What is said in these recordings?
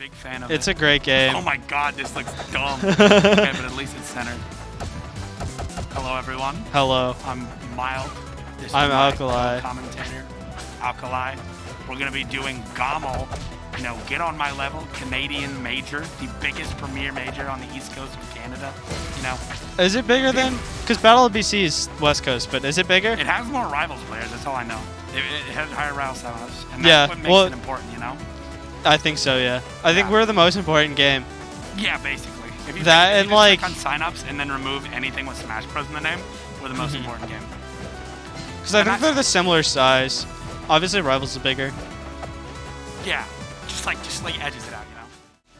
big fan of It's it. a great game. Oh my god, this looks dumb. Okay, but at least it's centered. Hello, everyone. Hello. I'm Mild. This I'm is my Alkali. commentator, Alkali. We're gonna be doing Gommel. You know, get on my level. Canadian major, the biggest premier major on the east coast of Canada. You know, Is it bigger than? Because Battle of BC is West Coast, but is it bigger? it has more rivals players. That's all I know. It has higher rival signups, and that's Yeah, what makes well- it important. You know. I think so. Yeah. I think Yeah. we're the most important game. Yeah, basically. If you That if and, you like- click on signups and then remove anything with Smash Bros in the name, we're the most important game. Because I And think they're the similar size. Obviously, Rivals is bigger. Yeah, just like edges it out, you know,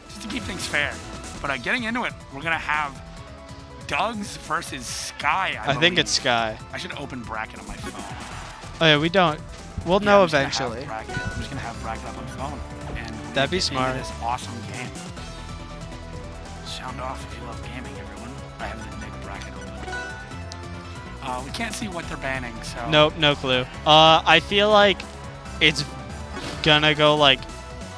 just to keep things fair. But getting into it, we're gonna have Doug's versus Sky. I think it's Sky. I should open bracket on my phone. Oh yeah, we don't. We'll Yeah, know I'm just gonna eventually. have bracket. I'm just gonna have bracket up on the phone, and we're That'd be gonna get into smart. This awesome game. Sound off if you love gaming, everyone. I have the big bracket open. We can't see what they're banning, so. Nope, no clue. I feel like it's gonna go like,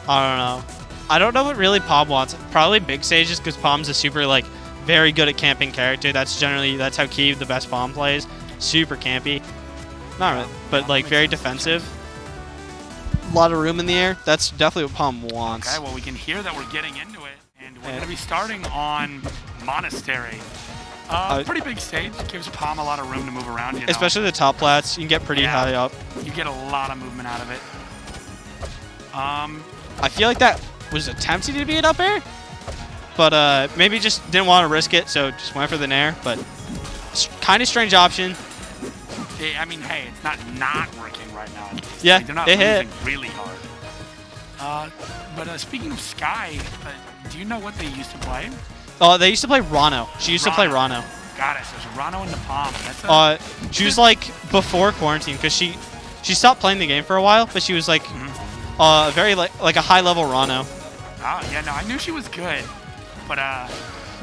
I don't know. I don't know what really Palm wants. Probably big stages because Palm's a super like very good at camping character. That's how Key, the best Palm, plays. Super campy. Not really, but like makes very sense. defensive. A lot of room in the air. That's definitely what Palm wants. Okay, well we can hear that we're getting into it, and we're gonna be starting on Monastery. Pretty big stage. Gives Palm a lot of room to move around. You know? Especially the top plats, you can get pretty Yeah. high up. You get a lot of movement out of it. I feel like that was attempted to be an up air, but maybe just didn't want to risk it, so just went for the nair. But kind of strange option. I mean, hey, it's not working right now. Yeah, Like, they're not it hit. losing really hard. But speaking of Sky, do you know what they used to play? Oh, they used to play Rano. She used to play Rano. Got it. So it's Rano in the Palm. That's She was like before quarantine because she stopped playing the game for a while, but she was like very like a high level Rano. Oh, yeah, no, I knew she was good, but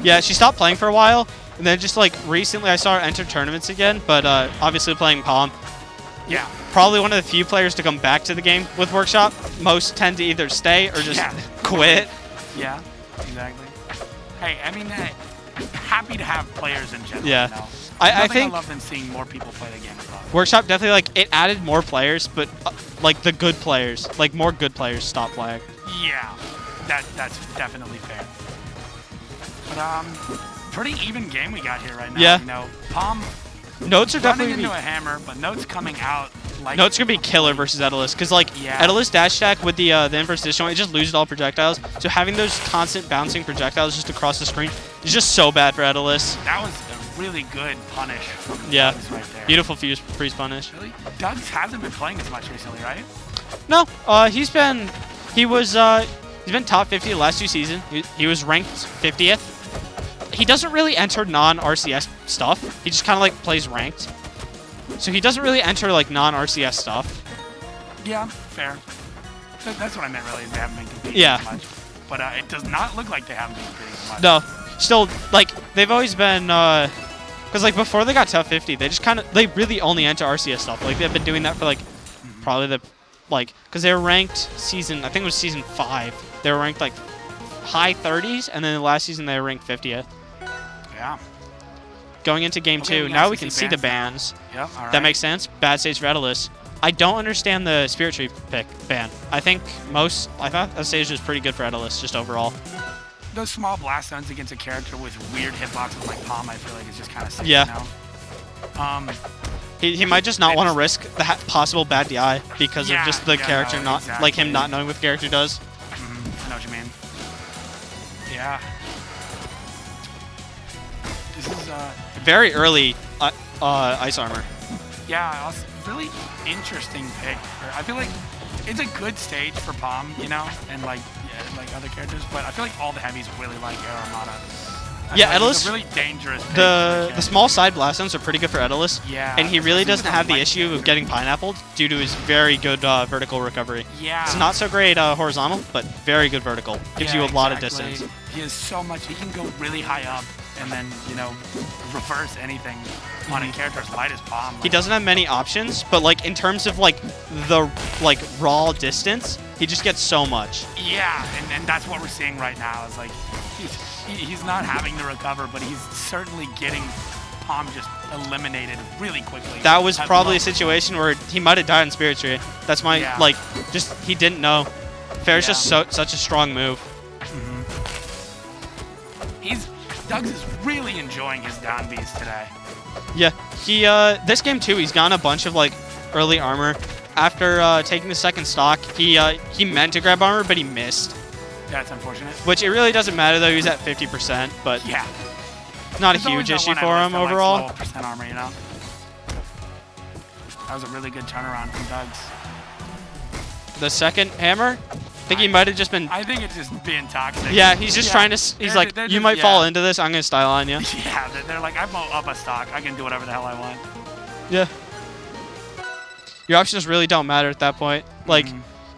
Yeah, she stopped playing for a while, and then just like recently I saw her enter tournaments again, but obviously playing Palm. yeah. Probably one of the few players to come back to the game with Workshop. Most tend to either stay or just quit. Yeah, exactly. Hey, I mean, happy to have players in general. Yeah. You know? I think I love than seeing more people play the game as well. Workshop definitely like it added more players, but like the good players, like more good players stopped playing. Yeah, that's definitely fair. But pretty even game we got here right now. Yeah. You know, Palm Notes are running definitely into a hammer, but Notes coming out like. Notes gonna be killer versus Edelus, because like Yeah. Edelus dash attack with the inverse disjoint, it just loses all projectiles. So having those constant bouncing projectiles just across the screen is just so bad for Edelus. That was a really good punish from Yeah, Doug's right there. beautiful freeze punish. Really? Doug's hasn't been playing as much recently, right? No, he's been top 50 the last 2 seasons. He was ranked 50th. He doesn't really enter non-RCS stuff. He just kind of like plays ranked. So he doesn't really enter like non-RCS stuff. Yeah, fair. That's what I meant really, is they haven't been competing Yeah. as much. But it does not look like they haven't been competing as much. No, still like they've always been because like before they got top 50, they really only enter RCS stuff. Like they've been doing that for like probably because they were ranked I think it was season 5. They were ranked like high 30s, and then the last season they were ranked 50th. Yeah. Going into game Okay, 2, we now actually we can see see the bans bans. Yep, all right. That makes sense. Bad stage for Edelus. I don't understand the Spirit Tree ban. I thought that stage was pretty good for Edelus, just overall. Those small blast zones against a character with weird hitboxes like Palm, I feel like is just kind of sick, Yeah. you know? He might just not want to risk the possible bad DI because of Yeah, just the yeah, character no, like him exactly. not knowing what the character does. I know what you mean. Yeah. This is, Very early ice armor. yeah, also really interesting pick. I feel like it's a good stage for Palm, you know, and like other characters, but I feel like all the heavies really like Air Armada. Yeah, It's Edelus, a really dangerous pick for a the character. small side blast zones are pretty good for Edelus. Yeah. And he really especially doesn't with have the light issue of character. getting pineappled due to his very good vertical recovery. Yeah. It's not so great horizontal, but very good vertical. Gives you a lot of exactly. distance. He has so much. He can go really high up and then, you know, reverse anything on a character as light as Palm. He doesn't have many options, but like in terms of like the raw distance, He just gets so much. Yeah, and that's what we're seeing right now. Is like he's not having to recover, but he's certainly getting Palm just eliminated really quickly. That was probably a situation where he might have died in Spirit Tree. That's my like, just he didn't know. Fair's just such a strong move. Dugs is really enjoying his down Bs today. Yeah, he this game too, he's gotten a bunch of like early armor. After taking the second stock, he meant to grab armor, but he missed. That's unfortunate. Which it really doesn't matter though. He's at 50%, but yeah, not a huge issue for him overall. Like percent armor, you know. That was a really good turnaround from Dugs. The second hammer, I think he might have just been. I think it's just being toxic. Yeah, he's just trying to. He's like, you might fall into this. I'm gonna style on you. Yeah, they're like, I'm up a stock. I can do whatever the hell I want. Yeah. Your options really don't matter at that point. Like,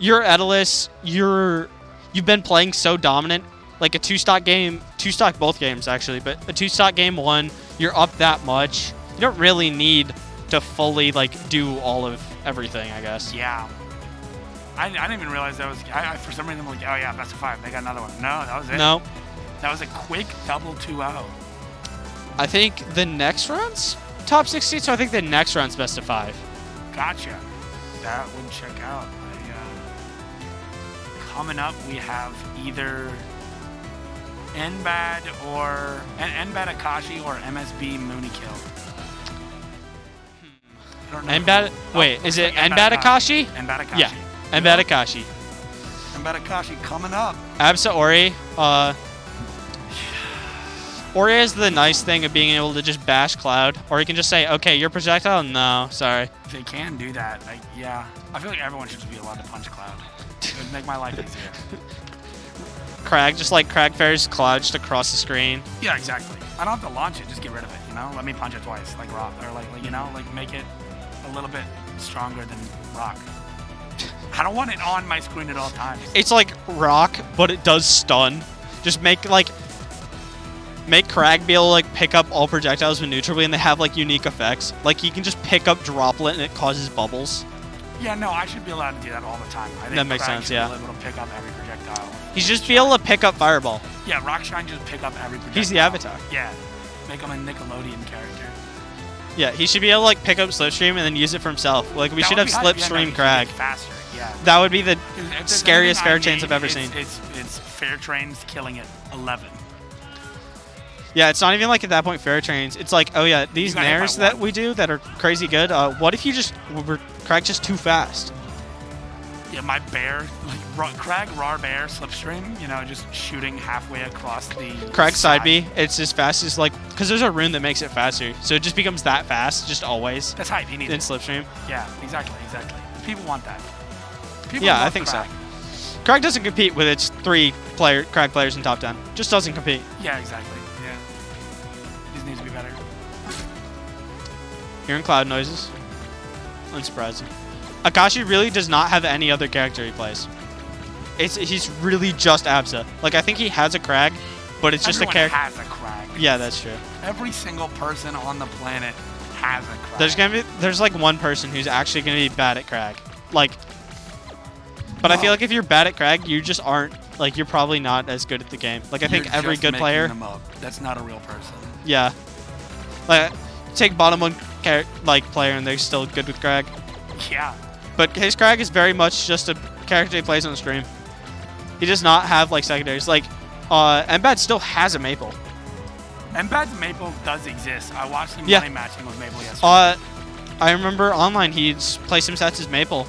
you're Edelus. You've been playing so dominant. Like a two-stock game, two-stock both games actually, but a two-stock game one, you're up that much. You don't really need to fully like do all of everything, I guess. Yeah. I didn't even realize that was. For some reason, I'm like, oh yeah, best of 5. They got another one. No, that was it. No. That was a quick double 2-0. I think the next round's top 16, so I think the next round's best of 5. Gotcha. That would check out. Coming up, we have either Mbad or Mbad Akashi or MSB Mooneykill. Mbad. Wait, is it Mbad Akashi? Mbad Akashi. Yeah. Mbad Akashi. Mbad Akashi coming up. Absa Ori. Ori has the nice thing of being able to just bash Cloud, or he can just say, okay, your projectile? No, sorry. They can do that. Like, yeah. I feel like everyone should just be allowed to punch Cloud. It would make my life easier. Crag, just like Crag Fair's Cloud just across the screen. Yeah, exactly. I don't have to launch it, just get rid of it, you know? Let me punch it twice, like Rock, or like you know, like make it a little bit stronger than Rock. I don't want it on my screen at all times. It's like Rock, but it does stun. Just make Crag be able to like pick up all projectiles with neutral, and they have like unique effects. Like he can just pick up Droplet and it causes bubbles. Yeah, no, I should be allowed to do that all the time. I think that makes sense, yeah. Be able to pick up every projectile. He's just be able to pick up Fireball. Yeah, Rockshine just pick up every projectile. He's the Avatar. Yeah, make him a Nickelodeon character. Yeah, he should be able to like pick up Slipstream and then use it for himself. Like we should have Slipstream Crag. Faster, yeah. That would be the scariest fair chains I've ever seen. It's fair trains killing it 11. Yeah, it's not even like at that point fair trains. It's like, oh yeah, these nairs that we do that are crazy good. What if you just were Crag just too fast? Yeah, my bear, like Crag, raw bear, Slipstream, you know, just shooting halfway across the Crag side B, it's as fast as like, because there's a rune that makes it faster. So it just becomes that fast, just always. That's hype, he needs in Slipstream. Yeah, exactly. People want that. People I think Crag. So. Crag doesn't compete with its 3 Crag players in top 10. Just doesn't compete. Yeah, exactly. Yeah. These needs to be better. Hearing cloud noises. Unsurprising. Akashi really does not have any other character he plays. He's really just Absa. Like I think he has a Crag, but it's just a character. Everyone has a Crag. Yeah, that's true. Every single person on the planet has a Crag. There's like one person who's actually gonna be bad at Crag. Like, but I feel like if you're bad at Crag, you just aren't. Like you're probably not as good at the game. Like I think every good player. That's not a real person. Yeah. Like take bottom 1 player and they're still good with Crag. Yeah. But his Crag is very much just a character he plays on the stream. He does not have like secondaries. Like, Mbad still has a Maple. Mbad's Maple does exist. I watched him play matching with Maple yesterday. I remember online he'd play some sets as Maple.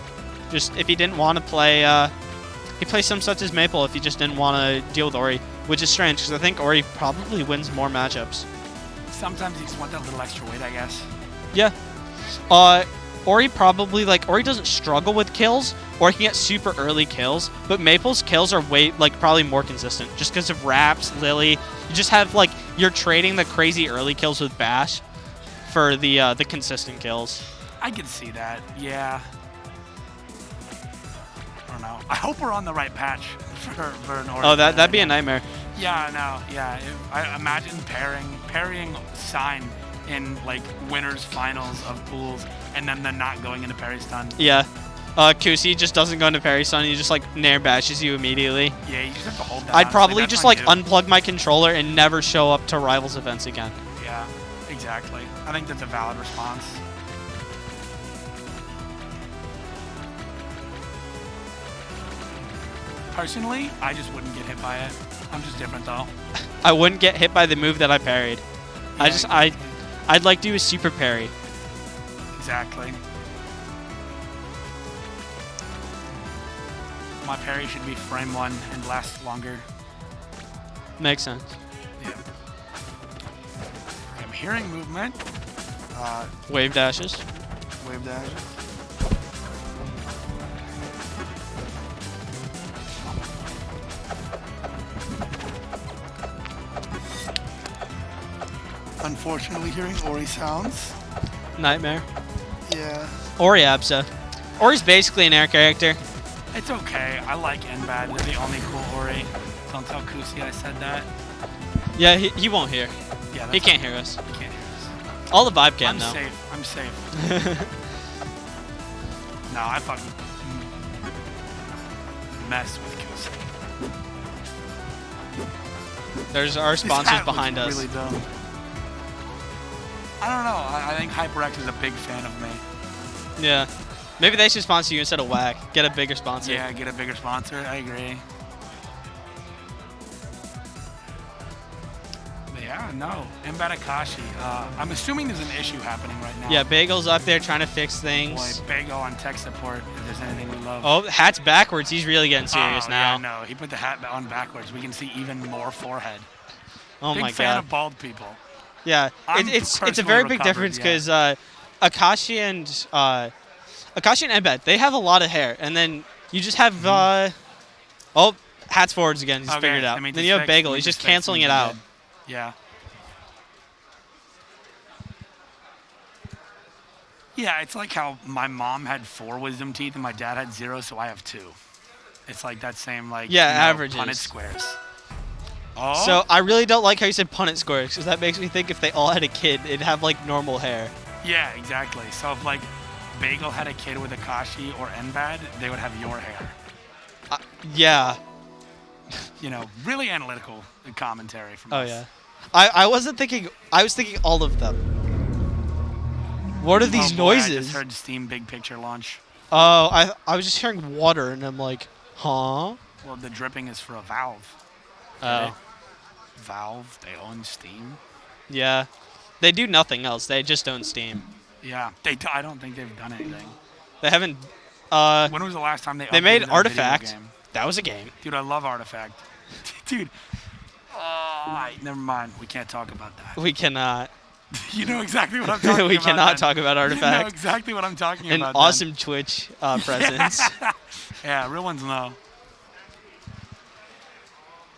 Just if he didn't want to play, he plays some sets as Maple if he just didn't want to deal with Ori, which is strange because I think Ori probably wins more matchups. Sometimes you just want that little extra weight, I guess. Yeah. Ori probably, like, Ori doesn't struggle with kills, or he can get super early kills, but Maple's kills are probably more consistent, just because of Raps, Lily. You just have, like, you're trading the crazy early kills with Bash for the consistent kills. I can see that, yeah. I don't know. I hope we're on the right patch for an Ori. Oh, that'd be a nightmare. Yeah, no, yeah. I imagine parrying Sign in like winners finals of pools and then not going into parry stun. Yeah. Kusi just doesn't go into parry stun. He just like nair bashes you immediately. Yeah, you just have to hold that. I'd probably That's just on like you. unplug my controller and never show up to Rivals events again. Yeah, exactly. I think that's a valid response. Personally, I just wouldn't get hit by it. I'm just different though. I wouldn't get hit by the move that I parried. Yeah, exactly. I'd like to do a super parry. Exactly. My parry should be frame 1 and last longer. Makes sense. Yeah. I'm hearing movement. Wave dashes. Wave dash. Unfortunately, hearing Ori sounds. Nightmare. Yeah. Ori Absa. Ori's basically an air character. It's okay. I like Mbad. They're the only cool Ori. Don't tell Kusi I said that. Yeah, he won't hear. Yeah, He can't hear us. He can't hear us. All the vibe can I'm though. safe. I'm safe. No, I fucking mess with Kusi. There's our sponsors behind us. Really dumb. I don't know. I think HyperX is a big fan of me. Yeah. Maybe they should sponsor you instead of Whack. Get a bigger sponsor. Yeah, get a bigger sponsor. I agree. But yeah, no. Mbad Akashi. I'm assuming there's an issue happening right now. Yeah, Bagel's up there trying to fix things. Boy, Bagel on tech support, if there's anything we love. Oh, hat's backwards. He's really getting serious Oh, now. Yeah, no, he put the hat on backwards. We can see even more forehead. Oh Big my fan god. of bald people. Yeah, I'm it's a personally very big recovered, difference yeah. because Akashi and Mbad, they have a lot of hair, and then you just have oh, hat's forwards again. He's Okay, figured it out. I mean, Then just you have fix- Bagel. we He's just just fix canceling what it we out. did. Yeah. Yeah, it's like how my mom had 4 wisdom teeth and my dad had 0, so I have 2. It's like that same like Yeah, you know, averages. Punnett squares. Oh. So I really don't like how you said Punnett squares because that makes me think if they all had a kid, it'd have like normal hair. Yeah, exactly. So if like Bagel had a kid with Akashi or Mbad, they would have your hair. Yeah. You know, really analytical commentary from Oh us. yeah. I wasn't thinking. I was thinking all of them. What are these Oh, boy, I noises? just heard Steam Big Picture launch. Oh, I was just hearing water, and I'm like, huh? Well, the dripping is for a Valve. Oh. Valve, they own Steam. Yeah. They do nothing else. They just own Steam. Yeah, I don't think they've done anything. They haven't. When was the last time they They made updated a video Artifact. game? That was a game. Dude, I love Artifact. Dude. Never mind. We can't talk about that. We cannot. You know exactly what I'm talking about. We cannot then. talk about You know Artifact. exactly what I'm talking An about. then. awesome Twitch presence. Yeah, real ones know.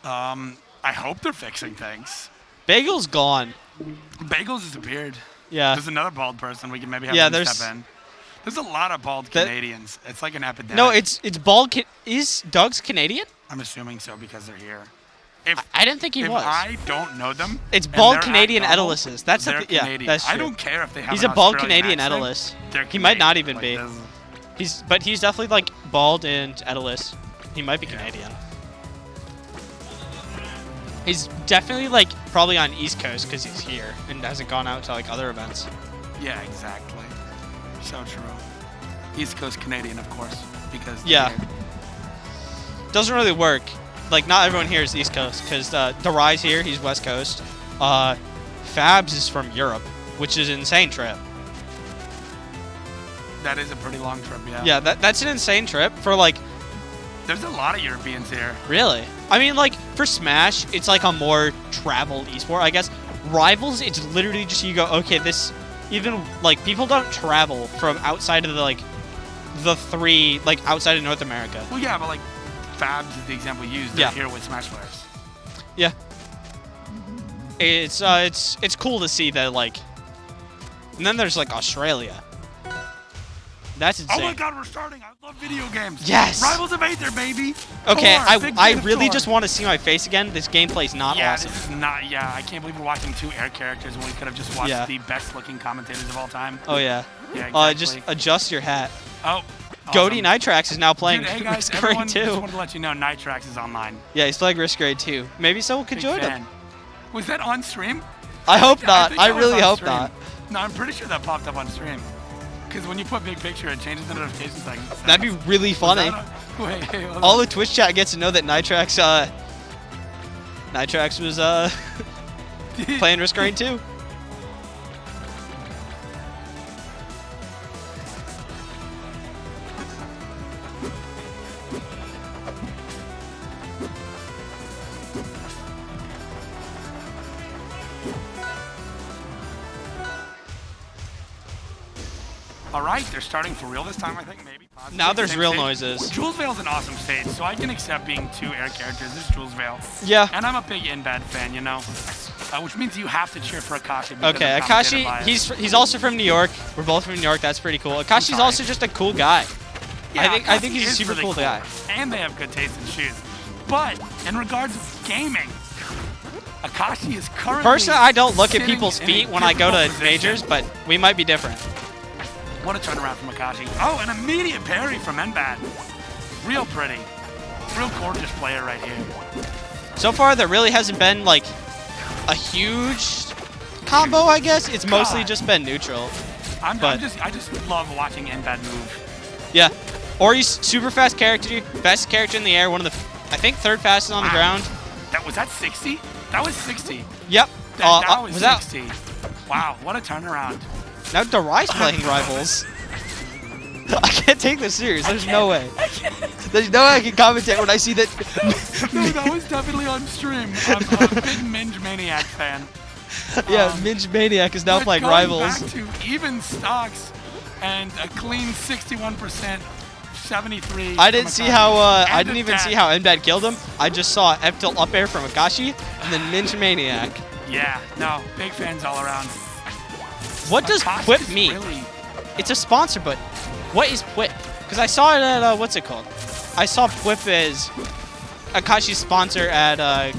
I hope they're fixing things. Bagel's gone. Bagels disappeared. Yeah. There's another bald person we can maybe have Yeah, them there's- step in. There's a lot of bald That- Canadians. It's like an epidemic. No, it's bald. Is Doug's Canadian? I'm assuming so because they're here. If I didn't think he if was. I don't know them, It's and bald they're at Canadian normal, Edelises. That's they're the yeah. Canadian. That's true. I don't care if they have. He's an a bald Australian Canadian accent. Edelis. They're He might not even Canadian. be. Like, He's definitely like bald and Edelis. He might be Yeah. Canadian. He's definitely like probably on East Coast because he's here and hasn't gone out to like other events. yeah, exactly. So true. East Coast Canadian, of course, because Yeah. they're- Doesn't really work. Like not everyone here is East Coast because the Rise here, he's West Coast. Fabs is from Europe, which is an insane trip. that is a pretty long trip. Yeah. Yeah, that's an insane trip for like There's a lot of Europeans here. really. I mean, like for Smash, it's like a more traveled esport, I guess. Rivals, it's literally just you go, okay, this even like people don't travel from outside of the 3 like outside of North America. Well, yeah, but like Fabs is the example you used. They're here with Smash players. Yeah. It's cool to see that like. And then there's like Australia. That's insane. Oh my God, we're starting! I love video games. Yes. Rivals of Aether, baby. Okay, Tor, big I fan of really Tor. just want to see my face again. This gameplay's not Yeah, awesome. this is not. Yeah, I can't believe we're watching 2 air characters when we could have just watched Yeah. the best-looking commentators of all time. Oh yeah. Yeah, exactly. Just adjust your hat. Oh, Goaty Nitrax is now playing Dude, hey guys, Risk everyone, Grade just 2. wanted to let you know Nitrax is online. Yeah, he's playing Risk Grade 2. Maybe someone could Big join fan. him. Was that on stream? I hope not. think I that was really on hope stream. not. No, I'm pretty sure that popped up on stream. Because when you put big picture, it changes the notification settings. That'd be really funny. Wait, hold All on. the Twitch chat gets to know that Nitrax was playing Risk Grade 2. All right, they're starting for real this time, I think, maybe. Possibly. Now there's Same real stage. noises. Jules Vale's an awesome stage, so I can accept being 2 air characters. This is Jules Vale. Yeah. And I'm a big Mbad fan, you know, which means you have to cheer for Akashi. because Okay, of commentator Akashi, bias. he's also from New York. We're both from New York. That's pretty cool. Akashi's sorry. also just a cool guy. Yeah, I think Akashi he's a is super really cool guy. And they have good taste in shoes. But in regards to gaming, Akashi is currently Personally, I don't look at sitting people's in a feet when I go to difficult majors, position. but we might be different. What a turnaround from Akashi. Oh, an immediate parry from Mbad. Real pretty. Real gorgeous player right here. So far, there really hasn't been like a huge combo. I guess it's mostly God. just been neutral. I But- just love watching Mbad move. Yeah. Ori's super fast character, best character in the air, one of the, I think, 3rd fastest on the Wow. ground. Was that 60? That was 60. Yep. That was that 60. Wow, what a turnaround. now Darai's playing Rivals? I can't take this serious. There's no way. There's no way I can commentate when I see that. No, that was definitely on stream. I'm a big Minge Maniac fan. Yeah, Minge Maniac is now But playing going Rivals. back to even stocks and a clean 61%, 73. I didn't from see Akashi. how. I And didn't a even dash. see how Mbad killed him. I just saw F tilt up air from Akashi, and then Minge Maniac. Yeah, no, big fans all around. What does Akashi Quip is mean? Really, It's a sponsor, but what is Quip? Because I saw it at what's it called? I saw Quip as Akashi's sponsor at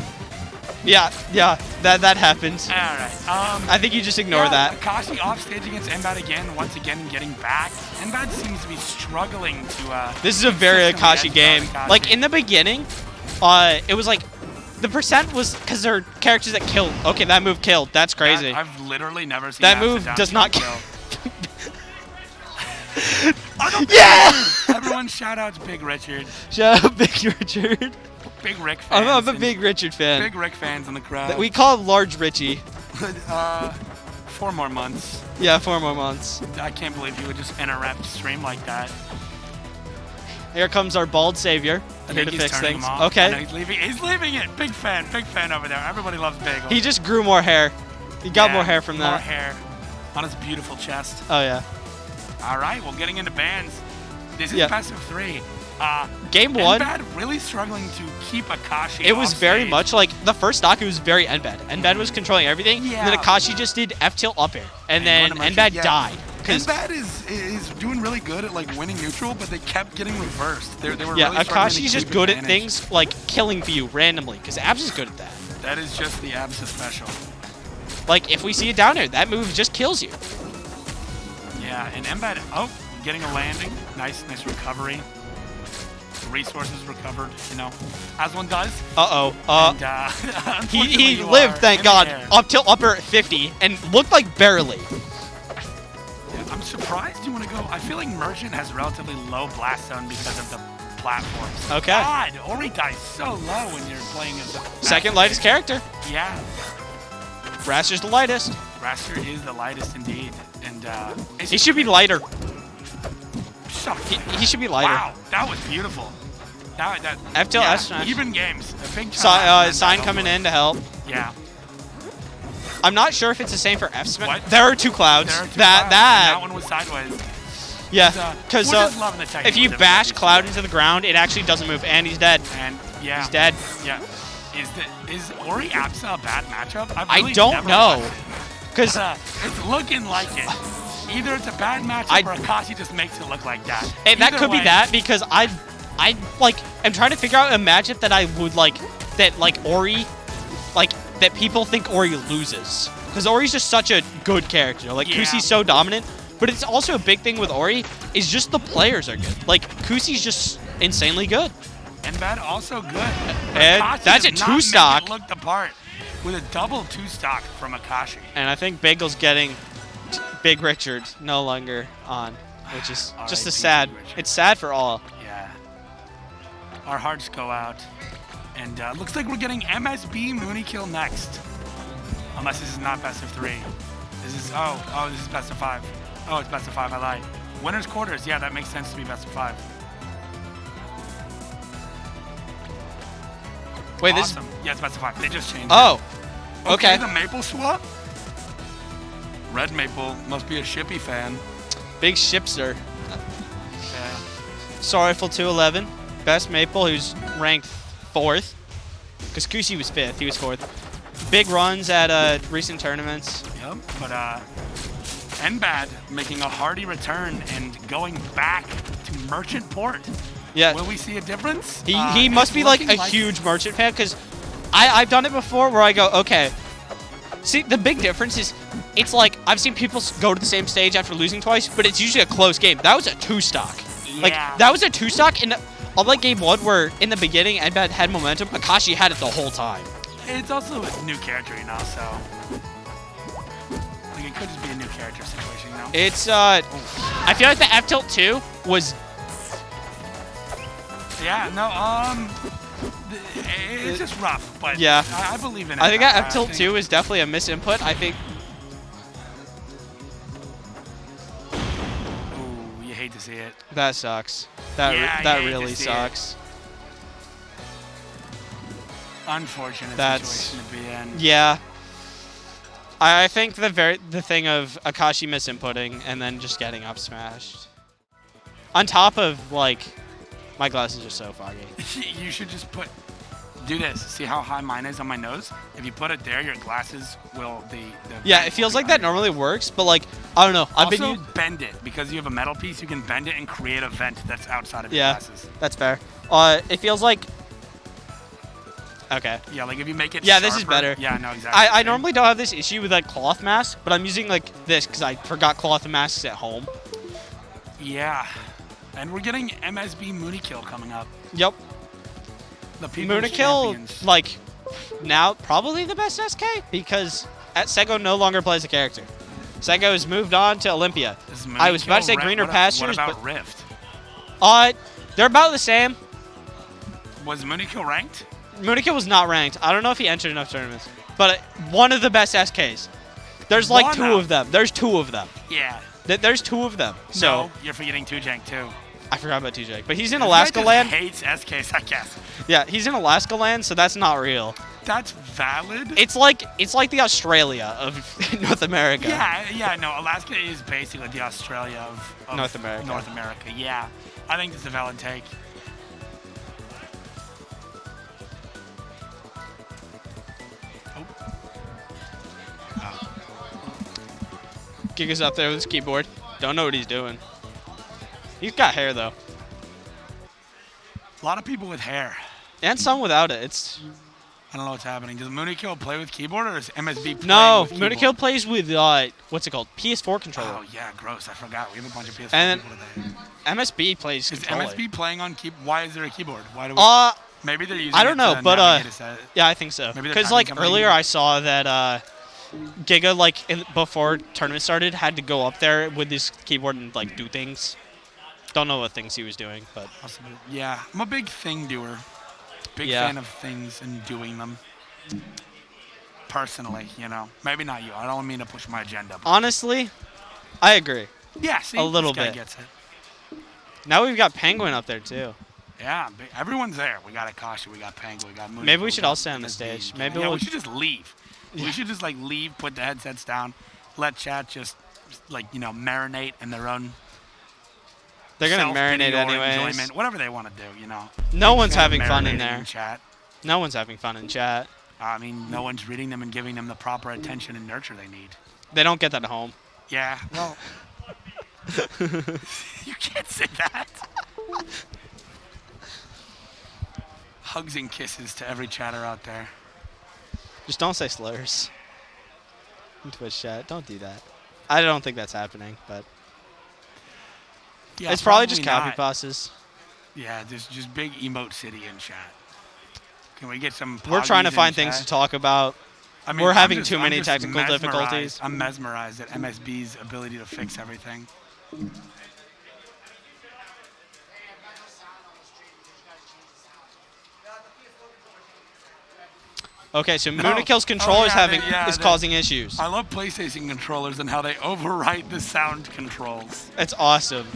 yeah, that happened. all right. I think you just ignore yeah, that. Akashi off stage against Mbad again, once again getting back. Mbad seems to be struggling to. This is a very consistently Akashi game. edge guard Akashi. Like in the beginning, it was like the percent was because there are characters that killed. Okay, that move killed. That's crazy. I've literally never seen That sit move down does not kill. Yeah! Everyone shout out to Big Richard. Shout out Big Richard. Big Rick fans. I'm a and Big Richard fan. Big Rick fans in the crowd. We call him Large Richie. 4 more months. Yeah, 4 more months. I can't believe you would just interrupt stream like that. Here comes our bald savior. I Here think to he's fix turning things. him off. I know Okay. he's leaving. He's leaving it. Big fan over there. Everybody loves Bagel. He just grew more hair. He got more hair from that. More hair on his beautiful chest. Oh yeah. All right, well, getting into bans. This is Yeah. best of 3. Game 1. Mbad really struggling to keep Akashi. It was off very stage. much like the first stock. It was very Mbad. Mbad was controlling everything. Yeah. And then Akashi just did F tilt up air, and then going to Merchant, Mbad yeah. died. Because Mbad is doing really good at like winning neutral, but they kept getting reversed. They were yeah, really struggling to Akashi's just keep good at advantage. things like killing for you randomly. Because Abs is good at that. That is just the Absa special. Like if we see it down there, that move just kills you. Yeah, and Mbad, getting a landing. Nice recovery. The resources recovered, you know, as one does. Uh-oh. And, He unfortunately, you lived, are thank in the God. air. Up till upper at 50 and looked like barely. Yeah, I'm surprised you want to go. I feel like Merchant has relatively low blast zone because of the platforms. Okay. God, Ori dies so low when you're playing as a Second lightest character. Yeah, Raster's the lightest. Raster is the lightest indeed, and He should be lighter. Shut up. He should be lighter. Wow, that was beautiful. That FTL yeah, S9. even games. A big Sign coming in to help. Yeah. I'm not sure if it's the same for F Smash. What? There are 2 clouds. There are two clouds, and that that one was sideways. yeah, because we're just loving the if you technical bash difficulties Cloud here. into the ground, it actually doesn't move, and he's dead. And yeah, He's dead. Yeah. Is Ori Apsa a bad matchup? I've I really don't never know, watched it. because It's looking like it. Either it's a bad matchup or Akashi just makes it look like that. and that Either could be way, that because I like am trying to figure out a matchup that I would like that like Ori, like that people think Ori loses because Ori's just such a good character. Like Yeah. Kusi's so dominant, But it's also a big thing with Ori is just the players are good. Like, Kusi's just insanely good. Mbad also good. And Akashi that's a does not 2-stock. make it look the part with a double 2-stock from Akashi. And I think Bagel's getting Big Richard no longer on, which is just a sad. It's sad for all. Yeah. Our hearts go out. And looks like we're getting MSB Mooney Kill next. Unless this is not best of 3. This is, this is best of 5. Oh, it's best of 5, I lied. Winner's quarters, yeah, that makes sense to be best of 5. Wait, awesome. Yeah, it's best of 5. They just changed it. Okay. Okay. The maple swap? Red Maple must be a Shippy fan. Big Shipster. Yeah. Sorrowful 211. Best Maple, who's ranked 4th. Because Kusi was 5th. He was 4th. Big runs at recent tournaments. Yep. But Mbad making a hearty return and going back to Merchant Port. Yeah. Will we see a difference? He must be like a huge Merchant fan because I've done it before where I go, okay. See, the big difference is it's like I've seen people go to the same stage after losing twice, but it's usually a close game. That was a 2-stock. Yeah. Like, that was a 2-stock, and unlike game 1 where in the beginning Mbad had momentum, Akashi had it the whole time. It's also a new character, you know, so like it could just be a new character situation, you know? It's I feel like the F tilt 2 was it's just rough, but yeah. I believe in it. I think that F tilt 2 is definitely a misinput. I think. Ooh, you hate to see it. That sucks. That really sucks. Unfortunate situation to be in. Yeah. I think the thing of Akashi misinputting and then just getting up smashed. On top of like, my glasses are so foggy. You should just do this. See how high mine is on my nose? If you put it there, your glasses will yeah, it feels like that normally works, but like I don't know. Also, bend it because you have a metal piece. You can bend it and create a vent that's outside of your glasses. That's fair. It feels like. Okay. Yeah, like if you make it. Yeah, sharper, this is better. Yeah, no, exactly. I normally don't have this issue with like cloth masks, but I'm using like this because I forgot cloth masks at home. Yeah, and we're getting MSB Mooney Kill coming up. Yep. The people's Mooney Kill, champions. like, now probably the best SK because Sego no longer plays a character. Sego has moved on to Olympia. I was about to say greener pastures, what about but Rift? They're about the same. Was Mooney Kill ranked? Mooney Kill was not ranked. I don't know if he entered enough tournaments, but one of the best SKs. There's like two of them. There's 2 of them. Yeah. There's 2 of them. So no, you're forgetting Tujank too. I forgot about TJ, but he's in Alaska land. Hates SKs, I guess. Yeah, he's in Alaska land, so that's not real. That's valid. It's like the Australia of North America. Yeah, no, Alaska is basically the Australia of North America. North America, yeah. I think it's a valid take. Giga's up there with his keyboard. Don't know what he's doing. He's got hair though. A lot of people with hair. And some without it. It's. I don't know what's happening. Does Mooney Kill play with keyboard or is MSB play with keyboard? Mooney Kill plays with what's it called? PS4 controller. Oh yeah, gross. I forgot. We have a bunch of PS4 and people today. MSB plays is controller. MSB playing on keyboard? Why is there a keyboard? Why do we? Maybe they're using. I don't know, but yeah, I think so. Maybe because like earlier I saw that Giga like before tournament started had to go up there with his keyboard and like do things. Don't know what things he was doing, but yeah, I'm a big thing doer. Big fan of things and doing them. Personally, you know, maybe not you. I don't mean to push my agenda. Honestly, I agree. Yeah, see, a little this guy bit. Gets it. Now we've got Penguin up there too. Yeah, everyone's there. We got Akashi, we got Penguin, we got Mooney. Maybe we should all stay on the stage. Maybe we should just leave. Yeah. We should just like leave, put the headsets down, let chat just like marinate in their own. They're gonna marinate anyway. Whatever they want to do, you know. No one's having fun in there. In chat. No one's having fun in chat. I mean, no one's reading them and giving them the proper attention and nurture they need. They don't get that at home. Yeah, well. You can't say that. Hugs and kisses to every chatter out there. Just don't say slurs in Twitch chat. Don't do that. I don't think that's happening, but Yeah, It's probably just not. copy passes. Yeah, there's just big emote city in chat. Can we get some? We're trying to Poggies in find things to chat? talk about. I mean, We're I'm having just- too I'm many just technical mesmerized. difficulties. I'm mesmerized at MSB's ability to fix everything. Okay, so No. Moonikill's Oh, controller yeah, is they- causing issues. I love PlayStation controllers and how they overwrite the sound controls. It's awesome.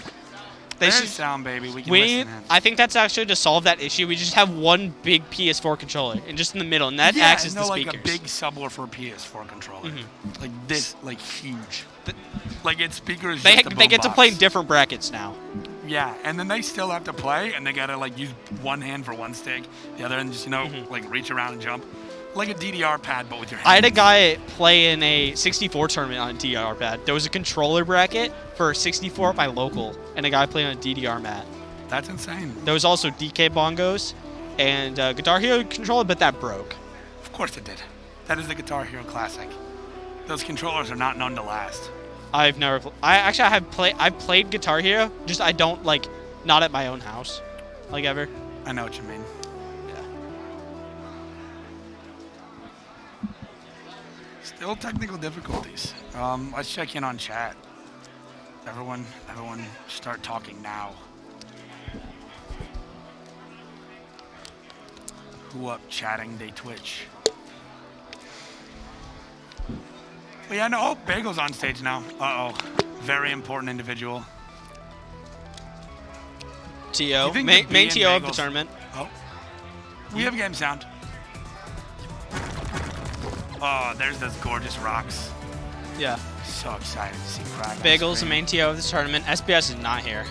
They There's should. sound, baby. We can We listen need, in. I think that's actually to solve that issue. We just have one big PS4 controller and just in the middle, and that acts as the like speakers. a big subwoofer PS4 controller, like this, like huge. The- like its speakers. They just a they get to play in boombox. different brackets now. Yeah, and then they still have to play, and they gotta like use one hand for one stick, the other hand just like reach around and jump, like a DDR pad but with your hands. I had a guy play in a 64 tournament on a DDR pad. There was a controller bracket for 64 at my local, and a guy playing on a DDR mat. That's insane. There was also DK bongos and Guitar Hero controller, but that broke. Of course it did. That is the Guitar Hero classic. Those controllers are not known to last. I've never. I've played Guitar Hero. Just I don't like. Not at my own house, like ever. I know what you mean. Yeah. Still technical difficulties. Let's check in on chat. Everyone start talking now. Who up chatting they Twitch? Well, yeah, no. Oh, Bagel's on stage now. Uh-oh. Very important individual. TO, You think main the B and TO of the Bagels- tournament. Oh. We have game sound. Oh, there's those gorgeous rocks. Yeah. So excited to see Crag. on Bagel's the screen. main TO of this tournament. SBS is not here.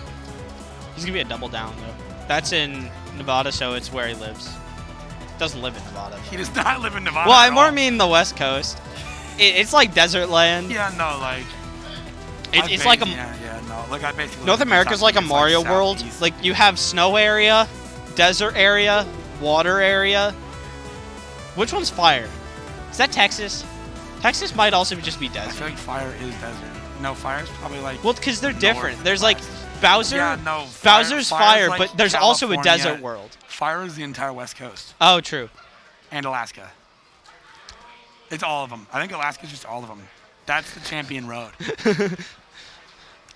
He's gonna be a double down though. That's in Nevada, so it's where he lives. Doesn't live in Nevada. He does not live in Nevada. Well, I at more all. mean the West Coast. It's like desert land. Yeah, no, like. It's like a Yeah, no. Like, I basically. North live in America's like a Kentucky. It's Mario world. southeast. Like you have snow area, desert area, water area. Which one's fire? Is that Texas? Texas might also just be I desert. feel like fire is desert. No, fire's probably like. Well, because they're different. north, There's like west. Bowser. Yeah, no. Bowser's fire's fire, like but there's also a California. desert world. Fire is the entire West Coast Oh, true. and Alaska. It's all of them. I think Alaska's just all of them. That's the champion road.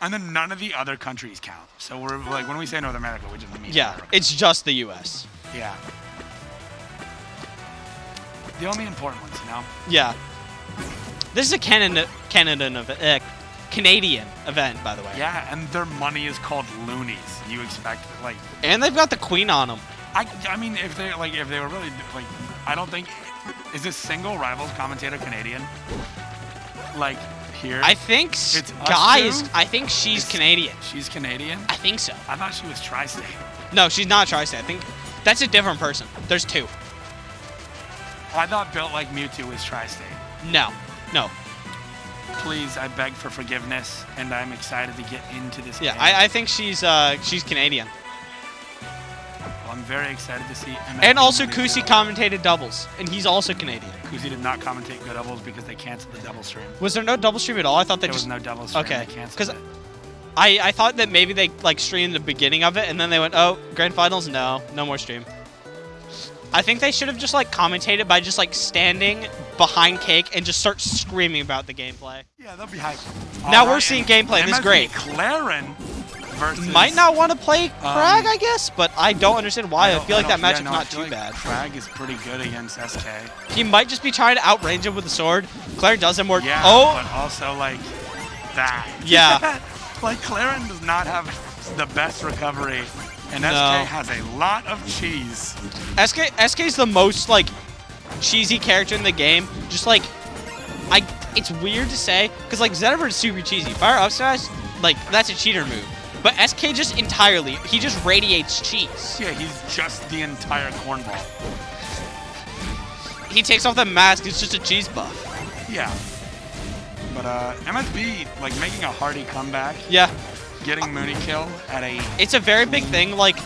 And then none of the other countries count. So we're like, when we say North America, we just mean Yeah, America. it's just the U.S. Yeah. The only important ones, you know? Yeah. This is a Canadian event, by the way. Yeah, and their money is called loonies. You expect, like, And they've got the Queen on them. I mean, if they were really, like, I don't think, is this single Rivals commentator Canadian? Like, here? I think It's us Guy two? is. I think she's It's- Canadian. She's Canadian? I think so. I thought she was tri-state. No, she's not Tri-State. I think that's a different person. There's two. I thought Built Like Mewtwo was tri-state. No. Please, I beg for forgiveness, and I'm excited to get into this Yeah, game. I think she's Canadian. Well, I'm very excited to see MSB And also Mewtwo. Kusi commentated doubles, and he's also Canadian. Kusi did not commentate good doubles because they canceled the double stream. Was there no double stream at all? I thought they There was just. no double stream. Okay, They canceled 'cause it. I thought that maybe they like streamed the beginning of it, and then they went, oh, grand finals, no more stream. I think they should have just like commentated by just like standing behind Cake and just start screaming about the gameplay. Yeah, they'll be hyped. Now All we're right, seeing and gameplay, and this is great. Claren versus. Might not want to play Crag, I guess, but I don't understand why. I feel like that matchup's not too bad. Crag is pretty good against SK. He might just be trying to outrange him with the sword. Claire does have more. Yeah, Oh, but also like that. Yeah. Like Claren does not have the best recovery, and No. SK has a lot of cheese. SK's the most like cheesy character in the game. Just like it's weird to say because like Xenoverse is super cheesy. Fire up smash, like that's a cheater move. But SK just entirely, he just radiates cheese. Yeah, he's just the entire cornball. He takes off the mask, it's just a cheese buff. Yeah. But MSB like making a hearty comeback, Yeah, getting Mooney kill at a. it's a very big thing. Like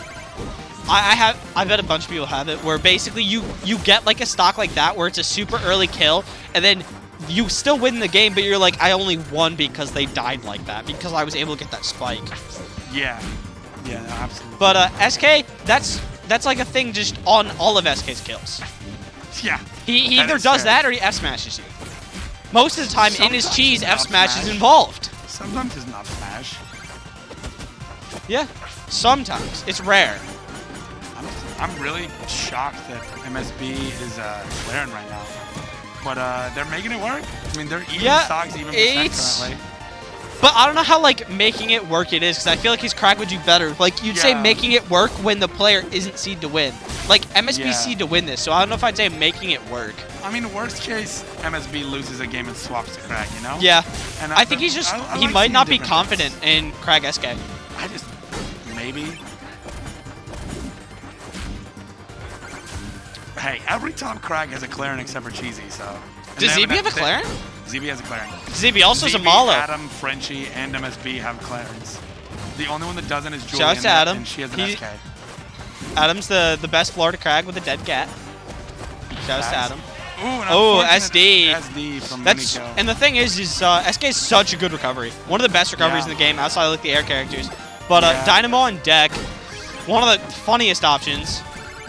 I bet a bunch of people have it where basically you get like a stock like that where it's a super early kill and then you still win the game, but you're like, I only won because they died like that because I was able to get that spike. Yeah. Yeah, no, absolutely. But SK, that's like a thing just on all of SK's kills. Yeah. He that either is does fair. that or he F smashes you. Most of the time in his Sometimes cheese, it's F up smash is smash. involved. Sometimes it's not smash. Yeah, sometimes. It's rare. I'm really shocked that MSB is clearing right now. But they're making it work. I mean, they're even stocks, even percent currently. But I don't know how, like, making it work it is, because I feel like his crack would do better. Like, you'd say making it work when the player isn't seed to win. Like, MSB seed to win this, so I don't know if I'd say making it work. I mean, worst case, MSB loses a game and swaps to Crag, you know? Yeah. And I think he's just, he like might seeing not be different confident things. in Crag SK. I just, maybe. Hey, every top Crag has a Claren except for Cheesy, so. Does ZB have a Claren? ZB has a Claren. ZB also has a ZB, Malo. Adam, Frenchie, and MSB have Clarens. The only one that doesn't is Julian. Shout out to Adam. And she has an SK. Adam's the best Florida Crag with a dead cat. Shout out to Adam. Ooh, an Oh, unfortunate SD. SD from That's Muniko. and the thing is SK is such a good recovery. One of the best recoveries in the game outside of like the air characters. But Dynamo on deck, one of the funniest options.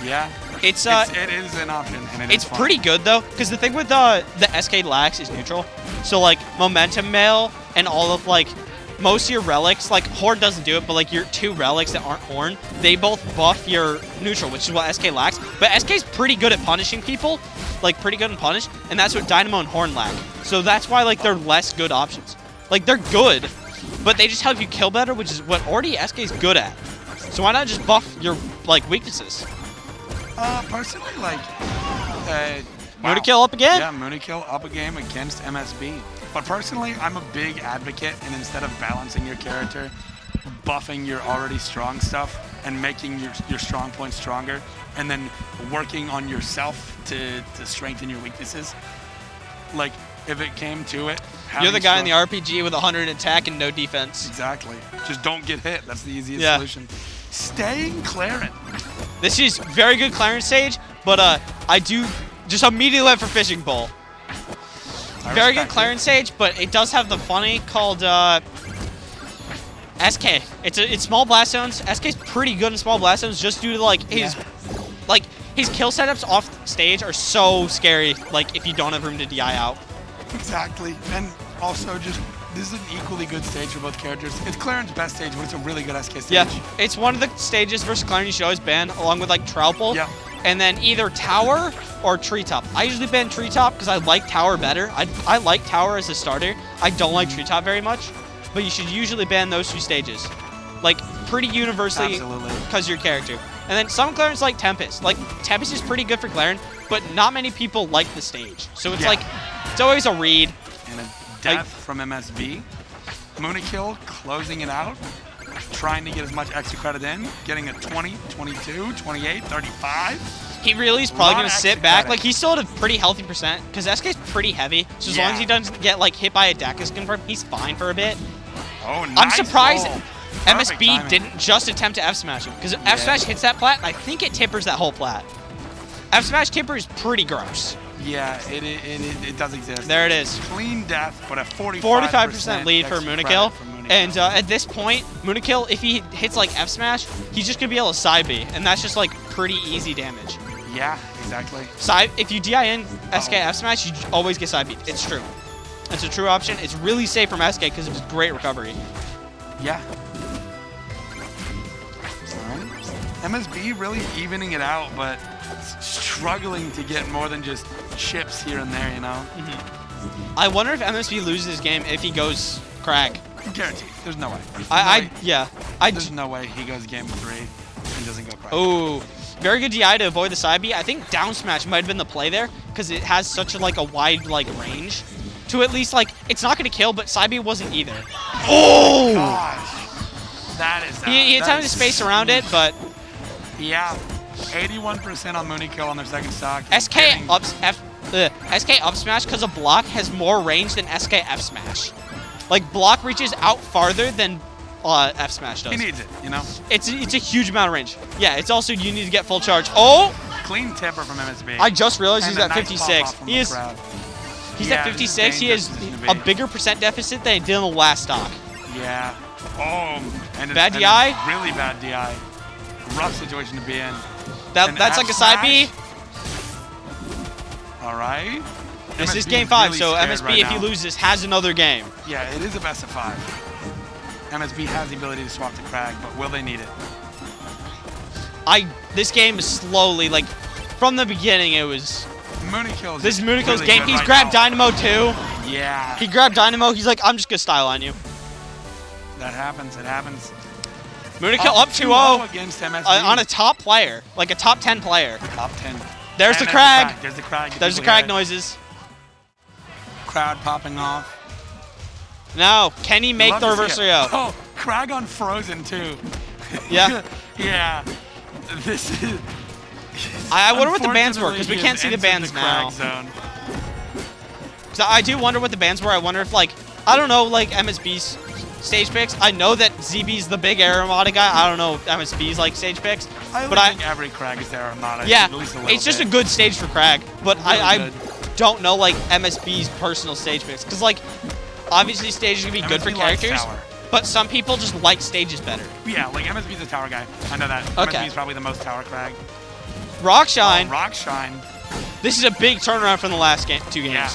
Yeah. It is an option, and it's pretty good though, because the thing with the SK Lax is neutral. So like Momentum Mail and all of like most of your relics, like Horn doesn't do it, but like your 2 relics that aren't Horn, they both buff your neutral, which is what SK lacks. But SK's pretty good at punishing people, like pretty good in punish, and that's what Dynamo and Horn lack. So that's why like they're less good options. Like they're good, but they just help you kill better, which is what already SK's good at. So why not just buff your like weaknesses? Personally, like, Moonikill up again? Yeah, Moonikill up a game against MSB. But personally, I'm a big advocate, and instead of balancing your character, buffing your already strong stuff and making your strong points stronger, and then working on yourself to strengthen your weaknesses. Like, if it came to it, you're the guy in the RPG with 100 attack and no defense. Exactly. Just don't get hit. That's the easiest solution. Staying Claren. This is very good Clarence stage, but I do just immediately went for Fishing Bowl. Very good Clarence stage, but it does have the funny called SK. It's small blast zones. SK's pretty good in small blast zones just due to like his kill setups off stage are so scary. Like if you don't have room to DI out. Exactly, and also just. This is an equally good stage for both characters. It's Claren's best stage, but it's a really good SK stage. Yeah, it's one of the stages versus Claren you should always ban, along with like Troupple. Yeah. And then either Tower or Treetop. I usually ban Treetop because I like Tower better. I like Tower as a starter. I don't like Treetop very much, but you should usually ban those 2 stages. Like, pretty universally because your character. And then some Clarens like Tempest. Like, Tempest is pretty good for Claren, but not many people like the stage. So it's like, it's always a read. And a death from MSB. Moonikill closing it out. Trying to get as much extra credit in. Getting a 20, 22, 28, 35. He really is probably going to sit back. Like, he's still at a pretty healthy percent because SK's pretty heavy. So as long as he doesn't get, like, hit by a Dacus confirmed, he's fine for a bit. Oh, nice. I'm surprised roll. MSB didn't just attempt to F-smash him because F-smash hits that plat, I think it tippers that whole plat. F-smash tipper is pretty gross. Yeah, it does exist. There it is. Clean death, but a 45% lead for Moonikill. And at this point, Moonikill, if he hits like F-smash, he's just going to be able to side B, and that's just like pretty easy damage. Yeah, exactly. If you DI in SK F-smash, you always get side B. It's true. It's a true option. It's really safe from SK because of his great recovery. Yeah. MSB really evening it out, but struggling to get more than just chips here and there, you know? I wonder if MSB loses this game if he goes Crag. Guaranteed. There's no way. There's no way he goes game 3 and doesn't go Crag. Oh, very good DI to avoid the side B. I think down smash might have been the play there because it has such a wide range to at least it's not going to kill, but side B wasn't either. Oh! Gosh. That is he attempted to space around it, but yeah, 81% on Moonikill on their second stock. SK up smash because a block has more range than SK F smash. Like block reaches out farther than F smash does. He needs it, you know. It's a huge amount of range. Yeah, it's also you need to get full charge. Oh! Clean tipper from MSB. I just realized and he's at nice 56. He's at 56. He has a bigger percent deficit than he did in the last stock. Yeah. Oh. And Bad and DI? Really bad DI. Rough situation to be in. That's like a side B. All right. This is MSB game 5, really so scared MSB, right if he now. loses, has another game. Yeah, it is a best of 5. MSB has the ability to swap to Crag, but will they need it? This game is slowly, like, from the beginning, it was... Moonikill's This is Moonikill's really game. good He's right grabbed now. Dynamo too. Yeah. He grabbed Dynamo. He's like, I'm just going to style on you. That happens. It happens. Moonikill up 2-0 against MSB. on a top player, like a top 10 player. Top 10. There's the Crag. There's the Crag. There's the Crag noises. Crowd popping off. Now, can he make Love the to see reverse it. 3-0? Oh, Crag on Frozen too. Yeah. Yeah. This is. I wonder what the bans were, because we can't see the entered bans the now. Crag zone. So I do wonder what the bans were. I wonder if, like, I don't know, like, MSB's stage picks. I know that ZB's the big Armada guy. I don't know MSB's, like, stage picks. But I think every Crag is there Armada. Yeah, At least a little it's just bit. a good stage for Crag. But Really I good. don't know, like, MSB's personal stage picks. Because, like, obviously stages can be good for MSB likes characters. tower. But some people just like stages better. Yeah, like MSB's a tower guy. I know that. Okay. MSB's probably the most tower Crag. Rockshine. Oh, Rockshine. This is a big turnaround from the last two games. Yeah.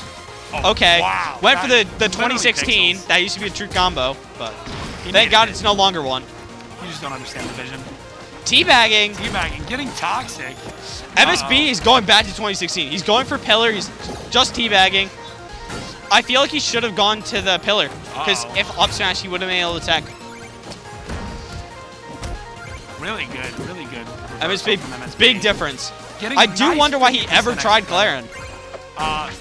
Oh, Okay. Wow. Went for the That- 2016. literally That used to be a true combo, but He thank needed God it. it's no longer one. You just don't understand the vision. Teabagging. Teabagging, getting toxic. MSB is going back to 2016. He's going for pillar. He's just teabagging. I feel like he should have gone to the pillar, because Uh-oh. if up smash, he would have been able to attack. Really good, really good. MSB, Reversal from MSB. big difference. Getting I do nice wonder why he 50% ever tried XP. Claren. Uh,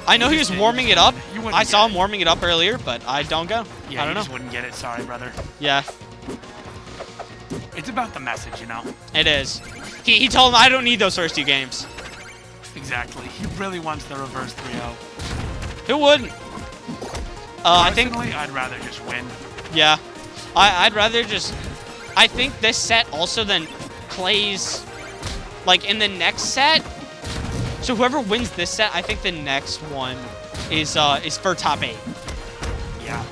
I know he was warming it up. You wouldn't I saw get him warming it up earlier, but I don't go. Yeah, I you don't just know. wouldn't get it. Sorry, brother. Yeah, It's about the message, you know? it is. He told him, I don't need those first 2 games. Exactly. He really wants the reverse 3-0. Who wouldn't? I think, Personally, I'd rather just win. yeah. I'd rather just... I think this set also then plays, like, in the next set. So whoever wins this set, I think the next one is for top 8. Yeah.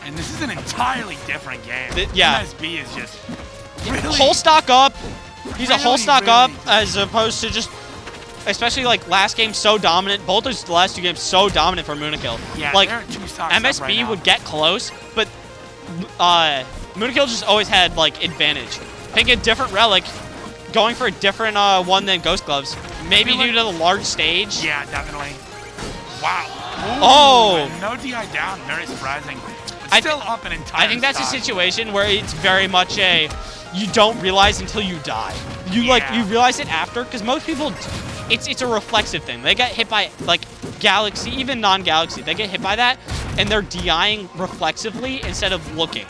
And this is an entirely different game. Yeah. MSB is just really... Whole stock up. He's a whole Really, stock really up just- as opposed to just... Especially, like, last game so dominant. Both those last 2 games so dominant for Moonikill. Yeah, like, they're 2 stocks up MSB right now. would get close, but Moonikill just always had, like, advantage. Pick a different relic, going for a different one than Ghost Gloves. Maybe feel due to the large stage. Yeah, definitely. Wow. Oh! And no DI down. Very surprising. But I still up an entire I think that's a stock. situation where it's very much a you don't realize until you die. You like Yeah. you realize it after, because most people, it's a reflexive thing. They get hit by like Galaxy, even non-Galaxy. They get hit by that, and they're DIing reflexively instead of looking.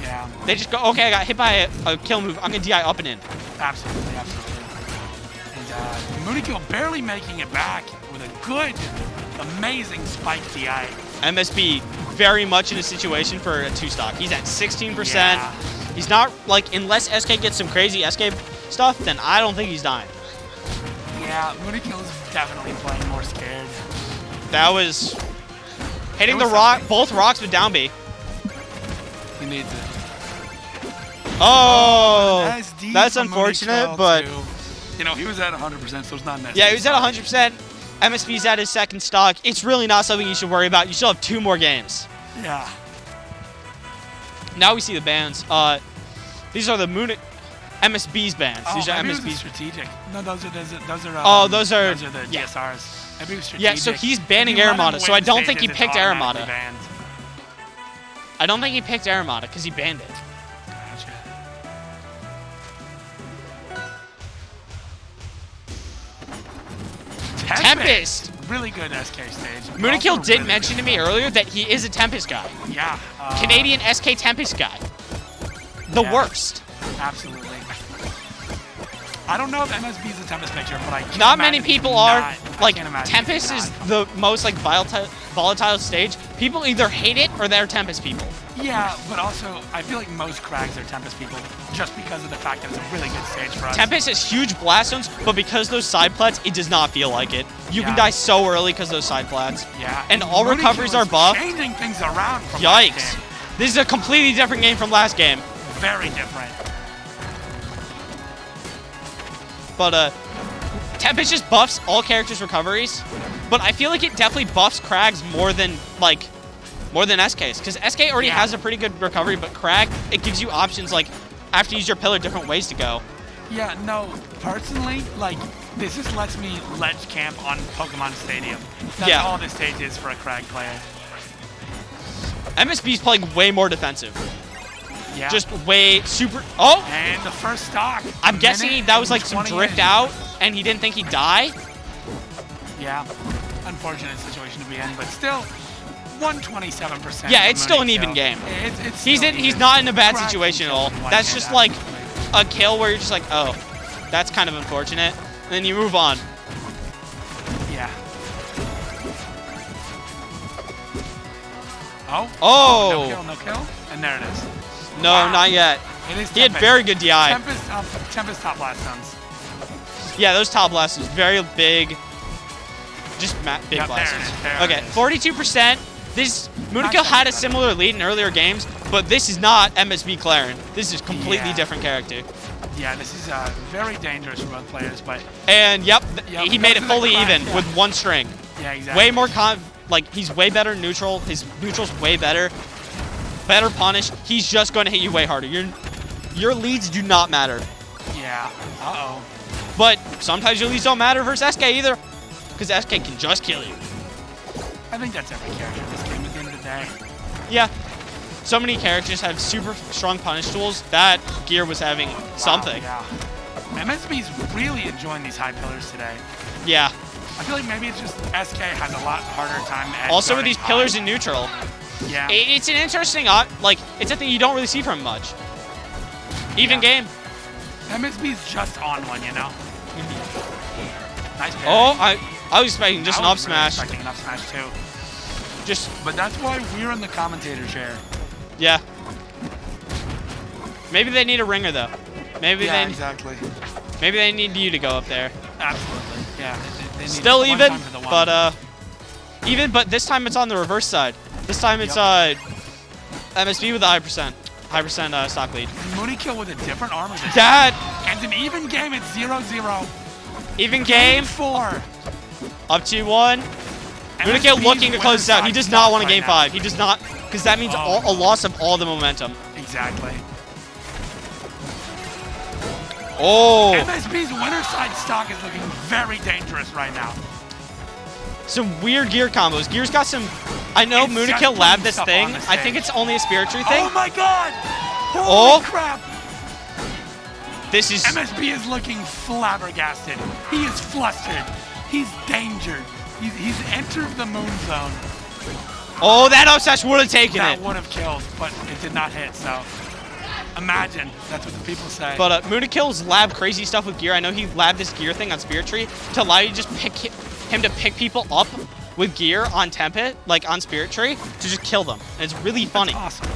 Yeah, They just go, okay, I got hit by a kill move. I'm gonna DI up and in. absolutely, absolutely. And Moonikil barely making it back with a good, amazing spike DI. MSB very much in a situation for a 2 stock. He's at 16%. Yeah. He's not like, unless SK gets some crazy SK stuff, then I don't think he's dying. Yeah, Moonikil is definitely playing more scared. That was hitting It the was rock, something. both rocks with down B. He needs it. Oh, SD that's from unfortunate, Moonikil but too. You know, he was at 100%, so it's not necessary. yeah, he was at 100%. MSB's at his 2nd stock. It's really not something you should worry about. You still have 2 more games. Yeah. Now we see the bans. These are the MSB's bans. Oh, These are maybe it was MSB's. strategic. No, those are Oh, those are- the yeah. GSRs. Maybe it was strategic. Yeah, so he's banning If you let him Armada, so win I don't think he stages, it's picked Armada. automatically banned. I don't think he picked Armada because he banned it. Gotcha. Tempest! Really good SK stage. Moonikil Also did really mention to good me stuff. earlier that he is a Tempest guy. Yeah. Canadian SK Tempest guy. The Yeah. worst. Absolutely. I don't know if MSB is a Tempest picture, but I can't Not many imagine people he's are. not. I Like, can't imagine Tempest he's is not. the most like volatile stage. People either hate it or they're Tempest people. Yeah, but also, I feel like most Crags are Tempest people just because of the fact that it's a really good stage for us. Tempest has huge blast zones, but because those side plats, it does not feel like it. You can Yeah. die so early because those side plats. Yeah. And all Moonikil recoveries is are buffed. Changing things around from Yikes. last game. This is a completely different game from last game. Very different. But Tempest just buffs all characters' recoveries. But I feel like it definitely buffs Krag's more than SK's. Because SK already has a pretty good recovery, but Krag, it gives you options like after you use your pillar, different ways to go. Yeah, no, personally, like, this just lets me ledge camp on Pokemon Stadium. That's all this stage is for a Krag player. MSB's playing way more defensive. Yeah. Just way super. Oh! And the first stock. I'm guessing that was like some drift out, and he didn't think he'd die. Yeah. Unfortunate situation to be in, but still, 127%. Yeah, it's still an even game. He's not in a bad situation at all. That's just like a kill where you're just like, oh, that's kind of unfortunate. And then you move on. Yeah. Oh. Oh. No kill. And there it is. No, not yet. It is. He had very good DI. Tempest top blast stones. Yeah, those top blasts is very big. Just big blasts. Okay, 42%. This Munikill had a similar lead in earlier games, but this is not MSB Claren. This is completely different character. Yeah, this is very dangerous for both players, but... And, he made it fully even with one string. Yeah, exactly. Way more he's way better neutral. His neutral's way better. Better punish. He's just going to hit you way harder. Your leads do not matter. Yeah. Uh-oh. But sometimes your leads don't matter versus SK either, because SK can just kill you. I think that's every character in this game at the end of the day. Yeah. So many characters have super strong punish tools. That Gear was having something. Yeah. MSB's really enjoying these high pillars today. Yeah. I feel like maybe it's just SK has a lot harder time at also with these pillars in neutral. Yeah. It's an interesting, it's a thing you don't really see from much. Even game. MSB's just on one, you know? Nice parry. Oh, I was expecting just an up smash. I was expecting an up smash too. But that's why we're in the commentator chair. Yeah. Maybe they need a ringer though. Exactly. Maybe they need you to go up there. Absolutely. Yeah. They need Still even, but but this time it's on the reverse side. This time it's MSB with a high percent stock lead. Munikill with a different armor. And an even game at 0-0. Even game. 4. Up 2-1. Munikill looking to close this out. He does not want a game 5. He does not, because that means a loss of all the momentum. Exactly. Oh. MSB's winner side stock is looking very dangerous right now. Some weird Gear combos. Gear's got some. I know Munikill labbed this thing. I think it's only a Spirit Tree thing. Oh my god! Holy crap! This is... MSB is looking flabbergasted. He is flustered. He's dangered. He's entered the moon zone. Oh, that up smash would have taken it. That would have killed, but it did not hit, so... Imagine. That's what the people say. But Munikill's lab crazy stuff with Gear. I know he labbed this Gear thing on Spirit Tree to allow you to just pick him to pick people up with Gear on Tempest, like on Spirit Tree, to just kill them. And it's really funny. That's awesome.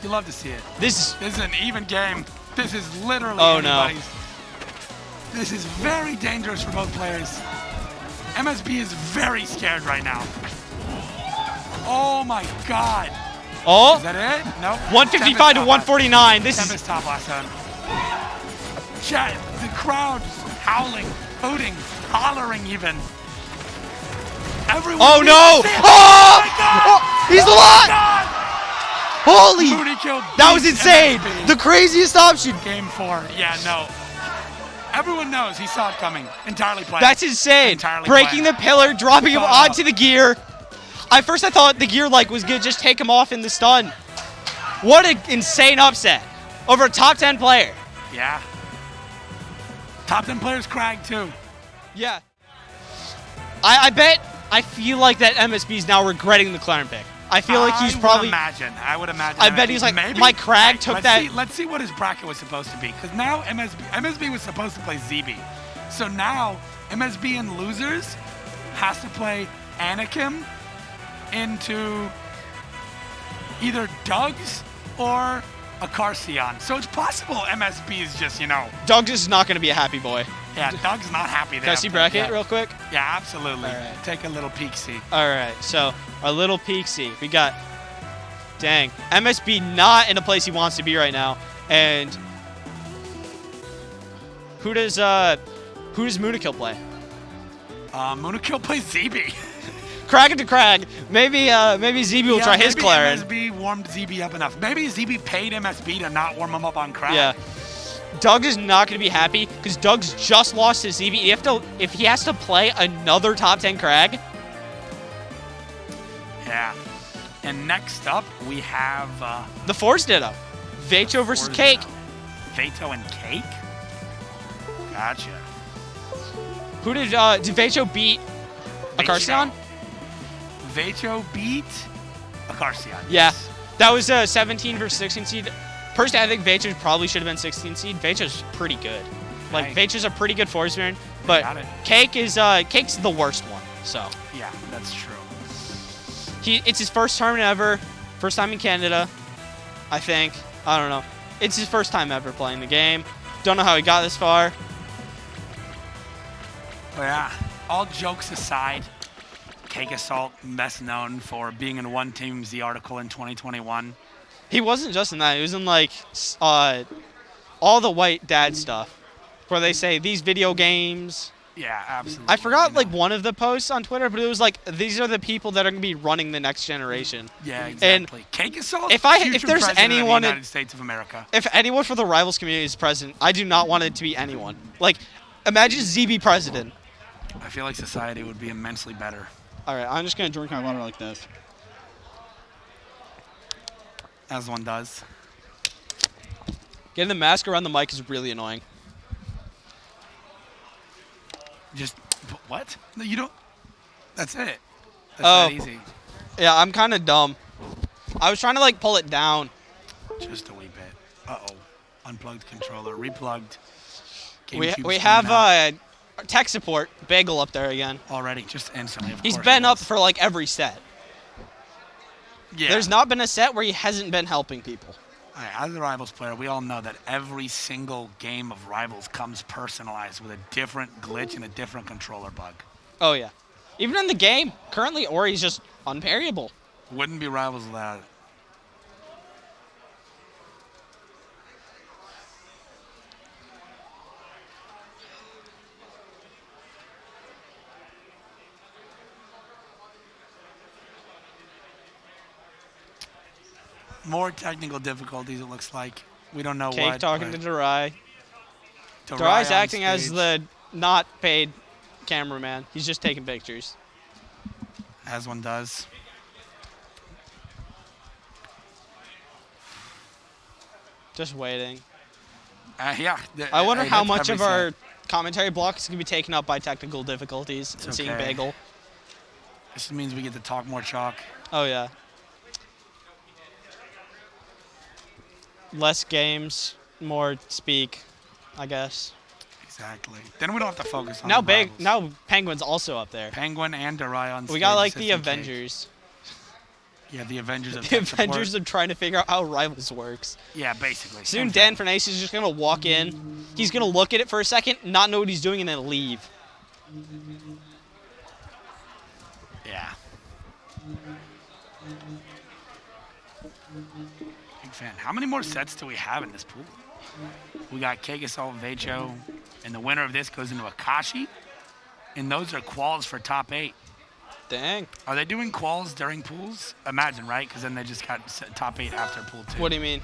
You love to see it. This is an even game. This is literally anybody's. No. This is very dangerous for both players. MSB is very scared right now. Oh my god. Oh. Is that it? Nope. 155 to 149. This is top last zone. Chat, the crowd howling, hooting, hollering even. Everyone. Oh no! Oh! Oh! He's alive! Holy! That was insane! MSB. The craziest option. Game 4. Yeah, no. Everyone knows he saw it coming. Entirely planned. That's insane. Breaking the pillar, dropping him onto the Gear. At first I thought the Gear was gonna just take him off in the stun. What an insane upset over a top 10 player. Yeah. Top 10 players Krag too. Yeah. I feel like that MSB's now regretting the Claren pick. I feel like he's probably... I would imagine. I bet he's like, maybe my Krag took that... Let's see what his bracket was supposed to be. Because now MSB was supposed to play ZB. So now MSB in losers has to play Anakim into either Doug's or a Carcion. So it's possible MSB is just, Doug's is not going to be a happy boy. Yeah, Doug's not happy there. Can I see bracket real quick? Yeah, absolutely. All right. Take a little peek-see. All right, so our little peek-see. We got Dang. MSB not in a place he wants to be right now. And who does Moonikill play? Moonikill plays ZB. Crag into Crag. Maybe ZB will try his Clarin. MSB warmed ZB up enough. Maybe ZB paid MSB to not warm him up on Crag. Yeah. Doug is not going to be happy because Doug's just lost his ZB. If he has to play another top 10 Crag. Yeah. And next up, we have the Force Ditto. Vacho versus Cake. Vacho and Cake? Gotcha. Who did Vacho beat? Akashi? Vacho beat Akashi. Yeah. That was a 17 versus 16 seed. Personally, I think Vacho probably should have been 16 seed. Vacho's pretty good. Like, Vacho's a pretty good force variant, but Cake's the worst one. So yeah, that's true. It's his first tournament ever, first time in Canada, I think. I don't know. It's his first time ever playing the game. Don't know how he got this far. But yeah, all jokes aside, Cake Assault, best known for being in One Team Z article in 2021. He wasn't just in that. He was in, like, all the white dad stuff, where they say, these video games. Yeah, absolutely. I forgot, like, one of the posts on Twitter, but it was like, these are the people that are going to be running the next generation. Yeah, exactly. And Cake Assault, if there's anyone in the United States of America. If anyone for the Rivals community is president, I do not want it to be anyone. Like, imagine ZB president. I feel like society would be immensely better. All right, I'm just going to drink my water like this. As one does. Getting the mask around the mic is really annoying. Just, what? No, you don't. That's it. That's that easy. Yeah, I'm kind of dumb. I was trying to, like, pull it down. Just a wee bit. Uh-oh. Unplugged controller. Replugged. We have tech support, Bagel, up there again. Already, just instantly, of He's course been up for, like, every set. Yeah. There's not been a set where he hasn't been helping people. Right, as a Rivals player, we all know that every single game of Rivals comes personalized with a different glitch and a different controller bug. Oh, yeah. Even in the game, currently, Ori's just unparryable. Wouldn't be Rivals without it. More technical difficulties, it looks like. We don't know Cake what. talking to Durai. Durai's acting as the not paid cameraman. He's just taking pictures. As one does. Just waiting. Yeah. I wonder how much of our commentary block is going to be taken up by technical difficulties and seeing Bagel. This means we get to talk more chalk. Oh, yeah. Less games, more speak, I guess. Exactly. Then we don't have to focus on now Penguin's also up there. Penguin and Durai on stage. We got, like, the Avengers. Yeah, the Avengers of The Avengers of trying to figure out how Rivals works. Yeah, basically. Soon Dan Fernace is just going to walk in. He's going to look at it for a second, not know what he's doing, and then leave. Yeah. Big fan. How many more sets do we have in this pool? We got Kegasol, Vacho, and the winner of this goes into Akashi. And those are quals for top 8. Dang. Are they doing quals during pools? Imagine, right? Because then they just got top 8 after pool 2. What do you mean?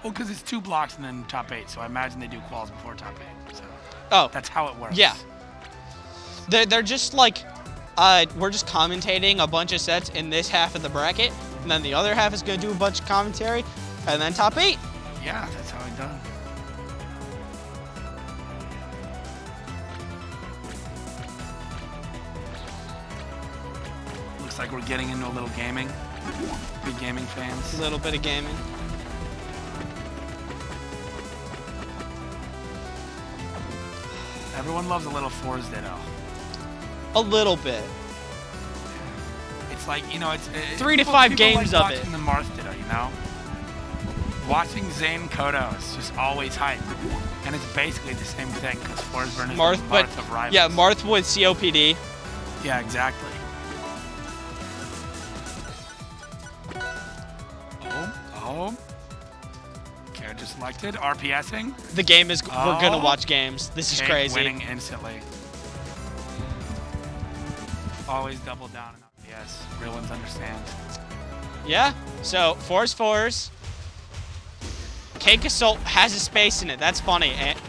Well, because it's 2 blocks and then top 8. So I imagine they do quals before top 8. So that's how it works. Yeah. They're just like, we're just commentating a bunch of sets in this half of the bracket, and then the other half is going to do a bunch of commentary, and then top 8. Yeah, that's how it's done. Looks like we're getting into a little gaming. Big gaming fans. A little bit of gaming. Everyone loves a little Force Ditto. A little bit. It's like, you know, it's 3 to 5 games like of it. Watching the Marth Ditto, you know? Watching Zane Kodo is just always hype. And it's basically the same thing, because Forsburn is Marth, the Marth of Rivals. Yeah, Marth with COPD. Yeah, exactly. Oh. Character selected. RPSing. The game is. We're gonna watch games. This is Cake crazy. winning instantly. Always double down on RPS. Real ones understand. Yeah. So fours. Cake Assault has a space in it. That's funny. And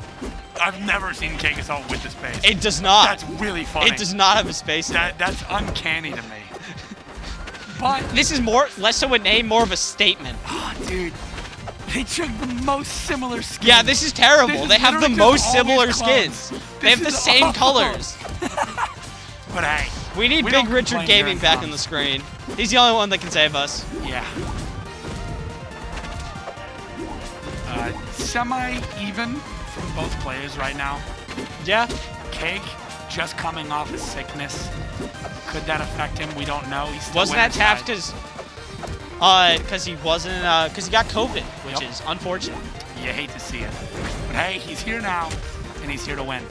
I've never seen Cake Assault with the space. it does not. That's really funny. It does not have a space in it. That's uncanny to me. But This is less so a name, more of a statement. oh, dude, they took the most similar skins. Yeah, this is terrible. This is They have the literally most just similar always clones. skins. They have This the is same awful. colors. But hey, We need we Big don't Richard complain here Gaming in back France. on the screen. He's the only one that can save us. yeah. Semi-even from both players right now. Yeah. Cake just coming off a sickness. Could that affect him? We don't know. He's still Wasn't that winning tapped side. because he wasn't because he got COVID, which Yep. is unfortunate. You hate to see it. But hey, he's here now, and he's here to win.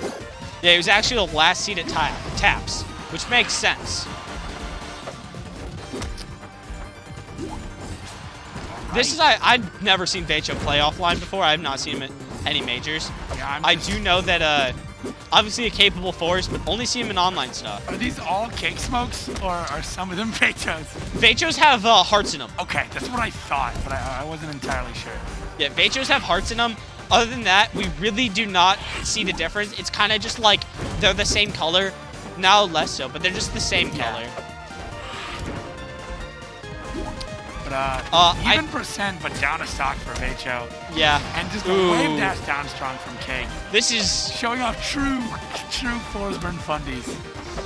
Yeah, he was actually the last seed at taps, which makes sense. This is I've never seen Vecho play offline before. I have not seen him at any majors. Yeah, I do know that obviously a capable force, but only see him in online stuff. Are these all cake smokes, or are some of them Vechos? Vechos have hearts in them. Okay, that's what I thought, but I wasn't entirely sure. Yeah, Vechos have hearts in them. Other than that, we really do not see the difference. It's kind of just like they're the same color. Now less so, but they're just the same color. But even percent, but down a stock for Vecho. Yeah. And just a Ooh. wave dash down strong from Cake. This is Showing off true Forsburn fundies.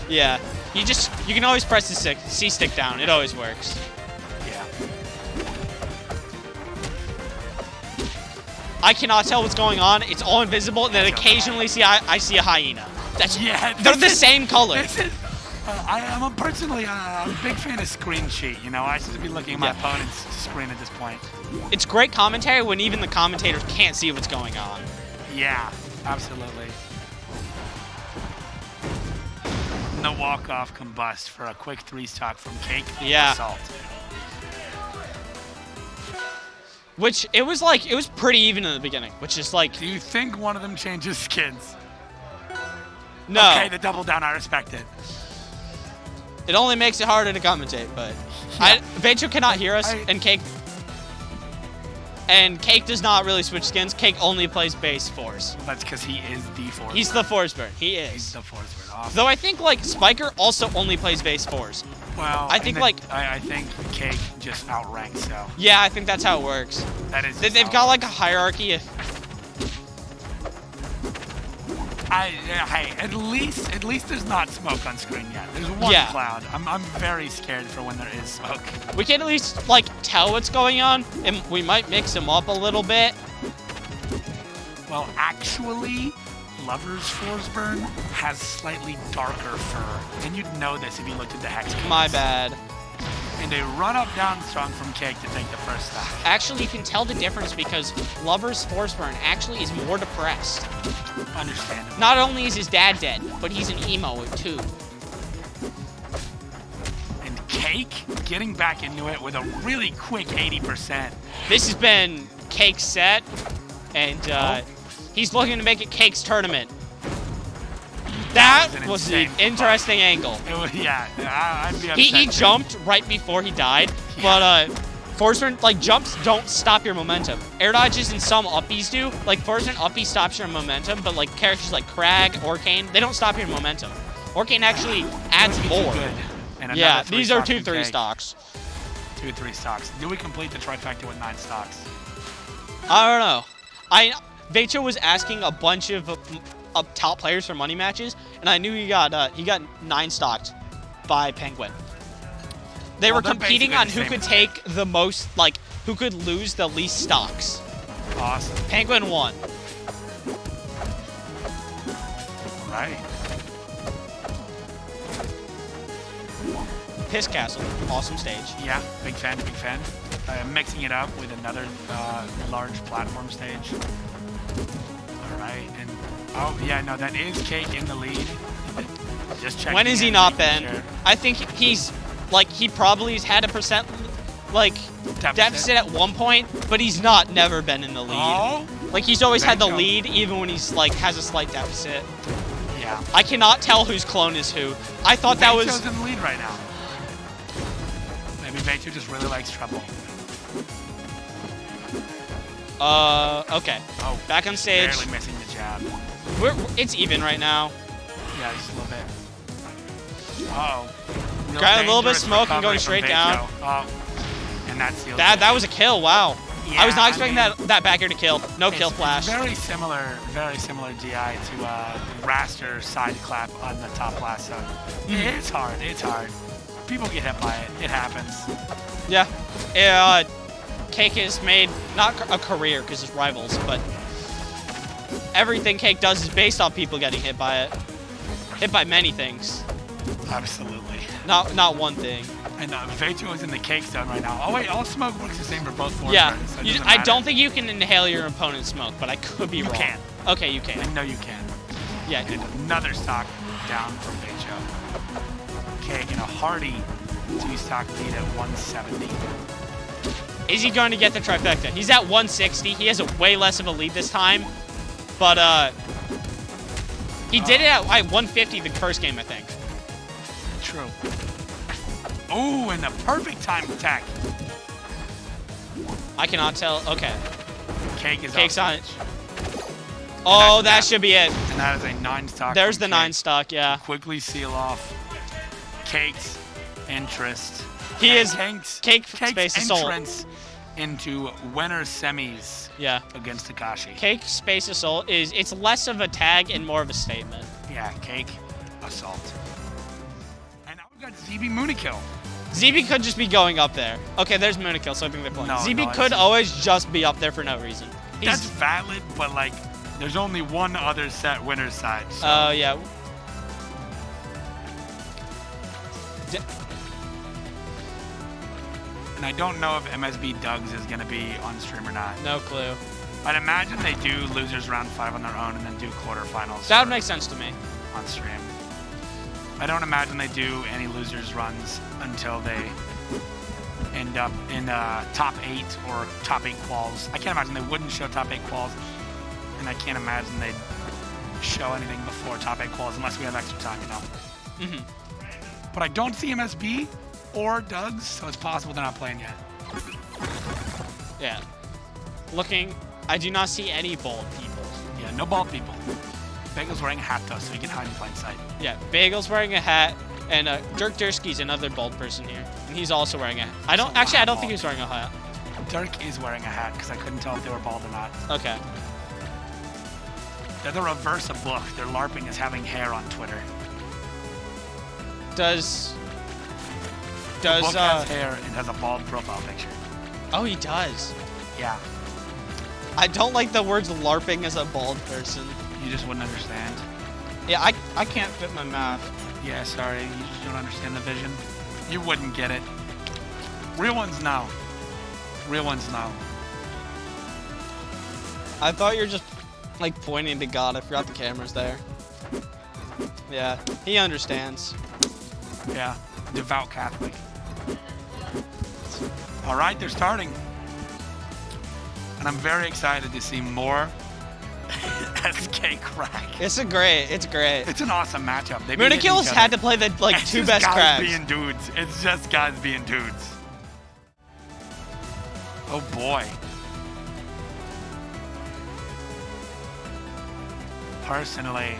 yeah. You can always press the C stick down. It always works. Yeah. I cannot tell what's going on. It's all invisible, and then occasionally I see a hyena. That's Yeah, they're the this is- same color. This is, I'm personally a big fan of screen sheet. You know, I should be looking at my Yeah. opponent's screen at this point. It's great commentary when even the commentators can't see what's going on. Yeah, absolutely. And the walk-off combust for a quick 3-stock from Cake. Yeah. Assault. Which it was pretty even in the beginning, which is like Do you think one of them changes skins? no. Okay, the double down, I respect it. It only makes it harder to commentate, but Yeah. Vecho cannot hear us, I- and Cake does not really switch skins. Cake only plays base force. That's because he is the Forsburn. He's the force burn. He He's is. the Forsburn. Awesome. Though I think like Spiker also only plays base force. Well, I think, I think Cake just outranks, so Yeah, I think that's how it works. that is. They've got like a hierarchy. Hey, at least there's not smoke on screen yet. There's one Yeah. cloud. I'm very scared for when there is smoke. We can at least like tell what's going on, and we might mix them up a little bit. Well, actually, Lover's Forsburn has slightly darker fur, and you'd know this if you looked at the hex codes. My bad. And they run up down strong from Cake to take the first stop. Actually, you can tell the difference because Lover's Force Burn actually is more depressed. Understandable. Not only is his dad dead, but he's an emo too. And Cake getting back into it with a really quick 80%. This has been Cake's set, and he's looking to make it Cake's tournament. That was an was an insane interesting angle. It was, yeah, I'd be upset. He too. jumped right before he died, Yeah. but Force Burn, like jumps don't stop your momentum. Air dodges and some uppies do. Like Force Burn uppie stops your momentum, but like characters like Crag, Orcane, they don't stop your momentum. Orcane actually adds Those get more. you good. And Yeah, another these are 3 two stock from 3 Cake. stocks. 2 3 stocks. Do we complete the trifecta with 9 stocks? I don't know. Vecho was asking a bunch of top players for money matches, and I knew he got 9 stocked by Penguin. They Well, were they're competing basically on the who same could thing. take the most, like who could lose the least stocks. Awesome. Penguin won. Right. Piss Castle, awesome stage. Yeah, big fan, big fan. Mixing it up with another large platform stage. All right, and oh yeah, no, that is Cake in the lead. Just checking. When has he in, not making been? sure. I think he's like he probably has had a percent like deficit at one point, but he's never been in the lead. Oh, Like he's always had the Banter. lead, even when he's like has a slight deficit. yeah. I cannot tell whose clone is who. I thought that was. Veto's in the lead right now. Maybe Veto just really likes trouble. Okay. Oh, Back on stage. barely missing the jab. It's even right now. Yeah, just a little bit. Uh-oh. Real Got a little bit of dangerous smoke and recovery going from straight Veto. down. Oh, and that seals it. That was a kill. Wow. I was Yeah, not expecting mean, that back air to kill. No kill it's flash. Very similar DI to Raster side clap on the top blast. So it's hard. It's hard. People get hit by it. It happens. Yeah. Cake has made not a career because it's rivals, but everything Cake does is based on people getting hit by it. Hit by many things, Absolutely. not one thing. And Veto is in the cake zone right now. Oh wait, all smoke works the same for both forms. Yeah. So it You, doesn't I matter. don't think you can inhale your opponent's smoke, but I could be wrong. can. Okay, you I can. know you can. Yeah. And another stock down from Veto. Cake in a hearty 2-stock lead at 170. Is he going to get the trifecta? He's at 160. He has a way less of a lead this time, but he did it at 150 the first game, I think. True. Oh, and a perfect time attack. I cannot tell. Okay. Cake is Cake's up. on it. Oh, that that. should be it. And that is a 9-stock. There's from the Cake. 9 stock, yeah. Quickly seal off Cake's interest. He And is Cake Cake's Space Assault. entrance into winner semis Yeah. against Akashi. Cake Space Assault it's less of a tag and more of a statement. Yeah, Cake assault. And now we've got ZB Moonikill. ZB could just be going up there. Okay, there's Moonikill, so I think they're playing. No, ZB no, could it's- always just be up there for no reason. That's valid, but like, there's only one other set winner's side. So Yeah. and I don't know if MSB Dugs is gonna be on stream or not. No clue. I'd imagine they do losers round 5 on their own and then do quarterfinals That would make sense to me. on stream. I don't imagine they do any losers runs until they end up in top 8 or top 8 quals. I can't imagine they wouldn't show top 8 quals, and I can't imagine they'd show anything before top 8 quals unless we have extra time, you know. But I don't see MSB or Dugs, so it's possible they're not playing yet. Yeah. Looking, I do not see any bald people. Yeah, no bald people. Bagel's wearing a hat though, so he can hide in plain sight. Yeah, Bagel's wearing a hat, and Dirk Dursky's another bald person here, and he's also wearing a hat. I don't think he's wearing a hat. Dirk is wearing a hat because I couldn't tell if they were bald or not. Okay. They're the reverse of Book. They're LARPing as having hair on Twitter. Does Book has hair and has a bald profile picture. Oh, he does. Yeah, I don't like the words LARPing as a bald person. you just wouldn't understand. Yeah, I can't fit my math. Yeah, sorry, you just don't understand the vision. You wouldn't get it. Real ones know. Real ones know. I thought you were just like pointing to God. I forgot the camera's there. Yeah, he understands. Yeah, devout Catholic. All right, they're starting. And I'm very excited to see more SK crack. It's great. It's an awesome matchup. They be hitting Moonikill's each had other. to play the It's two just best guys crabs. being dudes. It's just guys being dudes. Oh boy. Personally,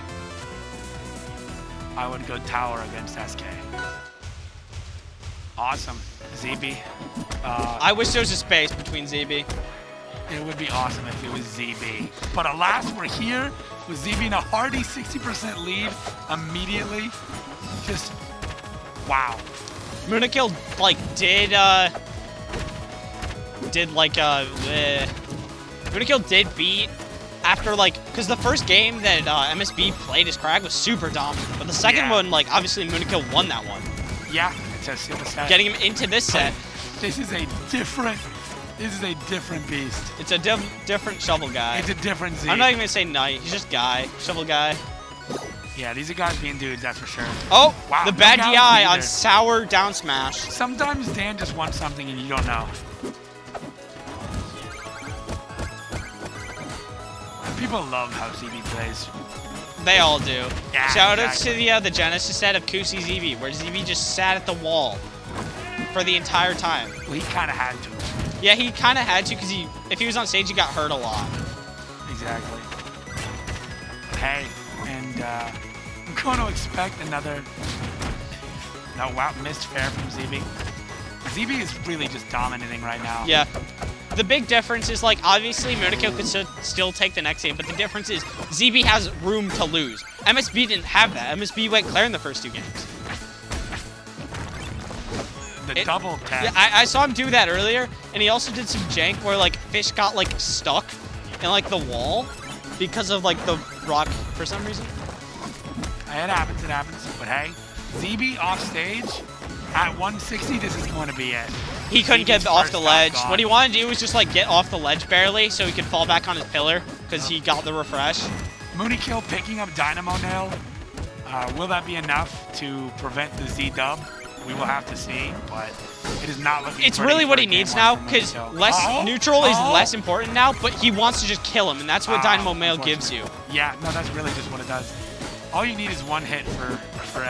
I would go tower against SK. Awesome. ZB. I wish there was a space between ZB. It would be awesome if it was ZB. But alas, we're here with ZB in a hearty 60% lead immediately. Just, wow. Moonikill Moonikill did beat after because the first game that MSB played as Crag was super dominant, but the second Yeah. one obviously Moonikill won that one, Yeah, it's a seal the set. getting him into this set. This is a different beast. It's a different shovel guy. It's a different Z. I'm not even gonna say knight. He's just guy, shovel guy. Yeah, these are guys being dudes, that's for sure. Oh, Wow, the no bad galaxy DI on either. sour down smash. Sometimes Dan just wants something and you don't know. People love how ZB plays. They all do. Yeah, Shout outs exactly. to the Genesis set of Kusi ZB, where ZB just sat at the wall for the entire time. Well, he kind of had to. Yeah, he kind of had to because if he was on stage, he got hurt a lot. Exactly. Hey, and I'm going to expect another. No, wow, missed fair from ZB. ZB is really just dominating right now. Yeah. The big difference is, like, obviously Monaco could still take the next game, but the difference is ZB has room to lose. MSB didn't have that. MSB went clear in the first 2 games. The double tag. Yeah, I saw him do that earlier, and he also did some jank where, like, Fish got, like, stuck in, like, the wall because of, like, the rock for some reason. It happens, But hey, ZB off stage at 160, this is going to be it. He couldn't get ZB's off first the stock ledge. gone. What he wanted to do was just, like, get off the ledge barely so he could fall back on his pillar because he got the refresh. Mooney Kill picking up Dynamo Nail. Will that be enough to prevent the Z dub? We will have to see, but it is not looking It's pretty really for what a he game needs one now for Mooney because Kill. neutral is less important now, but he wants to just kill him, and that's what Dynamo Mail gives you. Yeah, no, that's really just what it does. All you need is one hit for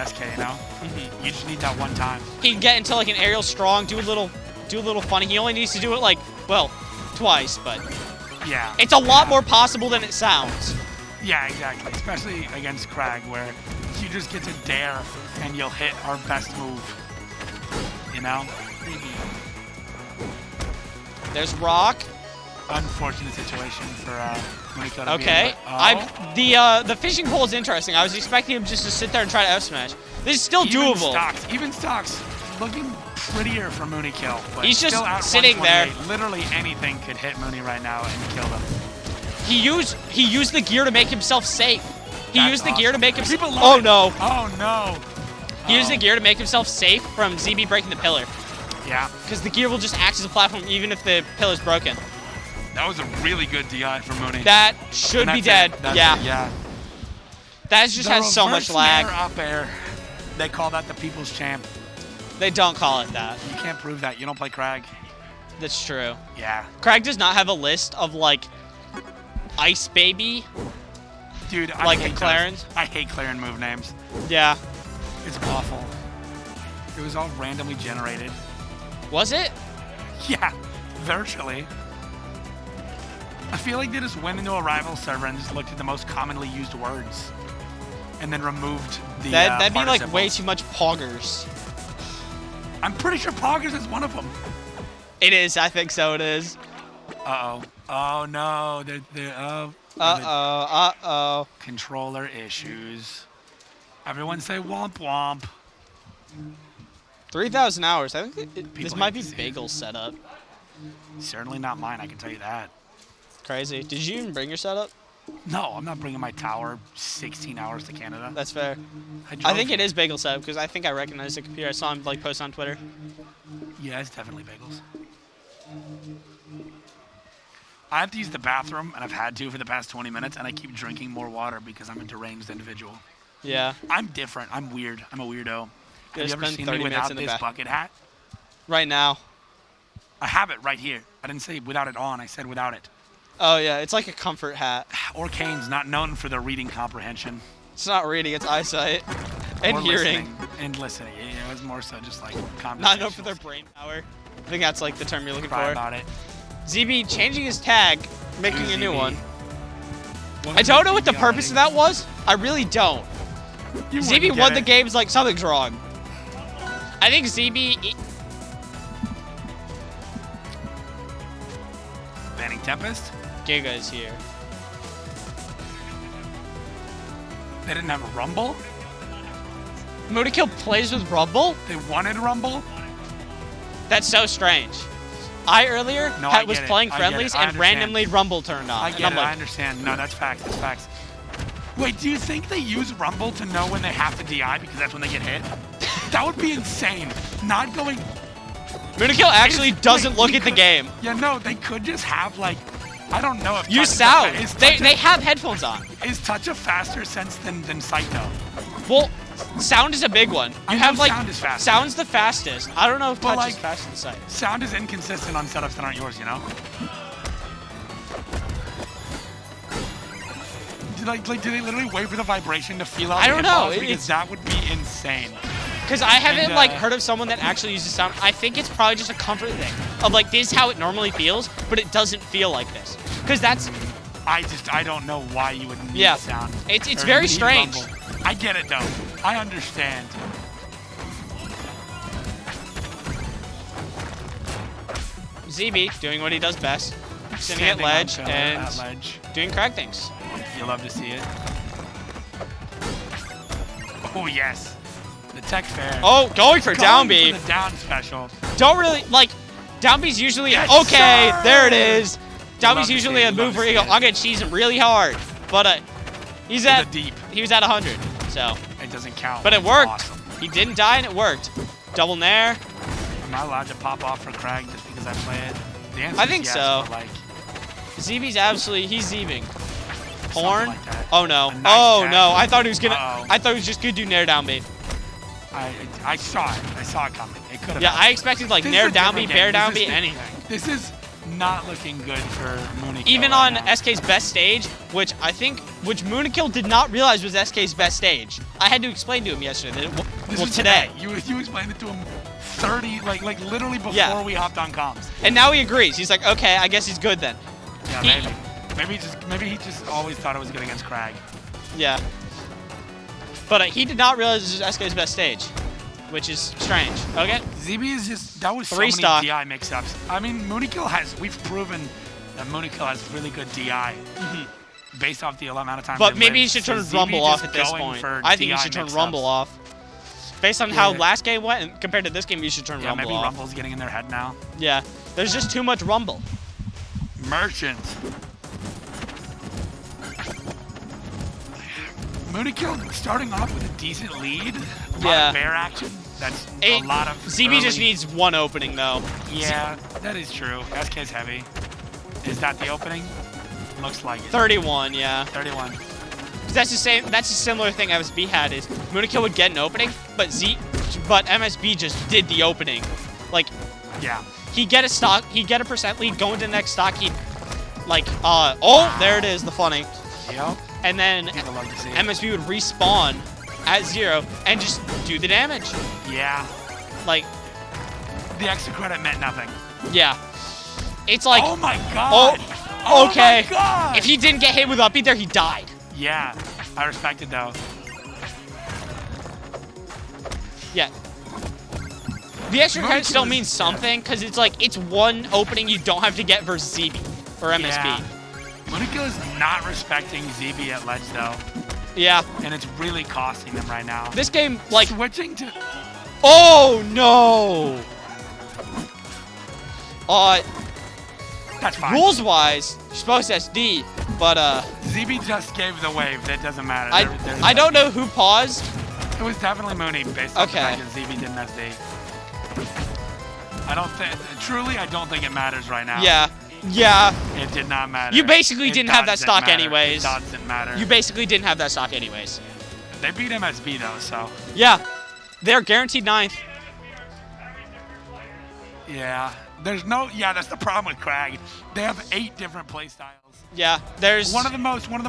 SK, you know? Mm-hmm. You just need that one time. He can get into like an aerial strong, do a little funny. He only needs to do it like, well, twice, but Yeah. it's a lot more possible than it sounds. Yeah, exactly. Especially against Crag, where you just get to dare and you'll hit our best move. You know? There's Rock. Unfortunate situation for Mooney-Kill to be Okay. in, but- The fishing pole is interesting. I was expecting him just to sit there and try to F smash. This is still doable. Even stocks looking prettier for Mooney Kill. But He's just still at sitting there. 128. Literally anything could hit Mooney right now and kill him. He used the gear to make himself safe. He That's used the gear to awesome. make himself. People love Oh it. no! Oh no! He used the gear to make himself safe from ZB breaking the pillar. Yeah, Because the gear will just act as a platform even if the pillar's broken. that was a really good DI for Mooney. That should And be that's dead. it. That's Yeah. it, yeah. That just The has so much reverse lag. air up air. They call that the people's champ. They don't call it that. You can't prove that. You don't play Crag. That's true. Yeah. Craig does not have a list of like Ice Baby. Dude, I Like hate McLaren? those. I hate Claren move names. Yeah. It's awful. It was all randomly generated. Was it? Yeah, virtually. I feel like they just went into a rival server and just looked at the most commonly used words, and then removed the. That'd be like participles. way too much poggers. I'm pretty sure Poggers is one of them. It is. I think so. It is. Uh oh. Oh no. They're Uh-oh. controller issues. Everyone say womp womp. 3,000 hours. I think this People might be hate to see it. Bagel's setup. Certainly not mine. I can tell you that. Crazy. Did you even bring your setup? No, I'm not bringing my tower 16 hours to Canada. That's fair. I drove- think it is Bagel's setup because I think I recognize the computer. I saw him like post on Twitter. Yeah, it's definitely bagels. I have to use the bathroom, and I've had to for the past 20 minutes, and I keep drinking more water because I'm a deranged individual. Yeah. I'm different. I'm weird. I'm a weirdo. Have you ever spend seen 30 me minutes without in the this bath. bucket hat? Right now. I have it right here. I didn't say without it on. I said without it. Oh yeah, it's like a comfort hat. Orcane's not known for their reading comprehension. It's not reading, it's eyesight and or hearing. Listening. And listening. Yeah, it was more so just like conversation. Not known for their brain power. I think that's like the term you're looking Cry for. about it. ZB changing his tag, making a new ZB. one. What I was don't that know what the ZB purpose of already? that was. I really don't. You ZB wouldn't won get the it. game's like something's wrong. I think ZB. Banning Tempest? Giga is here. They didn't have a Rumble? Mooneykill plays with Rumble? They wanted Rumble? That's so strange. I earlier No, I was get it. playing I get it. friendlies I and understand. randomly Rumble turned on. I and get I'm it. I like, understand. No, that's facts. That's facts. Wait, do you think they use Rumble to know when they have to DI because that's when they get hit? That would be insane. Not going. Mooneykill actually doesn't Wait, look he at the could- game. Yeah, no, they could just have like I don't know if Use touch sound. They have headphones on. Is touch a faster sense than sight though? Well, sound is a big one. I You know have like sound is faster. sound's the fastest. I don't know if But, touch is like, faster than sight. Sound is inconsistent on setups that aren't yours, you know? Do they literally wait for the vibration to feel out I the don't know. hitbox? Because that would be insane. Because I haven't And, like heard of someone that actually uses sound. I think it's probably just a comfort thing of like this is how it normally feels, but it doesn't feel like this. Because that's I don't know why you would need Yeah. sound. It's or very need strange. rumble. I get it though. I understand. ZB doing what he does best, sitting at Standing ledge on pillar, and at ledge. doing crack things. You love to see it. Oh yes, the tech fair. Oh, going for down B. For the down special. Don't really like down B's usually Yes, okay. sir! There it is. Down Love B's to usually see a it, move love where to you go, see it. I'm gonna cheese him really hard, but he's The at deep. he was at 100, so It doesn't count. but it It's worked. Awesome. He didn't die and it worked. Double nair. Am I allowed to pop off for Craig just because I play it? The answer I is think yes, so. but, like, ZB's absolutely he's zeebing. something Horn. like that. Oh no. A nice Oh tag. no. I thought he was gonna. Uh-oh. I thought he was just gonna do nair down B. I saw it. I saw it coming. It could have. Yeah, I expected like This nair is a down B, different bear game. down This B, is- anything. This is not looking good for Mooney. Even on SK's best stage, which Moonikill did not realize was SK's best stage. I had to explain to him yesterday. That well, today. You explained it to him 30, like literally before Yeah. we hopped on comms. And now he agrees. He's like, okay, I guess he's good then. Yeah, He- maybe he just always thought it was good against Craig. Yeah. But he did not realize this was SK's best stage, which is strange. Okay. ZB is just, that was so Three many stock. DI mix-ups. I mean, we've proven that Mooneykill has really good DI based off the amount of time. But they maybe he lived. should So turn ZB Rumble off just at this going point. for I think you DI should turn mix-ups. Rumble off. Based on how Yeah. last game went and compared to this game, you should turn Yeah, Rumble maybe off. Rumble's getting in their head now. Yeah. There's just too much Rumble. Merchant. Mooneykill starting off with a decent lead. A lot Yeah. of bear action. That's It- a lot of ZB just early- needs one opening though. Yeah, that is true. SK's heavy. Is that the opening? Looks like it. 31, yeah. 31. 'Cause that's the same. That's a similar thing MSB had is Moonikill would get an opening, but MSB just did the opening. Like Yeah. he'd get a stock, he'd get a percent lead, go into the next stock, he'd like oh there it is, the funny. Yep. And then People love to see it. MSB would respawn at 0 and just do the damage. Yeah. Like The extra credit meant nothing. yeah. It's like oh my god. oh, okay. Oh my god. If he didn't get hit with up B there, he died. Yeah. I respect it though. Yeah. The extra credit Mooneykill still is- means something because it's like it's one opening you don't have to get versus ZB or MSB. Yeah. Mooneykill is not respecting ZB at ledge though, Yeah. and it's really costing them right now. This game, like, Switching to oh no. that's fine. Rules-wise, you're supposed to SD, but ZB just gave the wave. That doesn't matter. I don't know who paused. It was definitely Mooney based on the Okay. fact that ZB didn't SD. I don't think, truly, I don't think it matters right now. Yeah. Yeah. It did not matter. You basically It didn't have that doesn't stock matter. anyways. It doesn't matter. You basically didn't have that stock anyways. They beat MSB though, so Yeah. They're guaranteed 9th. yeah. There's no, yeah, that's the problem with Craig. They have 8 different play styles. Yeah. There's One of the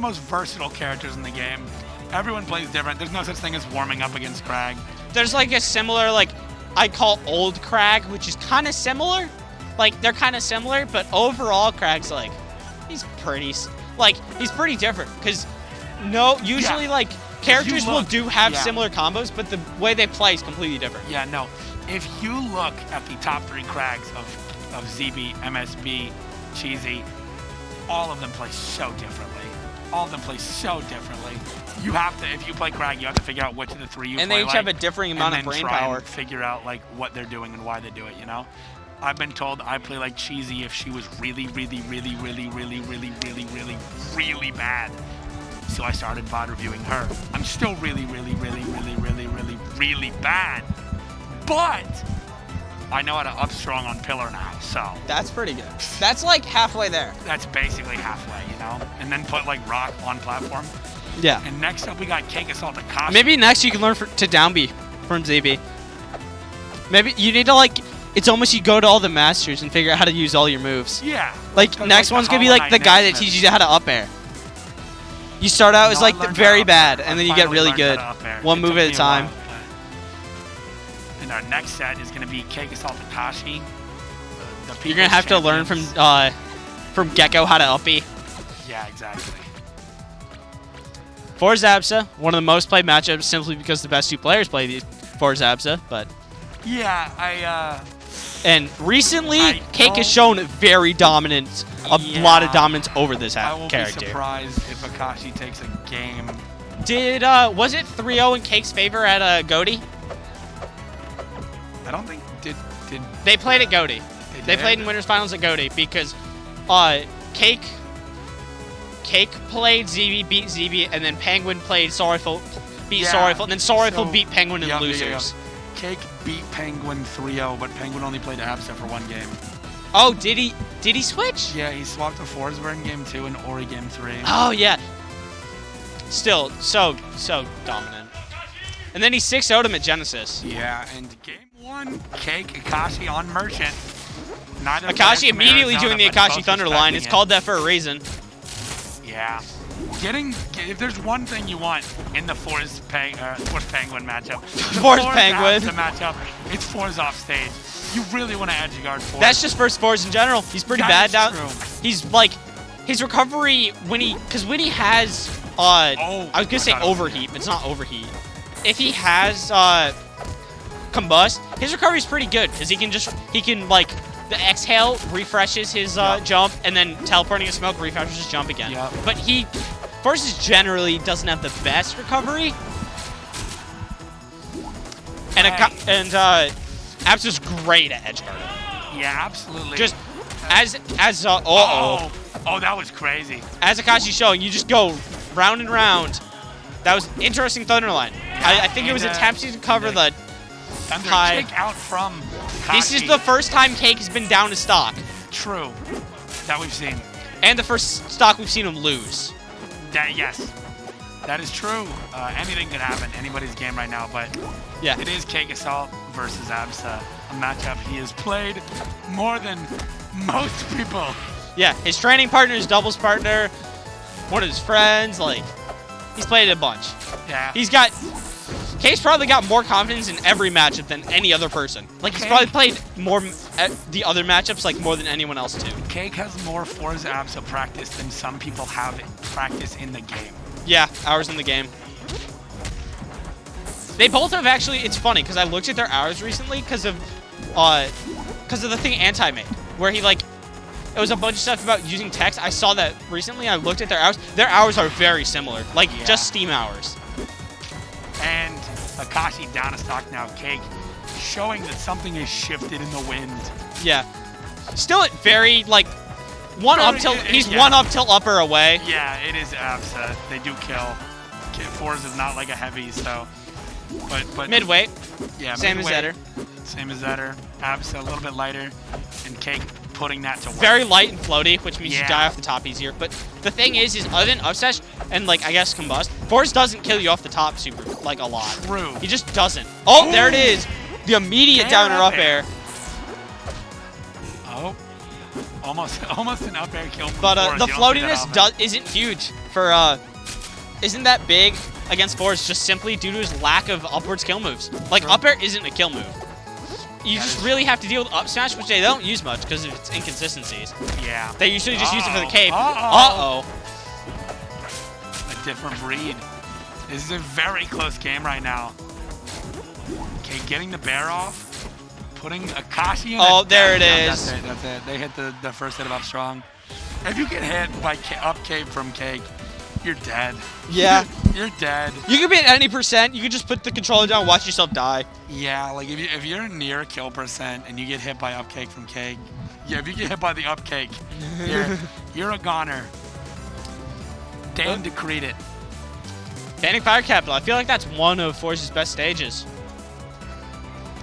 most versatile characters in the game. Everyone plays different. There's no such thing as warming up against Craig. there's like a similar like I call old Crag, which is kind of similar. Like they're kind of similar, but overall Crag's like he's pretty different because usually like characters will have similar combos, but the way they play is completely different. Yeah, no. If you look at the top 3 Crags of ZB, MSB, Cheesy, all of them play so differently. All of them play so differently. You have to, if you play Crag, you have to figure out which of the 3 you And play they each like, have a differing amount of and then brain try power. and figure out like what they're doing and why they do it, you know? I've been told I play like Cheesy if she was really, really, really, really, really, really, really, really, really bad. So I started VOD reviewing her. I'm still really, really, really, really, really, really, really bad. But I know how to up strong on pillar now, so That's pretty good. That's like halfway there. that's basically halfway, you know? And then put like rock on platform. Yeah. And next up we got Cake Assault Akashi. Maybe next you can learn to down B from ZB. Maybe you need to like, it's almost you go to all the masters and figure out how to use all your moves. Yeah. Like next the one's gonna be Hollow like the Knight guy that next teaches you how to up air. You start out as No, I like learned very how to up bad, air. and I then you get finally really learned how good. to up air. One It move took at a me time. while, but- And our next set is gonna be Cake Assault Akashi. The You're gonna have to learn from Gecko how to up B. Yeah, exactly. For Zabsa, one of the most played matchups simply because the best two players play these for Zabsa, but Yeah, and recently I Cake has don't- shown very dominant, a lot of dominance over this I will be character. surprised if Akashi takes a game. Did was it 3-0 in Cake's favor at Goaty? I don't think did They played at Goaty. They did? played in winners finals at Goaty because Cake played ZB, beat ZB, and then Penguin played Sorrowful, beat Yeah, Sorrowful, and then Sorrowful so- beat Penguin in Yup, losers. Cake beat Penguin 3-0, but Penguin only played Absa for one game. Oh, did he switch? Yeah, he swapped to Forsberg in game 2 and Ori game 3. Oh yeah. Still so dominant. And then he 6-0'd him at Genesis. Yeah, and game 1, Cake, Akashi on Merchant. Neither player Akashi from immediately Arizona, doing the but Akashi both Thunder line. respecting It's it. called that for a reason. Yeah. If there's one thing you want in the Force Penguin matchup, the Force Penguin. Absa matchup, it's Force off stage. You really want to edge guard Force. That's just first fours in general. He's pretty That bad is down. true. He's like his recovery when he has I was gonna say I thought it was- overheat, but it's not overheat. If he has combust, his recovery is pretty good because he can like the exhale refreshes his jump, and then teleporting a smoke refreshes his jump again. Yep. But Forces generally doesn't have the best recovery. And Absa's great at edge guarding. Yeah, absolutely. Just as Oh, that was crazy. as Akashi's showing, you just go round and round. That was interesting Thunderline. I think it was and, attempting to cover the Thunder high. kick out from This is Akashi. the first time Cake has been down to stock, True. That we've seen. and the first stock we've seen him lose. Yes. That is true. Anything could happen. Anybody's game right now, but Yeah. it is Cake Assault versus Absa. A matchup he has played more than most people. Yeah, his training partner, his doubles partner, one of his friends, like, he's played it a bunch. Yeah. Cake's probably got more confidence in every matchup than any other person. Like, he's Cake- probably played more at the other matchups, like, more than anyone else too. Cake has more Forza Absa practice than some people have practice in the game. Yeah, hours in the game. They both have actually, it's funny, because I looked at their hours recently because of the thing Anti made, where he, like, it was a bunch of stuff about using text. I saw that recently. I looked at their hours. Their hours are very similar, like Yeah. just Steam hours. And Akashi down a stock now. Cake showing that something has shifted in the wind. Yeah. Still at very, like, one Very- up tilt. He's yeah. one up tilt upper away. Yeah, it is Absa. They do kill. Forza is not like a heavy, so. But Midweight. yeah, Same as midweight, Aether. Same as Aether. Absa a little bit lighter, and Cake putting that to work. Very light and floaty, which means you Yeah. die off the top easier. But the thing is other than upstash and, like, I guess combust, Force doesn't kill you off the top super, like, a lot. True. He just doesn't. Oh, there it is. The immediate Down downer up up air. Oh, almost an up air kill. From But Forza. the You don't see that floatiness often. isn't huge for isn't that big against Force just simply due to his lack of upwards kill moves. Like, True. up air isn't a kill move. You That just is- really have to deal with up smash, which they don't use much because of its inconsistencies. Yeah. They usually just use it for the Uh-oh. cape. Uh-oh. Uh-oh. A different breed. This is a very close game right now. Okay, getting the bear off, putting Akashi in. Oh, a there it yeah, is. That's it. They hit the first hit of up strong. If you get hit by up cape from Cake, you're dead. Yeah. You're dead. You can be at any percent. You can just put the controller down, watch yourself die. Yeah, like if you're near kill percent and you get hit by up cake from Cake, yeah, if you get hit by the up cake, you're a goner. Dan decreed it. Banning Fire Capital. I feel like that's one of Force's best stages.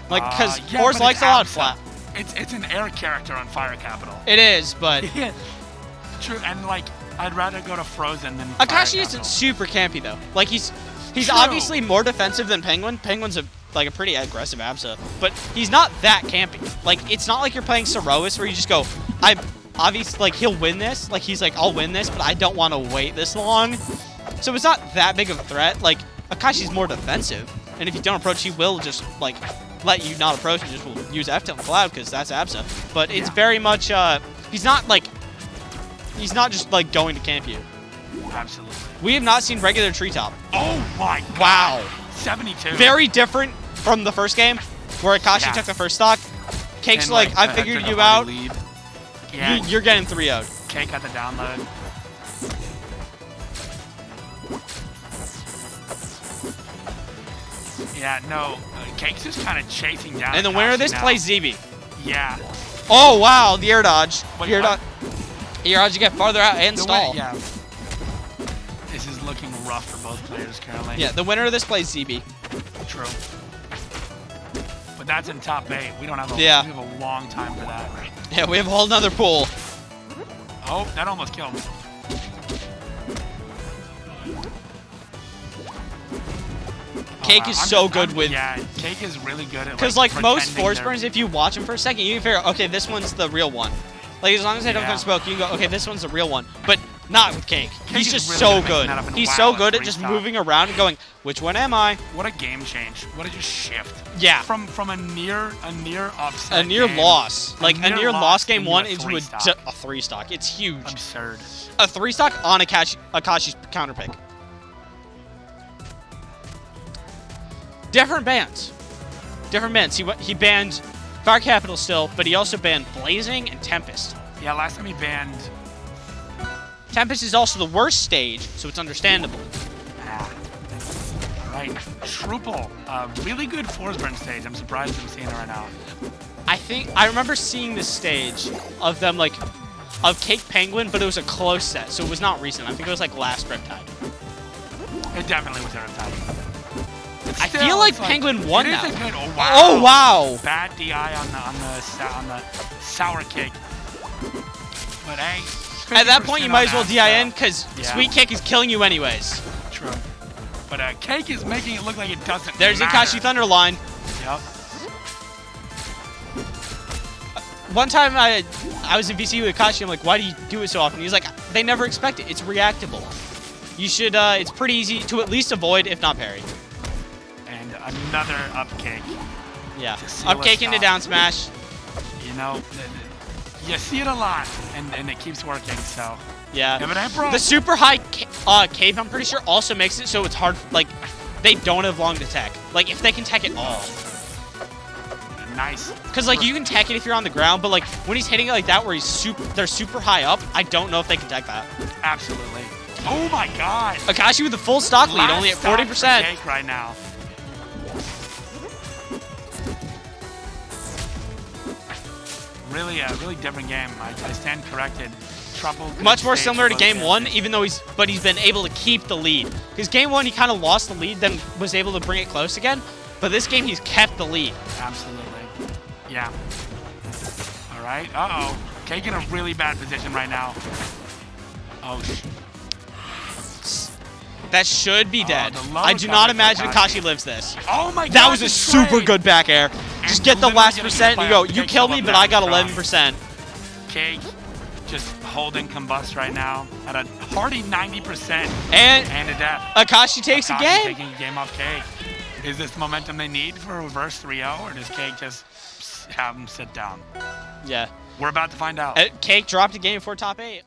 Like, because Yeah, Force but likes it's a lot of Absa. flat. It's an air character on Fire Capital. It is, but Yeah. True, and like I'd rather go to Frozen than Fire Akashi Capital. isn't super campy though. Like he's True. obviously more defensive than Penguin. Penguin's a pretty aggressive Absa, but he's not that campy. Like it's not like you're playing Sorois where you just go, obviously like he'll win this. Like he's like I'll win this, but I don't want to wait this long. So it's not that big of a threat. Like Akashi's more defensive, and if you don't approach, he will just like let you not approach and just will use F tilt and cloud because that's Absa. But it's very much he's not just like going to camp you. Absolutely. We have not seen regular treetop. Oh my God. Wow. 72. Very different from the first game where Akashi took the first stock. Cake's And, like, I took figured a you hard out. lead. Yeah. You're getting 3-0'd. Cake got the download. Yeah, no. Cake's just kind of chasing down. And the winner of this Akashi now. plays ZB. Yeah. Oh, wow. The air dodge. Wait, Air what? dodge, you get farther out and The stall. yeah. This is looking rough for both players currently. Yeah, the winner of this plays ZB. True. But that's in top 8. We don't have a, we have a long time for that. Yeah, we have a whole nother pool. Oh, that almost killed me. Cake is so good with... Yeah, Cake is really good at Because, like, most pretending force they're- burns, if you watch them for a second, you can figure, okay, this one's the real one. Like, as long as I don't Yeah. smoke, you can go, okay, this one's the real one. But not with Cake. Cake He's is just really so good at mixing good. that up, and He's wow, so a good at just three-stop. moving around and going, which one am I? What a game change. What a just shift. Yeah. From a near upset. A near game, loss. Like, a near loss game into one a into three-stock. a 3-stock. It's huge. Absurd. A 3-stock on Akashi's counter pick. Different bans. Different bans. He banned Fire Capital still, but he also banned Blazing and Tempest. Yeah, last time he banned. Tempest is also the worst stage, so it's understandable. Right. Truple. Really good force burn stage. I'm surprised I'm seeing it right now. I remember seeing this stage of them like of Cake Penguin, but it was a close set, so it was not recent. I think it was like last Riptide. It definitely was a Riptide. I feel like it's Penguin won it is now. a good, oh wow. Oh wow! Bad DI on the sour cake. But hey, At that point, you 50% might as well on DIN that, because yeah. Sweet Cake is killing you anyways. True. But Cake is making it look like it doesn't There's matter. Akashi Thunderline. Yep. One time I was in VC with Akashi. I'm like, why do you do it so often? He's like, they never expect it. It's reactable. You should. It's pretty easy to at least avoid, if not parry. And another up cake. Yeah. To seal Up a cake into stop. down smash. You know, you see it a lot, and it keeps working. So. Yeah. But Emperor. The super high cape, I'm pretty sure, also makes it so it's hard. Like, they don't have long to tech. Like, if they can tech it all. Nice. Because, like, you can tech it if you're on the ground, but, like, when he's hitting it like that where they're super high up, I don't know if they can tech that. Absolutely. Oh my God. Akashi with the full stock lead, only at 40%. Cake right now. Really, really different game. I stand corrected. Trouble. Much more stage, similar to low game stage. one, even though he's been able to keep the lead. Because game one, he kind of lost the lead, then was able to bring it close again. But this game, he's kept the lead. Absolutely. Yeah. All right. Uh-oh. Cake in a really bad position right now. Oh, That should be dead. the low I do not coverage imagine for Akashi lives this. Oh my God. That was a the super trade. good back air. Just get the literally last getting percent and you hit go, by a you big kill me, double but I got down 11%. Cake just holding combust right now at a hearty 90% And and a death. Akashi takes a Akashi game. taking a game off Cake. Is this the momentum they need for a reverse 3-0, or does Cake just have him sit down? Yeah. We're about to find out. Cake dropped a game before top 8.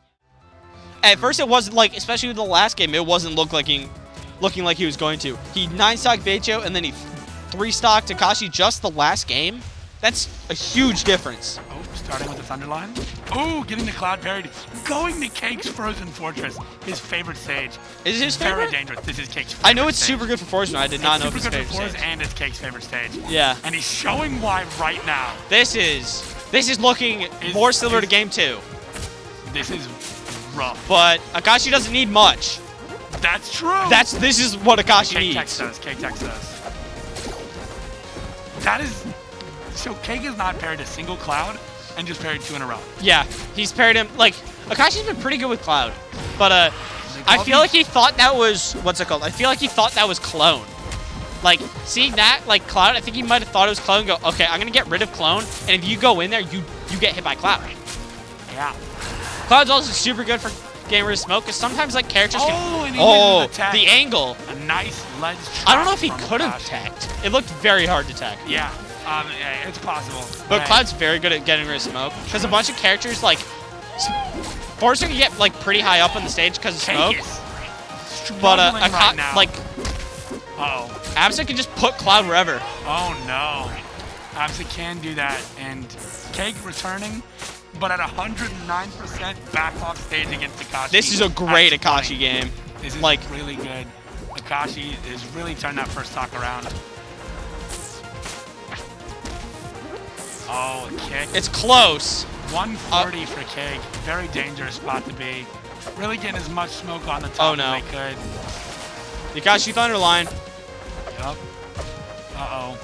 At first, it wasn't like, especially with the last game, it wasn't looking like he was going to. He 9-stock Beicho, and then he 3-stocked Akashi just the last game. That's a huge difference. Oh, starting with the Thunderline. Oh, getting the Cloud parried. Going to Cake's Frozen Fortress, his favorite stage. Is it his Very favorite? dangerous. This is Cake's favorite I know it's stage. super good for Forza. I did not know if it's super his good for favorite Forza, stage. and it's Cake's favorite stage. Yeah. And he's showing why right now. This is looking more similar to game 2. This is rough. But Akashi doesn't need much. That's true. This is what Akashi Cake needs. Tex does. Cake Tex does. That is So Cake has not parried a single Cloud and just parried 2 in a row. Yeah, he's parried him. Like, Akashi's been pretty good with Cloud. But, I feel like he thought that was, what's it called? I feel like he thought that was Clone. Like, seeing that, like, Cloud, I think he might have thought it was Clone and go, okay, I'm going to get rid of Clone, and if you go in there, you get hit by Cloud. Yeah. Cloud's also super good for getting rid of smoke, because sometimes, like, characters and can... he Oh, the tech. the angle. A nice ledge trap. I don't know if he from could have Akashi. teched. It looked very hard to tech. Yeah. Yeah, it's possible. But Cloud's very good at getting rid of smoke, because a bunch of characters, like, forcing to get, like, pretty high up on the stage because of smoke. But, right now. like... Uh-oh. Absa can just put Cloud wherever. Oh, no. Absa can do that, and Cake returning, but at 109% back off stage against Akashi. This is a great Akashi game. This is like, really good. Akashi has really turned that first stock around. Oh, Cake. It's close. 140 for Cake. Very dangerous spot to be. Really getting as much smoke on the top as they could. Akashi Thunder line. Yup. Uh-oh.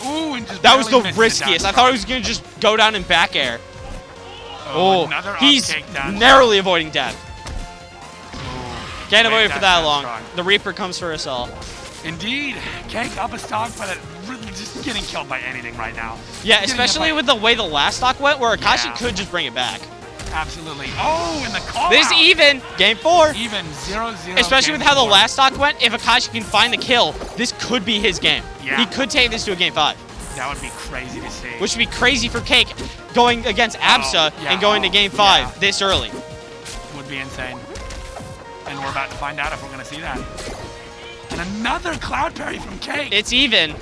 Ooh, and just that was the barely riskiest. I thought he was going to just go down in back air. Oh, another he's down narrowly avoiding death. Ooh, Can't avoid it for that long. strong. The Reaper comes for us all. Indeed. Cake up a stock, but really just getting killed by anything right now. Yeah, especially with the way the last stock went, where Akashi could just bring it back. Absolutely. Oh, and the call This is even. Game 4. Even 0-0. Especially with how the last stock went, if Akashi can find the kill, this could be his game. Yeah. He could take this to a game 5. That would be crazy to see. Which would be crazy for Cake going against Absa and going to game 5 this early. Would be insane. And we're about to find out if we're going to see that. And another Cloud parry from Cake. It's even.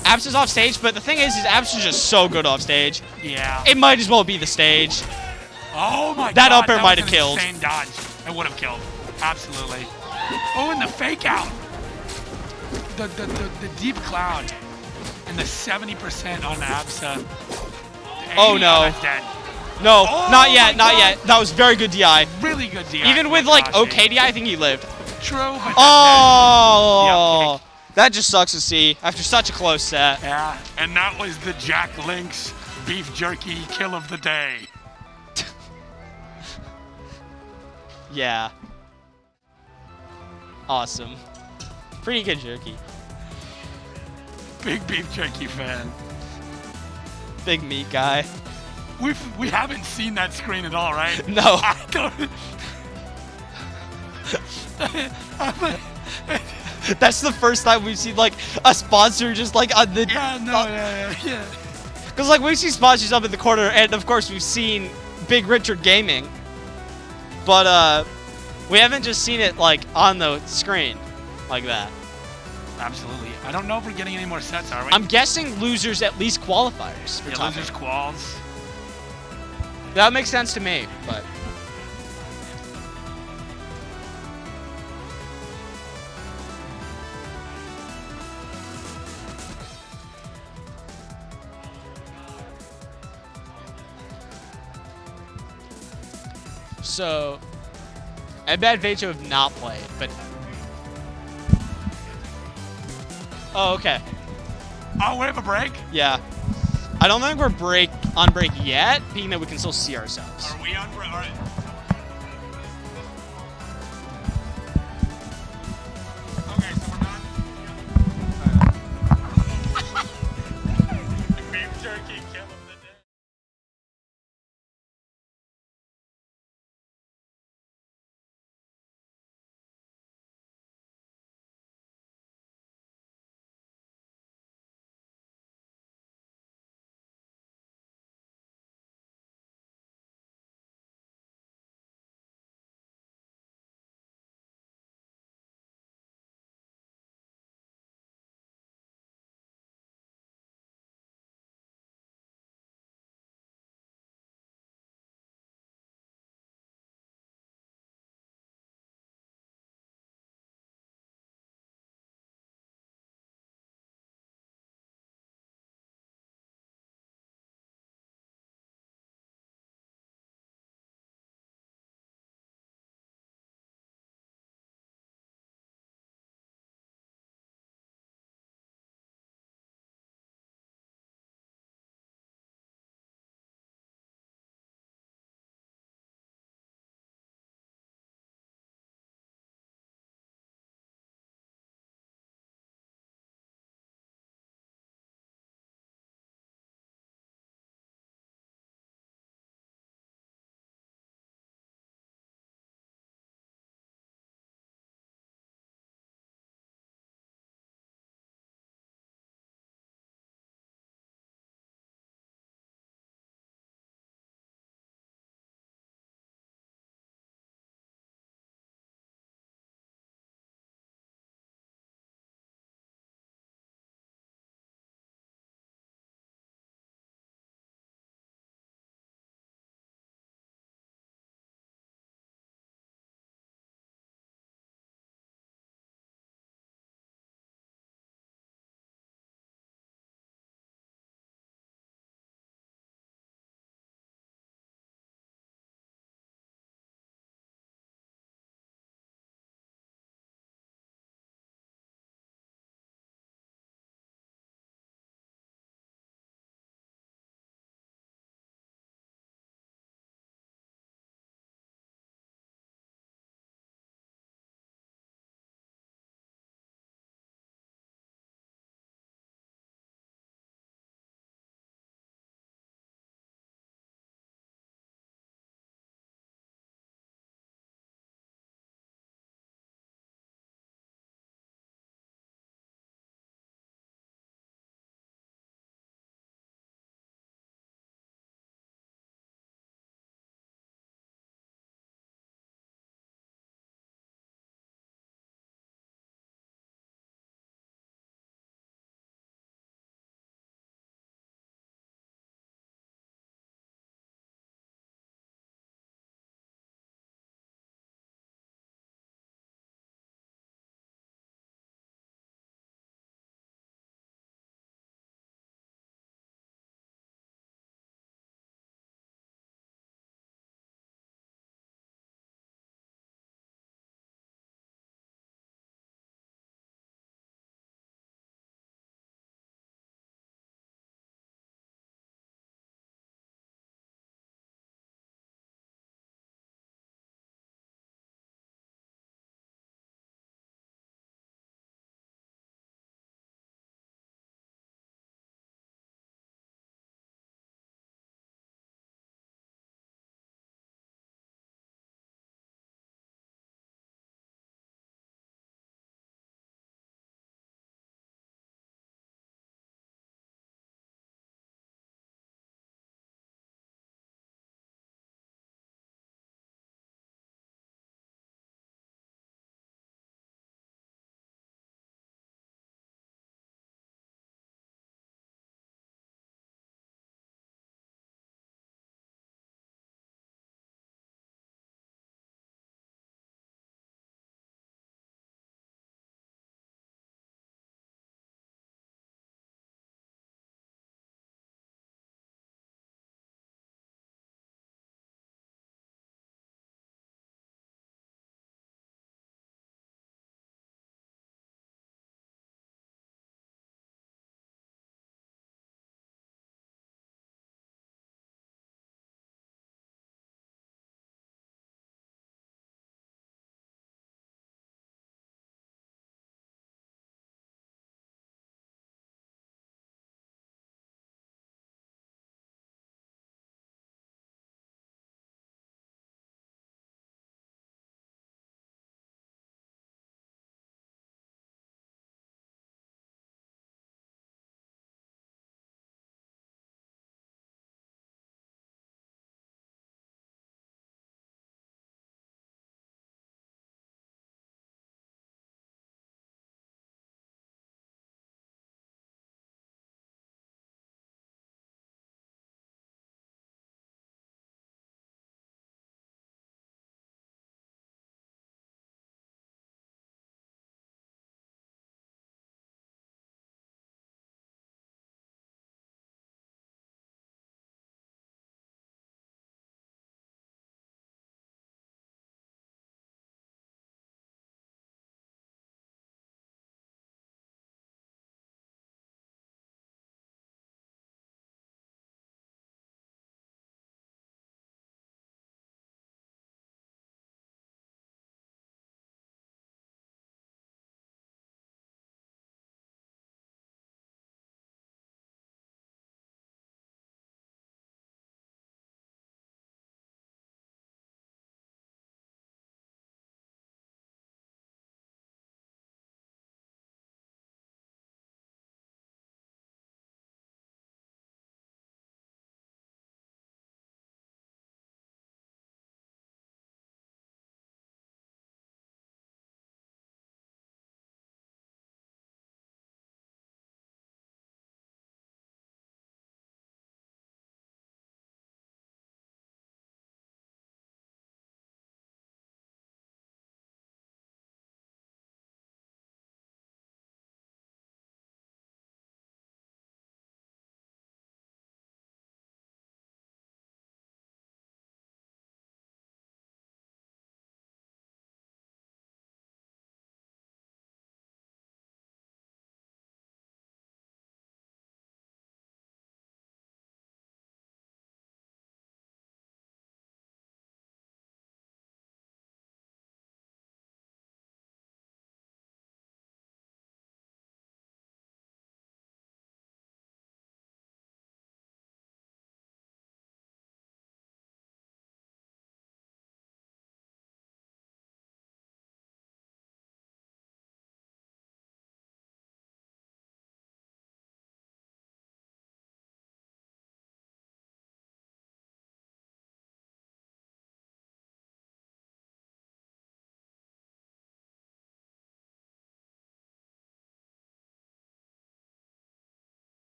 Absa's off stage, but the thing is Absa's just so good off stage. Yeah. It might as well be the stage. Oh my god. That up air might have killed. Insane dodge. It would have killed. Absolutely. Oh, and the fake out. The deep Cloud. And the 70% on Absa. Oh no. That's dead. No, Oh, not yet, my not God. yet. That was very good DI. Really good DI. Even with like okay DI, I think he lived. True, but that's Oh, dead. that just sucks to see after such a close set. Yeah, and that was the Jack Link's beef jerky kill of the day. Yeah. Awesome. Pretty good jerky. Big beef jerky fan. Big meat guy. We haven't seen that screen at all, right? No. I don't. That's the first time we've seen like a sponsor just like on the. Yeah, no, yeah. Because like we've seen sponsors up in the corner, and of course we've seen Big Richard Gaming, but we haven't just seen it like on the screen like that. Absolutely. I don't know if we're getting any more sets, are we? I'm guessing losers at least qualifiers. For top losers 8. quals. That makes sense to me, but. So, Mbad Vecho have not played, but. Oh, okay. Oh, we have a break? Yeah. I don't think we're on break yet, being that we can still see ourselves. Are we on break? All right.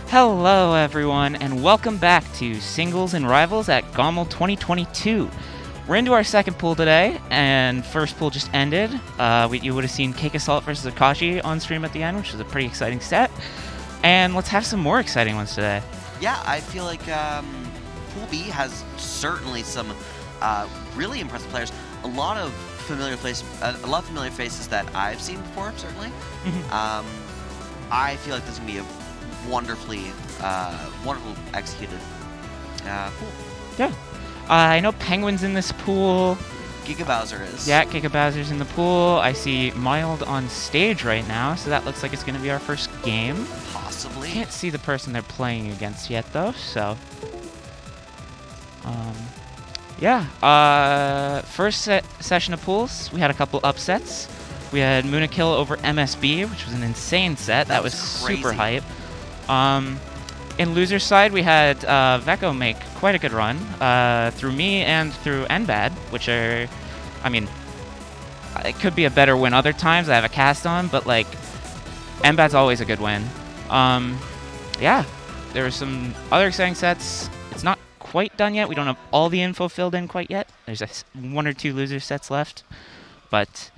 Hello, everyone, and welcome back to Singles and Rivals at GOML 2022. We're into our second pool today, and first pool just ended. You would have seen Cake Assault versus Akashi on stream at the end, which was a pretty exciting set. And let's have some more exciting ones today. Yeah, I feel like Pool B has certainly some really impressive players. A lot of familiar faces that I've seen before, certainly. I feel like this is gonna be a wonderful executed pool. Yeah. I know Penguin's in this pool. Giga Bowser is. Yeah, Giga Bowser's in the pool. I see Mild on stage right now, so that looks like it's going to be our first game. Possibly. Can't see the person they're playing against yet, though, so... first session of pools, we had a couple upsets. We had Moonikill over MSB, which was an insane set. That was super hype. In loser's side, we had Veko make quite a good run through me and through Mbad, which are, I mean, it could be a better win other times. I have a cast on, but like, Mbad's always a good win. Yeah, there were some other exciting sets. It's not quite done yet. We don't have all the info filled in quite yet. There's one or two loser sets left, but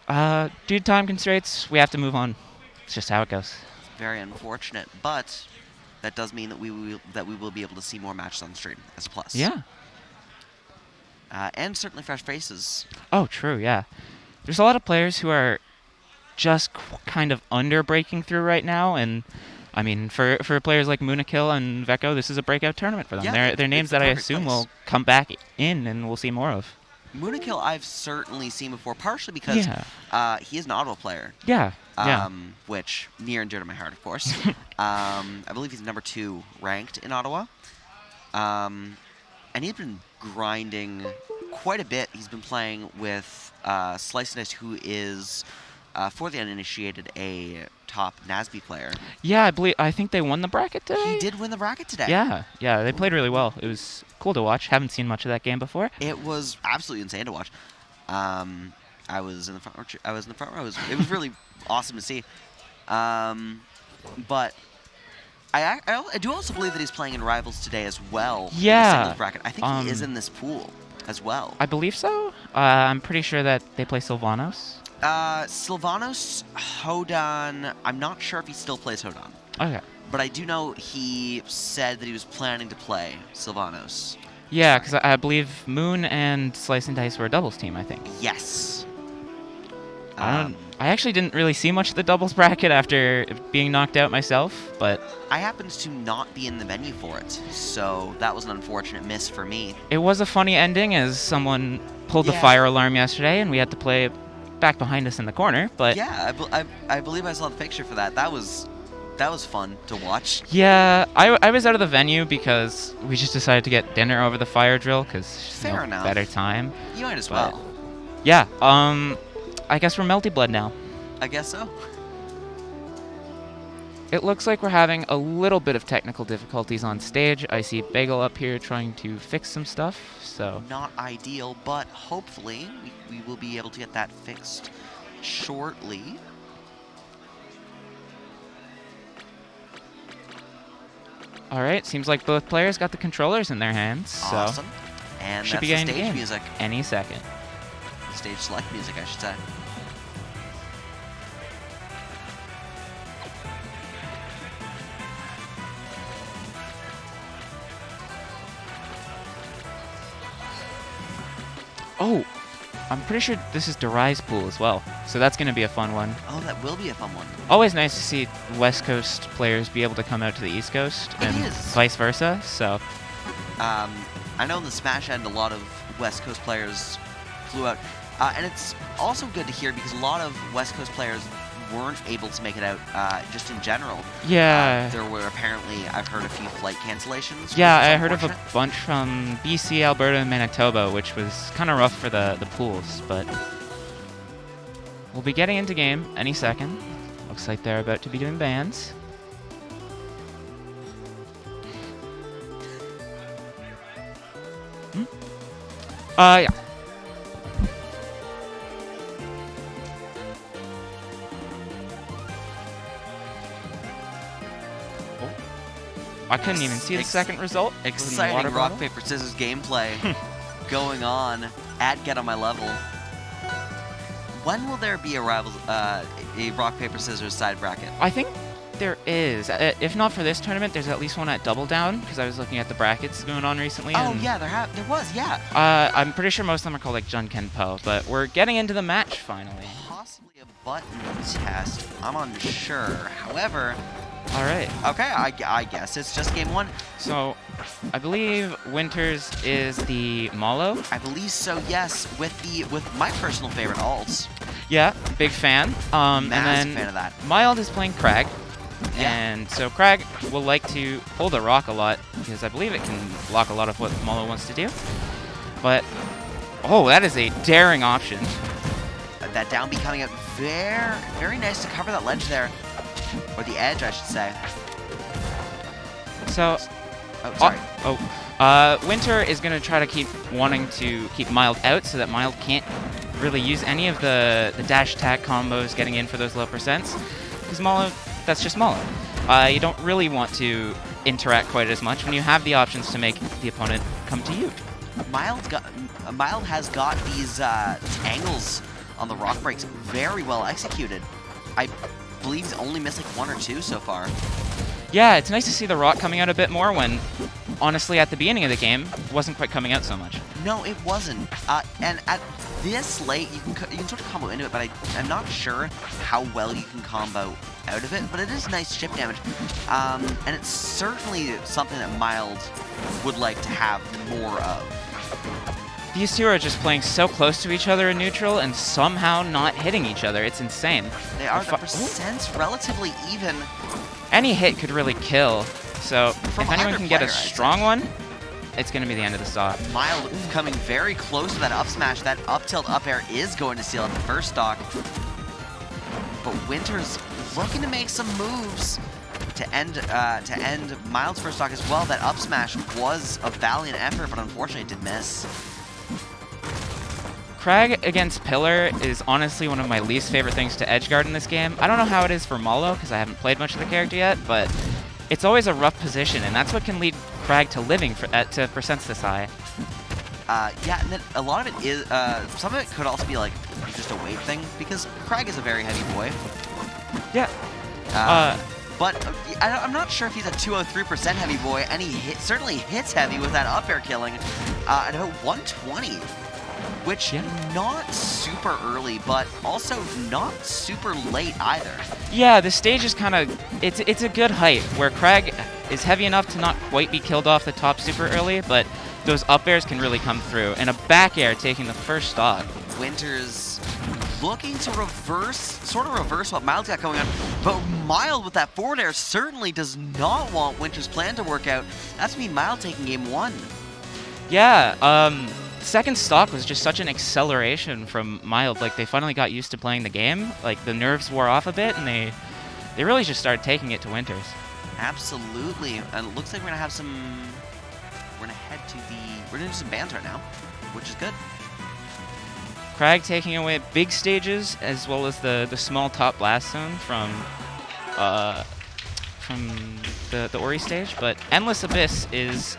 due to time constraints, we have to move on. It's just how it goes. Very unfortunate, but that does mean that we will be able to see more matches on stream as a plus. Yeah. And certainly fresh faces. Oh, true, yeah. There's a lot of players who are just kind of under breaking through right now, and I mean, for players like Moonikill and Veko, this is a breakout tournament for them. Yeah, they're names that I assume will come back in and we'll see more of. Moonikill I've certainly seen before, partially because he is an Ottawa player. Yeah. Which, near and dear to my heart, of course. I believe he's number 2 ranked in Ottawa. And he's been grinding quite a bit. He's been playing with Slice and Dice, who is, for the uninitiated, a top NASB player. Yeah, I think they won the bracket today. He did win the bracket today. Yeah, they played really well. It was cool to watch. Haven't seen much of that game before. It was absolutely insane to watch. I was in the front row. It was really awesome to see. But I do also believe that he's playing in Rivals today as well. Yeah. In the singles bracket. I think he is in this pool as well. I believe so. I'm pretty sure that they play Sylvanos. Sylvanos, Hodan, I'm not sure if he still plays Hodan. Okay. But I do know he said that he was planning to play Sylvanos. Yeah, because I believe Moon and Slice and Dice were a doubles team, I think. Yes. I actually didn't really see much of the doubles bracket after being knocked out myself, but... I happened to not be in the venue for it, so that was an unfortunate miss for me. It was a funny ending as someone pulled the fire alarm yesterday and we had to play back behind us in the corner, but... Yeah, I believe I saw the picture for that. That was fun to watch. Yeah, I was out of the venue because we just decided to get dinner over the fire drill because Fair enough. Better time. You might as well. Yeah, I guess we're Melty Blood now. I guess so. It looks like we're having a little bit of technical difficulties on stage. I see Bagel up here trying to fix some stuff, so... Not ideal, but hopefully we will be able to get that fixed shortly. Alright, seems like both players got the controllers in their hands, so... Awesome. And should that's be the getting stage music. Any second. The stage select music, I should say. Oh, I'm pretty sure this is Derai's pool as well, so that's going to be a fun one. Oh, that will be a fun one. Always nice to see West Coast players be able to come out to the East Coast, and vice versa, so... I know in the Smash end, a lot of West Coast players flew out. And it's also good to hear because a lot of West Coast players weren't able to make it out just in general. Yeah. There were apparently, I've heard a few flight cancellations. Yeah, I heard of a bunch from BC, Alberta, and Manitoba, which was kind of rough for the pools, but we'll be getting into game any second. Looks like they're about to be doing bans. Yeah. I couldn't even see the second result. It was in the water Exciting rock, bottle. paper, scissors gameplay going on at Get On My Level. When will there be a rock, paper, scissors side bracket? I think there is. If not for this tournament, there's at least one at Double Down, because I was looking at the brackets going on recently. Oh, and, yeah, there was, yeah. I'm pretty sure most of them are called like Jun Ken Po, but we're getting into the match finally. Possibly a button test. I'm unsure. However, All right. okay, I guess it's just game one. So, I believe Winters is the Malo. I believe so, yes, with my personal favorite alts. Yeah, big fan. And Massive then fan of that. Mild is playing Crag. Yeah. And so Crag will like to pull the rock a lot, because I believe it can block a lot of what Malo wants to do. But, oh, that is a daring option. That down B coming out very, very nice to cover that ledge there. Or the edge, I should say. So, Oh, sorry. Winter is going to try to keep wanting to keep Mild out so that Mild can't really use any of the dash attack combos getting in for those low percents. Because Malo, that's just Malo. You don't really want to interact quite as much when you have the options to make the opponent come to you. Mild has got these angles on the rock breaks very well executed. I believe he's only missed like 1 or 2 so far. Yeah, it's nice to see the rock coming out a bit more when, honestly, at the beginning of the game, it wasn't quite coming out so much. No, it wasn't. And at this late, you can sort of combo into it, but I'm not sure how well you can combo out of it. But it is nice chip damage, and it's certainly something that Mild would like to have more of. These two are just playing so close to each other in neutral and somehow not hitting each other. It's insane. They are the percents relatively even. Any hit could really kill. So From if anyone either can get a player, I'd say. strong one, it's going to be the end of the stock. Mild coming very close to that up smash. That up tilt up air is going to seal up the first stock. But Winter's looking to make some moves to end Mild's first stock as well. That up smash was a valiant effort, but unfortunately it did miss. Crag against Pillar is honestly one of my least favorite things to edgeguard in this game. I don't know how it is for Malo, because I haven't played much of the character yet, but it's always a rough position, and that's what can lead Crag to living to percents this high. Yeah, and then a lot of it is, some of it could also be like just a weight thing, because Crag is a very heavy boy. Yeah. But I'm not sure if he's a 203% heavy boy, and he certainly hits heavy with that up air killing at about 120. Which, not super early, but also not super late either. Yeah, the stage is kind of, it's a good height, where Crag is heavy enough to not quite be killed off the top super early, but those up airs can really come through. And a back air taking the first stock. Winters looking to sort of reverse what Mild's got going on, but Mild with that forward air certainly does not want Winter's plan to work out. That's me Mild taking game 1. Yeah, second stock was just such an acceleration from Mild. Like, they finally got used to playing the game. Like, the nerves wore off a bit, and they really just started taking it to Winters. Absolutely. And it looks like we're gonna have some. We're gonna do some banter now, which is good. Crag taking away big stages as well as the small top blast zone from the Ori stage, but Endless Abyss is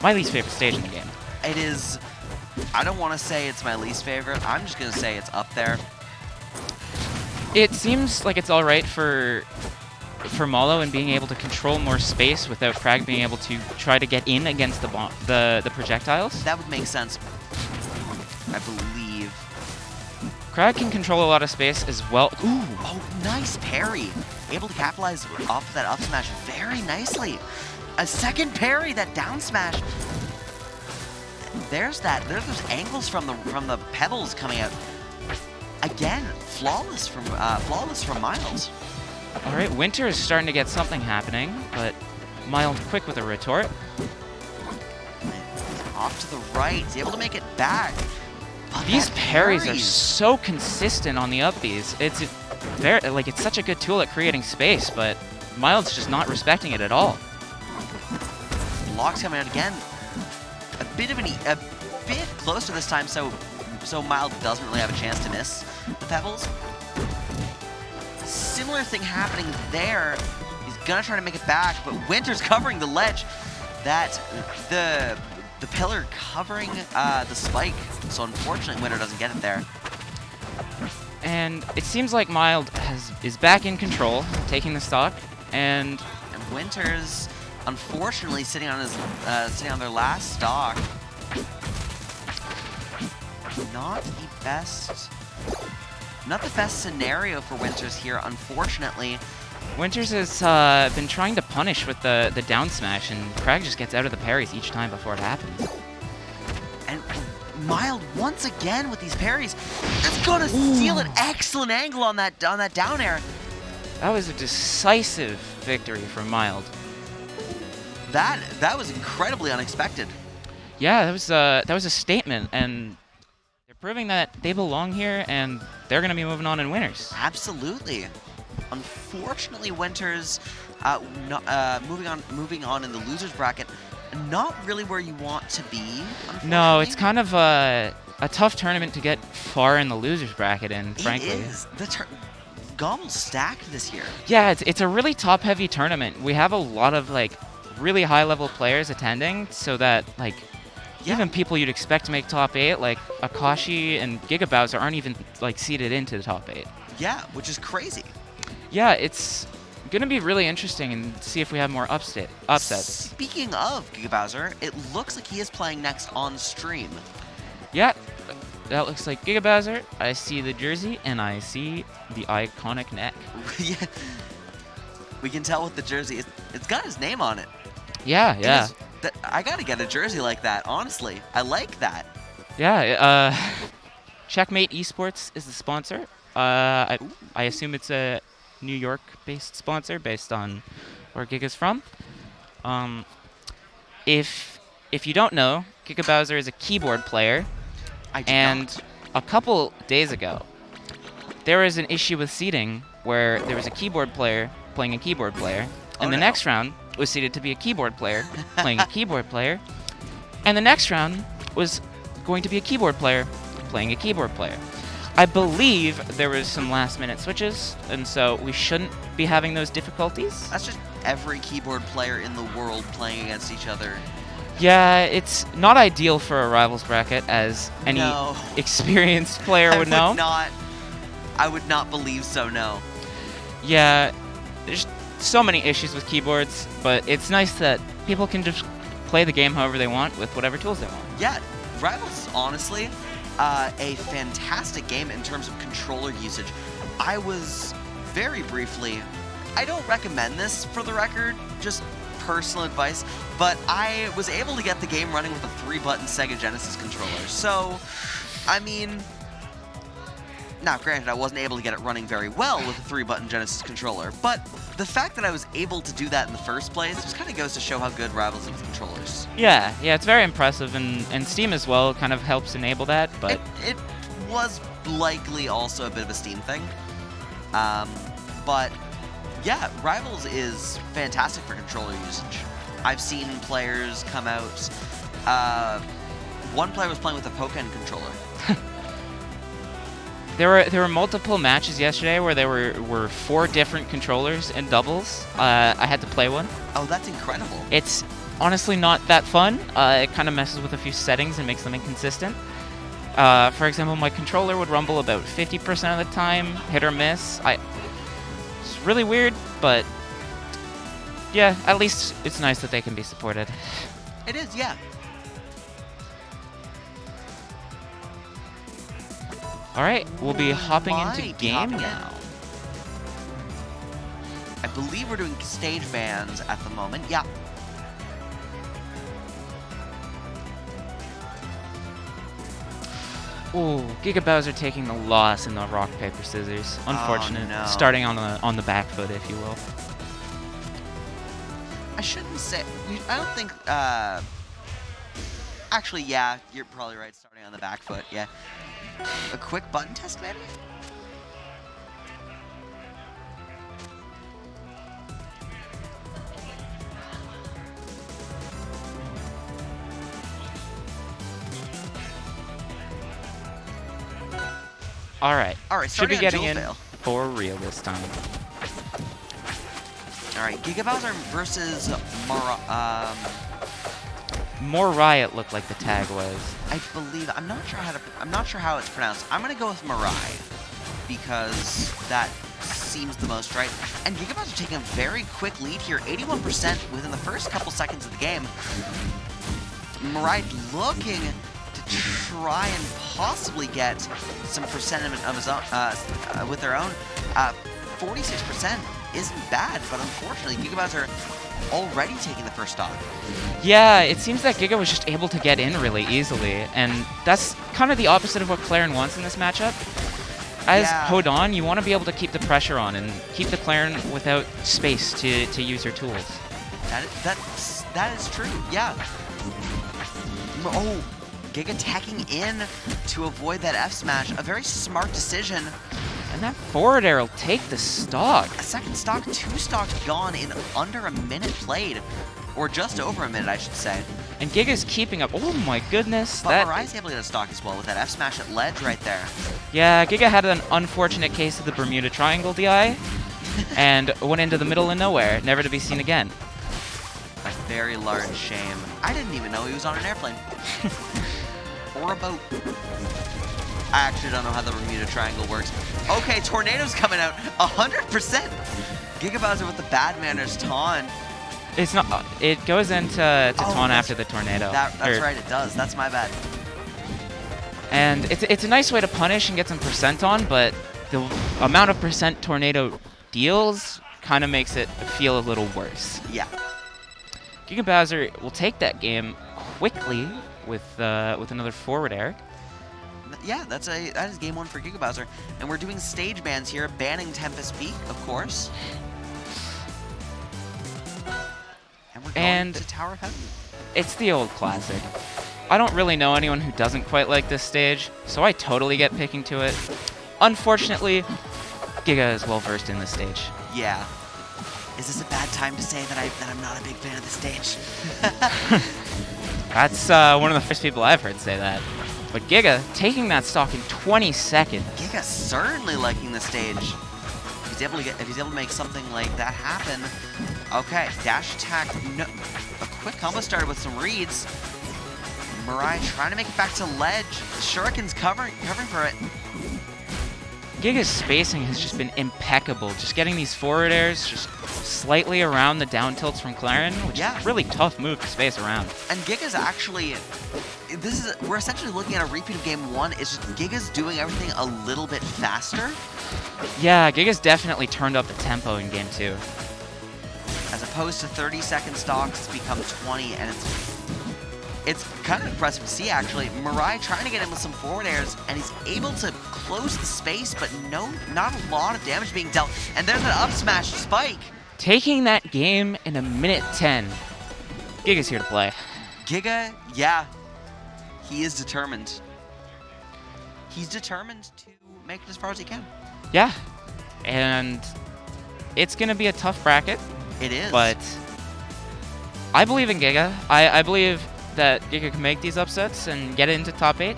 my least favorite stage in the game. It is. I don't want to say it's my least favorite. I'm just gonna say it's up there. It seems like it's all right for Malo and being able to control more space without Crag being able to try to get in against the projectiles. That would make sense, I believe. Crag can control a lot of space as well. Ooh! Oh, nice parry. Able to capitalize off of that up smash very nicely. A second parry, that down smash. There's those angles from the pebbles coming out. Again, flawless from Miles. All right, Winter is starting to get something happening, but Mild quick with a retort. Off to the right, he's able to make it back. But These that parries are so consistent on the up Bs. It's such a good tool at creating space, but Mild's just not respecting it at all. Locks coming out again. A bit closer this time, so Mild doesn't really have a chance to miss the pebbles. Similar thing happening there. He's gonna try to make it back, but Winter's covering the ledge. That the pillar covering the spike. So unfortunately, Winter doesn't get it there. And it seems like Mild is back in control, taking the stock, and Winter's unfortunately sitting on their last stock. Not the best scenario for Winters here, unfortunately. Winters has been trying to punish with the down smash, and Crag just gets out of the parries each time before it happens. And Mild once again with these parries is gonna steal an excellent angle on that down air. That was a decisive victory from Mild. That was incredibly unexpected. Yeah, that was a statement, and they're proving that they belong here, and they're gonna be moving on in winners. Absolutely. Unfortunately, Winters moving on in the losers bracket. Not really where you want to be. No, it's kind of a tough tournament to get far in the losers bracket in, frankly. It is. Gobble's stacked this year. Yeah, it's a really top-heavy tournament. We have a lot of like really high-level players attending, so that like even people you'd expect to make top 8, like Akashi and Giga Bowser, aren't even like seeded into the top 8. Yeah, which is crazy. Yeah, it's gonna be really interesting and see if we have more upsets. Speaking of Giga Bowser, it looks like he is playing next on stream. Yeah, that looks like Giga Bowser. I see the jersey and I see the iconic neck. Yeah, we can tell with the jersey. It's got his name on it. Yeah. I gotta get a jersey like that, honestly. I like that. Yeah, Checkmate Esports is the sponsor. I assume it's a New York-based sponsor based on where Giga's from. If you don't know, Giga Bowser is a keyboard player, and a couple days ago, there was an issue with seeding where there was a keyboard player playing a keyboard player, and the next round was seeded to be a keyboard player playing a keyboard player, and the next round was going to be a keyboard player playing a keyboard player. I believe there was some last-minute switches, and so we shouldn't be having those difficulties. That's just every keyboard player in the world playing against each other. Yeah, it's not ideal for a rivals bracket, as any experienced player would know. I would not believe so, no. Yeah, there's so many issues with keyboards, but it's nice that people can just play the game however they want with whatever tools they want. Yeah, Rivals is honestly a fantastic game in terms of controller usage. I was very briefly, I don't recommend this for the record, just personal advice, but I was able to get the game running with a 3-button Sega Genesis controller. So, I mean, now granted I wasn't able to get it running very well with a 3-button Genesis controller, but the fact that I was able to do that in the first place just kind of goes to show how good Rivals is with controllers. Yeah, it's very impressive, and Steam as well kind of helps enable that, but It was likely also a bit of a Steam thing. But yeah, Rivals is fantastic for controller usage. I've seen players come out. One player was playing with a Pokken controller. There were multiple matches yesterday where there were 4 different controllers in doubles. I had to play one. Oh, that's incredible. It's honestly not that fun. It kind of messes with a few settings and makes them inconsistent. For example, my controller would rumble about 50% of the time, hit or miss. It's really weird, but yeah, at least it's nice that they can be supported. It is, yeah. All right, we'll be hopping into game hopping now. I believe we're doing stage bans at the moment. Yeah. Ooh, Giga Bowser taking the loss in the rock, paper, scissors. Unfortunate. Oh, no. Starting on the back foot, if you will. I shouldn't say. I don't think. Actually, yeah, you're probably right. Starting on the back foot, yeah. A quick button test, maybe? All right. Should be starting on getting dual in fail. for real this time. All right, Giga Bowser versus More Riot looked like the tag was. I believe I'm not sure how it's pronounced. I'm gonna go with Mirai because that seems the most right. And Giga Bowser taking a very quick lead here, 81% within the first couple seconds of the game. Mirai looking to try and possibly get some percentage of his own with their own. 46% isn't bad, but unfortunately, Giga Bowser already taking the first stock. Yeah, it seems that Giga was just able to get in really easily, and that's kind of the opposite of what Claren wants in this matchup. As Hodon, you want to be able to keep the pressure on and keep the Claren without space to use your tools. That is true, yeah. Oh, Giga tacking in to avoid that F smash. A very smart decision. And that forward air will take the stock. A second stock, 2 stocks gone in under a minute played. Or just over a minute, I should say. And Giga's keeping up. Oh my goodness. But Mirai's able to get a stock as well with that F smash at ledge right there. Yeah, Giga had an unfortunate case of the Bermuda Triangle DI and went into the middle of nowhere, never to be seen again. A very large shame. I didn't even know he was on an airplane. Or a boat. I actually don't know how the Bermuda Triangle works. Okay, Tornado's coming out 100%. Giga Bowser with the bad manners taunt. It's not. It goes into taunt after the tornado. That's right, it does. That's my bad. And it's a nice way to punish and get some percent on, but the amount of percent tornado deals kind of makes it feel a little worse. Yeah. Giga Bowser will take that game quickly with another forward air. Yeah, that is game 1 for Giga Bowser. And we're doing stage bans here, banning Tempest Peak, of course. And we're going to Tower of Heaven. It's the old classic. I don't really know anyone who doesn't quite like this stage, so I totally get picking to it. Unfortunately, Giga is well versed in this stage. Yeah. Is this a bad time to say that I'm not a big fan of the stage? That's one of the first people I've heard say that. But Giga taking that stock in 20 seconds. Giga certainly liking the stage. If he's able to make something like that happen. Okay, dash attack. No, a quick combo started with some reads. Mirai trying to make it back to ledge. Shuriken's covering for it. Giga's spacing has just been impeccable. Just getting these forward airs just slightly around the down tilts from Claren, which is a really tough move to space around. And Giga's actually, we're essentially looking at a repeat of game 1. It's just Giga's doing everything a little bit faster. Yeah, Giga's definitely turned up the tempo in game 2. As opposed to 30-second stocks become 20, and it's kind of impressive to see, actually. Mirai trying to get in with some forward airs, and he's able to close the space, but not a lot of damage being dealt. And there's an up smash spike. Taking that game in a minute 10. Giga's here to play. Giga, yeah, he is determined. He's determined to make it as far as he can. Yeah, and it's going to be a tough bracket. It is. But I believe in Giga. I believe that Giga can make these upsets and get into top 8.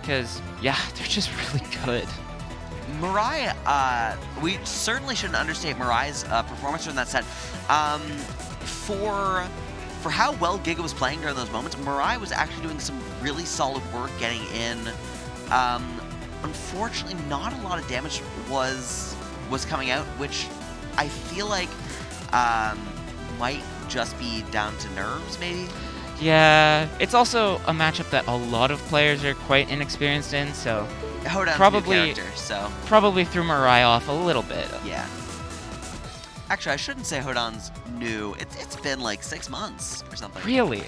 Because, yeah, they're just really good. Mirai, we certainly shouldn't understate Mirai's performance during that set. For how well Giga was playing during those moments, Mirai was actually doing some really solid work getting in. Unfortunately, not a lot of damage was coming out, which I feel like might just be down to nerves, maybe. Yeah, it's also a matchup that a lot of players are quite inexperienced in, so Hodon's probably new character, so probably threw Mirai off a little bit. Yeah. Actually, I shouldn't say Hodon's new. It's been like 6 months or something. Really?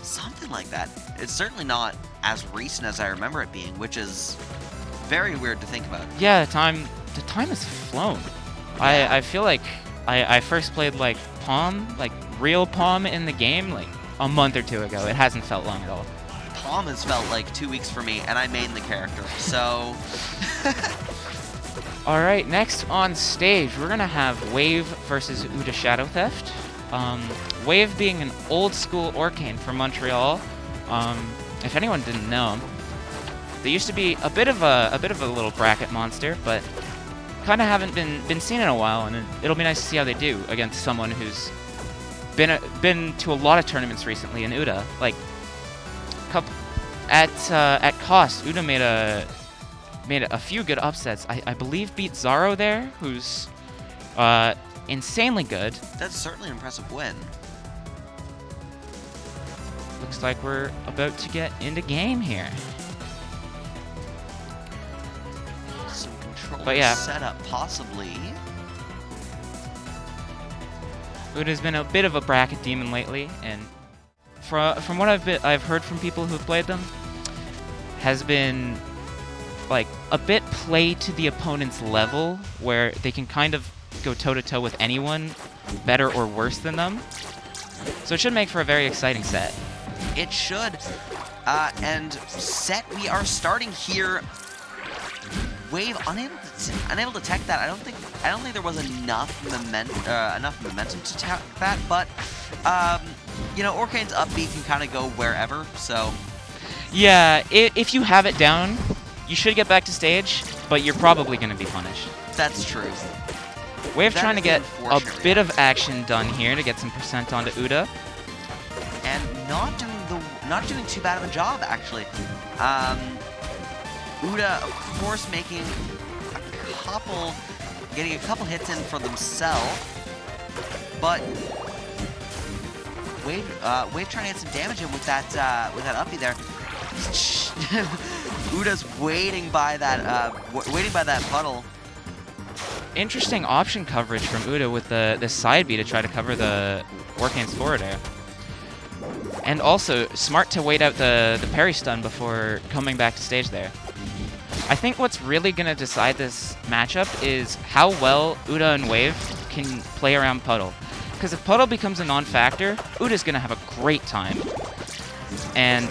Something like that. It's certainly not as recent as I remember it being, which is very weird to think about. Yeah, the time has flown. Yeah. I feel like I first played like Palm, like real Palm in the game, like a month or 2 ago. It hasn't felt long at all. Palm has felt like 2 weeks for me, and I mained the character, so... Alright, next on stage, we're going to have Wave versus Uda Shadow Theft. Wave being an old-school Orcane from Montreal. If anyone didn't know, they used to be a bit of a little bracket monster, but kind of haven't been seen in a while, and it'll be nice to see how they do against someone who's been to a lot of tournaments recently in Uda. Like, at cost, Uda made a few good upsets. I believe beat Zaro there, who's insanely good. That's certainly an impressive win. Looks like we're about to get into game here. Some controller But yeah. setup, possibly. Uda's been a bit of a bracket demon lately, and from what I've heard from people who've played them, has been like a bit play to the opponent's level, where they can kind of go toe-to-toe with anyone, better or worse than them. So it should make for a very exciting set. It should. And set we are starting here. Wave unable to tech that. I don't think there was enough momentum to tech that, but you know, Orcane's up B can kind of go wherever, so Yeah, if you have it down, you should get back to stage, but you're probably going to be punished. that's true. Wave That trying to is get a unfortunate, bit yeah. of action done here to get some percent onto Uda. And not doing too bad of a job, actually. Uda, of course, getting a couple hits in for themselves, but Wave trying to get some damage in with that uppie there. Uda's waiting by that puddle. Interesting option coverage from Uda with the side B to try to cover the Orcane's forward air. And also, smart to wait out the parry stun before coming back to stage there. I think what's really going to decide this matchup is how well Uda and Wave can play around Puddle. Because if Puddle becomes a non-factor, Uda's going to have a great time. And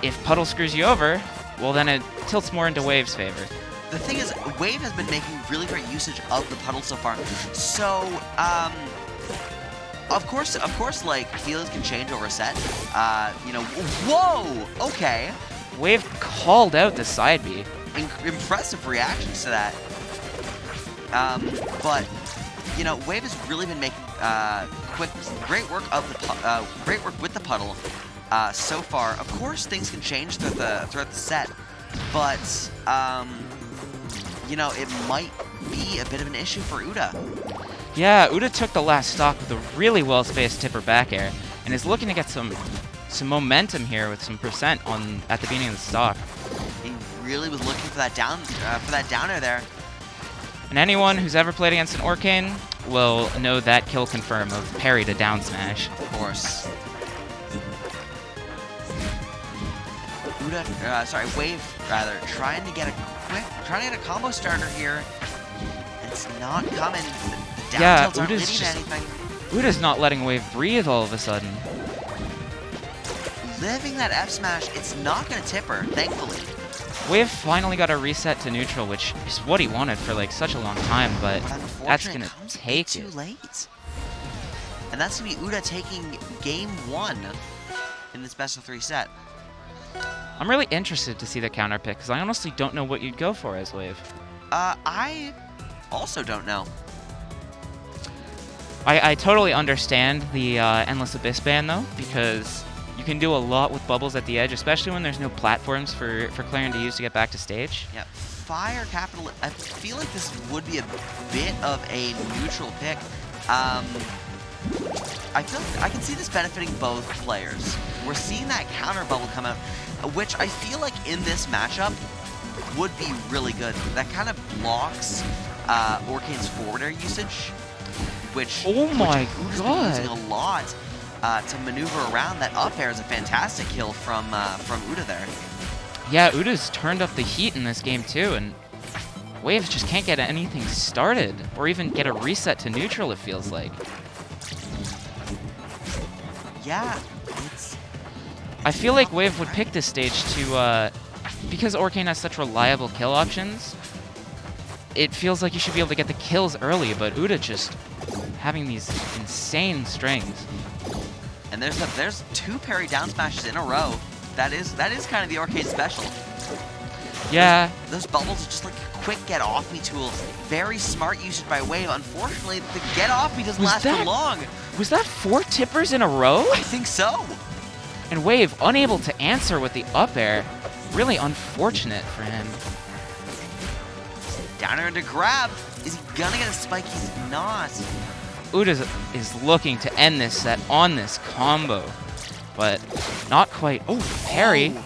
if Puddle screws you over, well then it tilts more into Wave's favor. The thing is, Wave has been making really great usage of the puddle so far. So, of course, like, feelings can change over a set. You know, whoa, okay. Wave called out the side B. Impressive reactions to that. But, you know, Wave has really been making great work with the puddle so far. Of course, things can change throughout the set, but you know, it might be a bit of an issue for Uda. Yeah, Uda took the last stock with a really well-spaced tipper back air, and is looking to get some momentum here with some percent at the beginning of the stock. He really was looking for that down air there. And anyone who's ever played against an Orcane will know that kill confirm of parry to down smash. Of course. Wave trying to get a combo starter here. It's not coming. The down tilts aren't leading to anything. Uda's not letting Wave breathe all of a sudden. Living that F smash, it's not gonna tip her, thankfully. Wave finally got a reset to neutral, which is what he wanted for like such a long time, but that's gonna take too it. late. And that's gonna be Uda taking game 1 in this best of 3 set. I'm really interested to see the counter pick, because I honestly don't know what you'd go for as Wave. I also don't know. I totally understand the Endless Abyss ban, though, because you can do a lot with bubbles at the edge, especially when there's no platforms for Clarion to use to get back to stage. Yeah, Fire Capital, I feel like this would be a bit of a neutral pick. I feel like I can see this benefiting both players. We're seeing that counter bubble come out, which I feel like in this matchup would be really good. That kind of blocks Orcane's forward air usage, which Oh my Uda's been god! using a lot to maneuver around. That up air is a fantastic kill from Uda there. Yeah, Uda's turned up the heat in this game too, and Waves just can't get anything started, or even get a reset to neutral, it feels like. Yeah, it's... I feel like Wave would pick this stage to, because Orcane has such reliable kill options, it feels like you should be able to get the kills early, but Uda just having these insane strings. And there's 2 parry down smashes in a row. That is kind of the Orcane special. Yeah. Those bubbles are just like a quick get off me tool. Very smart usage by Wave. Unfortunately, the get off me doesn't last for long. Was that 4 tippers in a row? I think so. And Wave unable to answer with the up air. Really unfortunate for him. Down air into grab. Is he gonna get a spike? He's not. Uda is looking to end this set on this combo, but not quite. Oh, parry. Oh.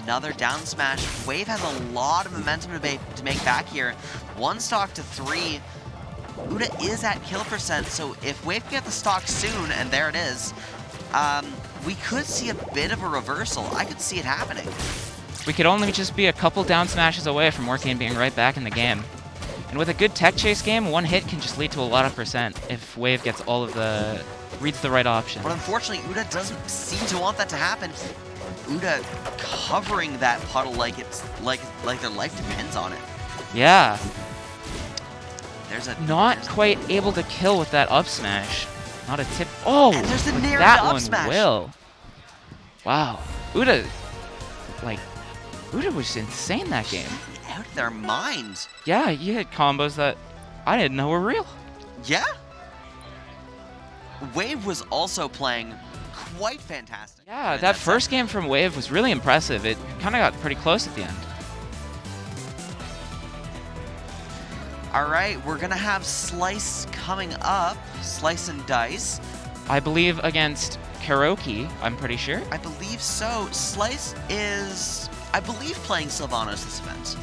Another down smash. Wave has a lot of momentum to make back here. 1 stock to 3. Uda is at kill percent, so if Wave can get the stock soon, and there it is, we could see a bit of a reversal. I could see it happening. We could only just be a couple down smashes away from Working being right back in the game. And with a good tech chase game, 1 hit can just lead to a lot of percent if Wave gets reads the right option. But unfortunately, Uda doesn't seem to want that to happen. Uda covering that puddle like their life depends on it. Yeah. There's a Not quite able to kill with that up smash. Not a tip. Oh, and there's the with near that up one smash. will. Wow. Uda was insane that game. Out of their minds. Yeah, you hit combos that I didn't know were real. Yeah. Wave was also playing quite fantastic. Yeah, in that set. first game from Wave was really impressive. It kind of got pretty close at the end. All right, we're gonna have Slice coming up. Slice and Dice. I believe against Karaoke, I'm pretty sure. I believe so. Slice is, I believe, playing Sylvanos this event.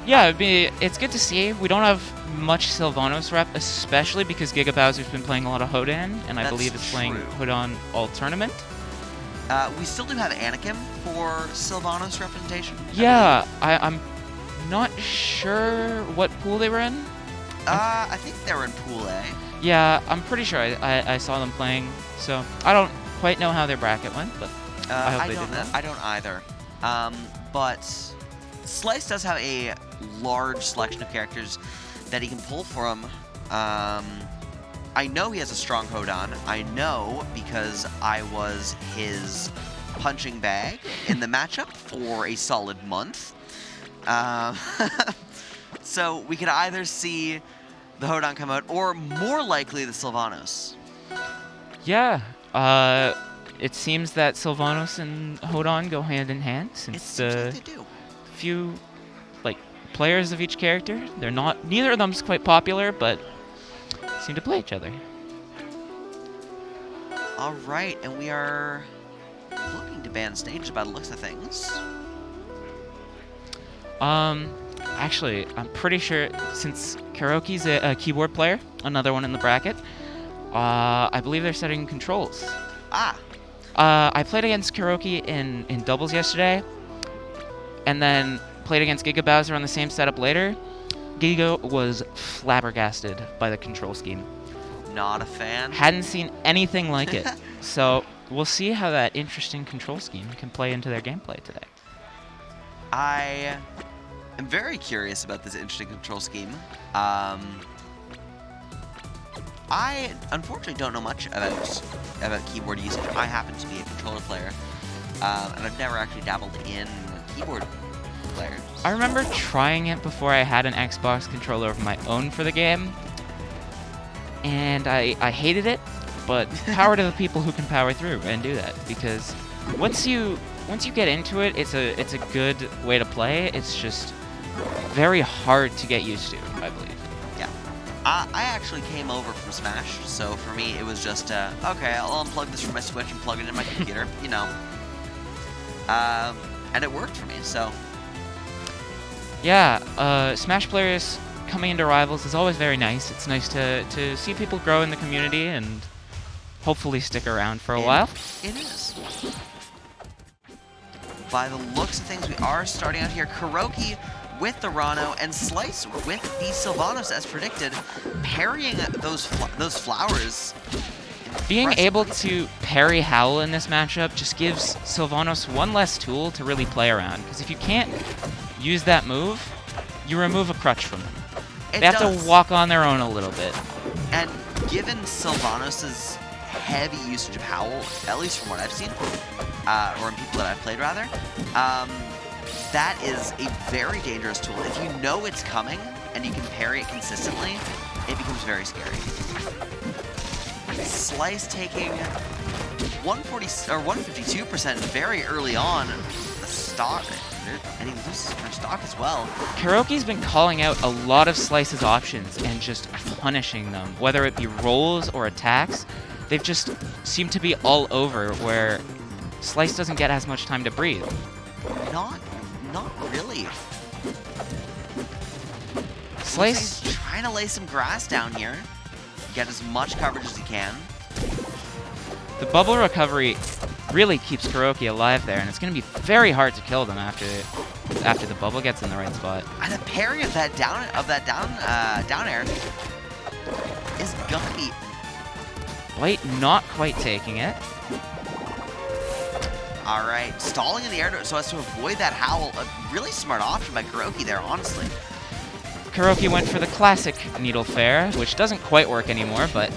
Yeah, it's good to see. We don't have much Sylvanos rep, especially because Giga Bowser's been playing a lot of Hodan, and I That's believe is playing true. Hodan all tournament. We still do have Anakim for Sylvanos representation. Yeah, I'm not sure what pool they were in. I think they were in Pool A. Yeah, I'm pretty sure I saw them playing, so I don't quite know how their bracket went, but I hope they did well. I don't either. But Slice does have a large selection of characters that he can pull from. I know he has a strong Hodan. I know because I was his punching bag in the matchup for a solid month. So we could either see the Hodan come out, or more likely the Sylvanos. Yeah, it seems that Sylvanos and Hodan go hand in hand, It since seems the like they do. few players of each character, neither of them's quite popular, but seem to play each other. All right, and we are looking to ban stage by the looks of things. Actually, I'm pretty sure, since Karaoke's a keyboard player, another one in the bracket, I believe they're setting controls. Ah, I played against Karaoke in doubles yesterday, and then played against Giga Bowser on the same setup later. Giga was flabbergasted by the control scheme. not a fan. Hadn't seen anything like it. So we'll see how that interesting control scheme can play into their gameplay today. I am very curious about this interesting control scheme. I unfortunately don't know much about keyboard usage. I happen to be a controller player, and I've never actually dabbled in keyboard players. I remember trying it before I had an Xbox controller of my own for the game, and I hated it, but power to the people who can power through and do that, because once you get into it, it's a good way to play. It's just very hard to get used to, I believe. Yeah. I actually came over from Smash, so for me it was just, okay, I'll unplug this from my Switch and plug it in my computer, you know. And it worked for me, so. Yeah, Smash players coming into Rivals is always very nice. It's nice to see people grow in the community and hopefully stick around for a while. It is. By the looks of things, we are starting out here. Karaoke with the Rano and Slice with the Sylvanos as predicted, parrying those flowers. Being Impressive. able to parry Howl in this matchup just gives Sylvanos one less tool to really play around, because if you can't use that move, you remove a crutch from them. They have to walk on their own a little bit. And given Sylvanos' heavy usage of Howl, at least from what I've seen, or in people that I've played rather, that is a very dangerous tool. If you know it's coming and you can parry it consistently, it becomes very scary. Slice taking 140 or 152% very early on. The stock, and he loses for stock as well. KuroKy's been calling out a lot of Slice's options and just punishing them, whether it be rolls or attacks. They've just seemed to be all over, where Slice doesn't get as much time to breathe. Not really. Slice He's trying to lay some grass down here, get as much coverage as he can. The bubble recovery really keeps KuroKy alive there, and it's going to be very hard to kill them after the bubble gets in the right spot. And the parry of that down air is gonna be White not quite taking it. all right. Stalling in the air so as to avoid that howl. A really smart option by KuroKy there, honestly. KuroKy went for the classic needle fair, which doesn't quite work anymore, but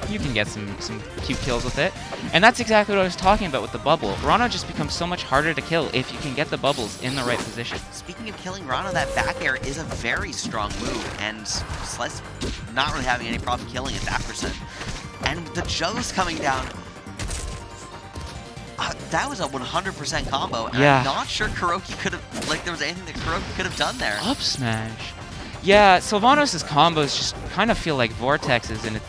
you can get some cute kills with it. And that's exactly what I was talking about with the bubble. Rano just becomes so much harder to kill if you can get the bubbles in the right position. Speaking of killing Rano, that back air is a very strong move, and Slice not really having any problem killing at that percent. And the juggle's coming down. That was a 100% combo, and Yeah. I'm not sure KuroKy could have, like, there was anything that KuroKy could have done there. Up smash. Yeah, Sylvanos' combos just kind of feel like vortexes, and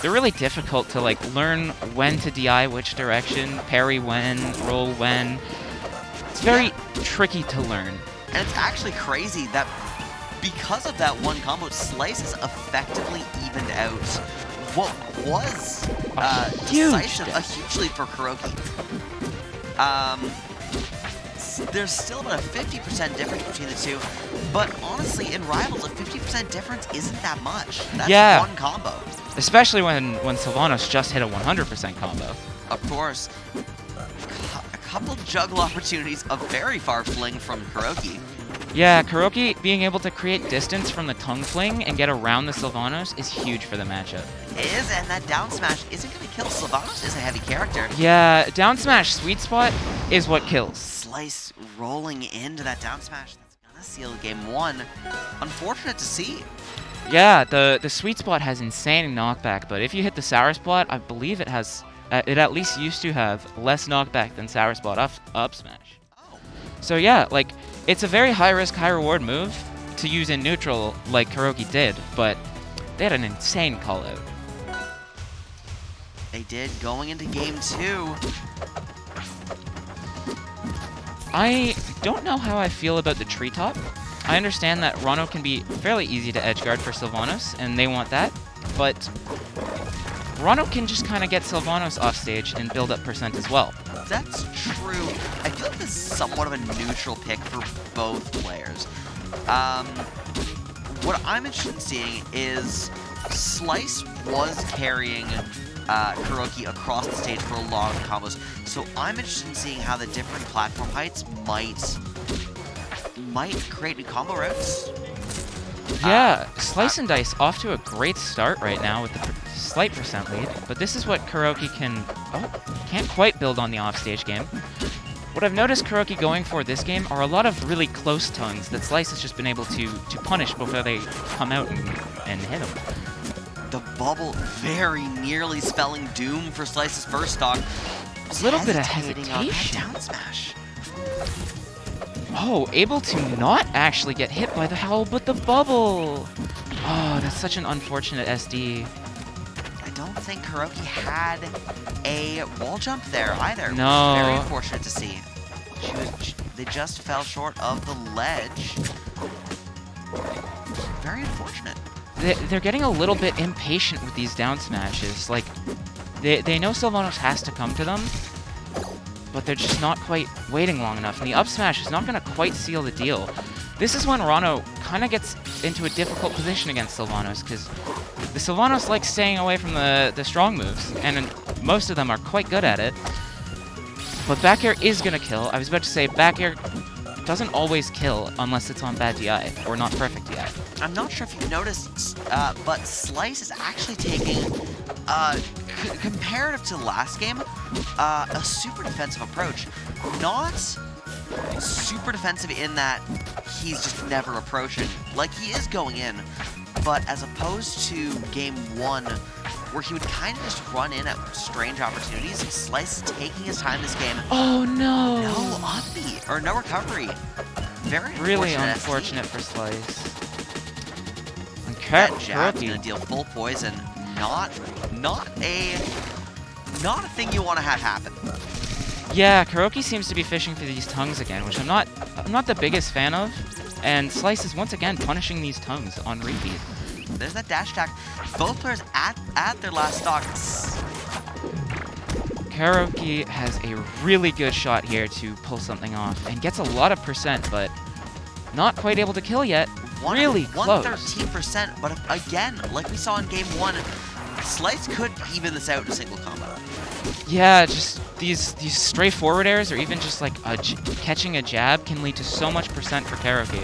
they're really difficult to like learn when to DI which direction, parry when, roll when. It's very tricky to learn. And it's actually crazy that because of that one combo, Slice has effectively evened out what was decisive, a huge lead for KuroKy. There's still about a 50% difference between the two, but honestly, in Rivals, a 50% difference isn't that much. That's one combo. Especially when Sylvanos just hit a 100% combo. Of course, a couple juggle opportunities, a very far fling from KuroKy. Yeah, KuroKy being able to create distance from the tongue fling and get around the Sylvanos is huge for the matchup. It is, and that down smash isn't going to kill. Sylvanos is a heavy character. Yeah, down smash sweet spot is what kills. Slice rolling into that down smash. That's going to seal game one. Unfortunate to see. Yeah, the sweet spot has insane knockback, but if you hit the sour spot, I believe it has, it at least used to have less knockback than sour spot up smash. Oh. So yeah, like, it's a very high risk, high reward move to use in neutral like KuroKy did, but they had an insane call out. They did going into game two. I don't know how I feel about the treetop. I understand that Rano can be fairly easy to edgeguard for Sylvanos, and they want that, but Rano can just kind of get Sylvanos off stage and build up percent as well. That's true. I feel like this is somewhat of a neutral pick for both players. What I'm interested in seeing is Slice was carrying KuroKy across the stage for a lot of the combos, so I'm interested in seeing how the different platform heights might create new combo routes. Yeah, Slice and Dice off to a great start right now with the slight percent lead, but this is what KuroKy can't quite build on the offstage game. What I've noticed KuroKy going for this game are a lot of really close tongues that Slice has just been able to punish before they come out and hit him. The bubble very nearly spelling doom for Slice's first stock. A little bit of Hesitating on that hesitation. down smash. Oh, able to not actually get hit by the howl, but the bubble! Oh, that's such an unfortunate SD. I don't think KuroKy had a wall jump there either. No. Very unfortunate to see. They just fell short of the ledge. Very unfortunate. They're getting a little bit impatient with these down smashes. Like, they know Sylvanos has to come to them, but they're just not quite waiting long enough, and the up smash is not going to quite seal the deal. This is when Rano kind of gets into a difficult position against Sylvanos, because the Sylvanos like staying away from the strong moves, and most of them are quite good at it. But back air is going to kill. I was about to say back air doesn't always kill unless it's on bad DI, or not perfect DI. I'm not sure if you've noticed, but Slice is actually taking comparative to the last game, a super defensive approach. Not super defensive in that he's just never approaching. Like, he is going in, but as opposed to game 1, where he would kind of just run in at strange opportunities, Slice is taking his time this game. Oh no! No upbeat, or no recovery. Very Really unfortunate unfortunate for Slice. And That jab's Kuroki. gonna deal full poison. Not a thing you want to have happen. Yeah, Kuroki seems to be fishing for these tongues again, which I'm not the biggest fan of. And Slice is once again punishing these tongues on repeat. There's that dash attack. Both players at their last stock. Kuroki has a really good shot here to pull something off and gets a lot of percent, but not quite able to kill yet. Really close. 113%, but again, like we saw in game 1, Slice could even this out in a single combo. Yeah, just these stray forward airs or even just like catching a jab can lead to so much percent for Kuroki.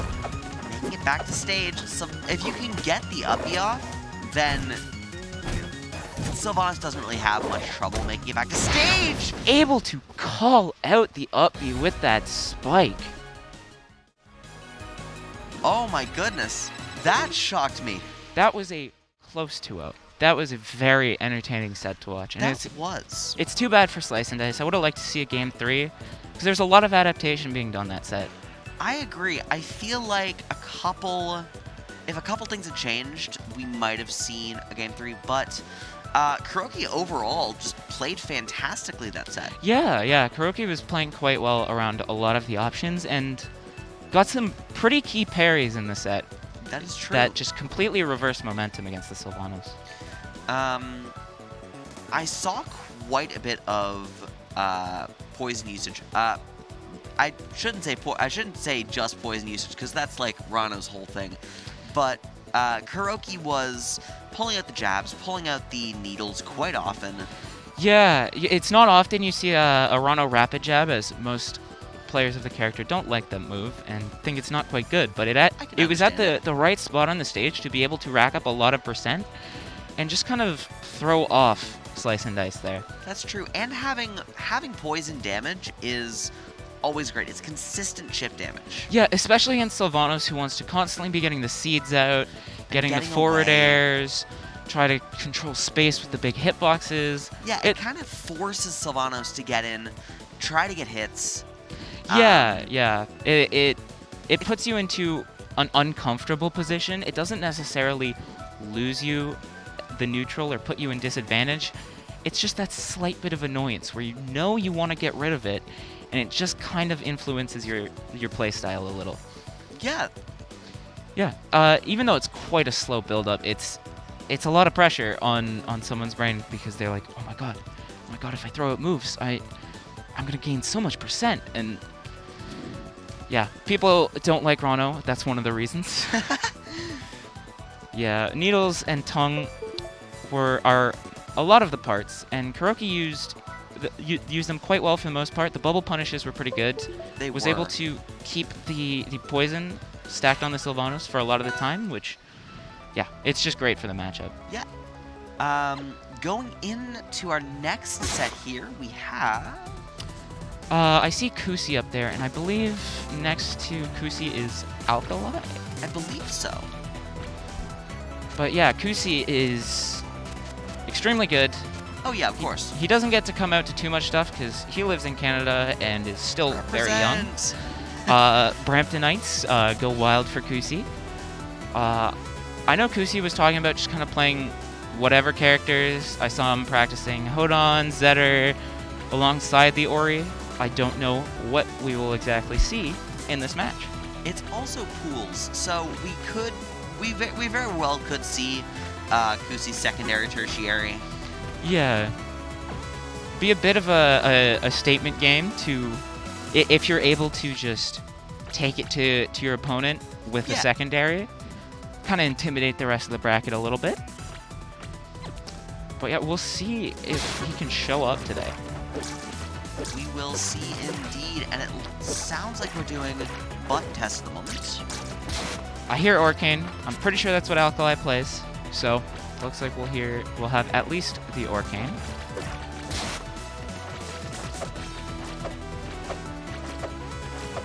Making it back to stage. So if you can get the uppie off, then Sylvanas doesn't really have much trouble making it back to stage. Able to call out the up B with that spike. Oh my goodness, that shocked me. That was a close 2-0. That was a very entertaining set to watch. And That was. it's too bad for Slice and Dice. I would have liked to see a game 3 because there's a lot of adaptation being done that set. I agree. I feel like if a couple things had changed, we might have seen a game 3, but Kuroki overall just played fantastically that set. Yeah. Kuroki was playing quite well around a lot of the options and got some pretty key parries in the set That is true. that just completely reversed momentum against the Sylvanas. I saw quite a bit of poison usage. I shouldn't say just poison usage because that's like Rano's whole thing. But Kuroki was pulling out the jabs, pulling out the needles quite often. Yeah, it's not often you see a Rano rapid jab, as most players of the character don't like that move and think it's not quite good. But it was at the right spot on the stage to be able to rack up a lot of percent and just kind of throw off Slice and Dice there. That's true. And having poison damage is always great. It's consistent chip damage. Yeah, especially against Sylvanas, who wants to constantly be getting the seeds out, getting the getting forward away. airs, try to control space with the big hitboxes. Yeah, it kind of forces Sylvanas to get in, try to get hits. Yeah. It puts you into an uncomfortable position. It doesn't necessarily lose you the neutral or put you in disadvantage. It's just that slight bit of annoyance where you want to get rid of it, and it just kind of influences your playstyle a little. Yeah. Yeah. Even though it's quite a slow build-up, it's a lot of pressure on someone's brain because they're like, oh my god, if I throw out moves, I'm gonna gain so much percent. And yeah, people don't like Rano. That's one of the reasons. Yeah, needles and tongue are a lot of the parts, and Kuroki used them quite well for the most part. The bubble punishes were pretty good. They was were. able to keep the poison stacked on the Sylvanas for a lot of the time, which, yeah, it's just great for the matchup. Yeah. Going into our next set here, we have... I see Kusi up there, and I believe next to Kusi is Alkali. I believe so. But yeah, Kusi is extremely good. Oh yeah, of course. He doesn't get to come out to too much stuff because he lives in Canada and is still very young. Represent. Bramptonites go wild for Kusi. I know Kusi was talking about just kind of playing whatever characters. I saw him practicing Hodon, Zetter, alongside the Ori. I don't know what we will exactly see in this match. It's also pools, so we very well could see Kusi's secondary, tertiary. Yeah. Be a bit of a statement game to, if you're able to just take it to your opponent with the secondary, kind of intimidate the rest of the bracket a little bit. But yeah, we'll see if he can show up today. We will see indeed, and it sounds like we're doing button tests at the moment. I hear Orcane. I'm pretty sure that's what Alkali plays. So Looks like we'll have at least the Orcane.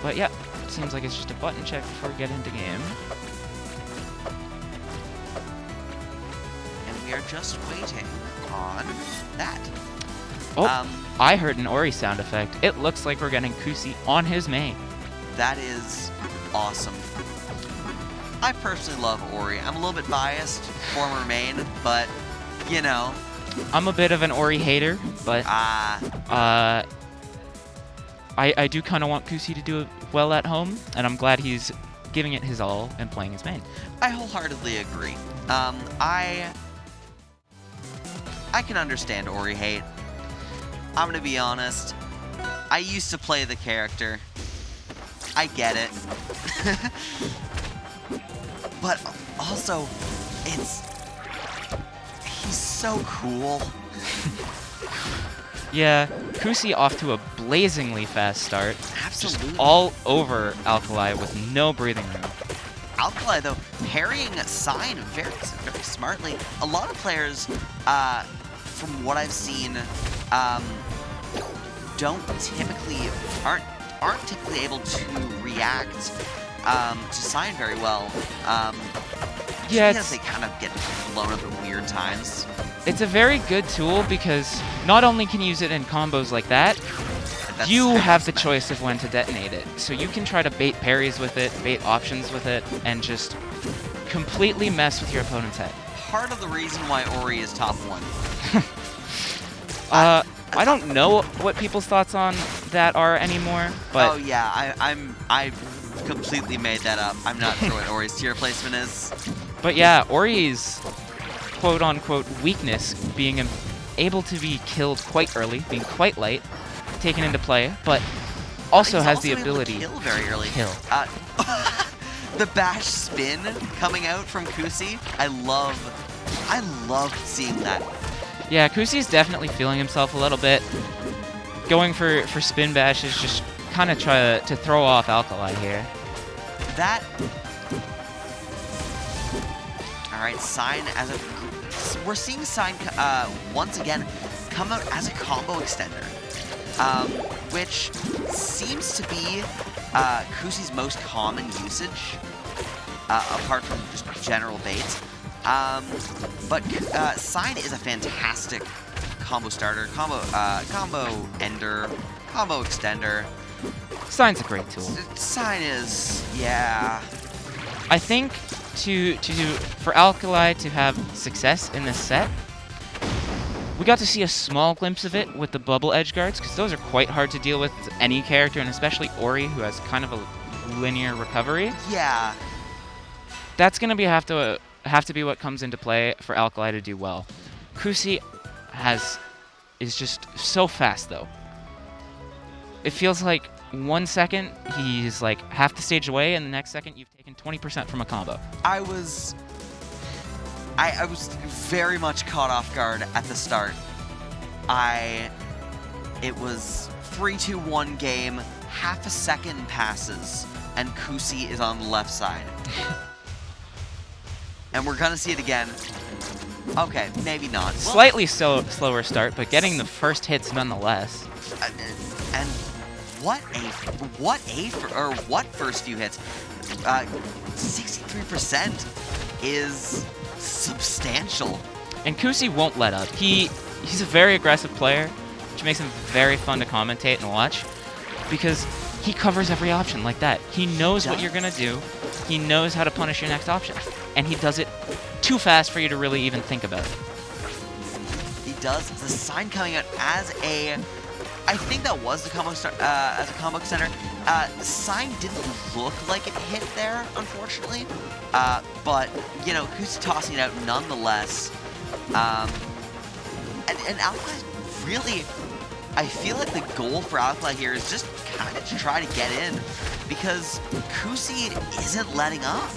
But yeah, seems like it's just a button check before we get into game. And we are just waiting on that. Oh, I heard an Ori sound effect. It looks like we're getting Kusi on his main. That is awesome. I personally love Ori. I'm a little bit biased, former main, but, you know. I'm a bit of an Ori hater, but I do kind of want Kusi to do it well at home, and I'm glad he's giving it his all and playing his main. I wholeheartedly agree. I can understand Ori hate. I'm gonna be honest. I used to play the character. I get it. But also, he's so cool. Yeah, Kusi off to a blazingly fast start. Absolutely. Just all over Alkali with no breathing room. Alkali, though, parrying Sign very, very smartly. A lot of players, from what I've seen, aren't typically able to react to Sign very well. Yeah, because they kind of get blown up at weird times. It's a very good tool because not only can you use it in combos like that, you have the choice of when to detonate it. So you can try to bait parries with it, bait options with it, and just completely mess with your opponent's head. Part of the reason why Ori is top 1. I don't know what people's thoughts on that are anymore, but oh yeah, I completely made that up. I'm not sure what Ori's tier placement is. But yeah, Ori's quote-unquote weakness being able to be killed quite early, being quite light, taken into play, but also has the ability to kill very early. Kill. The bash spin coming out from Kusi, I love seeing that. Yeah, Kusi's definitely feeling himself a little bit. Going for spin bashes, just kind of try to throw off Alkali here. That. All right, Sign we're seeing Sign once again come out as a combo extender, which seems to be Kusi's most common usage, apart from just general baits. But Sign is a fantastic combo starter, combo ender, combo extender. Sign's a great tool. Sign is, yeah. I think for Alkali to have success in this set, we got to see a small glimpse of it with the bubble edge guards, because those are quite hard to deal with any character, and especially Ori, who has kind of a linear recovery. Yeah. That's gonna have to be what comes into play for Alkali to do well. Kusi is just so fast though. It feels like 1 second he's like half the stage away, and the next second you've taken 20% from a combo. I was very much caught off guard at the start. It was 3-2-1 game, half a second passes, and Kusi is on the left side. And we're gonna see it again. Okay, maybe not. Slightly slower start, but getting the first hits nonetheless. And what first few hits? 63% is substantial. And Kusi won't let up. He's a very aggressive player, which makes him very fun to commentate and watch, because he covers every option like that. He knows what you're gonna do. He knows how to punish your next option, and he does it too fast for you to really even think about it. He does. The Sign coming out as I think that was the combo as a combo extender. Sign didn't look like it hit there, unfortunately. But you know, Kusi tossing it out nonetheless. And Alkali really, I feel like the goal for Alkali here is just kind of to try to get in, because Kusi isn't letting up.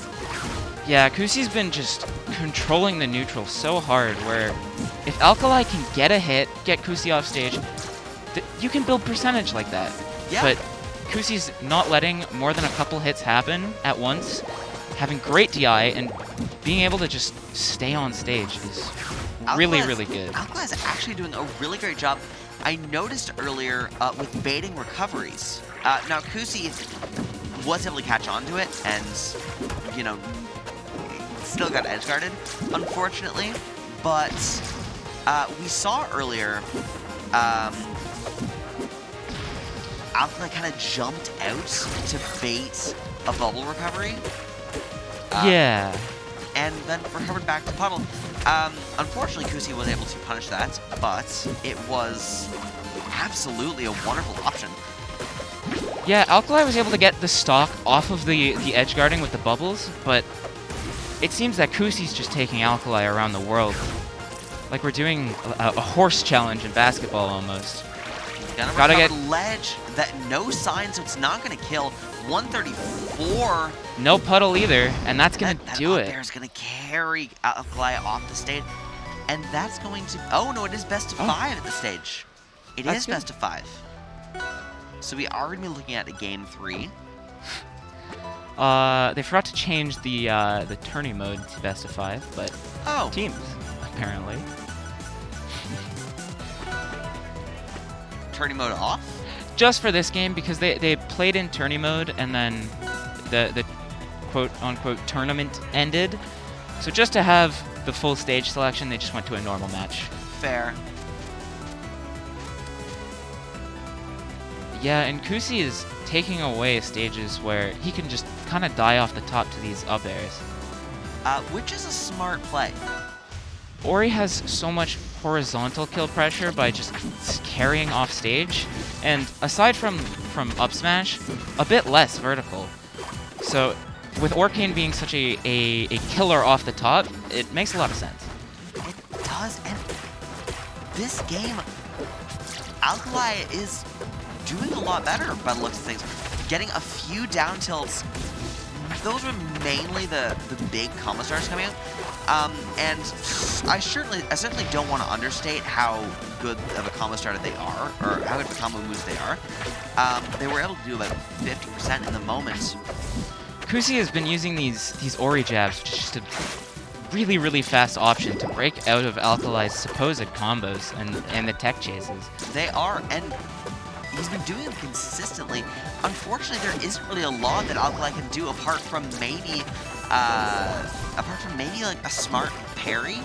Yeah, Kusi's been just controlling the neutral so hard, where if Alkali can get a hit, get Kusi off stage, you can build percentage like that. Yeah. But Kusi's not letting more than a couple hits happen at once, having great DI and being able to just stay on stage is really, really good. Alkali is actually doing a really great job. I noticed earlier with baiting recoveries. Now, Kusi was able to catch on to it and, you know, still got edge guarded, unfortunately. But we saw earlier Alkali kind of jumped out to bait a bubble recovery. Yeah. And then recovered back to puddle. Unfortunately, Kusi was able to punish that, but it was absolutely a wonderful option. Yeah, Alkali was able to get the stock off of the edge guarding with the bubbles, but it seems that Kusi's just taking Alkali around the world. Like we're doing a horse challenge in basketball almost. Gotta get ledge that no sign, so it's not gonna kill. 134. No puddle either, and that's gonna do it. There's gonna carry Alkali off the stage, and that's going to. Oh no, it is best of 5 at the stage. It is good. best of 5. So we are gonna be looking at a game 3. They forgot to change the tourney mode to best of 5, but teams apparently. Tourney mode off? Just for this game, because they played in tourney mode and then the quote-unquote tournament ended. So just to have the full stage selection, they just went to a normal match. Fair. Yeah, and Kusi is taking away stages where he can just kind of die off the top to these up airs. Which is a smart play. Ori has so much horizontal kill pressure by just carrying off stage, and aside from up smash, a bit less vertical. So with Orcane being such a killer off the top, it makes a lot of sense. It does, and this game, Alkali is doing a lot better by the looks of things. Getting a few down tilts. Those were mainly the big combo stars coming out. And I certainly don't want to understate how good of a combo starter they are, or how good of a combo moves they are. They were able to do about 50% in the moment. Kusi has been using these Ori jabs, which is just a really, really fast option to break out of Alkali's supposed combos and the tech chases. They are, and he's been doing them consistently. Unfortunately, there isn't really a lot that Alkali can do apart from maybe like a smart parry.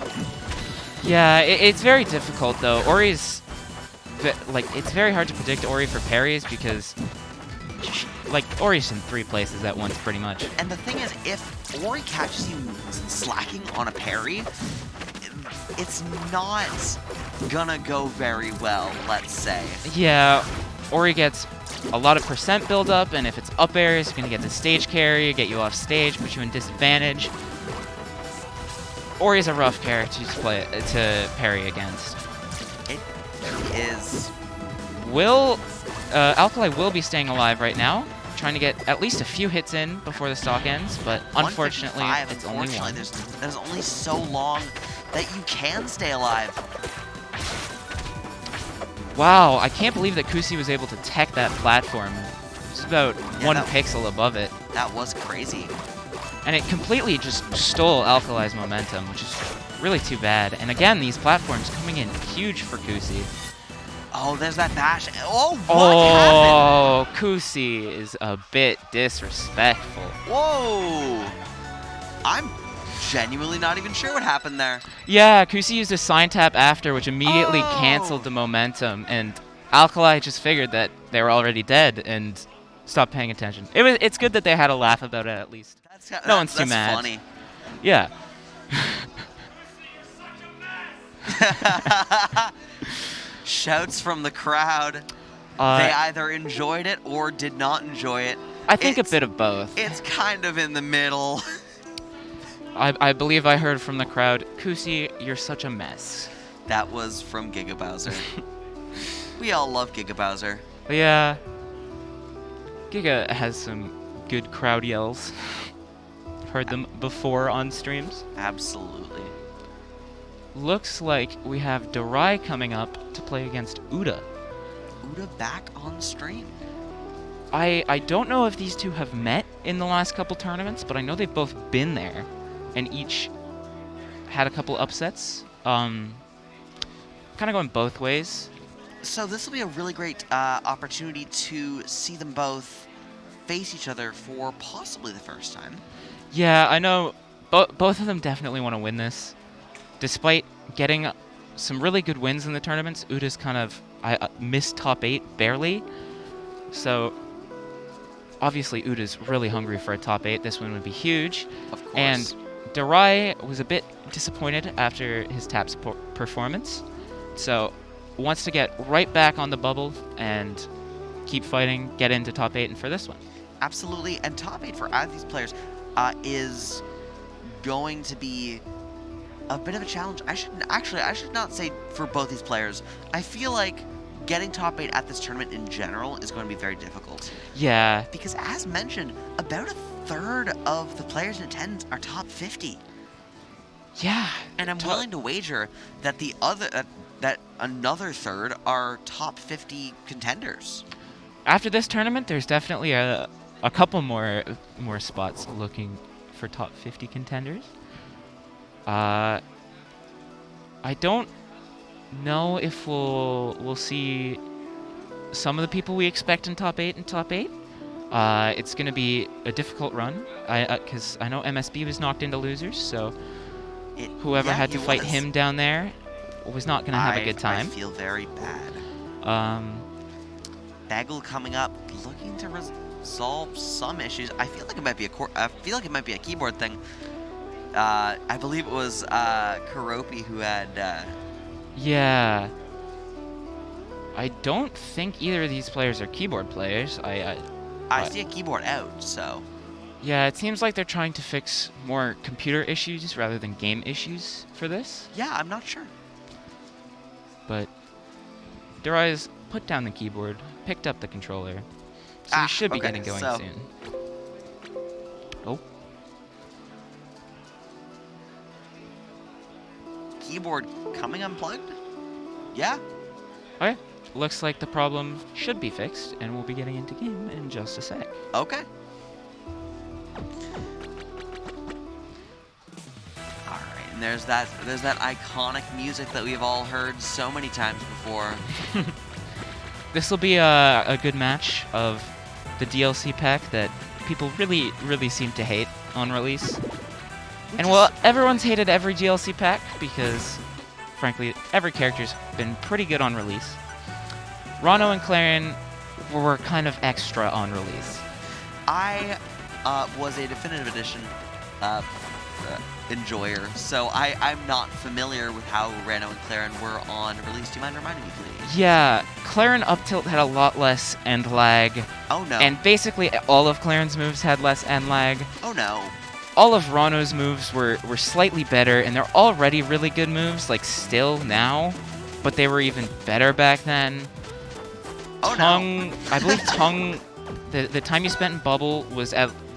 Yeah, it's very difficult though. Ori's it's very hard to predict Ori for parries because Ori's in 3 places at once pretty much. And the thing is, if Ori catches you slacking on a parry, it's not gonna go very well, let's say. Yeah, Ori gets a lot of percent build up, and if it's up air, it's gonna get the stage carry, get you off stage, put you in disadvantage. Ori's a rough character to parry against. It is. Alkali will be staying alive right now, trying to get at least a few hits in before the stock ends, but unfortunately, it's only one. There's only so long that you can stay alive. Wow, I can't believe that Kusi was able to tech that platform. It's about 1 pixel above it. That was crazy. And it completely just stole Alkali's momentum, which is really too bad. And again, these platforms coming in huge for Kusi. Oh, there's that bash. Oh, what happened? Kusi is a bit disrespectful. Whoa! I'm genuinely not even sure what happened there. Yeah, Kusi used a sign tap after, which immediately canceled the momentum, and Alkali just figured that they were already dead and stopped paying attention. It's good that they had a laugh about it at least. No one's too mad. Funny. Yeah. Shouts from the crowd. They either enjoyed it or did not enjoy it. I think a bit of both. It's kind of in the middle. I believe I heard from the crowd, Kusi, you're such a mess. That was from Giga Bowser. We all love Giga Bowser. Yeah. Giga has some good crowd yells. Heard them before on streams. Absolutely. Looks like we have Dorai coming up to play against Uda. Uda back on stream. I don't know if these two have met in the last couple tournaments, but I know they've both been there, and each had a couple upsets. Kind of going both ways. So this will be a really great opportunity to see them both face each other for possibly the first time. Yeah, I know both of them definitely want to win this. Despite getting some really good wins in the tournaments, Uda's kind of missed top 8 barely. So obviously Uda's really hungry for a top 8. This one would be huge. Of course. And Darai was a bit disappointed after his TAPS performance. So wants to get right back on the bubble and keep fighting, get into top 8 and for this one. Absolutely, and top 8 for either of these players is going to be a bit of a challenge. I should not say for both these players. I feel like getting top 8 at this tournament in general is going to be very difficult. Yeah. Because as mentioned, about a third of the players in attendance are top 50. Yeah. And I'm willing to wager that that another third are top 50 contenders. After this tournament, there's definitely a couple more spots looking for top 50 contenders. I don't know if we'll see some of the people we expect in top 8 It's going to be a difficult run, because I know MSB was knocked into losers, so whoever had to fight him down there was not going to have a good time. I feel very bad. Bagel coming up, looking to resolve some issues. I feel like it might be a keyboard thing. I believe it was Karopi who had. Yeah. I don't think either of these players are keyboard players. I see a keyboard out, so. Yeah, it seems like they're trying to fix more computer issues rather than game issues for this. Yeah, I'm not sure. But Darai's put down the keyboard, picked up the controller, so we should be getting going soon. Oh. Keyboard coming unplugged? Yeah. Okay. Looks like the problem should be fixed, and we'll be getting into game in just a sec. Okay. Alright, and there's that iconic music that we've all heard so many times before. This will be a good match of the DLC pack that people really, really seem to hate on release. And well, everyone's hated every DLC pack because, frankly, every character's been pretty good on release. Rano and Clarion were kind of extra on release. I was a definitive edition enjoyer, so I'm not familiar with how Rano and Clarion were on release. Do you mind reminding me, please? Yeah, Clarion up tilt had a lot less end lag. Oh no. And basically all of Clarion's moves had less end lag. Oh no. All of Rano's moves were slightly better, and they're already really good moves, like still now, but they were even better back then. Oh Tongue, no. I believe Tongue, the time you spent in bubble was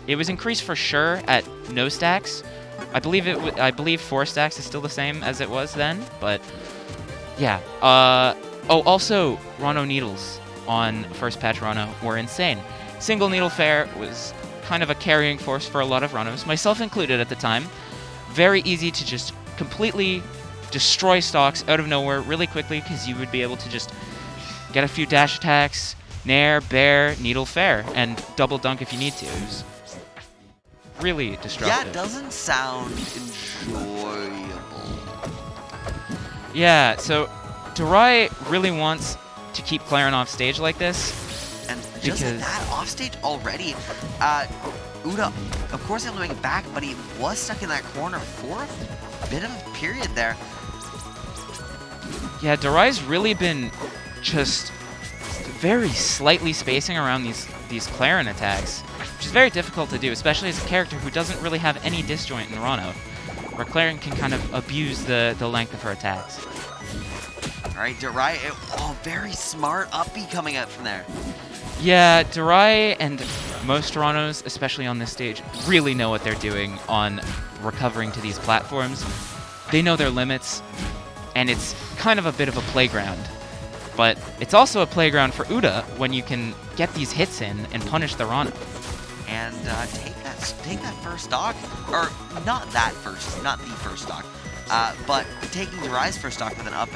it was increased for sure at no stacks. I believe 4 stacks is still the same as it was then, but yeah. Oh, also Rano needles on first patch Rano were insane. Single needle fair was kind of a carrying force for a lot of Ranos, myself included at the time. Very easy to just completely destroy stocks out of nowhere really quickly because you would be able to just get a few dash attacks, nair, bear, needle fair, and double dunk if you need to. It was really destructive. Yeah, it doesn't sound enjoyable. Yeah, so Darai really wants to keep Clarion off stage like this. And just like that, off stage already, Uda, of course, able to make it back, but he was stuck in that corner for a bit of a period there. Yeah, Darai's really been just very slightly spacing around these Clarion attacks, which is very difficult to do, especially as a character who doesn't really have any disjoint in Rano, where Clarion can kind of abuse the length of her attacks. All right, Darai, very smart up B coming out from there. Yeah, Darai and most Ranos, especially on this stage, really know what they're doing on recovering to these platforms. They know their limits, and it's kind of a bit of a playground. But it's also a playground for Uda when you can get these hits in and punish the Rana. And take that first stock, or not the first stock, but taking Durai's first stock with an up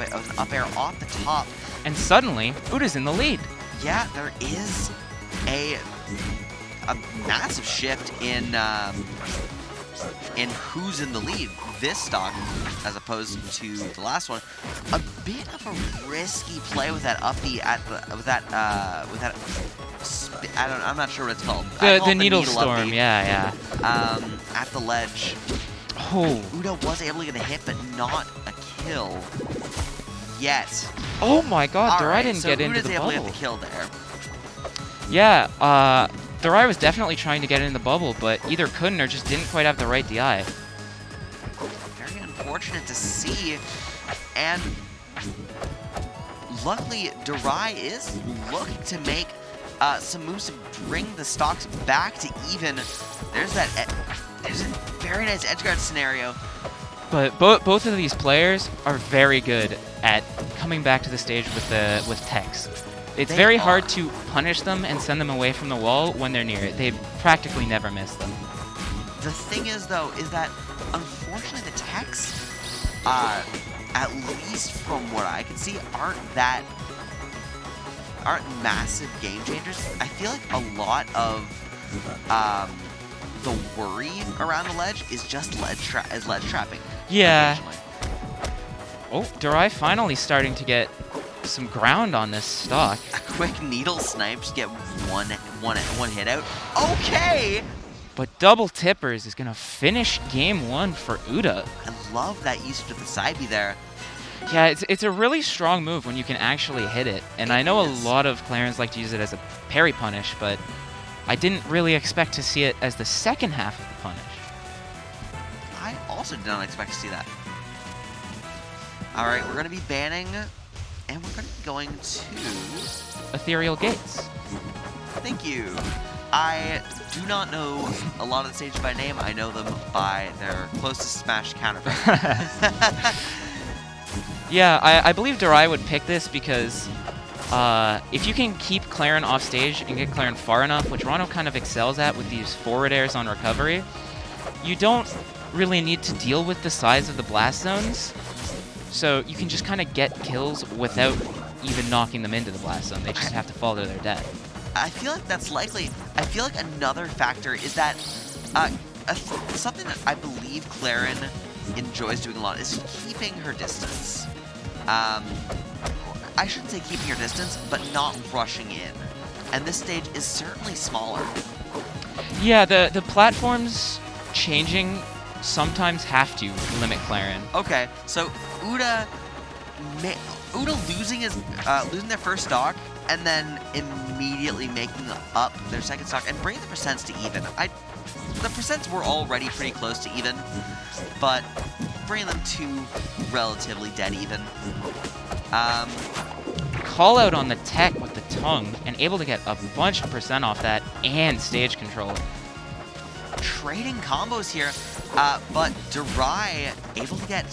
air off the top. And suddenly, Uda's in the lead. Yeah, there is a massive shift in who's in the lead this stock as opposed to the last one. A bit of a risky play with that uppy I'm not sure what it's called. The needle storm, uppy. yeah. At the ledge. Oh. Uda was able to get a hit, but not a kill yet. Oh my god, Durai Alright, didn't so get into Uda's the able to bubble. get the kill there. Yeah, Durai was definitely trying to get in the bubble, but either couldn't or just didn't quite have the right DI. Very unfortunate to see. And luckily, Durai is looking to make some moves to bring the stocks back to even. There's a very nice edgeguard scenario. But both of these players are very good at coming back to the stage with techs. It's They very are. hard to punish them and send them away from the wall when they're near it. They practically never miss them. The thing is, though, is that unfortunately the techs, at least from what I can see, aren't massive game changers. I feel like a lot of the worry around the ledge is just ledge trapping. Yeah. occasionally. Oh, Durai finally starting to get some ground on this stock. A quick needle snipe, just get one hit out. Okay! But double tippers is gonna finish game one for Uda. I love that usage of the side B there. Yeah, it's a really strong move when you can actually hit it. And I know a is. lot of Clarence like to use it as a parry punish, but I didn't really expect to see it as the second half of the punish. I also did not expect to see that. Alright, we're going to be banning, and we're going to be going to... Ethereal Gates. Thank you. I do not know a lot of the stages by name. I know them by their closest Smash counterpart. Yeah, I believe Durai would pick this because if you can keep Claren off stage and get Claren far enough, which Rano kind of excels at with these forward airs on recovery, you don't really need to deal with the size of the blast zones. So you can just kind of get kills without even knocking them into the blast zone. They just have to fall to their death. I feel like that's likely. I feel like another factor is that something that I believe Claren enjoys doing a lot is keeping her distance. I shouldn't say keeping her distance, but not rushing in. And this stage is certainly smaller. Yeah, the platforms changing sometimes have to limit Claren. Okay, so Uda losing their first stock and then immediately making up their second stock and bringing the percents to even. The percents were already pretty close to even, but bringing them to relatively dead even. Call out on the tech with the tongue and able to get a bunch of percent off that and stage control. Trading combos here, but Durai able to get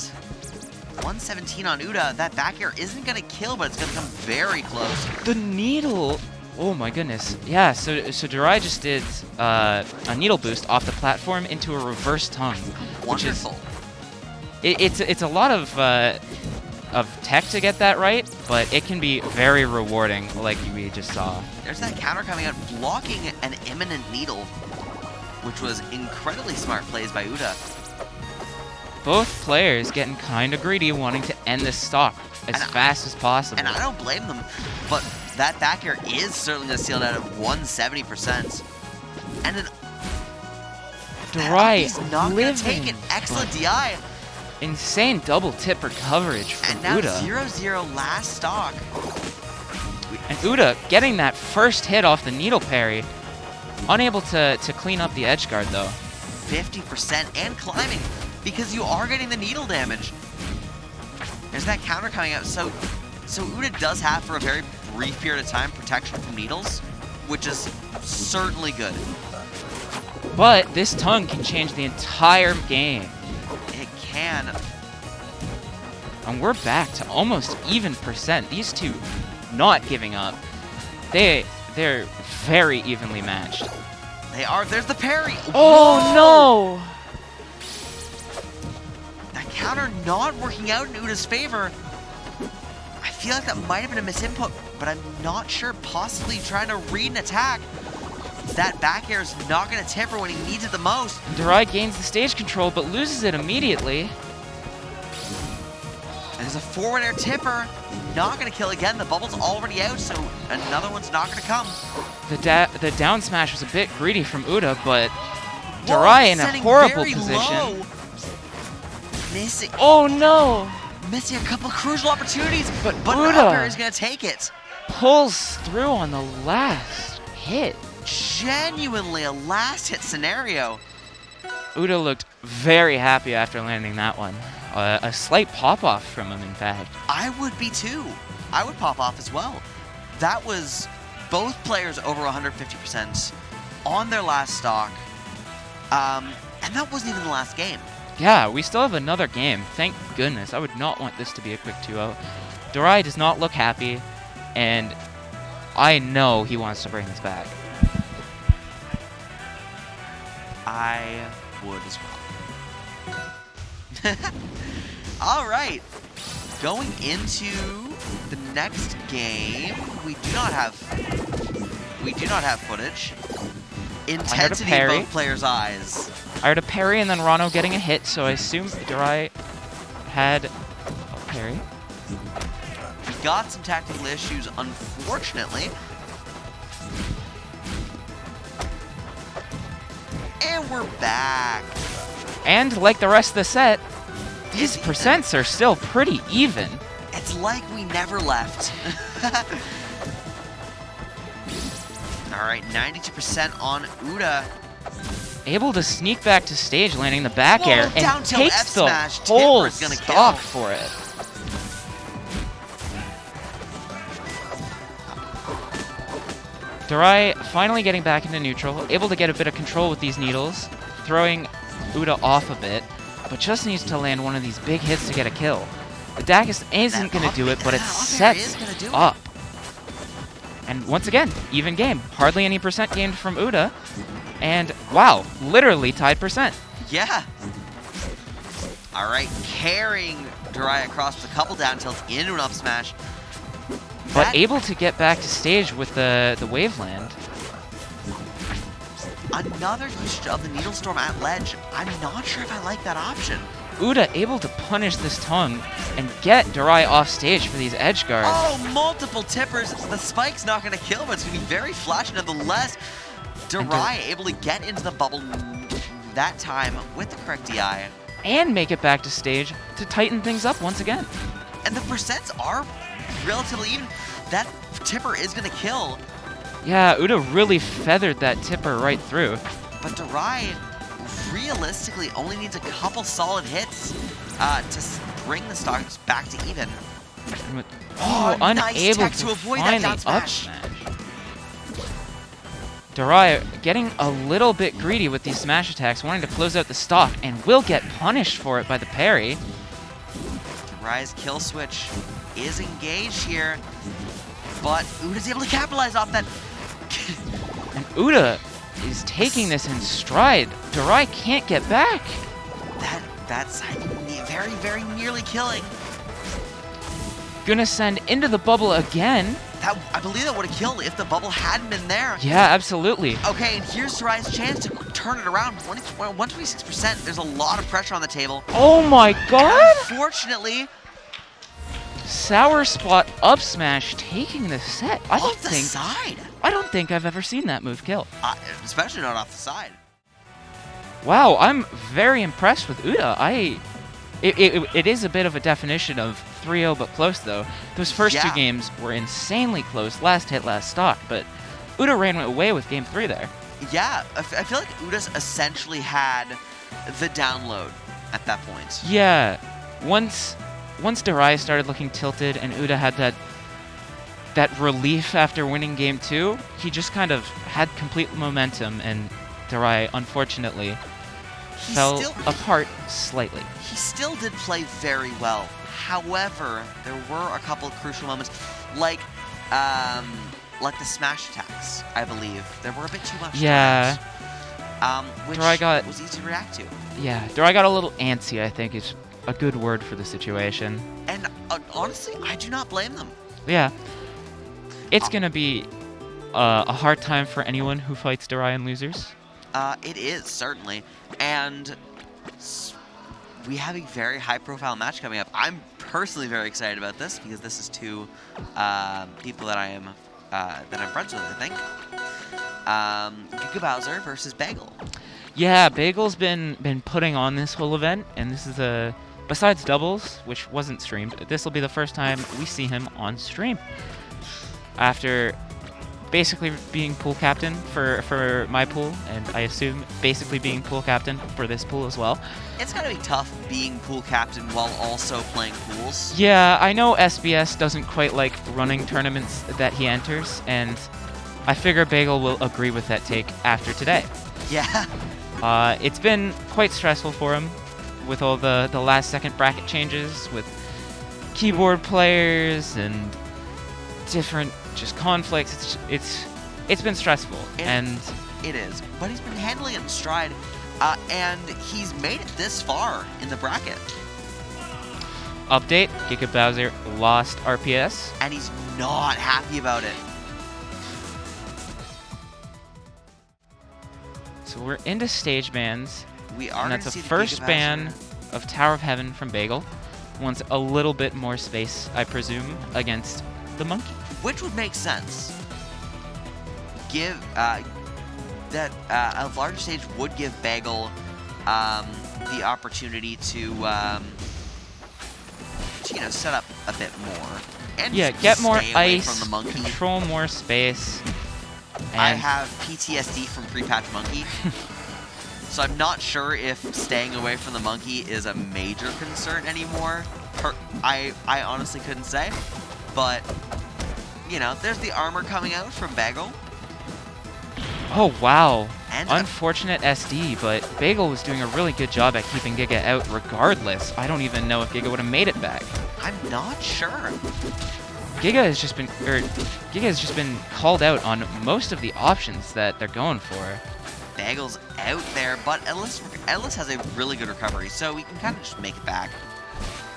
117 on Uda. That back air isn't going to kill, but it's going to come very close. The needle! Oh my goodness. Yeah, so Durai just did a needle boost off the platform into a reverse tongue. Wonderful. It's a lot of tech to get that right, but it can be very rewarding, like we just saw. There's that counter coming out, blocking an imminent needle, which was incredibly smart plays by Uda. Both players getting kind of greedy, wanting to end this stock as fast as possible. And I don't blame them, but that back air is certainly going to seal it out at 170%. And then Durai he's not going to take living, it. Excellent DI. Insane double tipper coverage from And now Uda. 0-0 last stock. And Uda getting that first hit off the needle parry. Unable to clean up the edge guard though. 50% and climbing because you are getting the needle damage. There's that counter coming out. So Uda does have, for a very brief period of time, protection from needles, which is certainly good. But this tongue can change the entire game. It can. And we're back to almost even percent. These two not giving up. They're very evenly matched. They are. There's the parry. Oh Whoa! no! That counter not working out in Uda's favor. I feel like that might have been a misinput, but I'm not sure. Possibly trying to read an attack. That back air is not going to temper when he needs it the most. Durai gains the stage control, but loses it immediately. And there's a forward air tipper. Not going to kill again. The bubble's already out, so another one's not going to come. The down smash was a bit greedy from Uda, but Durai in a Setting horrible very position. low. Missing. Oh no! Missing a couple of crucial opportunities, but Uda Upper is going to take it. pulls through on the last hit. Genuinely a last hit scenario. Uda looked very happy after landing that one. A slight pop-off from him, in fact. I would be too. I would pop off as well. That was both players over 150% on their last stock. And that wasn't even the last game. Yeah, we still have another game. Thank goodness. I would not want this to be a quick 2-0. Durai does not look happy, and I know he wants to bring this back. I would as well. All right. Going into the next game, we do not have footage. Intensity in parry. both players' eyes. I heard a parry and then Rano getting a hit, so I assume Durai had a parry. We got some tactical issues, unfortunately. And we're back. And like the rest of the set, these percents are still pretty even. It's like we never left. All right, 92% on Uda. Able to sneak back to stage, landing the back Whoa, air, down and tilt takes the F-smash. whole Timber's gonna stock kill. for it. Durai finally getting back into neutral, able to get a bit of control with these needles, throwing Uda off a bit, but just needs to land one of these big hits to get a kill. The Dacus isn't going to do it, but it sets up. And once again, even game. Hardly any percent gained from Uda. And wow, literally tied percent. Yeah. All right, carrying Durai across with a couple down tilts into an up smash. But able to get back to stage with the Waveland. Another usage of the Needle Storm at ledge. I'm not sure if I like that option. Uda able to punish this tongue and get Durai off stage for these edge guards. Oh, multiple tippers. The spike's not going to kill, but it's going to be very flashy nonetheless. Durai able to get into the bubble that time with the correct DI. And make it back to stage to tighten things up once again. And the percents are relatively even. That tipper is going to kill. Yeah, Uda really feathered that tipper right through. But Durai realistically only needs a couple solid hits to bring the stocks back to even. Oh, nice unable tech to to avoid find that the down up smash. smash. Durai getting a little bit greedy with these smash attacks, wanting to close out the stock, and will get punished for it by the parry. Durai's kill switch is engaged here, but Uda's able to capitalize off that. And Uda is taking this in stride. Durai can't get back. That's very, very nearly killing. Gonna send into the bubble again. I believe that would have killed if the bubble hadn't been there. Yeah, absolutely. Okay, and here's Durai's chance to turn it around. 126%. There's a lot of pressure on the table. Oh my god! Unfortunately, Sour spot up smash taking the set. I off the side. don't think I've ever seen that move kill. Especially not off the side. Wow, I'm very impressed with Uda. It is a bit of a definition of 3-0 but close though. Those first two games were insanely close, last hit, last stock, but Uda ran away with game 3 there. Yeah, I feel like Uda's essentially had the download at that point. Yeah, once Durai started looking tilted and Uda had that relief after winning game 2, he just kind of had complete momentum, and Durai, unfortunately, fell apart slightly. He still did play very well. However, there were a couple of crucial moments, like like the smash attacks, I believe. There were a bit too much. Yeah. Which was easy to react to. Yeah, Durai got a little antsy, I think is a good word for the situation. And honestly, I do not blame them. Yeah. It's going to be a hard time for anyone who fights Durai and losers. It is, certainly. And we have a very high-profile match coming up. I'm personally very excited about this because this is two people that I'm friends with, I think. Giga Bowser versus Bagel. Yeah, Bagel's been putting on this whole event, and this is besides doubles, which wasn't streamed, this will be the first time we see him on stream. After basically being pool captain for my pool, and I assume basically being pool captain for this pool as well. It's gotta be tough being pool captain while also playing pools. Yeah, I know SBS doesn't quite like running tournaments that he enters, and I figure Bagel will agree with that take after today. Yeah. It's been quite stressful for him with all the last second bracket changes with keyboard players and different just conflicts. It's been stressful, and it is. But he's been handling it in stride, and he's made it this far in the bracket. Update: Giga Bowser lost RPS, and he's not happy about it. So we're into stage bans. We are. And that's a first ban of Tower of Heaven from Bagel. Wants a little bit more space, I presume, against the monkey. Which would make sense. Give that a larger stage would give Bagel the opportunity to set up a bit more and get more stay away ice, from the monkey. Control more space. And I have PTSD from pre-patch monkey, so I'm not sure if staying away from the monkey is a major concern anymore. I honestly couldn't say, but there's the armor coming out from Bagel. Oh wow, And unfortunate SD, but Bagel was doing a really good job at keeping Giga out regardless. I don't even know if Giga would have made it back. I'm not sure. Giga has just been called out on most of the options that they're going for. Bagel's out there, but Ellis has a really good recovery, so we can kind of just make it back.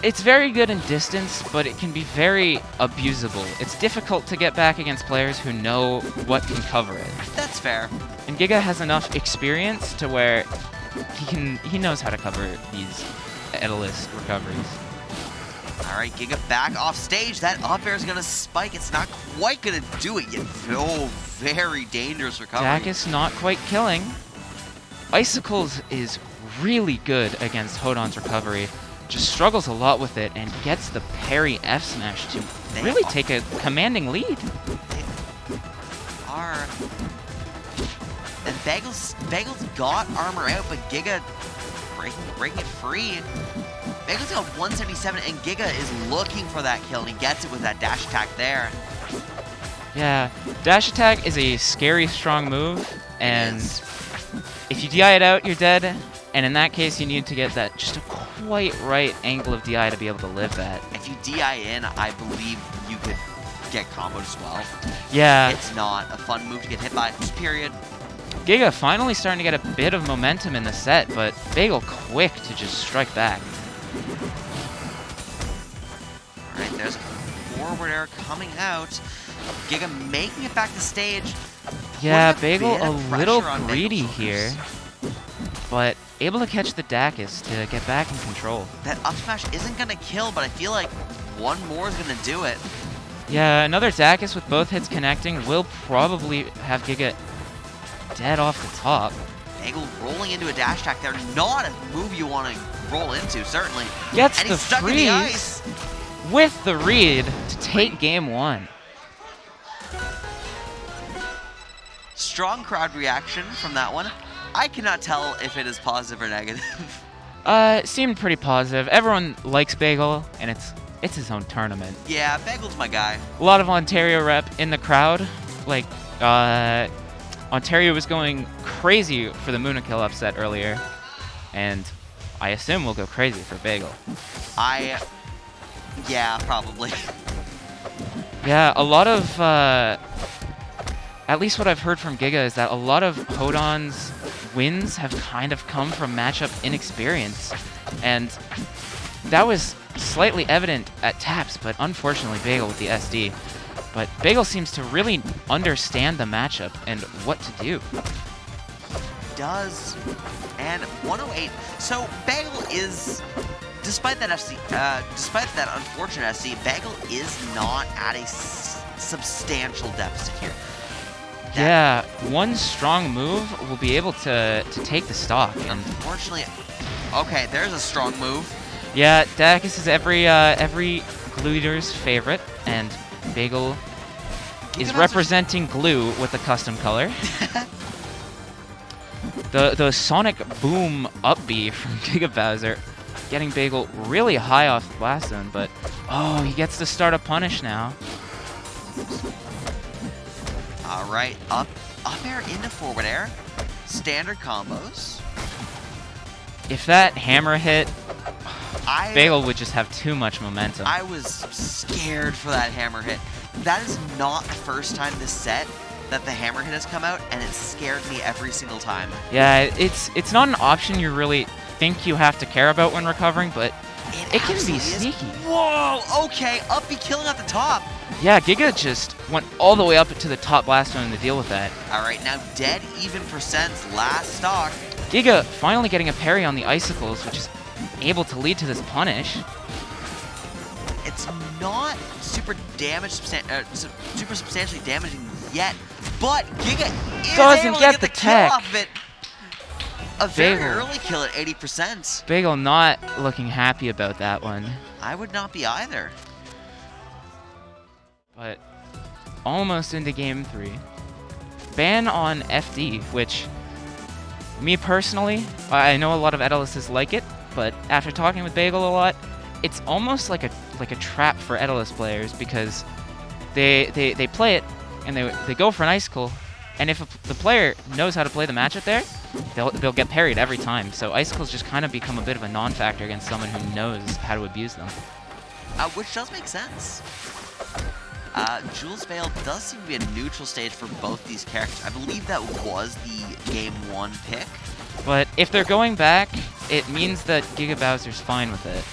It's very good in distance, but it can be very abusable. It's difficult to get back against players who know what can cover it. That's fair. And Giga has enough experience to where he knows how to cover these Ellis recoveries. All right, Giga back off stage. That up air is going to spike. It's not quite going to do it yet. Oh, very dangerous recovery. Dacus not quite killing. Icicles is really good against Hodon's recovery. Just struggles a lot with it and gets the parry F smash to really take a commanding lead. They are. And Bagel's got armor out, but Giga breaking it free. Bagel's got 177, and Giga is looking for that kill, and he gets it with that dash attack there. Yeah, dash attack is a scary strong move, and if you DI it out, you're dead. And in that case, you need to get that just a quite right angle of DI to be able to live that. If you DI in, I believe you could get comboed as well. Yeah. It's not a fun move to get hit by, just period. Giga finally starting to get a bit of momentum in the set, but Bagel quick to just strike back. Alright, there's a forward air coming out. Giga making it back to stage. Yeah, Bagel a little on greedy Bagel's here, shoulders. but able to catch the Dacus to get back in control. That up smash isn't going to kill, but I feel like one more is going to do it. Yeah, another Dacus with both hits connecting will probably have Giga dead off the top. Bagel rolling into a dash attack there. Not a move you want to roll into, certainly. Gets and the he's stuck in the freeze ice. with the read to take game one. Strong crowd reaction from that one. I cannot tell if it is positive or negative. It seemed pretty positive. Everyone likes Bagel, and it's his own tournament. Yeah, Bagel's my guy. A lot of Ontario rep in the crowd. Like, Ontario was going crazy for the Moonakil upset earlier, and I assume we'll go crazy for Bagel. Yeah, probably. Yeah, a lot of, at least what I've heard from Giga is that a lot of Hodon's wins have kind of come from matchup inexperience. And that was slightly evident at Taps, but unfortunately Bagel with the SD. But Bagel seems to really understand the matchup and what to do. Does. And 108. So Bagel is, despite that unfortunate FC, Bagel is not at a substantial deficit here. Yeah, one strong move will be able to take the stock. And unfortunately, okay, there's a strong move. yeah, Dacus is every Glueater's favorite, and Bagel is representing Glue with a custom color. The Sonic Boom up B from Giga Bowser getting Bagel really high off the blast zone, but oh, he gets to start a punish now. All right, up air into forward air, standard combos. If that hammer hit, Bagel would just have too much momentum. I was scared for that hammer hit. That is not the first time this set that the hammer hit has come out, and it scared me every single time. Yeah, it's not an option you really think you have to care about when recovering, but it can be sneaky. Whoa, okay, up B killing at the top. Yeah, Giga just went all the way up to the top blast zone to deal with that. All right, now dead even percents, last stock. Giga finally getting a parry on the icicles, which is able to lead to this punish. It's not super super substantially damaging yet, but Giga is doesn't able get to the get the kill tech. off of it. A very Bagel. early kill at 80%. Bagel not looking happy about that one. I would not be either. But almost into game 3. Ban on FD, which me personally, I know a lot of Edaluses like it, but after talking with Bagel a lot, it's almost like a trap for Edalus players because they play it and they go for an icicle, and if the player knows how to play the matchup there, they'll get parried every time. So icicles just kind of become a bit of a non-factor against someone who knows how to abuse them. Which does make sense. Jules Vale does seem to be a neutral stage for both these characters. I believe that was the game 1 pick. But if they're going back, it means that Giga Bowser's fine with it.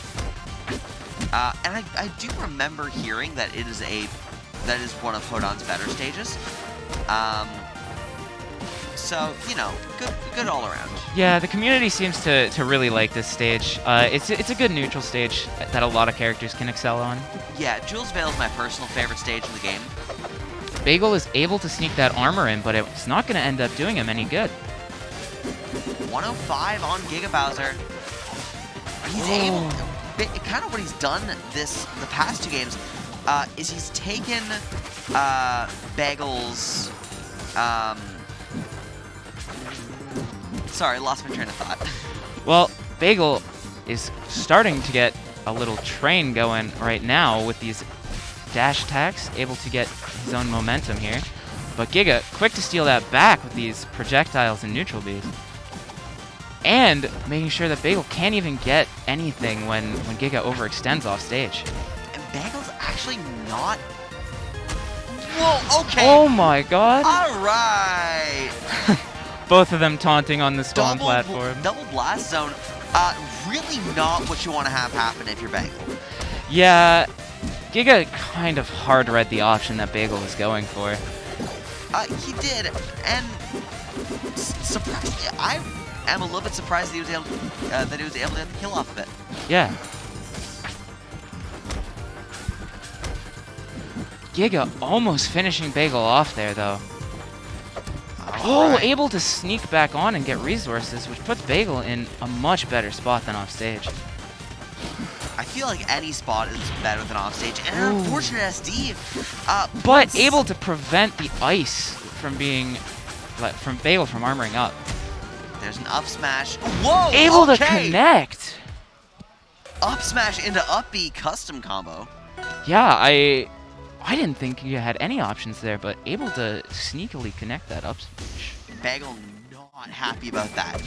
And I do remember hearing that that is one of Hodon's better stages. So, you know, good all around. Yeah, the community seems to really like this stage. It's a good neutral stage that a lot of characters can excel on. Yeah, Jules Vale is my personal favorite stage in the game. Bagel is able to sneak that armor in, but it's not going to end up doing him any good. 105 on Giga Bowser. He's able, kind of what he's done the past 2 games, is he's taken Bagel's, sorry, lost my train of thought. Well, Bagel is starting to get a little train going right now with these dash attacks, able to get his own momentum here. But Giga, quick to steal that back with these projectiles and neutral bees. And making sure that Bagel can't even get anything when Giga overextends off stage. And Bagel's actually not... Whoa, okay! Oh my god! Alright! Both of them taunting on the spawn platform. Double blast zone. Really not what you want to have happen if you're Bagel. Yeah, Giga kind of hard read the option that Bagel was going for. He did, and surprisingly, I am a little bit surprised that he was able to get the kill off of it. Yeah. Giga almost finishing Bagel off there, though. Oh, able to sneak back on and get resources, which puts Bagel in a much better spot than off stage. I feel like any spot is better than off stage, and an unfortunate SD. But able to prevent the ice from being, from Bagel from armoring up. There's an up smash. Whoa! Able to connect. Up smash into up B custom combo. Yeah, I didn't think you had any options there, but able to sneakily connect that up smash. Bagel not happy about that.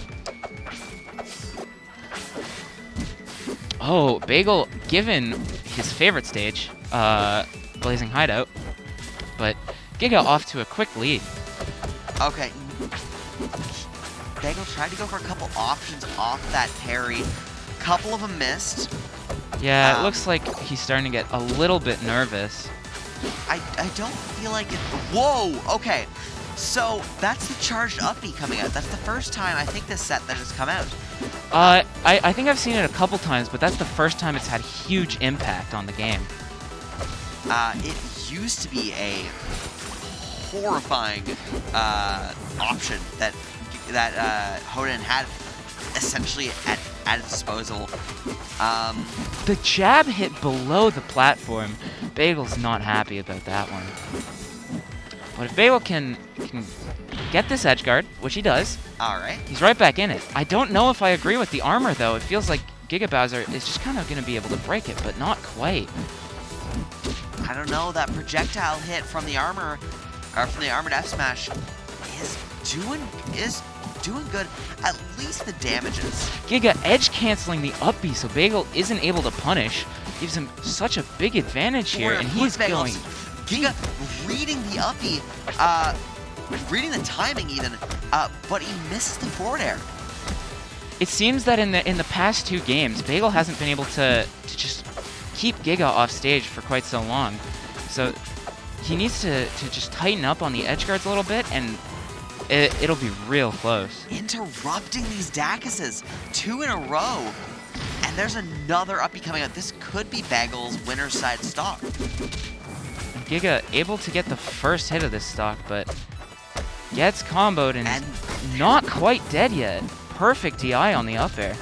Oh, Bagel, given his favorite stage, Blazing Hideout. But Giga off to a quick lead. Okay. Bagel tried to go for a couple options off that parry. Couple of them missed. Yeah, it looks like he's starting to get a little bit nervous. I don't feel like it. Whoa! Okay. So that's the charged up B coming out. That's the first time I think this set that has come out. I think I've seen it a couple times, but that's the first time it's had huge impact on the game. It used to be a horrifying option that Hoden had essentially at its disposal. The jab hit below the platform. Bagel's not happy about that one. But if Bagel can get this edge guard, which he does, All right. he's right back in it. I don't know if I agree with the armor, though. It feels like Giga Bowser is just kind of going to be able to break it, but not quite. I don't know. That projectile hit from the armor, or from the armored F smash, is doing good. At least the damages. Giga edge canceling the up B, so Bagel isn't able to punish. Gives him such a big advantage here, and he's going. Giga reading the up B, reading the timing even, but he misses the forward air. It seems that in the past 2 games, Bagel hasn't been able to just keep Giga off stage for quite so long. So he needs to just tighten up on the edge guards a little bit, and it'll be real close. Interrupting these Dakuses 2 in a row. And there's another uppie coming out. This could be Bagel's winner's side stock. Giga able to get the first hit of this stock, but gets comboed and not quite dead yet. Perfect DI on the up air.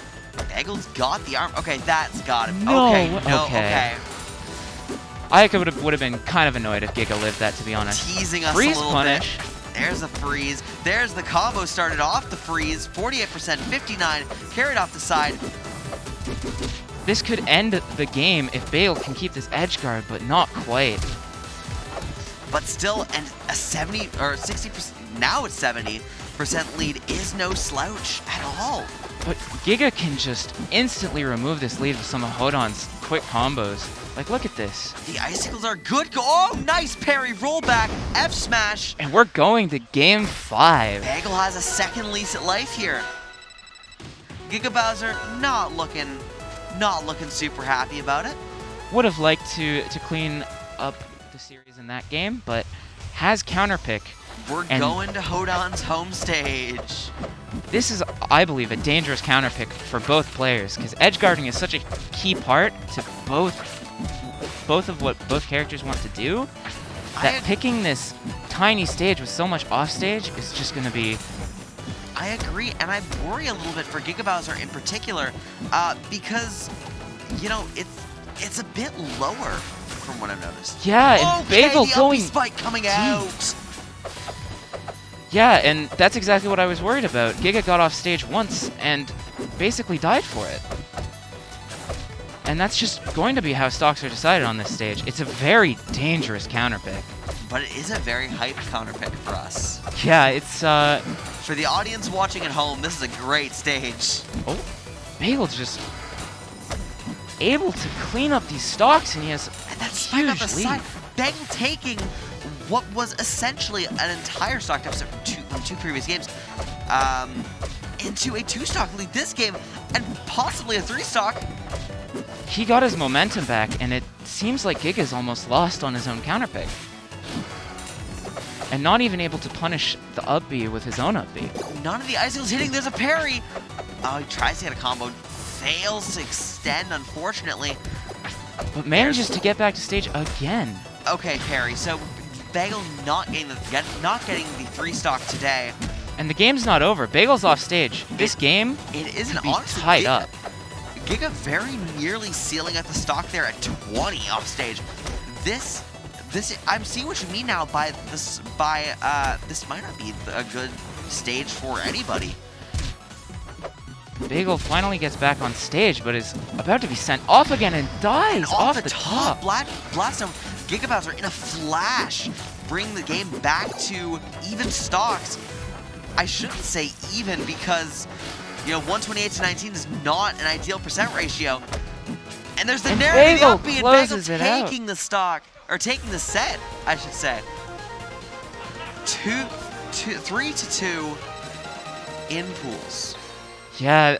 Bagel's got the arm. Okay, that's got him. No, Okay. I would have been kind of annoyed if Giga lived that, to be honest. Teasing us Freeze a little punish. bit. There's a freeze. There's the combo started off the freeze. 48%, 59, carried off the side. This could end the game if Bagel can keep this edge guard, but not quite. But still, and a 70 or 60%, now it's 70% lead is no slouch at all. But Giga can just instantly remove this lead with some of Hodon's quick combos. Like, look at this. The icicles are good. Oh, nice parry, rollback, F smash. And we're going to game 5. Bagel has a second lease at life here. Giga Bowser not looking super happy about it. Would have liked to clean up the series in that game, but has counterpick. We're going to Hodon's home stage. This is, I believe, a dangerous counterpick for both players, because edge guarding is such a key part to both of what both characters want to do, that picking this tiny stage with so much offstage is just going to be... I agree, and I worry a little bit for Giga Bowser in particular, because, you know, it's a bit lower from what I've noticed. Yeah, and Bagel going spike coming deep. out. Yeah, and that's exactly what I was worried about. Giga got off stage once and basically died for it. And that's just going to be how stocks are decided on this stage. It's a very dangerous counterpick. But it is a very hyped counterpick for us. Yeah, it's For the audience watching at home, this is a great stage. Oh, Bagel's just able to clean up these stocks, and he has And that spike on the huge lead. side. Bagel taking what was essentially an entire stock deficit from two previous games into a 2-stock lead this game, and possibly a 3-stock. He got his momentum back, and it seems like Giga's almost lost on his own counterpick. And not even able to punish the up B with his own up B. None of the icicles hitting. There's a parry. Oh, he tries to get a combo. Fails to extend, unfortunately. But manages to get back to stage again. Okay, parry. So Bagel not getting the 3-stock today. And the game's not over. Bagel's off stage. This game It isn't could be honestly tied up. Giga very nearly sealing at the stock there at 20 off stage. This I'm seeing what you mean now by this might not be a good stage for anybody. Bagel finally gets back on stage, but is about to be sent off again and dies And off the top. Blast him. Giga Bowser in a flash, bring the game back to even stocks. I shouldn't say even because, you know, 128 to 19 is not an ideal percent ratio. And there's the narrative Bagel up B, and closes Bagel it out. taking the stock. or taking the set, I should say. 3-2 in pools. Yeah,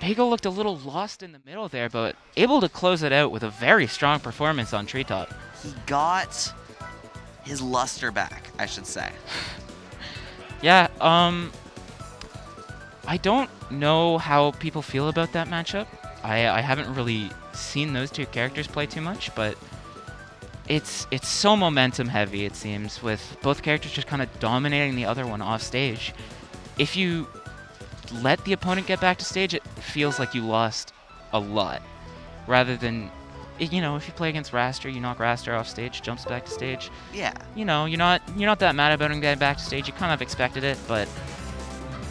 Bagel looked a little lost in the middle there, but able to close it out with a very strong performance on Treetop. He got his luster back, I should say. Yeah, I don't know how people feel about that matchup. I haven't really seen those two characters play too much, but it's so momentum heavy, it seems, with both characters just kind of dominating the other one off stage. If you let the opponent get back to stage, it feels like you lost a lot. Rather than, you know, if you play against Raster, you knock Raster off stage, jumps back to stage. Yeah. You know, you're not that mad about him getting back to stage. You kind of expected it, but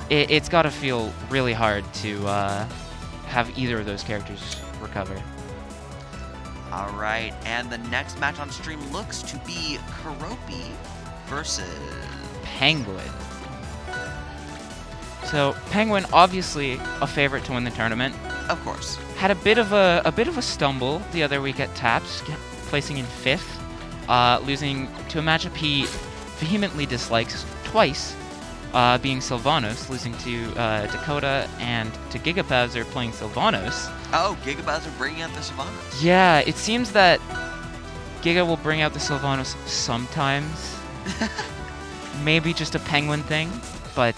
it's got to feel really hard to have either of those characters recover. All right, and the next match on stream looks to be Karopi versus Penguin. So Penguin, obviously a favorite to win the tournament. Of course. Had a bit of a stumble the other week at Taps, placing in 5th, losing to a matchup he vehemently dislikes twice, being Sylvanos, losing to Dakota, and to Gigabowser playing Sylvanos. Oh, Gigabowser bringing out the Sylvanos. Yeah, it seems that Giga will bring out the Sylvanos sometimes. Maybe just a Penguin thing, but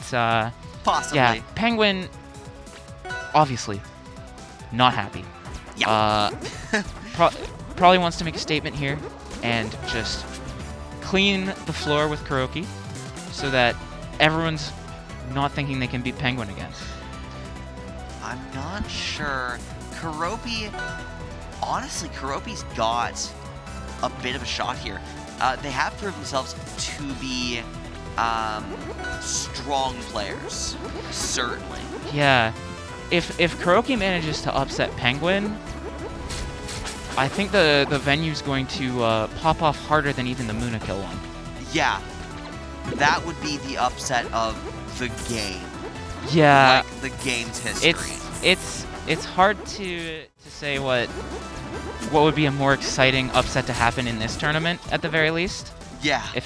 Possibly. yeah, Penguin, obviously, not happy. Yeah. Probably wants to make a statement here and just clean the floor with Kuroki so that everyone's not thinking they can beat Penguin again. I'm not sure. Honestly, Karopi's got a bit of a shot here. They have proved themselves to be strong players, certainly. Yeah, if Kuroki manages to upset Penguin, I think the venue's going to pop off harder than even the Munakill one. Yeah, that would be the upset of the game. Yeah, Like the game's history. It's hard to say what would be a more exciting upset to happen in this tournament at the very least. Yeah. If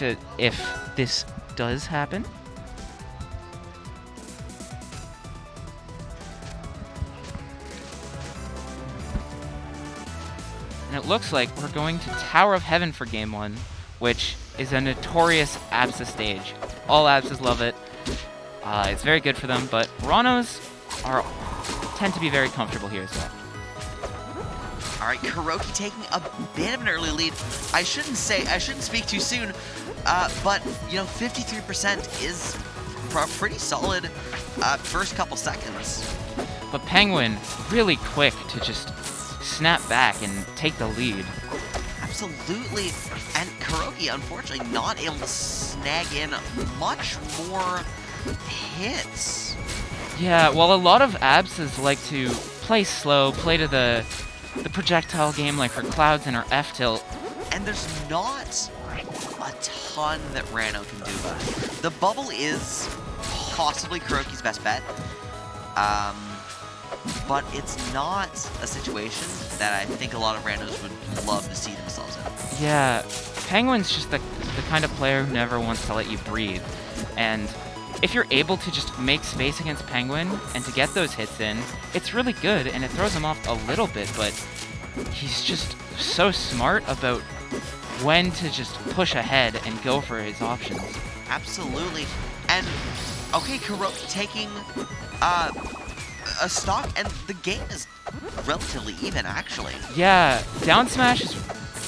this does happen. And it looks like we're going to Tower of Heaven for Game 1, which is a notorious ABSA stage. All ABSAs love it. It's very good for them, but Ranos tend to be very comfortable here as well. All right, Kuroki taking a bit of an early lead. I shouldn't speak too soon, but you know, 53% is a pretty solid first couple seconds. But Penguin really quick to just snap back and take the lead. Absolutely, and Kuroki unfortunately not able to snag in much more hits. Yeah, well, a lot of ABSAs like to play slow, play to the projectile game like for Clouds and her F-tilt. And there's not a ton that Rano can do about it. The bubble is possibly Kuroki's best bet, but it's not a situation that I think a lot of randos would love to see themselves in. Yeah, Penguin's just the kind of player who never wants to let you breathe. And if you're able to just make space against Penguin and to get those hits in, it's really good, and it throws him off a little bit, but he's just so smart about when to just push ahead and go for his options. Absolutely. And, okay, Kuroki taking a stock, and the game is relatively even, actually. Yeah, down smash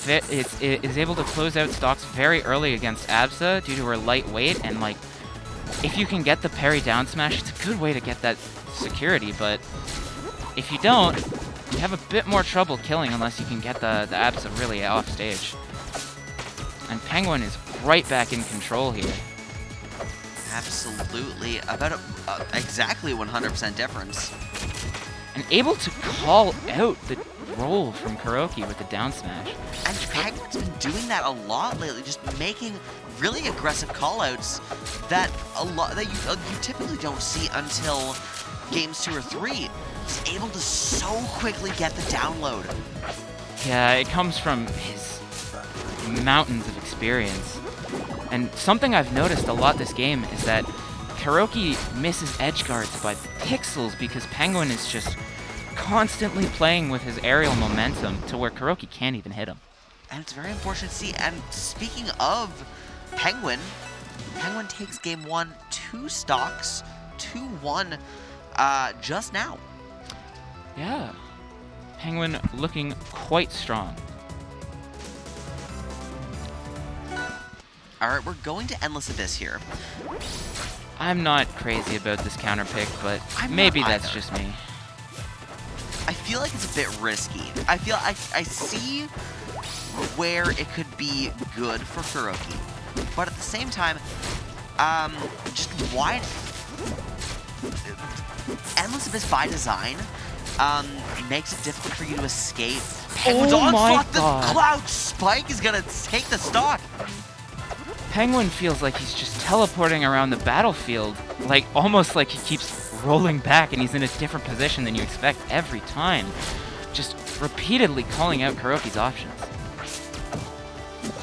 is able to close out stocks very early against ABSA due to her lightweight, and like, if you can get the parry down smash, it's a good way to get that security, but if you don't, you have a bit more trouble killing unless you can get the ABSA really off stage. And Penguin is right back in control here. Absolutely. About exactly 100% difference. And able to call out the roll from Kuroki with the down smash. And Penguin's been doing that a lot lately, just making really aggressive callouts that you typically don't see until games 2 or 3. He's able to so quickly get the download. Yeah, it comes from his mountains of experience. And something I've noticed a lot this game is that Kuroki misses edge guards by pixels because Penguin is just constantly playing with his aerial momentum to where Kuroki can't even hit him. And it's very unfortunate to see. And speaking of Penguin, Penguin takes game 1, 2 stocks, 2-1 just now. Yeah. Penguin looking quite strong. All right, we're going to Endless Abyss here. I'm not crazy about this counter pick, but I'm maybe not that's either. just me. I feel like it's a bit risky. I feel I see where it could be good for Kuroki, but at the same time, just why Endless Abyss by design makes it difficult for you to escape. Penguin's Oh my onslaught, the God. Cloud Spike is gonna take the stock. Penguin feels like he's just teleporting around the battlefield, like almost like he keeps rolling back and he's in a different position than you expect every time. Just repeatedly calling out Kuroki's options.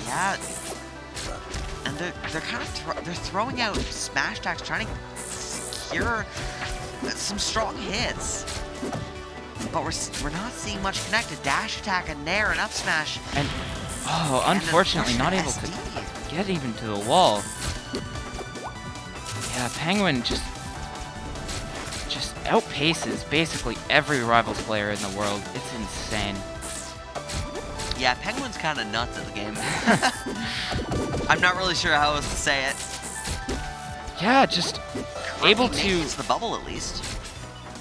Yeah, and they're kind of they're throwing out smash attacks, trying to secure some strong hits, but we're not seeing much connect. A dash attack, a nair, an up smash, And oh, and unfortunately not able to SD. get even to the wall. Yeah, Penguin just outpaces basically every Rivals player in the world. It's insane. Yeah, Penguin's kind of nuts at the game. I'm not really sure how else to say it. Yeah, just able Making to it the bubble at least,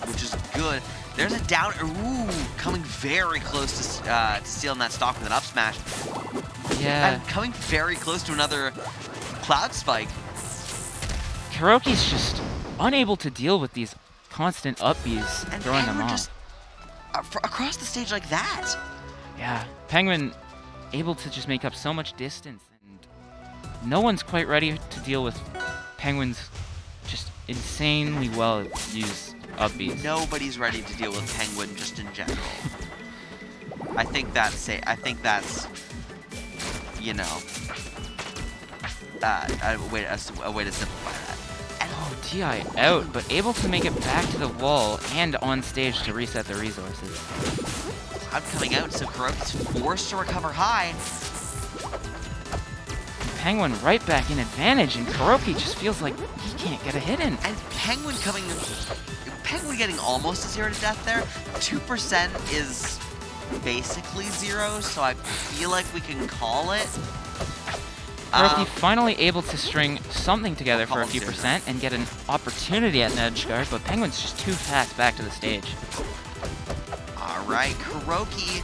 which is good. There's a down. Ooh, coming very close to stealing that stock with an up smash. yeah. And coming very close to another Cloud Spike. Kuroki's just unable to deal with these constant up Bs And throwing him Penguin off. just across the stage like that. Yeah, Penguin able to just make up so much distance, and no one's quite ready to deal with Penguin's just insanely well used up Bs. Nobody's ready to deal with Penguin just in general. I think that's you know a way to simplify that. And Oh, TI out, but able to make it back to the wall and on stage to reset the resources. Cloud coming out, so Kuroki's forced to recover high. Penguin right back in advantage, and Kuroki just feels like he can't get a hit in. And Penguin getting almost a 0 to death there. 2% is basically 0, so I feel like we can call it. Kuroki finally able to string something together for a Almost few zero. percent and get an opportunity at an edge guard, but Penguin's just too fast back to the stage. All right, Kuroki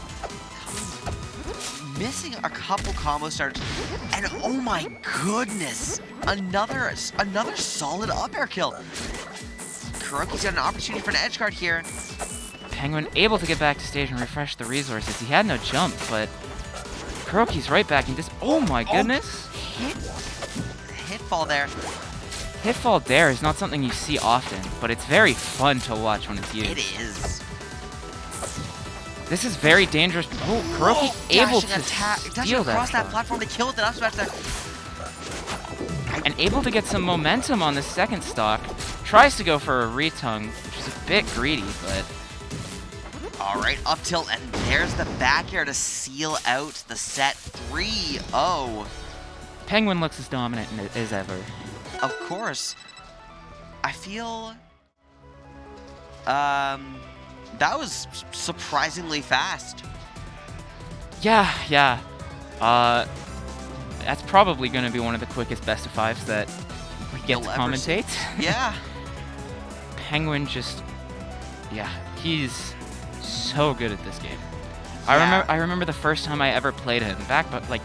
missing a couple combo starts, and oh my goodness, another solid up air kill. Kuroki's got an opportunity for an edge guard here. Penguin able to get back to stage and refresh the resources. He had no jump, but Kuroki's right back in this. Oh my goodness! Hit fall there. Hitfall there is not something you see often, but it's very fun to watch when it's used. It is. This is very dangerous. Oh, Kuroki able to dashing steal across that that, platform to kill with an up smash there. and able to get some momentum on the second stock. Tries to go for a retongue, which is a bit greedy, but All right, up tilt, and there's the back air to seal out the set 3-0. Penguin looks as dominant as ever. Of course. I feel that was surprisingly fast. Yeah. That's probably going to be one of the quickest best of fives that we get You'll to ever see. commentate. Yeah. Penguin just, yeah, he's so good at this game. Yeah. I remember the first time I ever played him back, but like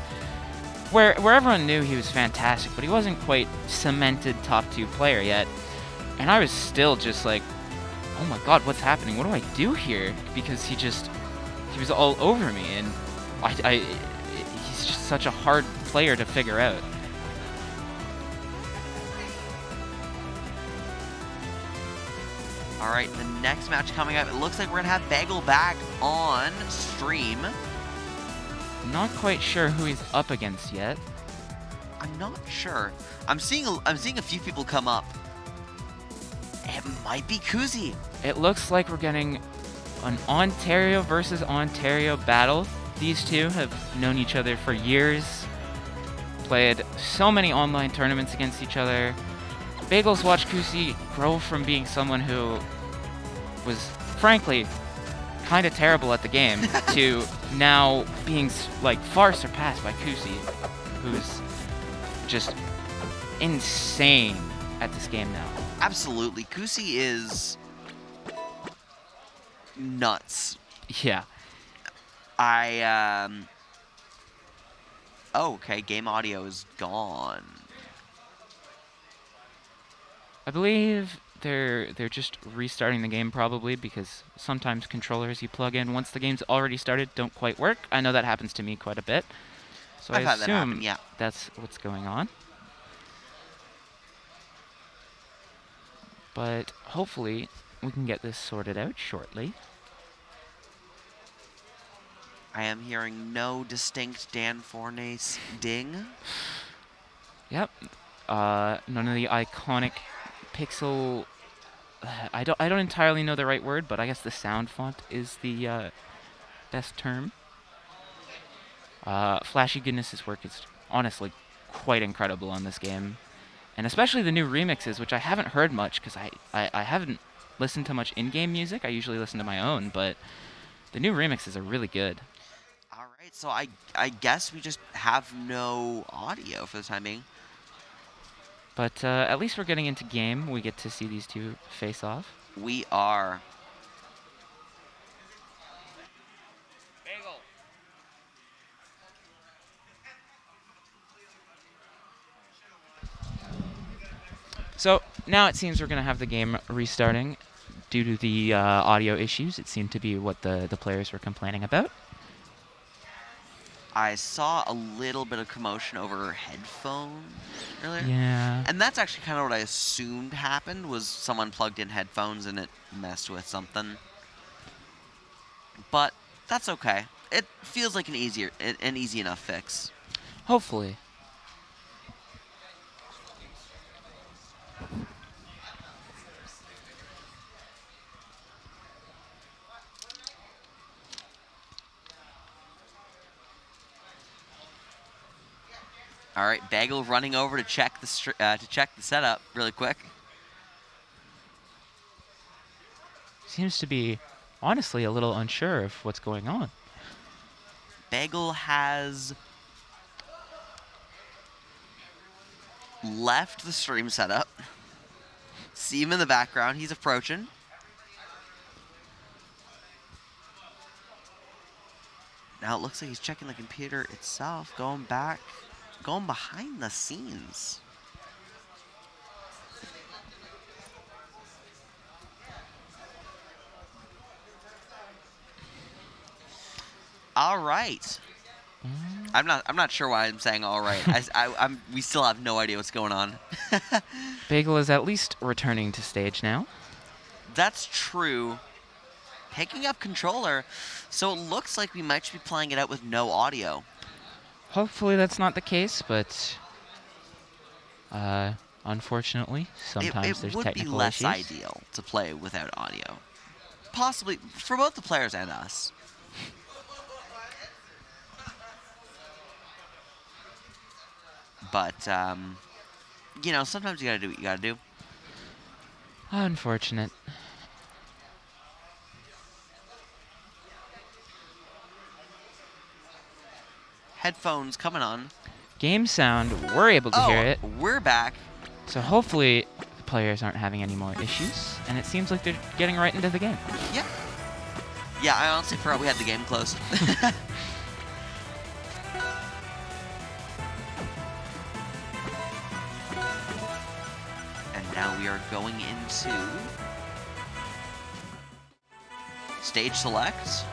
where everyone knew he was fantastic, but he wasn't quite cemented top 2 player yet, and I was still just like, oh my god, what's happening? What do I do here? Because he was all over me, and he's just such a hard player to figure out. All right, the next match coming up, it looks like we're going to have Bagel back on stream. Not quite sure who he's up against yet. I'm not sure. I'm seeing a few people come up. It might be Kuzi. It looks like we're getting an Ontario versus Ontario battle. These two have known each other for years, played so many online tournaments against each other. Bagels watched Kuzi grow from being someone who was, frankly, kind of terrible at the game to now being like far surpassed by Kuzi, who's just insane at this game now. Absolutely. Kuzi is nuts. Yeah. Oh, okay. Game audio is gone. I believe they're just restarting the game probably because sometimes controllers you plug in once the game's already started don't quite work. I know that happens to me quite a bit. So I've I had that happen, assume yeah. that's what's going on. But hopefully we can get this sorted out shortly. I am hearing no distinct Dan Fornace ding. Yep. None of the iconic pixel. I don't entirely know the right word, but I guess the sound font is the best term. Flashy Goodness's work is honestly quite incredible on this game, and especially the new remixes, which I haven't heard much because I haven't listened to much in-game music. I usually listen to my own, but the new remixes are really good. All right, so I guess we just have no audio for the time being. But at least we're getting into game. We get to see these two face off. We are. So now it seems we're going to have the game restarting due to the audio issues. It seemed to be what the players were complaining about. I saw a little bit of commotion over headphones earlier. Yeah. And that's actually kind of what I assumed happened, was someone plugged in headphones and it messed with something. But that's okay. It feels like an easy enough fix. Hopefully. All right, Bagel running over to check the setup really quick. Seems to be, honestly, a little unsure of what's going on. Bagel has left the stream setup. See him in the background. He's approaching. Now it looks like he's checking the computer itself, going back, going behind the scenes. All right. I'm not sure why I'm saying all right. We still have no idea what's going on. Bagel is at least returning to stage now. That's true. Picking up controller, so it looks like we might be playing it out with no audio. Hopefully that's not the case, but unfortunately, sometimes there's it would technical be less issues. ideal to play without audio. Possibly for both the players and us. But, you know, sometimes you gotta do what you gotta do. Unfortunate. Headphones coming on. Game sound, we're able to hear it. We're back. So hopefully the players aren't having any more issues, and it seems like they're getting right into the game. Yeah. Yeah, I honestly forgot we had the game closed. And now we are going into stage select.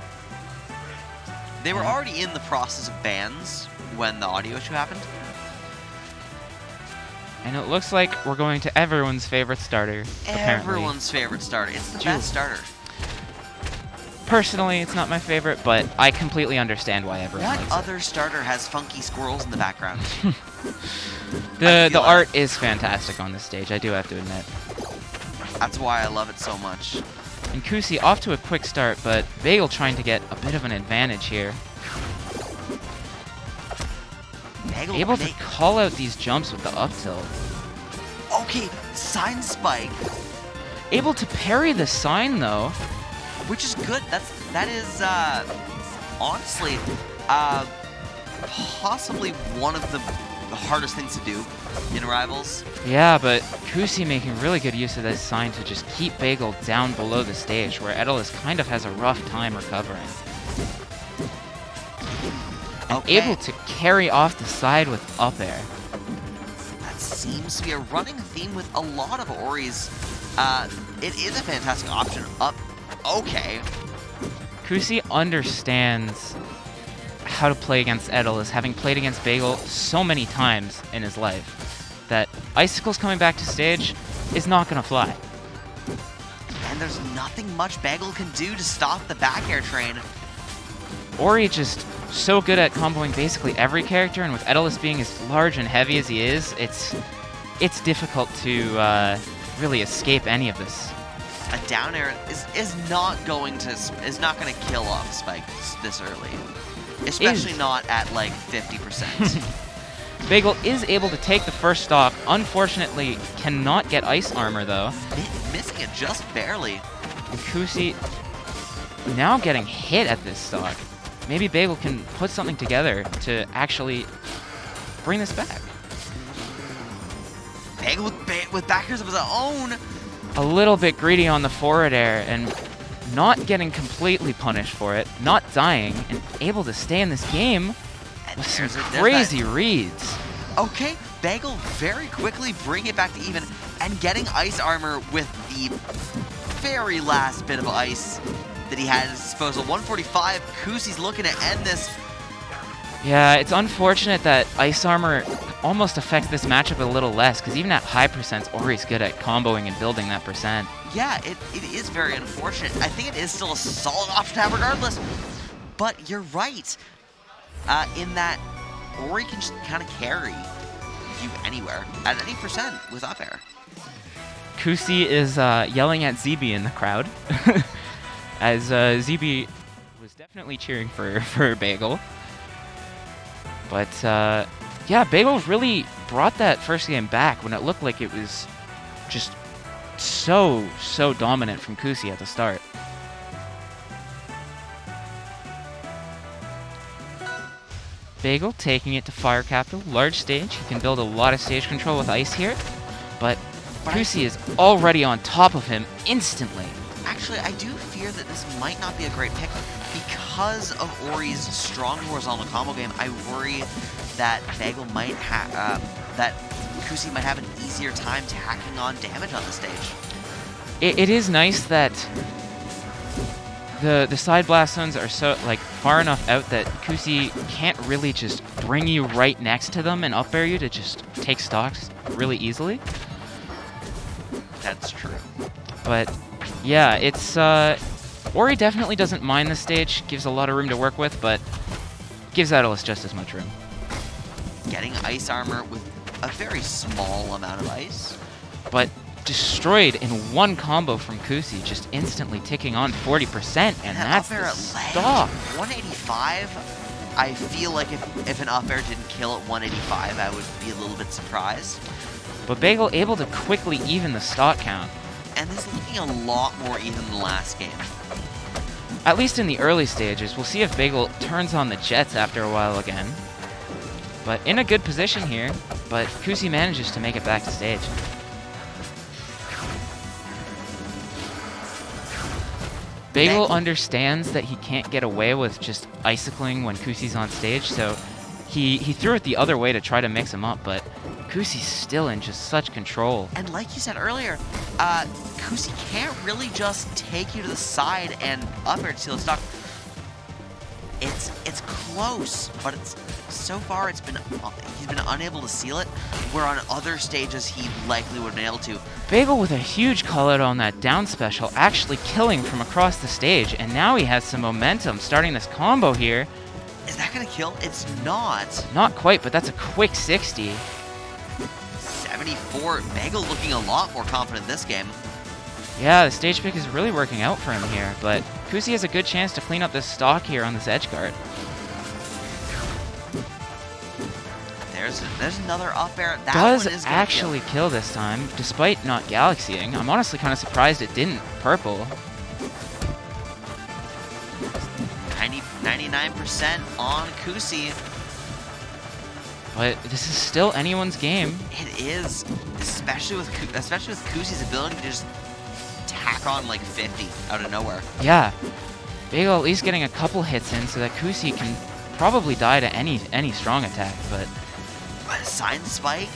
They were already in the process of bans when the audio issue happened. And it looks like we're going to everyone's favorite starter, apparently. Everyone's favorite starter. It's the best starter. Personally, it's not my favorite, but I completely understand why everyone What likes other starter has funky squirrels in the background? it. I The feel art is fantastic on this stage, I do have to admit. That's why I love it so much. And Kusi off to a quick start, but Bagel trying to get a bit of an advantage here. Bagel Able to call out these jumps with the up tilt. Okay, sign spike, Able to parry the sign though. which is good. That is honestly possibly one of the hardest things to do in Rivals. Yeah, but Kusi making really good use of this sign to just keep Bagel down below the stage, where Aether kind of has a rough time recovering. And Okay. able to carry off the side with up air. That seems to be a running theme with a lot of Ori's. It is a fantastic option. Up. Okay. Kusi understands how to play against Aether, having played against Bagel so many times in his life, that Icicles coming back to stage is not going to fly. And there's nothing much Bagel can do to stop the back air train. Ori just so good at comboing basically every character, and with Aether being as large and heavy as he is, it's difficult to really escape any of this. A down air is not going to kill off spikes this early, especially not at like 50%. Bagel is able to take the first stock. Unfortunately, cannot get ice armor though. Missing it just barely. And Kusi now getting hit at this stock. Maybe Bagel can put something together to actually bring this back. Bagel with backers of his own. A little bit greedy on the forward air and not getting completely punished for it, not dying, and able to stay in this game And with some there's crazy reads. Okay, Bagel very quickly bring it back to even and getting ice armor with the very last bit of ice that he had at his disposal. 145, Kusi's looking to end this. Yeah, it's unfortunate that ice armor almost affects this matchup a little less, because even at high percents, Ori's good at comboing and building that percent. Yeah, it is very unfortunate. I think it is still a solid option to have regardless. But you're right, in that Ori can just kind of carry you anywhere at any percent with up air. Kusi is yelling at ZB in the crowd, as ZB was definitely cheering for Bagel. But yeah, Bagel really brought that first game back when it looked like it was just so dominant from Kusi at the start. Bagel taking it to Fire Capital, large stage. He can build a lot of stage control with ice here, but Kusi is already on top of him instantly. Actually, I do fear that this might not be a great pick because of Ori's strong horizontal combo game. I worry that Bagel might have that Kusi might have an easier time tacking on damage on the stage. It is nice that the side blast zones are so far enough out that Kusi can't really just bring you right next to them and up air you to just take stocks really easily. That's true. But yeah, it's Ori definitely doesn't mind the stage, gives a lot of room to work with, but gives Aether just as much room. Getting ice armor with a very small amount of ice. But destroyed in one combo from Kusi, just instantly ticking on 40%, and that's up air the at stop. 185. I feel like if an up air didn't kill at 185, I would be a little bit surprised. But Bagel able to quickly even the stock count. And this is looking a lot more even than the last game. At least in the early stages. We'll see if Bagel turns on the jets after a while again. But in a good position here, but Kusi manages to make it back to stage. Bagel understands that he can't get away with just icicling when Kusi's on stage, so he threw it the other way to try to mix him up, but Kusi's still in just such control. And like you said earlier, Kusi can't really just take you to the side and up air to steal the stock. It's close, but so far he's been unable to seal it, where on other stages he likely would have been able to. Bagel with a huge call out on that down special, actually killing from across the stage, and now he has some momentum starting this combo here. Is that gonna kill? It's not. Not quite, but that's a quick 60. 74. Bagel looking a lot more confident this game. Yeah, the stage pick is really working out for him here, but Kusi has a good chance to clean up this stock here on this edge guard. There's another up air. That Does one is gonna actually kill this time, despite not galaxying. I'm honestly kind of surprised it didn't purple. 99% on Kusi. But this is still anyone's game. It is, especially with Kusi's ability to just tack on like 50 out of nowhere. Yeah. Bagel at least getting a couple hits in so that Kusi can probably die to any strong attack, but Sign spike.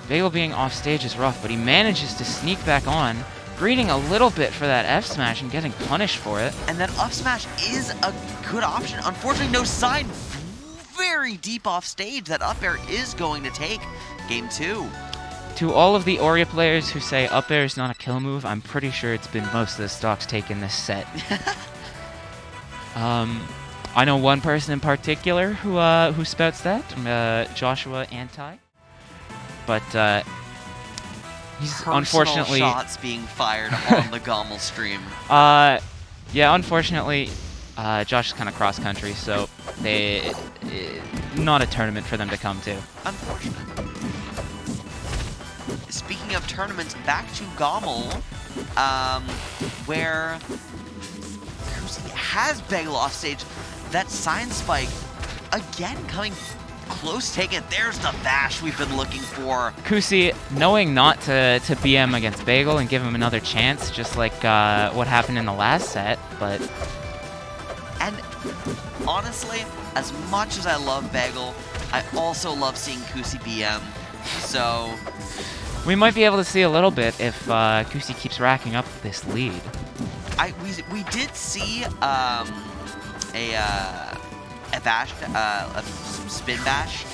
Bagel being off stage is rough, but he manages to sneak back on, greeting a little bit for that F smash and getting punished for it. And that up smash is a good option. Unfortunately, no sign. Very deep off stage. That up air is going to take game 2. To all of the Ori players who say up air is not a kill move, I'm pretty sure it's been most of the stocks taken this set. I know one person in particular who spouts that, Joshua Anti. But he's Personal unfortunately shots being fired on the Gommel stream. yeah, unfortunately, Josh is kind of cross country, so not a tournament for them to come to. Unfortunate. Speaking of tournaments, back to Gommel, where Kusi has Bagel off stage. That sign spike, again, coming close to taking it. There's the bash we've been looking for. Kusi knowing not to BM against Bagel and give him another chance, just like what happened in the last set, but... And honestly, as much as I love Bagel, I also love seeing Kusi BM, so... We might be able to see a little bit if Kusi keeps racking up this lead. We did see some spin bash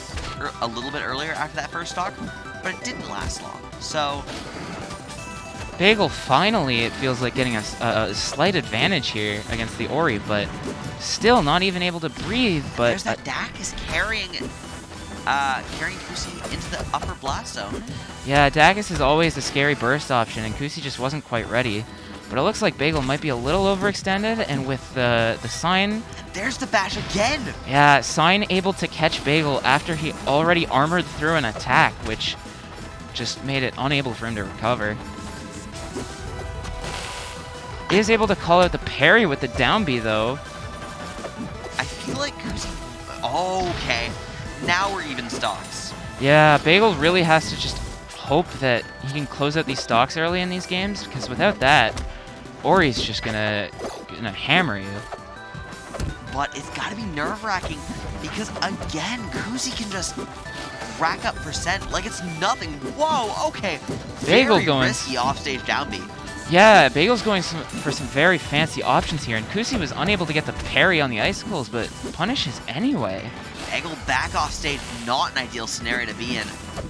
a little bit earlier after that first stock, but it didn't last long. So Bagel finally, it feels like getting a slight advantage here against the Ori, but still not even able to breathe. But there's that Dacus carrying Kusi into the upper blast zone. Yeah, Dacus is always a scary burst option, and Kusi just wasn't quite ready. But it looks like Bagel might be a little overextended, and with the Sign... There's the bash again! Yeah, Sign able to catch Bagel after he already armored through an attack, which just made it unable for him to recover. He is able to call out the parry with the down B, though. I feel like Kusi... Okay, now we're even stocks. Yeah, Bagel really has to just hope that he can close out these stocks early in these games, because without that, Ori's just gonna hammer you. But it's gotta be nerve-wracking, because again, Kusi can just rack up percent like it's nothing. Whoa, okay. Bagel Very going risky offstage down B. Yeah, Bagel's going for some very fancy options here, and Kusi was unable to get the parry on the icicles, but punishes anyway. Bagel back off stage, not an ideal scenario to be in.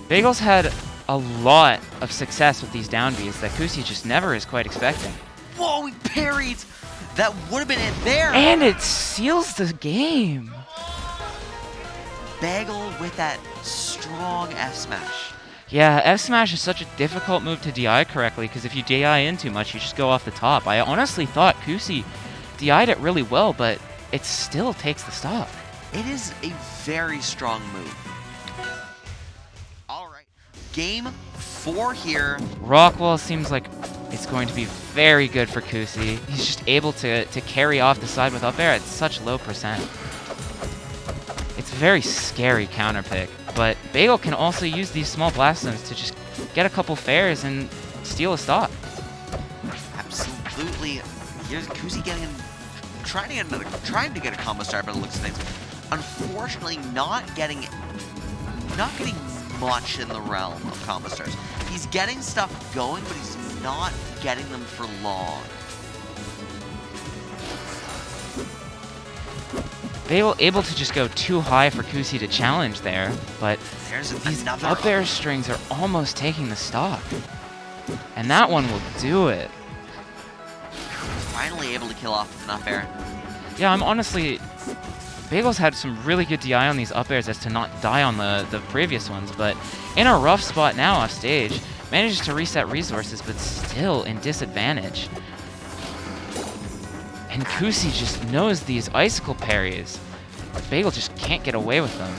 Bagel's had a lot of success with these down Bs that Kusi just never is quite expecting. Whoa, he parried! That would have been it there! And it seals the game! Bagel with that strong F smash. Yeah, F smash is such a difficult move to DI correctly, because if you DI in too much, you just go off the top. I honestly thought Kusi DI'd it really well, but it still takes the stock. It is a very strong move. Alright, game 4 here. Rockwall seems like it's going to be very good for Kusi. He's just able to carry off the side with up air at such low percent. It's a very scary counter pick, but Bagel can also use these small blast zones to just get a couple fairs and steal a stock. Absolutely. Here's Kusi trying to get a combo start by the looks of things. Unfortunately, not getting much in the realm of combo stars. He's getting stuff going, but he's not getting them for long. Bagel able to just go too high for Kusi to challenge there, but There's these another up air strings are almost taking the stock. And that one will do it. Finally able to kill off with an up air. Yeah, I'm honestly... Bagel's had some really good DI on these up airs as to not die on the previous ones, but in a rough spot now off stage, manages to reset resources, but still in disadvantage. And Kusi just knows these icicle parries. Bagel just can't get away with them.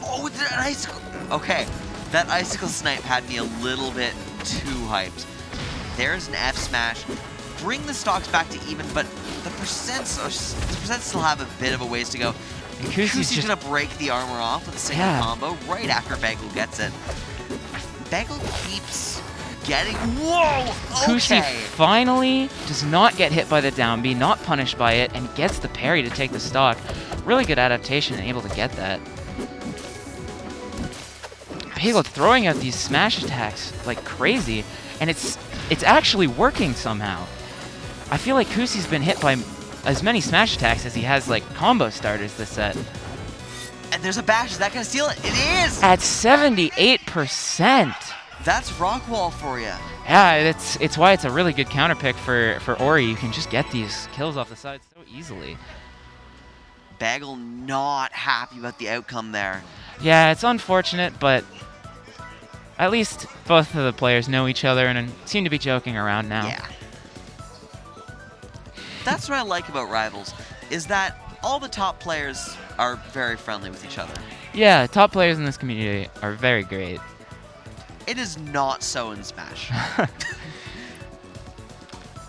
Oh, that icicle. Okay, that icicle snipe had me a little bit too hyped. There's an F smash. Bring the stocks back to even, but the percents still have a bit of a ways to go. And Kusi's just gonna break the armor off with a single combo right after Bagel gets it. Bagel keeps getting... Whoa! Kusi Okay! finally does not get hit by the down B, not punished by it, and gets the parry to take the stock. Really good adaptation and able to get that. Bagel throwing out these smash attacks like crazy, and it's actually working somehow. I feel like Kusi's been hit by as many smash attacks as he has like combo starters this set. And there's a bash. Is that gonna steal it? It is! At 78%. That's Rockwall for you. Yeah, it's why it's a really good counter pick for Ori. You can just get these kills off the side so easily. Bagel not happy about the outcome there. Yeah, it's unfortunate, but at least both of the players know each other and seem to be joking around now. Yeah. That's what I like about Rivals, is that all the top players are very friendly with each other. Yeah, top players in this community are very great. It is not so in Smash.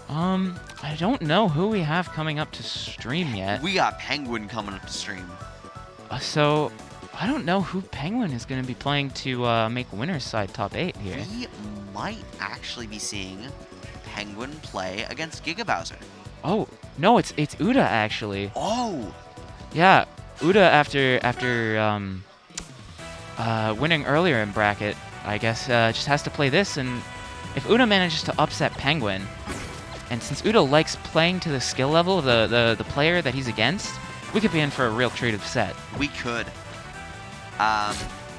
I don't know who we have coming up to stream yet. We got Penguin coming up to stream. So, I don't know who Penguin is going to be playing to make winner's side top 8 here. We might actually be seeing Penguin play against Giga Bowser. Oh, no, it's Uda actually. Oh! Yeah, Uda after winning earlier in bracket, I guess just has to play this, and if Uda manages to upset Penguin, and since Uda likes playing to the skill level of the player that he's against, we could be in for a real treat of set. We could.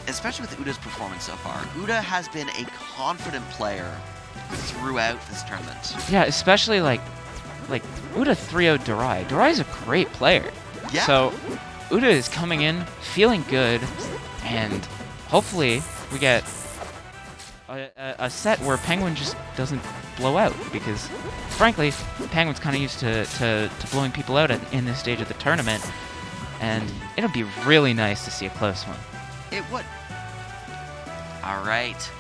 Especially with Uda's performance so far. Uda has been a confident player throughout this tournament. Yeah, especially like Uda 3-0'd Durai. Durai's a great player. Yeah. So Uda is coming in, feeling good, and hopefully we get a set where Penguin just doesn't blow out, because frankly, Penguin's kind of used to blowing people out in this stage of the tournament, and it'll be really nice to see a close one. It would. All right.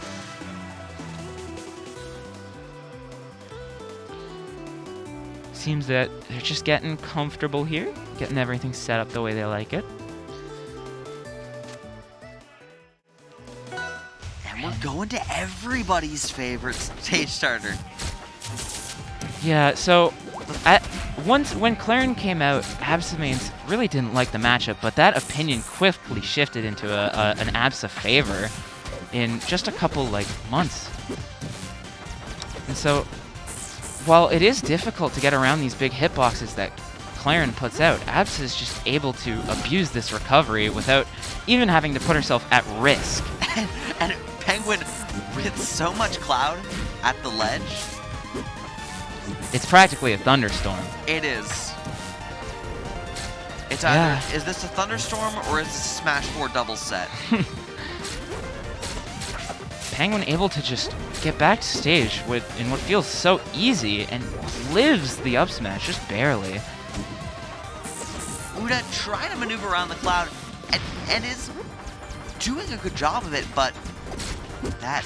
Seems that they're just getting comfortable here, getting everything set up the way they like it. And we're going to everybody's favorite stage starter. Yeah, so when Claren came out, Absamains really didn't like the matchup, but that opinion quickly shifted into an Absa favor in just a couple months. And so, while it is difficult to get around these big hitboxes that Claren puts out, Absa is just able to abuse this recovery without even having to put herself at risk. And Penguin, with so much cloud at the ledge, it's practically a thunderstorm. it is. It's either, is this a thunderstorm or is this a Smash 4 double set? Penguin able to just get back to stage in what feels so easy and lives the up smash just barely. Uda trying to maneuver around the cloud and is doing a good job of it, but that...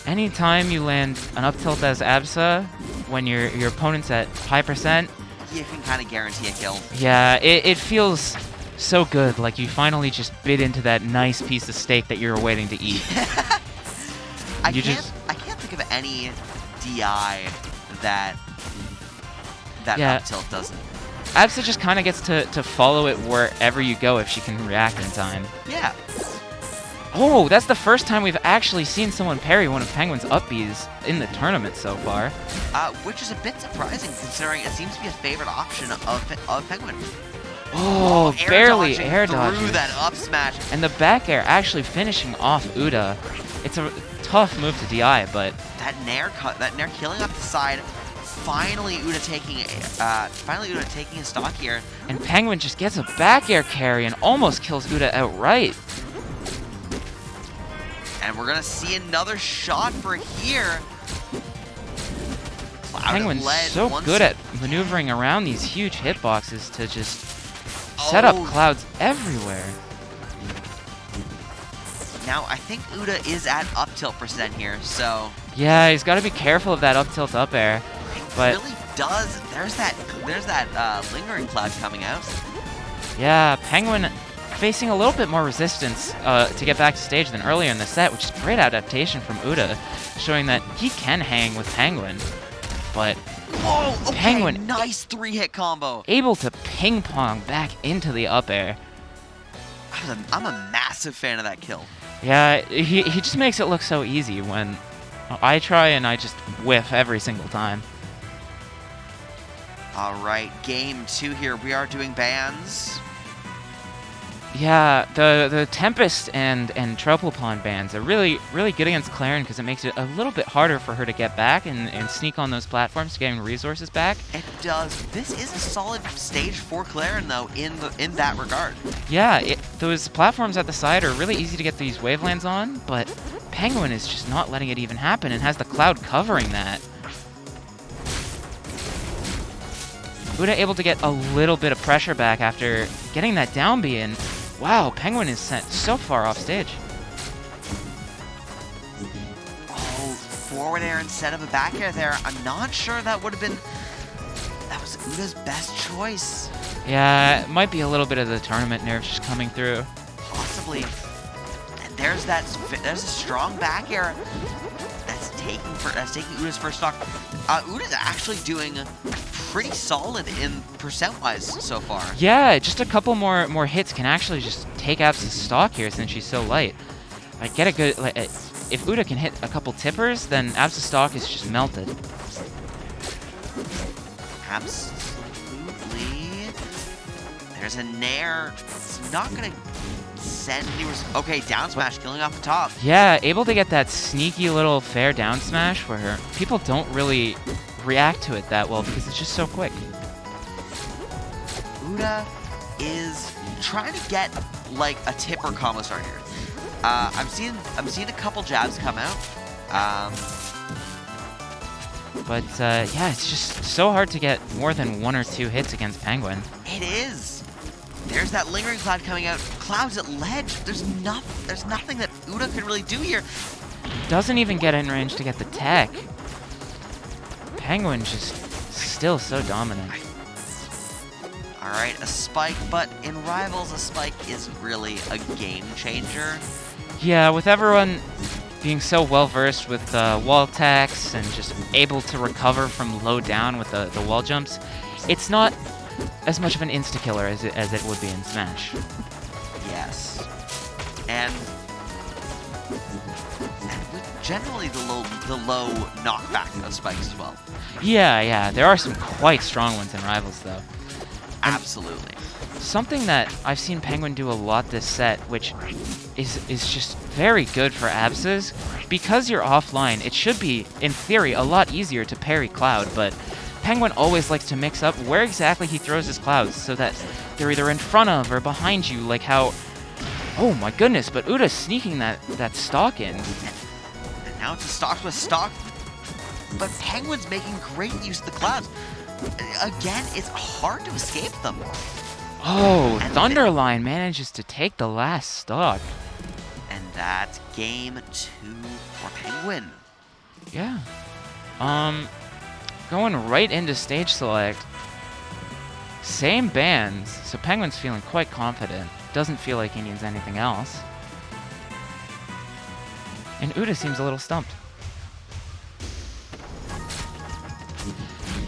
Anytime you land an up tilt as Absa when your opponent's at high percent, you can kind of guarantee a kill. yeah, it feels so good, like you finally just bit into that nice piece of steak that you're waiting to eat. I can't think of any DI that up tilt doesn't. Absa just kind of gets to follow it wherever you go if she can react in time. Yeah. Oh, that's the first time we've actually seen someone parry one of Penguin's up Bs in the tournament so far. Which is a bit surprising considering it seems to be a favorite option of Penguin. Oh, Air barely dodging air through dodges. that up smash. And the back air actually finishing off Uda. It's a tough move to DI, but That nair killing up the side. Finally, Uda taking his stock here. and Penguin just gets a back air carry and almost kills Uda outright. And we're gonna see another shot for here. Cloud Penguin's led so once good at maneuvering around these huge hitboxes to just set up clouds everywhere. Now, I think Uda is at up tilt percent here, so Yeah, he's got to be careful of that up tilt up air. it But really does. There's that lingering cloud coming out. yeah, Penguin facing a little bit more resistance to get back to stage than earlier in the set, which is great adaptation from Uda, showing that he can hang with Penguin. But Whoa, okay, Penguin nice 3-hit combo. able to ping pong back into the up air. I'm a massive fan of that kill. Yeah, he just makes it look so easy when I try and I just whiff every single time. All right, game 2 here. We are doing bans. Yeah, the Tempest and Tropopon bans are really good against Claren because it makes it a little bit harder for her to get back and sneak on those platforms to getting resources back. It does. This is a solid stage for Claren, though, in that regard. Yeah, those platforms at the side are really easy to get these wavelands on, but Penguin is just not letting it even happen and has the cloud covering that. Uda able to get a little bit of pressure back after getting that down B, and wow, Penguin is sent so far off stage. Oh, forward air instead of a back air there. I'm not sure that would have been... That was Uda's best choice. Yeah, it might be a little bit of the tournament nerves just coming through. Possibly. And there's a strong back air that's taking Uda's first stock. Uda's actually doing pretty solid in percent-wise so far. Yeah, just a couple more hits can actually just take Abs' stock here since she's so light. Like, get a good... Like, if Uda can hit a couple tippers, then Abs' stock is just melted. Absolutely. There's a nair. It's not going to send any... Okay, down smash killing off the top. Yeah, able to get that sneaky little fair down smash where people don't really react to it that well because it's just so quick. Uda is trying to get like a tipper combo start here. I'm seeing a couple jabs come out. But yeah, it's just so hard to get more than 1 or 2 hits against Penguin. It is. There's that lingering cloud coming out. Clouds at ledge. There's nothing that Uda could really do here. Doesn't even get in range to get the tech. Penguin just still so dominant. All right, a spike, but in Rivals, a spike is really a game changer. Yeah, with everyone being so well versed with wall attacks and just able to recover from low down with the wall jumps, it's not as much of an insta-killer as it would be in Smash. Yes. And with generally the low knockback of spikes as well. Yeah, there are some quite strong ones in Rivals though. Absolutely. Something that I've seen Penguin do a lot this set, which is just very good for Abs's, because you're offline, it should be, in theory, a lot easier to parry Cloud, but Penguin always likes to mix up where exactly he throws his clouds so that they're either in front of or behind you, like how... Oh my goodness, but Uda's sneaking that stock in. And now it's a stock with stock, but Penguin's making great use of the clouds. Again, it's hard to escape them. Oh, And Thunderline manages to take the last stock. And that's game 2 for Penguin. Yeah. Going right into stage select. Same bands, so Penguin's feeling quite confident. Doesn't feel like he needs anything else. And Uda seems a little stumped.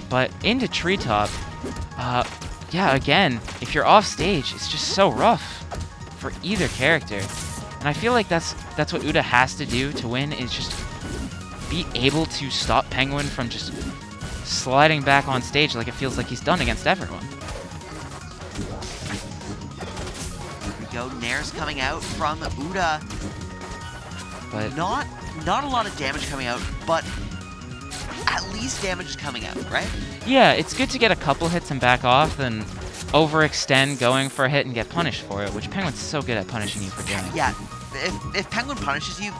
But into Treetop, yeah, again, if you're off stage, it's just so rough for either character. And I feel like that's what Uda has to do to win, is just be able to stop Penguin from just sliding back on stage like it feels like he's done against everyone. go. Nair's coming out from Uda. But Not a lot of damage coming out, but at least damage is coming out, right? yeah, it's good to get a couple hits and back off than overextend going for a hit and get punished for it, which Penguin's so good at punishing you for doing. Yeah, if Penguin punishes you,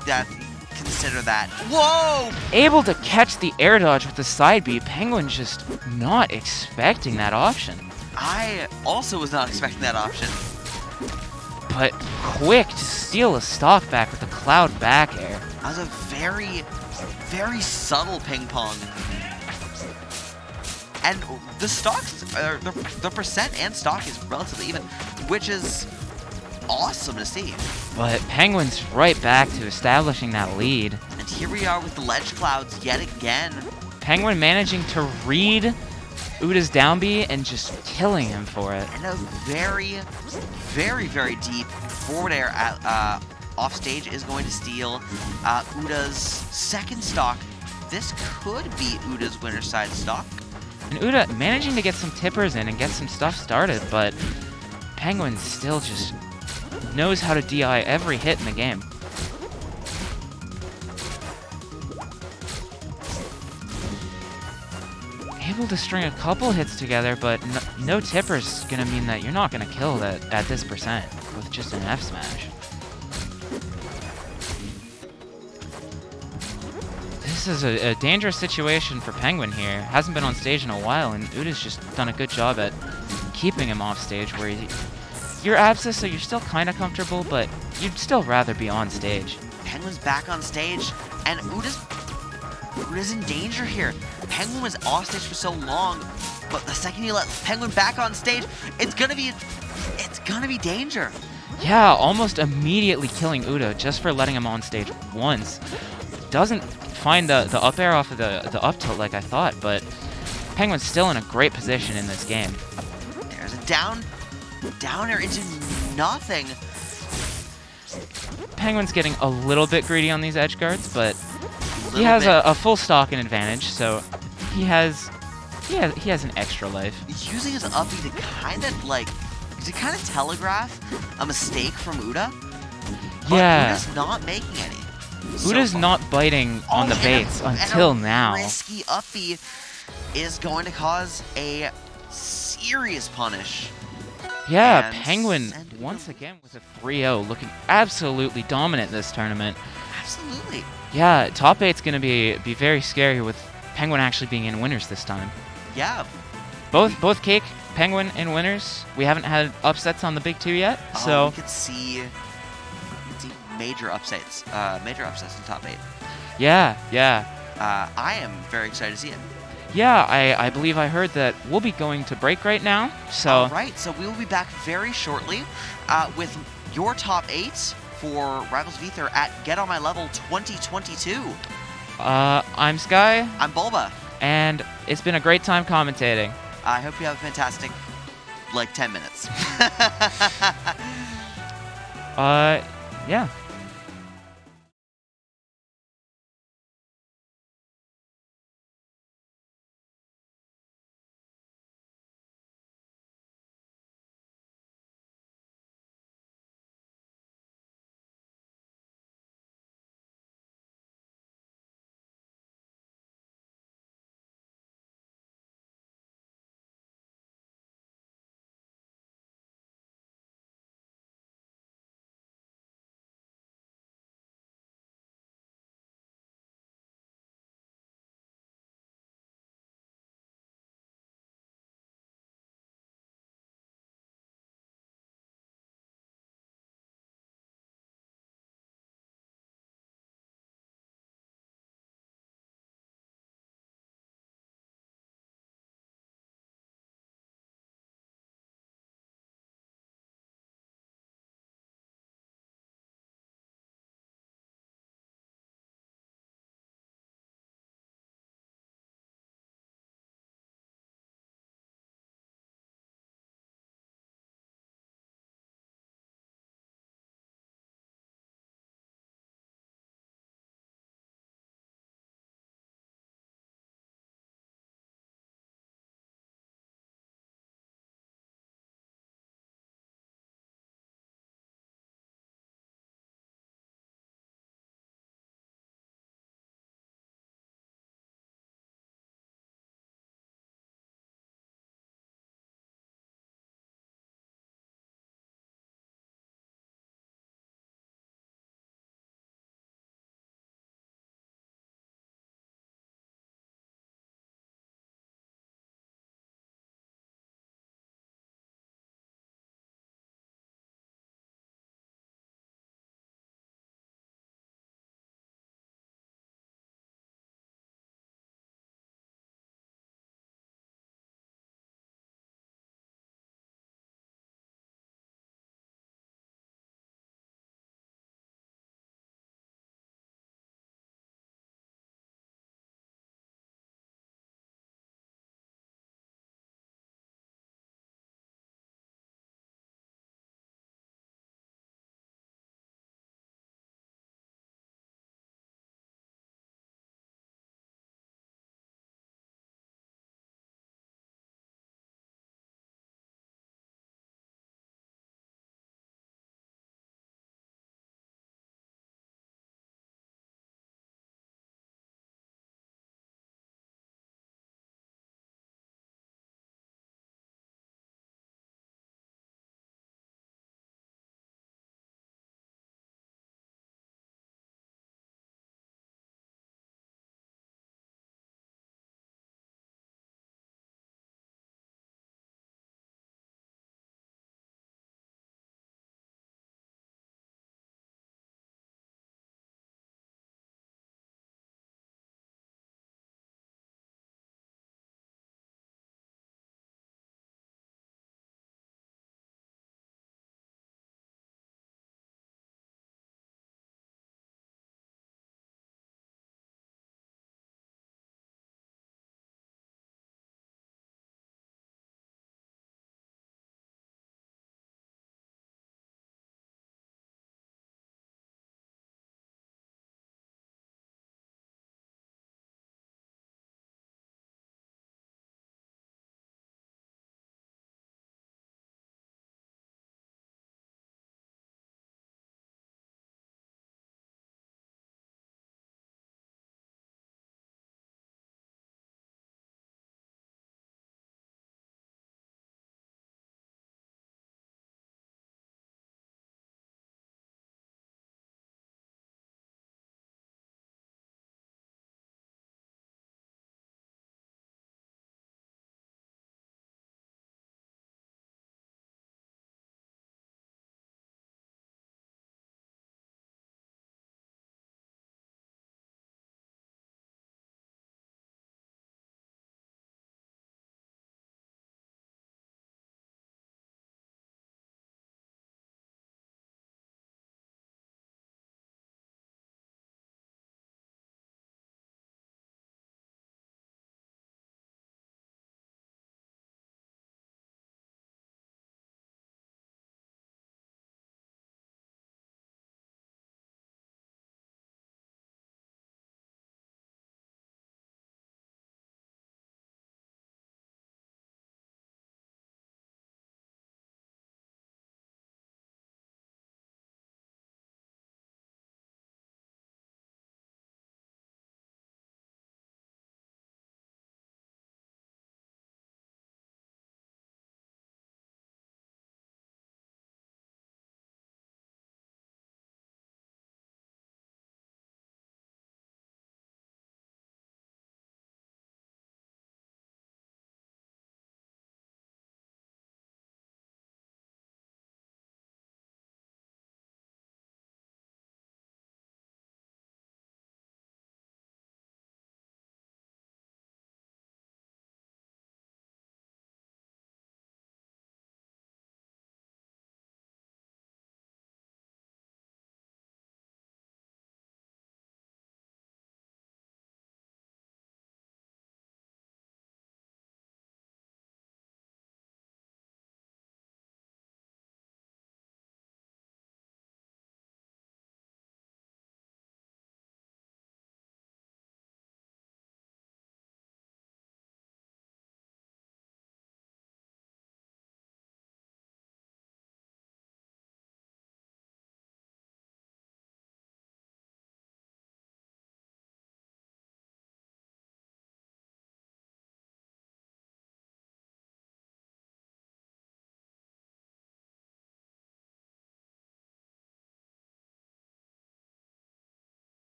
consider that. Whoa! Able to catch the air dodge with the side B, Penguin just not expecting that option. I also was not expecting that option. But quick to steal a stock back with the cloud back air. That was a very, very subtle ping pong. And the stocks, the percent and stock is relatively even, which is awesome to see. But Penguin's right back to establishing that lead. And here we are with the ledge clouds yet again. Penguin managing to read Uda's down B and just killing him for it. And a very, very, very deep forward air at, off stage is going to steal Uda's second stock. This could be Uda's winner side stock. And Uda managing to get some tippers in and get some stuff started, but Penguin still just knows how to DI every hit in the game. Able to string a couple hits together, but no tippers gonna mean that you're not gonna kill that at this percent with just an F smash. This is a dangerous situation for Penguin here. Hasn't been on stage in a while, and Uda's just done a good job at keeping him off stage where you're abscess, so you're still kind of comfortable, but you'd still rather be on stage. Penguin's back on stage, and Uda's in danger here. Penguin was off stage for so long, but the second you let Penguin back on stage, it's gonna be danger. Yeah, almost immediately killing Uda just for letting him on stage once. Doesn't find the up air off of the up tilt like I thought, but Penguin's still in a great position in this game. There's a down air into nothing. Penguin's getting a little bit greedy on these edge guards, but he Little has bit. a full stock and advantage, so he has an extra life. Using his up B to kind of telegraph a mistake from Uda. But Yeah. Uda's not making any. Uda's not biting on the baits until now. Risky up B is going to cause a serious punish. Yeah, And Penguin send Uda- once again with a 3-0, looking absolutely dominant this tournament. Absolutely. Yeah, top 8's gonna be very scary with Penguin actually being in winners this time. Yeah. Both Cake, Penguin, and winners. We haven't had upsets on the big two yet, so we could see major upsets in top 8. yeah. I am very excited to see it. Yeah, I believe I heard that we'll be going to break right now. So All right, so we will be back very shortly with your top 8 for Rivals of Aether at Get On My Level 2022. I'm Sky, I'm Bulba. and it's been a great time commentating. I hope you have a fantastic, 10 minutes. Yeah.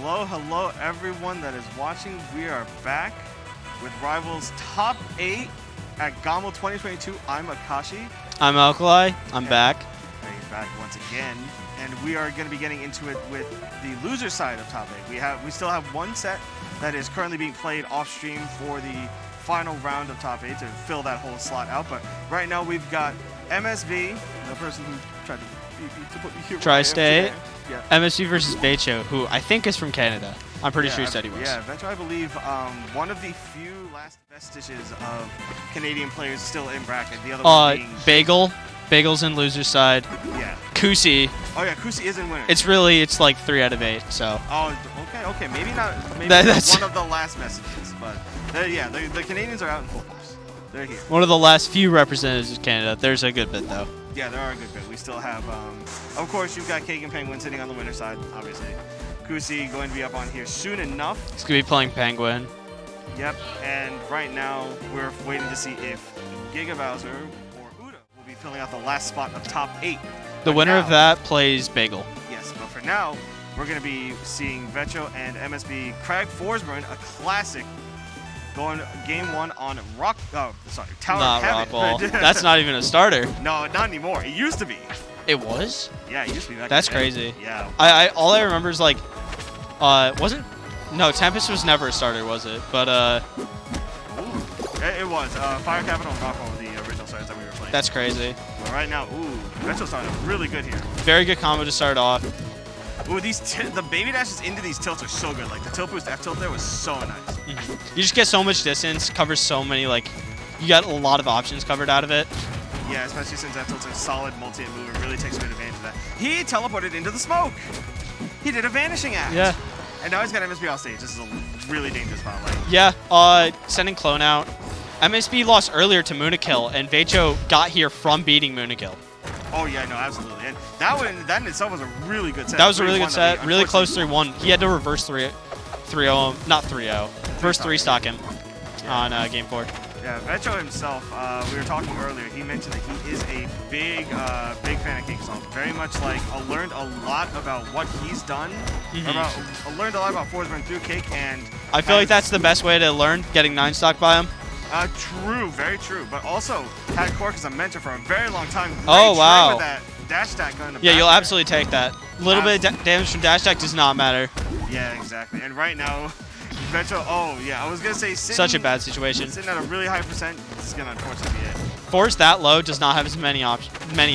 Hello, everyone that is watching. We are back with Rivals Top 8 at GOMO 2022. I'm Akashi. I'm Alkali. I'm back. He's back once again, and we are going to be getting into it with the loser side of Top 8. We still have one set that is currently being played off stream for the final round of Top 8 to fill that whole slot out. But right now we've got MSB, the person who tried to beat me to put me here. Tri-State. Yeah. MSB versus Vecho, who I think is from Canada. I'm pretty sure he said he was. Yeah, Vecho, I believe, one of the few last vestiges of Canadian players still in bracket. The other one being Bagel. Bagel's in loser side. Yeah. Kusi. Oh yeah, Kusi is in winner. It's like 3 out of 8. So. Oh, okay. Maybe not. Maybe That's one of the last messages, but the Canadians are out in full force. They're here. One of the last few representatives of Canada. There's a good bit though. Yeah, there are a good bit. We still have, of course, you've got Cake and Penguin sitting on the winner side, obviously. Kusi going to be up on here soon enough. He's gonna be playing Penguin. Yep, and right now we're waiting to see if Giga Bowser or Uda will be filling out the last spot of Top 8. The But winner now, of that plays Bagel. Yes, but for now, we're going to be seeing Vecho and MSB Crag Forsburn, a classic, going game 1 on Tower Not of Rock Ball. Heaven. That's not even a starter. No, not anymore. It used to be. It was? Yeah, it used to be back That's in the day. crazy. Yeah. All I remember is like, no, Tempest was never a starter, was it? But It was. Fire Capital and Rock Ball were the original starters that we were playing. that's crazy. But right now, Vecho's starting really good here. Very good combo to start off. Ooh, the baby dashes into these tilts are so good. Like the tilt boost F tilt there was so nice. You just get so much distance, covers so many, like, you got a lot of options covered out of it. Yeah, especially since F tilt's a solid multi-hit move. It really takes good advantage of that. He teleported into the smoke. He did a vanishing act. Yeah. And now he's got MSB off stage. This is a really dangerous spot. Like, Yeah, sending Clone out. MSB lost earlier to Munakill, and Vecho got here from beating Munakill. oh yeah, no, absolutely. And that in itself was a really good set. That was a really good 3-1 set, that really close unfortunately- 3-1. He had to reverse 3-0 him, not 3-0. First 3-stock him on game 4. Yeah, Vecho himself, we were talking earlier, he mentioned that he is a big fan of King Song. Very much like, learned a lot about what he's done, learned a lot about Forsburn through Cake, and I feel like that's the best way to learn, getting 9-stock by him. True, very true. But also had Cork as a mentor for a very long time. Oh, Great wow. trade with that dash stack going to Yeah, back you'll there. absolutely take that. A little bit of damage from dash attack does not matter. Yeah, exactly. And right now, Vecho, I was going to say Such a bad situation. Sitting at a really high percent, this is going to unfortunately be it. Force that low does not have as many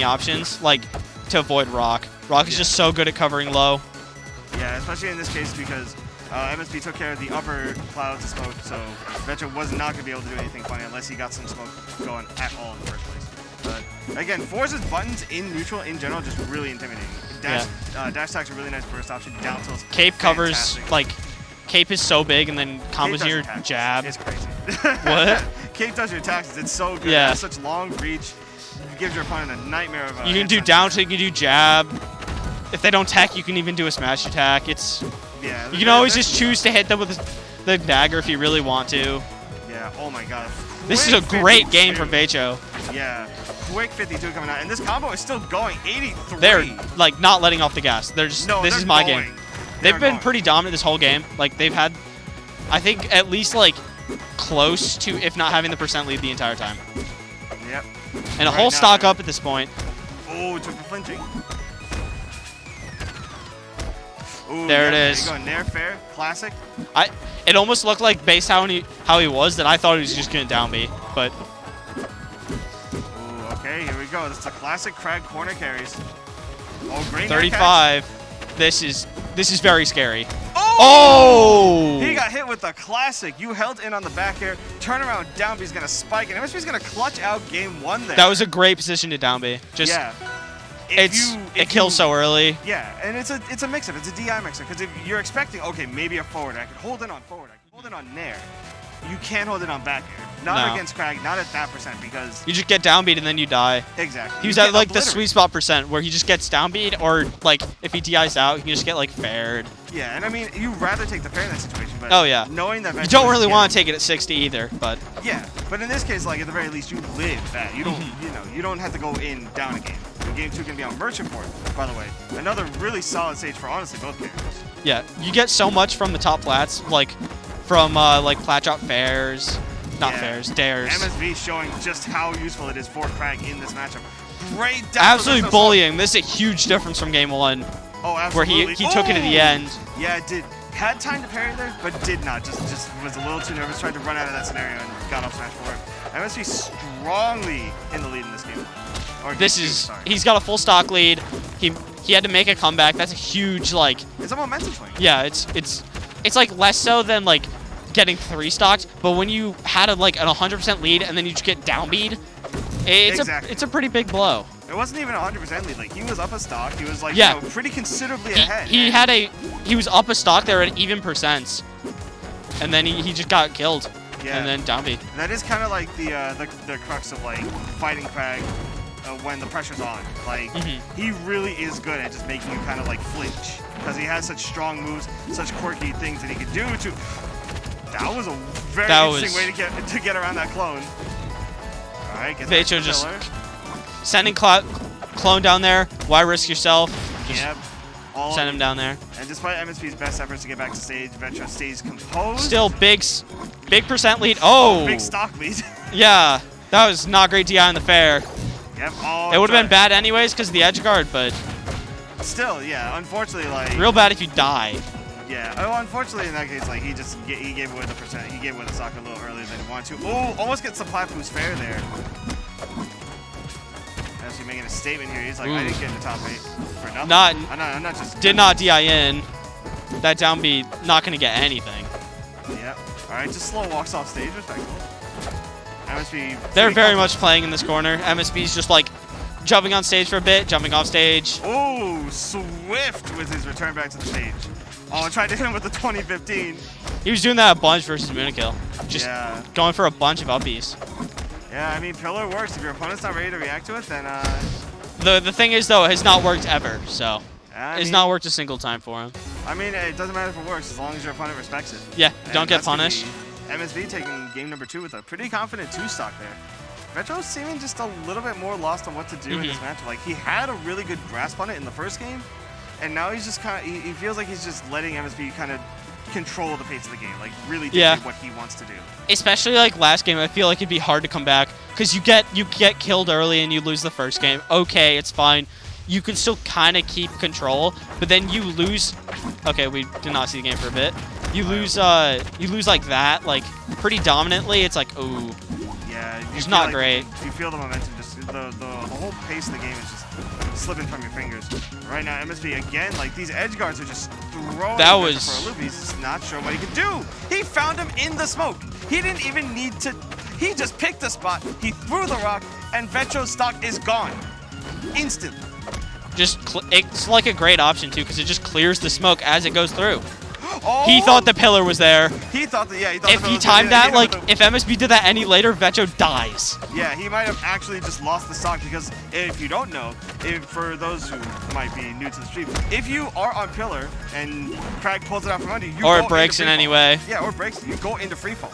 options, like, to avoid Rock. Rock is just so good at covering low. Yeah, especially in this case because MSP took care of the upper clouds of smoke, so Vecho was not going to be able to do anything funny unless he got some smoke going at all in the first place. But again, Force's buttons in neutral in general just really intimidating. Dash attack's a really nice burst option. Down tilt's Cape covers, fantastic. like, Cape is so big and then combos Cape does your taxes. jab. It's crazy. What? Cape does your taxes. It's so good. Yeah. It has such long reach. It gives your opponent a nightmare of You can do down tilt, you can do jab. If they don't tech, you can even do a smash attack. Yeah. You can always just choose to hit them with the dagger if you really want to. Yeah. Oh my God. This is a Quick great 52. game for Vecho. Yeah. Quick 52 coming out, and this combo is still going. 83. They're like not letting off the gas. They're just No, this they're is my going. game. They're They've been going. pretty dominant this whole game. Like they've had, I think at least like close to, if not having the percent lead the entire time. Yep. And a Right whole now, stock they're- up at this point. Oh, took the flinching. Ooh, There it yeah, is. Going Nair fair, classic. It almost looked like based how he was that I thought he was just gonna down B, but Ooh, okay, here we go. This is a classic Crag corner carries. Oh, great Nair catch. 35. This is very scary. Oh! He got hit with the classic. You held in on the back air. Turn around, down B's gonna spike, and MSB's gonna clutch out game 1 there. That was a great position to down B. Just yeah. it kills so early. Yeah, and it's a mix-up. It's a DI mix-up because if you're expecting, okay, maybe a forward, I can hold it on forward, I can hold it on Nair. You can't hold it on back air. Not No. against Crag, not at that percent because You just get downbeat and then you die. exactly. He was You at get like the obliterated. sweet spot percent where he just gets downbeat, or like if he DIs out, he can just get like fared. Yeah, and I mean, you'd rather take the fair in that situation, but Oh, yeah. knowing that You don't really want to take it at 60 either, but Yeah, but in this case, like at the very least, you live that. You don't, Mm-hmm. you don't have to go in down a game. Game 2 can be on Merchant Port, by the way. Another really solid stage for honestly both characters. Yeah, you get so much from the top flats, like from like plat drop fairs, not Yeah. fairs, dares. MSV showing just how useful it is for Crag in this matchup. Great depth. Absolutely of bullying. This is a huge difference from game 1, Oh, where absolutely. he took it to the Ooh! end. Yeah, it did. Had time to parry there, but did not. Just was a little too nervous, tried to run out of that scenario and got off smash forward. MSV strongly in the lead in this game. Or This game two, is sorry. he's got a full stock lead. He had to make a comeback. That's a huge like It's a momentum swing. yeah. It's like less so than like getting 3 stocks, but when you had like an 100% lead and then you just get downbeat, Exactly. it's a pretty big blow. It wasn't even a 100% lead. Like, he was up a stock. He was, like, Yeah. you know, pretty considerably ahead. He was up a stock there at even percents, and then he just got killed, Yeah. and then downbeat. That is kind of like the crux of, like, fighting Crag when the pressure's on. Like, he really is good at just making you kind of, like, flinch. Because he has such strong moves, such quirky things that he can do to... That was a very interesting way to get around that clone. All right, get that Vecho just pillar. sending clone down there. Why risk yourself? Just Yep. All send him down there. And despite MSP's best efforts to get back to stage, Vecho stays composed. Still big percent lead. Oh, Big stock lead. yeah, that was not great DI in the fair. Yep. Oh, It would have been bad anyways because of the edge guard, but Still, yeah. Unfortunately, like. real bad if you die. Yeah. Oh, unfortunately, in that case, like he gave away the percent. He gave away the stock a little earlier than he wanted to. Oh, almost gets the platform's fair there. Actually making a statement here. He's like, I Ooh. didn't get in the top 8 for nothing. Not- I'm not just. Did not DI in. That down B not gonna get anything. Yep. All right, just slow walks off stage. Respectful. MSP. They're pretty very comfortable. much playing in this corner. MSB's just like jumping on stage for a bit, jumping off stage. Oh, Swift with his return back to the stage. Oh, I tried to hit him with the 2015. He was doing that a bunch versus Moonikill. Just Yeah. going for a bunch of upbeats. Yeah, I mean, pillar works. If your opponent's not ready to react to it, then The thing is though, it has not worked ever. So I it's mean, not worked a single time for him. I mean, it doesn't matter if it works as long as your opponent respects it. Yeah, And don't get that's gonna punished. be MSV taking game number 2 with a pretty confident 2 stock there. Vetro's seeming just a little bit more lost on what to do in this match. Like, he had a really good grasp on it in the first game, and now he's just kind of, he feels like he's just letting MSV kind of control the pace of the game, like really dictate Yeah. what he wants to do. Especially like last game, I feel like it'd be hard to come back because you get killed early and you lose the first game. Okay, it's fine. You can still kind of keep control, but then you lose. Okay, we did not see the game for a bit. You lose like that, like pretty dominantly. It's like, ooh, Yeah, you It's feel not like great. You feel the momentum, just the whole pace of the game is just slipping from your fingers. Right now, MSP again, like these edge guards are just throwing That Vecho was- for a loop. He's just not sure what he can do. He found him in the smoke. He didn't even need to. He just picked a spot. He threw the rock, and Vecho's stock is gone instantly. it's like a great option too because it just clears the smoke as it goes through. Oh, He thought the pillar was there. He thought that. Yeah, he thought If the he was timed that, like with the- if MSB did that any later, Vecho dies. Yeah, he might have actually just lost the stock because if you don't know, for those who might be new to the stream, if you are on pillar and Crag pulls it out from under you, Or go it breaks into in free any fall. way. Yeah, or it breaks. You go into free fall.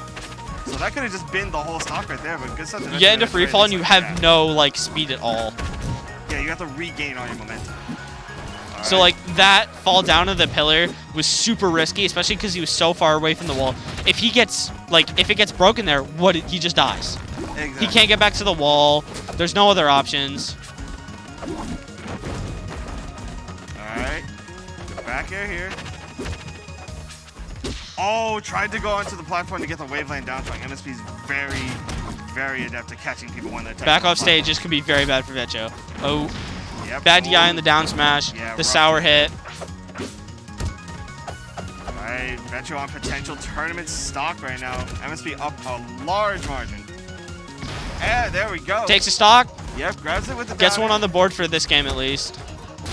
So that could have just been the whole stock right there. But good stuff. You get into free fall and you have no like speed at all. Yeah, you have to regain all your momentum. All So right. like that fall down to the pillar was super risky, especially because he was so far away from the wall. If he gets if it gets broken there, he just dies. Exactly. He can't get back to the wall. There's no other options. All right. Back air here. Oh, tried to go onto the platform to get the wave lane down. MSP's very, very adept at catching people when they're Back touching off the stage, this could be very bad for Vecho. Oh, platform. Yep. bad Oh. DI in the down smash. Yeah, The rough. sour hit. Alright, Vecho on potential tournament stock right now. MSP up a large margin. And there we go. Takes a stock. Yep, grabs it with the Gets down one air. on the board for this game at least.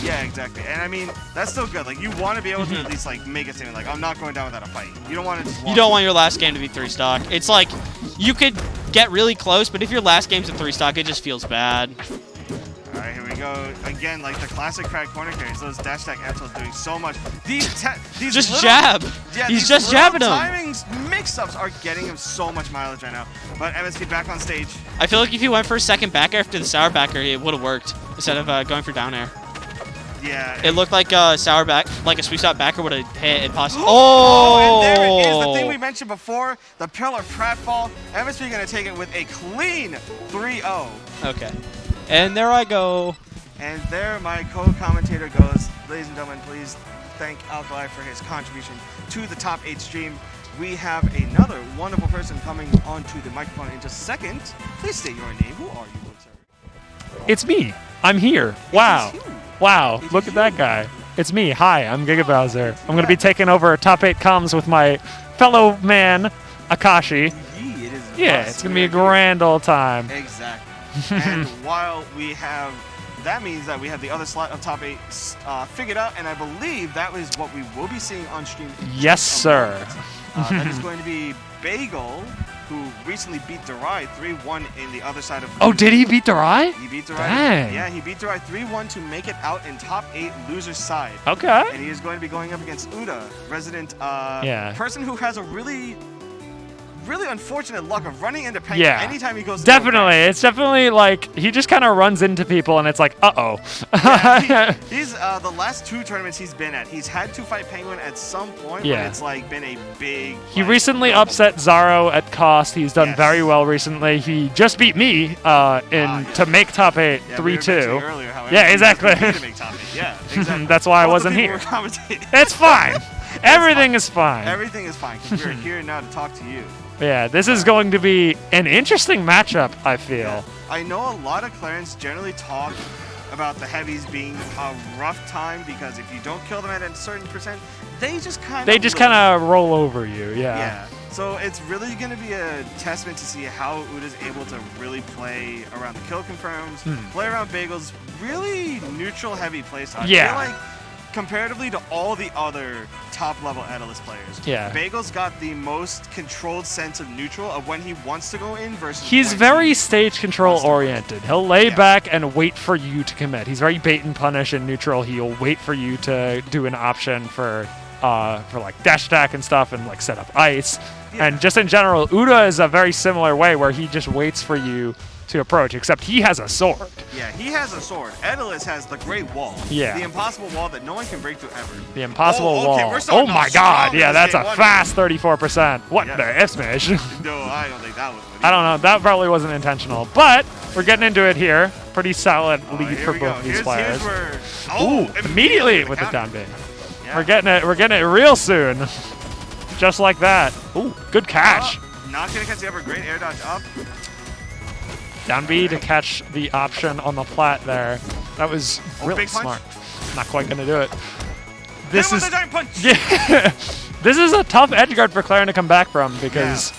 Yeah, exactly. And I mean, that's still good. Like, you want to be able to Mm-hmm. at least, like, make a statement. Like, I'm not going down without a fight. You don't want to just You walk don't want your last game to be 3 stock. It's like you could get really close, but if your last game's a 3 stock, it just feels bad. Alright, here we go. Again, like the classic Crag corner carries, those dash attack Epsil's doing so much. These Just little, jab. Yeah, He's these just little jabbing him. timings mix-ups are getting him so much mileage right now. But MSP back on stage. I feel like if he went for a second back air after the sour back air, it would have worked instead of going for down air. Yeah. It looked like a sour back, like a sweet spot backer would have hit and possibly. Oh, and there it is. The Oh! thing we mentioned before, the pillar pratfall. MSB going to take it with a clean 3-0. Okay. And there I go. And there my co-commentator goes. Ladies and gentlemen, please thank Alkali for his contribution to the top 8 stream. We have another wonderful person coming onto the microphone in just a second. Please state your name. Who are you, good sir? It's me. I'm here. Wow. Wow. Look at that guy. It's me. Hi, I'm Giga Bowser. I'm going to be taking over top 8 comms with my fellow man, Akashi. It is Yeah, us. it's going to We be a are here. grand old time. Exactly. And while we have, that means that we have the other slot of top 8 figured out, and I believe that is what we will be seeing on stream. in Yes, just a sir. moment. That is going to be Bagel, who recently beat Darai 3-1 in the other side of. Oh, did he beat Darai? He beat Darai. Dang. Yeah, he beat Darai 3-1 to make it out in top 8 loser's side. Okay. And he is going to be going up against Uda, resident Yeah. person who has a really unfortunate luck of running into Penguin Yeah. anytime he goes to go Definitely. It's definitely like he just kind of runs into people and it's like, uh-oh. Yeah, he's the last 2 tournaments he's been at. He's had to fight Penguin at some point, Yeah. but it's like been a big. He like, recently double. upset Zaro at cost. He's done Yes. very well recently. He just beat me to make top 8 Yeah, we were 3-2. mentioning earlier how Yeah, everything exactly. has been to make top 8. Yeah, exactly. That's why I Both the wasn't people here. were commentating. It's fine. Everything is fine. Everything is fine because we're here now to talk to you. Yeah, this is going to be an interesting matchup, I feel. I know a lot of Clarence generally talk about the heavies being a rough time because if you don't kill them at a certain percent, they just kind of roll over you, yeah. Yeah. So it's really going to be a testament to see how Uda's able to really play around the kill confirms, play around Bagel's really neutral heavy playstyle. Yeah. I feel like comparatively to all the other top-level Analyst players, Yeah. Bagel's got the most controlled sense of neutral of when he wants to go in versus He's when very he stage control wants to go in. oriented. He'll lay Yeah. back and wait for you to commit. He's very bait and punish in neutral. He'll wait for you to do an option for like dash attack and stuff and like set up ice. Yeah. And just in general, Uda is a very similar way where he just waits for you to approach, except he has a sword. Yeah, he has a sword. Edalus has the Great Wall. Yeah. The impossible wall that no one can break through ever. The impossible Oh, okay, wall. we're starting Oh off my god, strong yeah, in that's this a game one. fast 34%. What Yeah. the F smash? No, I don't think that was. I don't know, that probably wasn't intentional. But we're getting into it here. Pretty solid lead Here for we go. both these Here's players. where. Ooh, immediately with the down counter. B. Yeah. We're getting it real soon. Just like that. Ooh, good catch. Not gonna catch the upper. Great air dodge up. Down B to catch the option on the plat there. That was really big punch. smart. Not quite gonna do it. Hit This him with is a giant punch. yeah. This is a tough edge guard for Claren to come back from because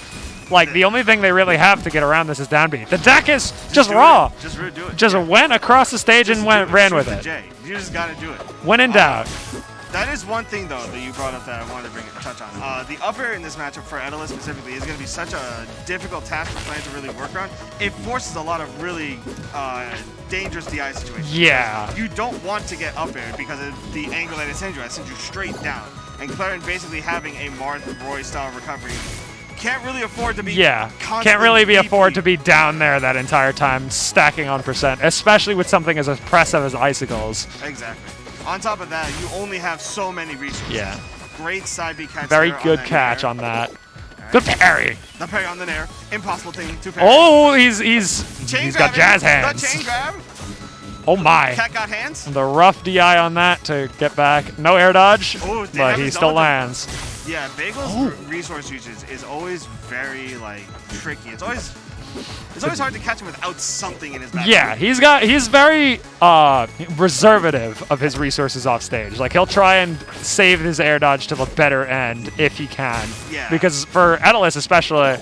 like the only thing they really have to get around this is down B. The deck is just do raw. It. Just do it. Just Yeah. went across the stage Just and do went it. ran Shoot with the it. J. You just gotta do it. When in doubt. That is one thing though that you brought up that I wanted to touch on. The up air in this matchup for Edalus specifically is going to be such a difficult task for players to really work around. It forces a lot of really dangerous DI situations. Yeah. You don't want to get up air because of the angle that it sends you. It sends you straight down. And Claren basically having a Marth Roy style recovery can't really afford to be can't really be afford to be down there that entire time stacking on percent, especially with something as impressive as icicles. Exactly. On top of that, you only have so many resources. Yeah. Great side B catch. Very there good that catch nair. on that. Good parry. The parry on the nair. Impossible thing to parry. Oh, he's Chain got grabbing. jazz The hands. chain grab. Oh my. Cat got hands. The rough DI on that to get back. No air dodge, Oh, they but have he his still double lands. Yeah, Bagel's Oh. resource usage is always very like tricky. It's always hard to catch him without something in his back. Yeah, he's very reservative of his resources off stage. Like he'll try and save his air dodge to the better end if he can. Yeah. Because for Edalus especially,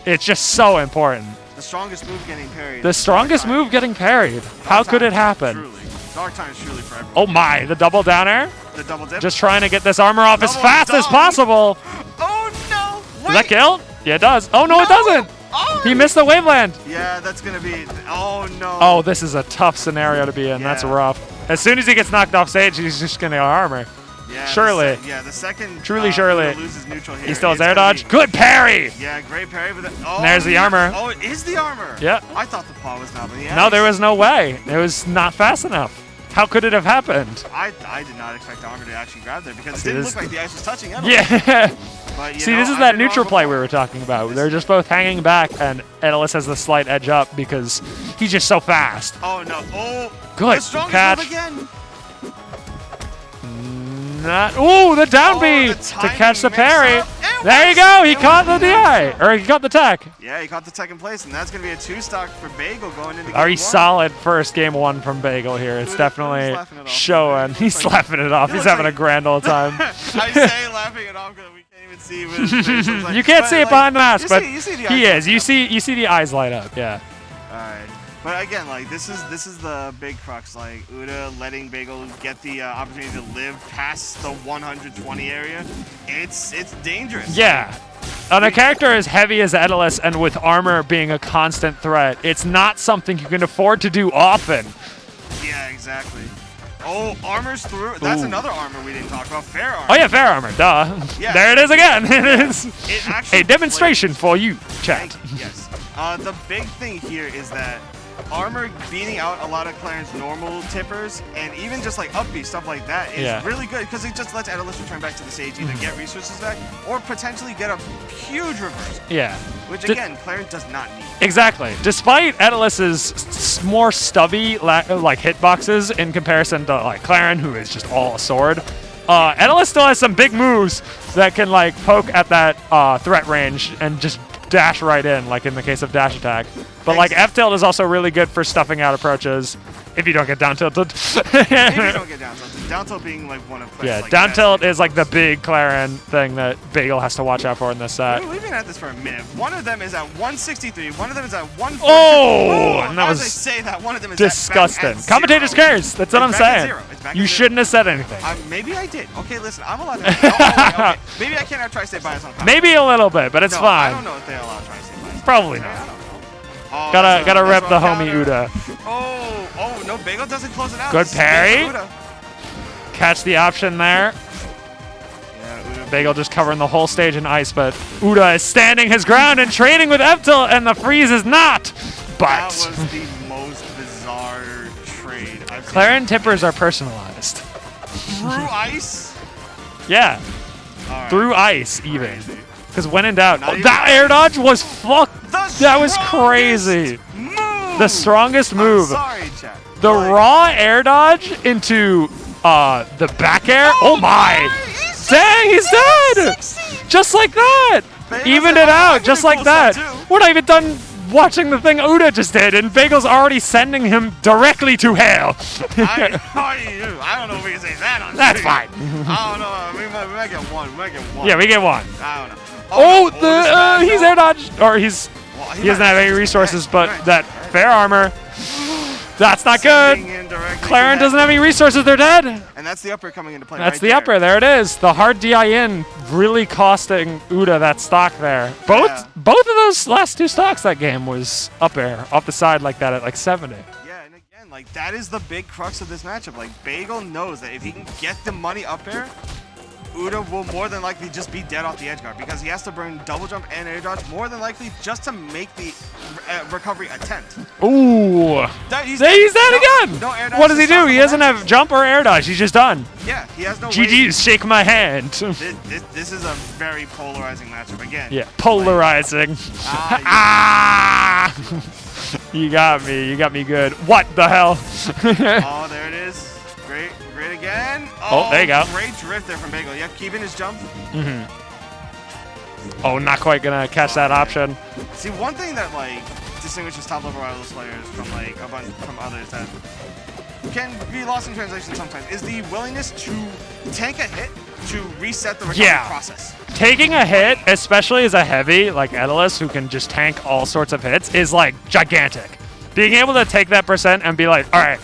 it's just so important. The strongest move getting parried. The strongest move getting parried. How could it happen? Truly. Dark time is truly for everyone. Oh my, the double down air? The double dip. Just trying to get this armor off as Double fast as dunk. possible. Oh no! Wait. Does that kill? Yeah, it does. Oh no, it No. doesn't. Oh. He missed the waveland. Yeah, that's gonna be. Oh no. Oh, this is a tough scenario to be in. That's Yeah. rough. As soon as he gets knocked off stage, he's just gonna armor. Yeah, surely. The second. Truly, surely. Loses neutral here. He still has It's air gonna dodge. be- Good parry. Yeah, great parry. But oh, There's the armor. Oh, it is the armor. Yeah. I thought the paw was not. But yeah, No, there was no way. It was not fast enough. How could it have happened? I did not expect Armor to actually grab there because it See, didn't this- look like the ice was touching at all. Yeah. But, you See, know, this is I've that been wrong neutral play we before. were talking about. They're just both hanging back, and Edelus has the slight edge up because he's just so fast. Oh no! Oh, Good the strongest catch. move again. Ooh, the down Oh, B the to catch the timing parry. mix-up. It There you was- go. He it caught the was DI, or he caught the tech. Yeah, he caught the second place, and that's going to be a 2-stock for Bagel going into game Very 1. solid first game 1 from Bagel here. It's Who's definitely laughing it off? showing. It He's looks like- laughing it off. it He's looks having a like- grand old time. I say laughing it off because we can't even see what his face looks like. You can't But, see it like, behind the mask, but you see the he eyes is. You light see the eyes light up. Yeah. up. All right. But again, like this is the big crux. Like Uda letting Bagel get the opportunity to live past the 120 area. It's dangerous. Yeah. On a character as heavy as Edelus and with armor being a constant threat, it's not something you can afford to do often. Yeah, exactly. Oh, armor's through. That's Ooh. another armor we didn't talk about. Fair armor. Oh yeah, fair armor. Duh. Yeah. There it is again. It is It actually a demonstration for you, Thank chat. you, yes. The big thing here is that Armor beating out a lot of Claren's normal tippers and even just like up B, stuff like that is Yeah. really good because it just lets Edelus return back to the stage, either get resources back or potentially get a huge reversal, Yeah. which D- again, Claren does not need. Exactly. Despite Edelus's more stubby like hitboxes in comparison to like Claren, who is just all a sword, Edelus still has some big moves that can like poke at that threat range and just dash right in, like in the case of dash attack. But like F tilt is also really good for stuffing out approaches if you don't get down tilted. Maybe you don't get down tilt. Down tilt being like one of Claren's, Yeah, like, down best tilt is like the hitboxes. big Claren thing that Bagel has to watch out for in this set. We've been at this for a minute. One of them is at 163. One of them is at 140. Oh, and that as was I say that, one of them is disgusting. Back at Commentator's zero. curse. That's what I'm It's back at saying. zero. It's back You at zero. shouldn't have said anything. Maybe I did. Okay, listen, I'm allowed to. Okay. Maybe I can't have tri-state bias on. Maybe a little bit, but it's no, fine. I don't know if they allow tri-state bias. Probably I not. don't know. Oh, Gotta that's rep a the homie counter. Uda. Oh no, Bagel doesn't close it out. Good This is parry. Uda. Catch the option there. Yeah, Uda. Bagel just covering the whole stage in ice, but Uda is standing his ground and trading with Eptil, and the freeze is not. That But was the most bizarre trade I've seen. Claren tippers are personalized. Through ice. Yeah, All right. through ice even. Crazy. Because when in doubt, Not even that air dodge was that was crazy. Move. The strongest move. I'm sorry, chat. The Like, raw air dodge into the back air. Oh my! he's Dang, he's dead! 60. Just like that! Bagel Evened said, it I out, can just do like full that. set too. We're not even done watching the thing Uda just did, and Bagel's already sending him directly to hell. I don't know if we can say that on That's stream. fine. I don't know. We might get one. We might get one. Yeah, we get one. I don't know. Oh, no. this bad he's though. air dodged, or he doesn't have any resources, but that fair armor, that's not good. Claren doesn't have any resources, they're dead. And that's the upper coming into play. That's right the there. upper, there it is. The hard DI in really costing Uda that stock there. Both of those last two stocks that game was up air, off the side like that at like 70. Yeah, and again, like that is the big crux of this matchup. Like Bagel knows that if he can get the money up air, Uda will more than likely just be dead off the edge guard because he has to burn double jump and air dodge more than likely just to make the recovery attempt. Ooh. He's dead again. No air dodge What does to he stop do? He the doesn't momentum. have jump or air dodge. He's just done. Yeah, he has no way. GG's, shake my hand. This is a very polarizing matchup again. Yeah, polarizing. Ah, You got me. You got me good. What the hell? Oh, there it is. Great again. Oh, there you go. Great drift there from Bagel. Yep, keeping his jump. Oh, not quite gonna catch that option. See, one thing that like distinguishes top level Rivals players from like a bunch from others that can be lost in translation sometimes is the willingness to tank a hit to reset the recovery Yeah. process. Taking a hit, especially as a heavy like Edelus, who can just tank all sorts of hits, is like gigantic. Being able to take that percent and be like, all right,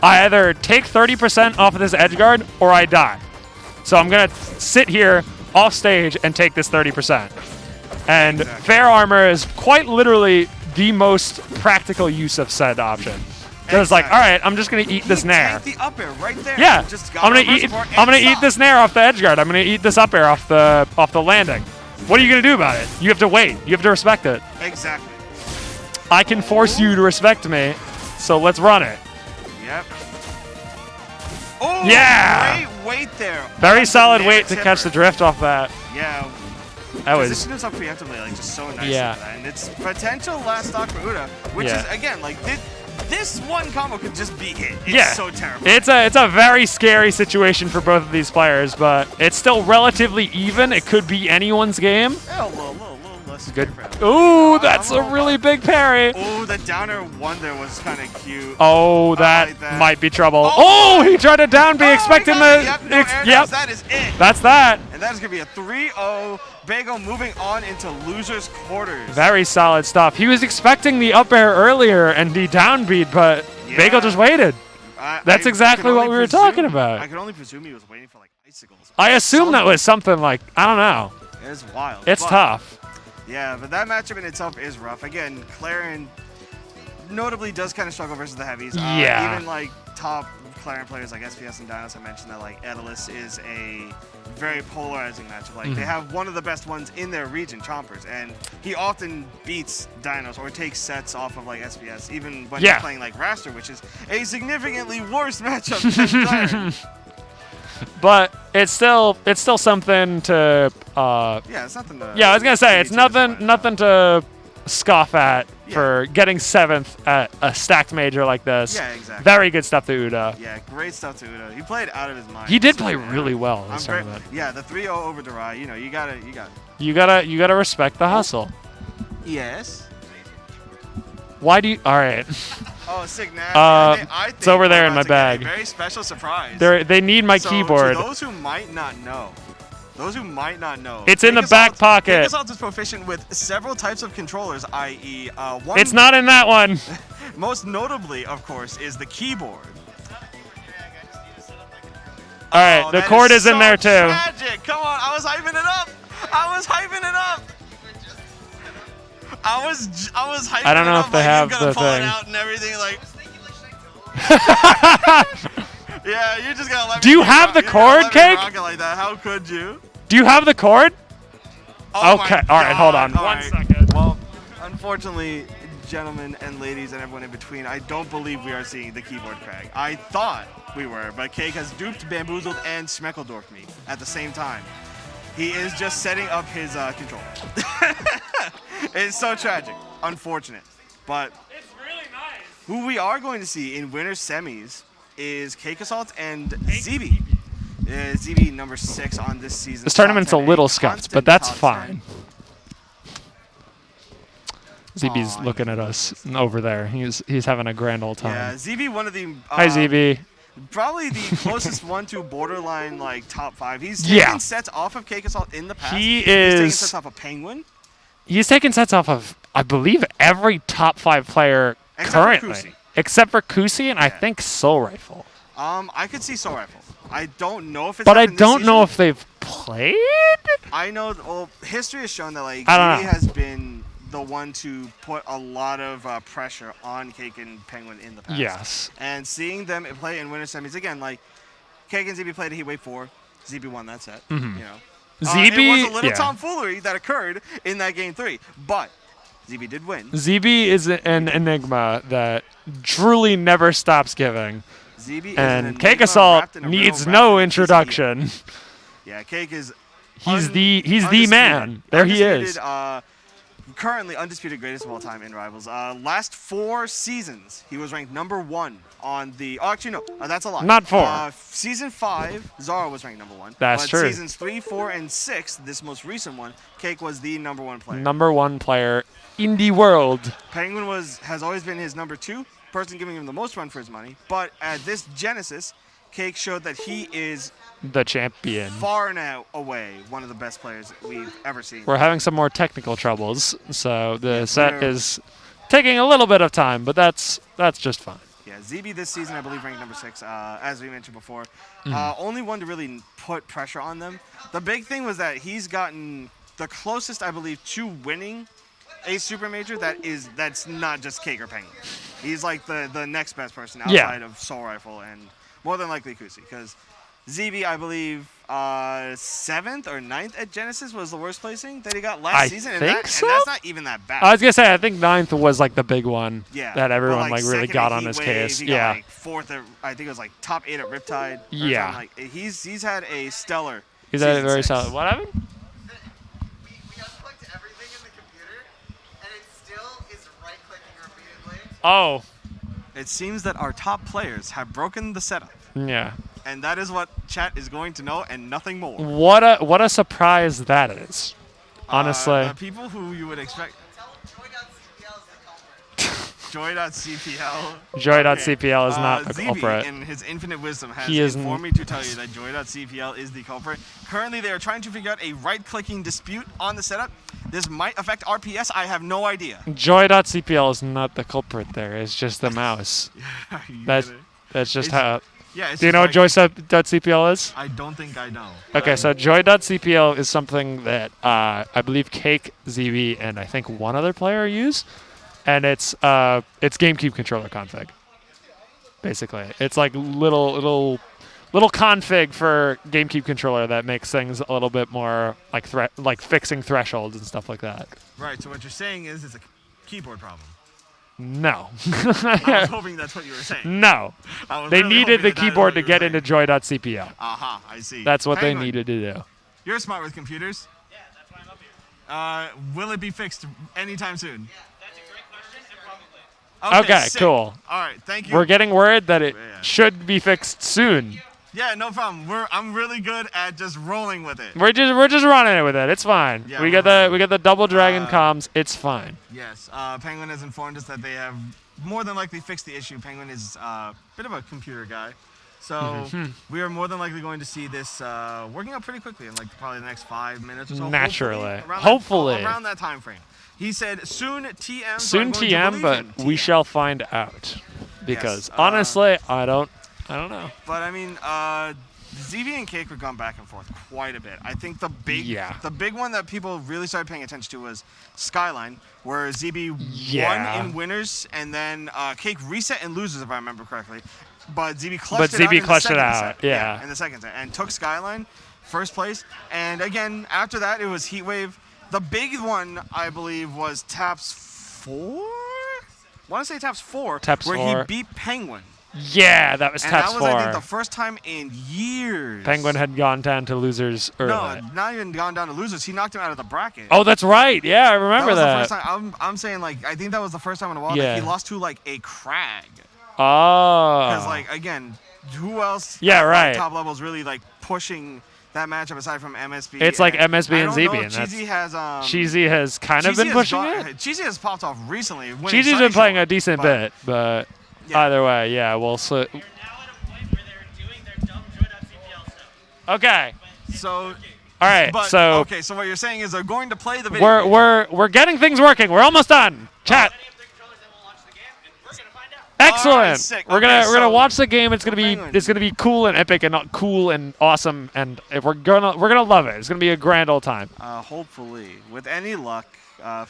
I either take 30% off of this edge guard or I die. So I'm gonna sit here off stage and take this 30%. And Exactly. fair armor is quite literally the most practical use of said option. Because it's like, all Exactly. right, I'm just gonna eat this He nair. tanked the up air right there. Yeah, Just got I'm gonna reverse eat. support I'm gonna and eat stop. this nair off the edge guard. I'm gonna eat this up air off the landing. What are you gonna do about it? You have to wait. You have to respect it. Exactly. I can force you to respect me, so let's run it. Yep. Oh, Yeah! great weight there. Very solid Banana weight to catch the tipper. drift off that. Yeah. That was Positioned himself preemptively, like just so nice. Yeah. That. And it's potential last stock for Uda, which Yeah. is again like this one combo could just be hit. It's yeah. so terrible. It's a very scary situation for both of these players, but it's still relatively even. It could be anyone's game. Yeah, a little less Good. scary for him. Ooh, that's a really big parry. Oh, the downer one there was kind of cute. Oh, I that like that. might be trouble. Oh! Oh, he tried to down B, expecting the. Yep, no air Yep, dodge, that is it. that's that. And that is going to be a 3-0. Bagel moving on into losers quarters. Very solid stuff. He was expecting the up air earlier and the down beat, but Yeah. Bagel just waited. That's I exactly can what only we were presume- talking about. I could only presume he was waiting for like icicles. I assume that was something like, I don't know. It's wild. It's but- tough. Yeah, but that matchup in itself is rough. Again, Claren notably does kind of struggle versus the heavies. Yeah. Even like top Claren players like SPS and Dinos, I mentioned that like Aether is a very polarizing matchup. Like they have one of the best ones in their region, Chompers, and he often beats Dinos or takes sets off of like SPS, even when Yeah. he's playing like Raster, which is a significantly worse matchup than Claren. But it's still something to. Yeah, it's nothing to. Yeah, I was gonna say it's to despise. nothing to scoff at Yeah. for getting 7th at a stacked major like this. Yeah, exactly. Very good stuff to Uda. Yeah, great stuff to Uda. He played out of his mind. He did So, play yeah. really well I'm this very, tournament. yeah, the 3-0 over Durai. You know, you got it. You gotta respect the hustle. Yes. Why do you? All right, Oh, sick nasty. I think it's over there we're in about my to get a bag. very special surprise. they need my So, keyboard. To those who might not know, It's in the Cake back Assault- pocket. Cake Assault is proficient with several types of controllers, i.e., one. It's not in that one. Most notably, of course, is the keyboard. All right, the that cord is in so there too. Tragic. Come on, I was hyping it up. I was hyping it up. I was hyping I don't it know up if they like have he's gonna the pull it thing. out and everything. Like, yeah, you're just gonna let me. Do you keep have rock- the you're gonna cord, let me Cake? rock it like that. How could you? Do you have the cord? Oh my Okay, all right, hold God. on. All One right. second. Well, unfortunately, gentlemen and ladies and everyone in between, I don't believe we are seeing the keyboard crack. I thought we were, but Cake has duped, bamboozled, and schmeckledorfed me at the same time. He is just setting up his controller. It's so tragic, unfortunate, but It's really nice. who we are going to see in winter semis is Cake Assault and ZB. ZB number 6 on this season. This tournament's a little scuffed, but that's fine. ZB's Aw, looking at us over there. He's having a grand old Yeah, time. ZB, one of the Hi, ZB. probably the closest one to borderline like top 5. He's Yeah. taken sets off of Cake Assault in the past. He He's taken is- sets off of Penguin. He's taken sets off of, I believe, every top 5 player Except for currently, Kusi. except for Kusi and I Yeah. think Soul Rifle. I could see Soul Rifle. I don't know if it's But I happened this don't know season. if they've played. I know. Well, history has shown that like I don't ZB know. has been the one to put a lot of pressure on Cake and Penguin in the past. Yes. And seeing them play in winter semis again, like Cake and ZB played a Heatwave 4. ZB won that set. Mhm. You know. ZB, it was a little yeah. tomfoolery that occurred in that game 3, but ZB did win. ZB is an enigma that truly never stops giving. ZB is And an Cake enigma Assault wrapped in a needs riddle no wrapped in a introduction. Yeah, Cake is. He's the undisputed- man. There he is. undisputed, currently undisputed greatest of all time in Rivals. Last 4 seasons, he was ranked number 1 on the. Oh, actually, no, that's a lie. Not 4. Season 5, Zara was ranked number 1. That's but true. Seasons 3, 4, and 6, this most recent one, Cake was the number 1 player. Number 1 player in the world. Penguin has always been his number 2, person giving him the most run for his money. But at this Genesis, Cake showed that he is The champion. far and away one of the best players we've ever seen. We're having some more technical troubles, so the Yeah, set we're- is taking a little bit of time, but that's just fine. Yeah, ZB this season, I believe, ranked number 6, as we mentioned before. Mm-hmm. Only one to really put pressure on them. The big thing was that he's gotten the closest, I believe, to winning a super major that's not just Cake or Penguin. He's like the next best person Yeah. outside of Soul Rifle and more than likely Kusi, because ZB, I believe, 7th or 9th at Genesis was the worst placing that he got last season. And think so? And that's not even that bad. I was gonna say I think 9th was like the big one Yeah, that but, everyone like really second got at on his Heatwave, case. He got, Yeah. like 4th at, I think it was like top 8 at Riptide. Or Yeah. something. Like he's had a stellar. He's had a season very 6. solid. What happened? We unplugged everything in the computer, and it still is right-clicking repeatedly. Oh. It seems that our top players have broken the setup, Yeah. and that is what chat is going to know, and nothing more. What a surprise that is. Honestly. The people who you would expect. Joy.cpl is the culprit. Joy.cpl. Joy.cpl is not the ZB, culprit. in his infinite wisdom, has He is informed me to tell you that Joy.cpl is the culprit. Currently, they are trying to figure out a right-clicking dispute on the setup. This might affect RPS. I have no idea. Joy.cpl is not the culprit there. It's just the mouse. You That's get it? that's just It's- how. Yeah. It's Do you just know what like- Joy.cpl is? I don't think I know. Okay, so Joy.cpl is something that I believe Cake, ZB, and I think one other player use, and it's GameCube controller config. Basically, it's like little config for GameCube controller that makes things a little bit more like fixing thresholds and stuff like that. Right. So what you're saying is it's a keyboard problem. No, I was hoping that's what you were saying. no, I was they really needed hoping the that that is keyboard what to you were get saying. into Joy.cpl. Aha, I see. That's what Penguin, they needed to do. You're smart with computers. Yeah, that's why I'm up here. Will it be fixed anytime soon? That's a great question, and probably. Okay, sick. cool. All right, thank you. We're getting word that it Yeah. should be fixed soon. Yeah, no problem. I'm really good at just rolling with it. We're just running it with it. It's fine. Yeah, we we're got the double dragon Uh, comms. It's fine. Yes. Penguin has informed us that they have more than likely fixed the issue. Penguin is a bit of a computer guy. So Mm-hmm. we are more than likely going to see this working out pretty quickly in like probably the next 5 minutes or so. Naturally. Hopefully. Hopefully. Around that time frame. He said soon TM. so Soon I'm going to TM, believe but him, we TM. shall find out. Because Yes, honestly, I don't know. But I mean, ZV and Cake were gone back and forth quite a bit. I think the big one that people really started paying attention to was Skyline, where ZB Yeah. won in winners and then Cake reset in losers, if I remember correctly. But ZB clutched But it out ZB in the clutched it second out, set. yeah. In the second set, and took Skyline first place. And again, after that, it was Heatwave. The big one, I believe, was Taps 4. I want to say Taps 4, Taps where 4. he beat Penguin. Yeah, that was And Taps that was, 4. I think, the first time in years. Penguin had gone down to losers early. No, not even gone down to losers. He knocked him out of the bracket. Oh, that's right. Yeah, I that remember was that. the first time. I'm saying, like, I think that was the first time in a while Yeah. that he lost to, like, a Crag. Oh. Because, like, again, who else Yeah, at, like, right. top level is really, like, pushing that matchup aside from MSB? It's like MSB I and don't ZB, know and if that's- Cheesy has, Cheesy has kind of Cheesy been has pushing got- it. Cheesy has popped off recently. winning Cheesy's Sunny been playing Shore, a decent but- bit, but Yeah. either way, yeah, we'll They're now at a point where they're doing their dumb Joy.cpl stuff. Okay. So, All right. but, so okay, so what you're saying is they're going to play the video game. we're getting things working. We're almost done. Chat. Any of the controllers that will launch the game, and we're gonna find out. Excellent. Alright, sick. We're Okay, gonna so- watch the game. It's gonna be Penguin. cool and epic and not cool and awesome, and we're gonna love it. It's gonna be a grand old time. Hopefully, with any luck,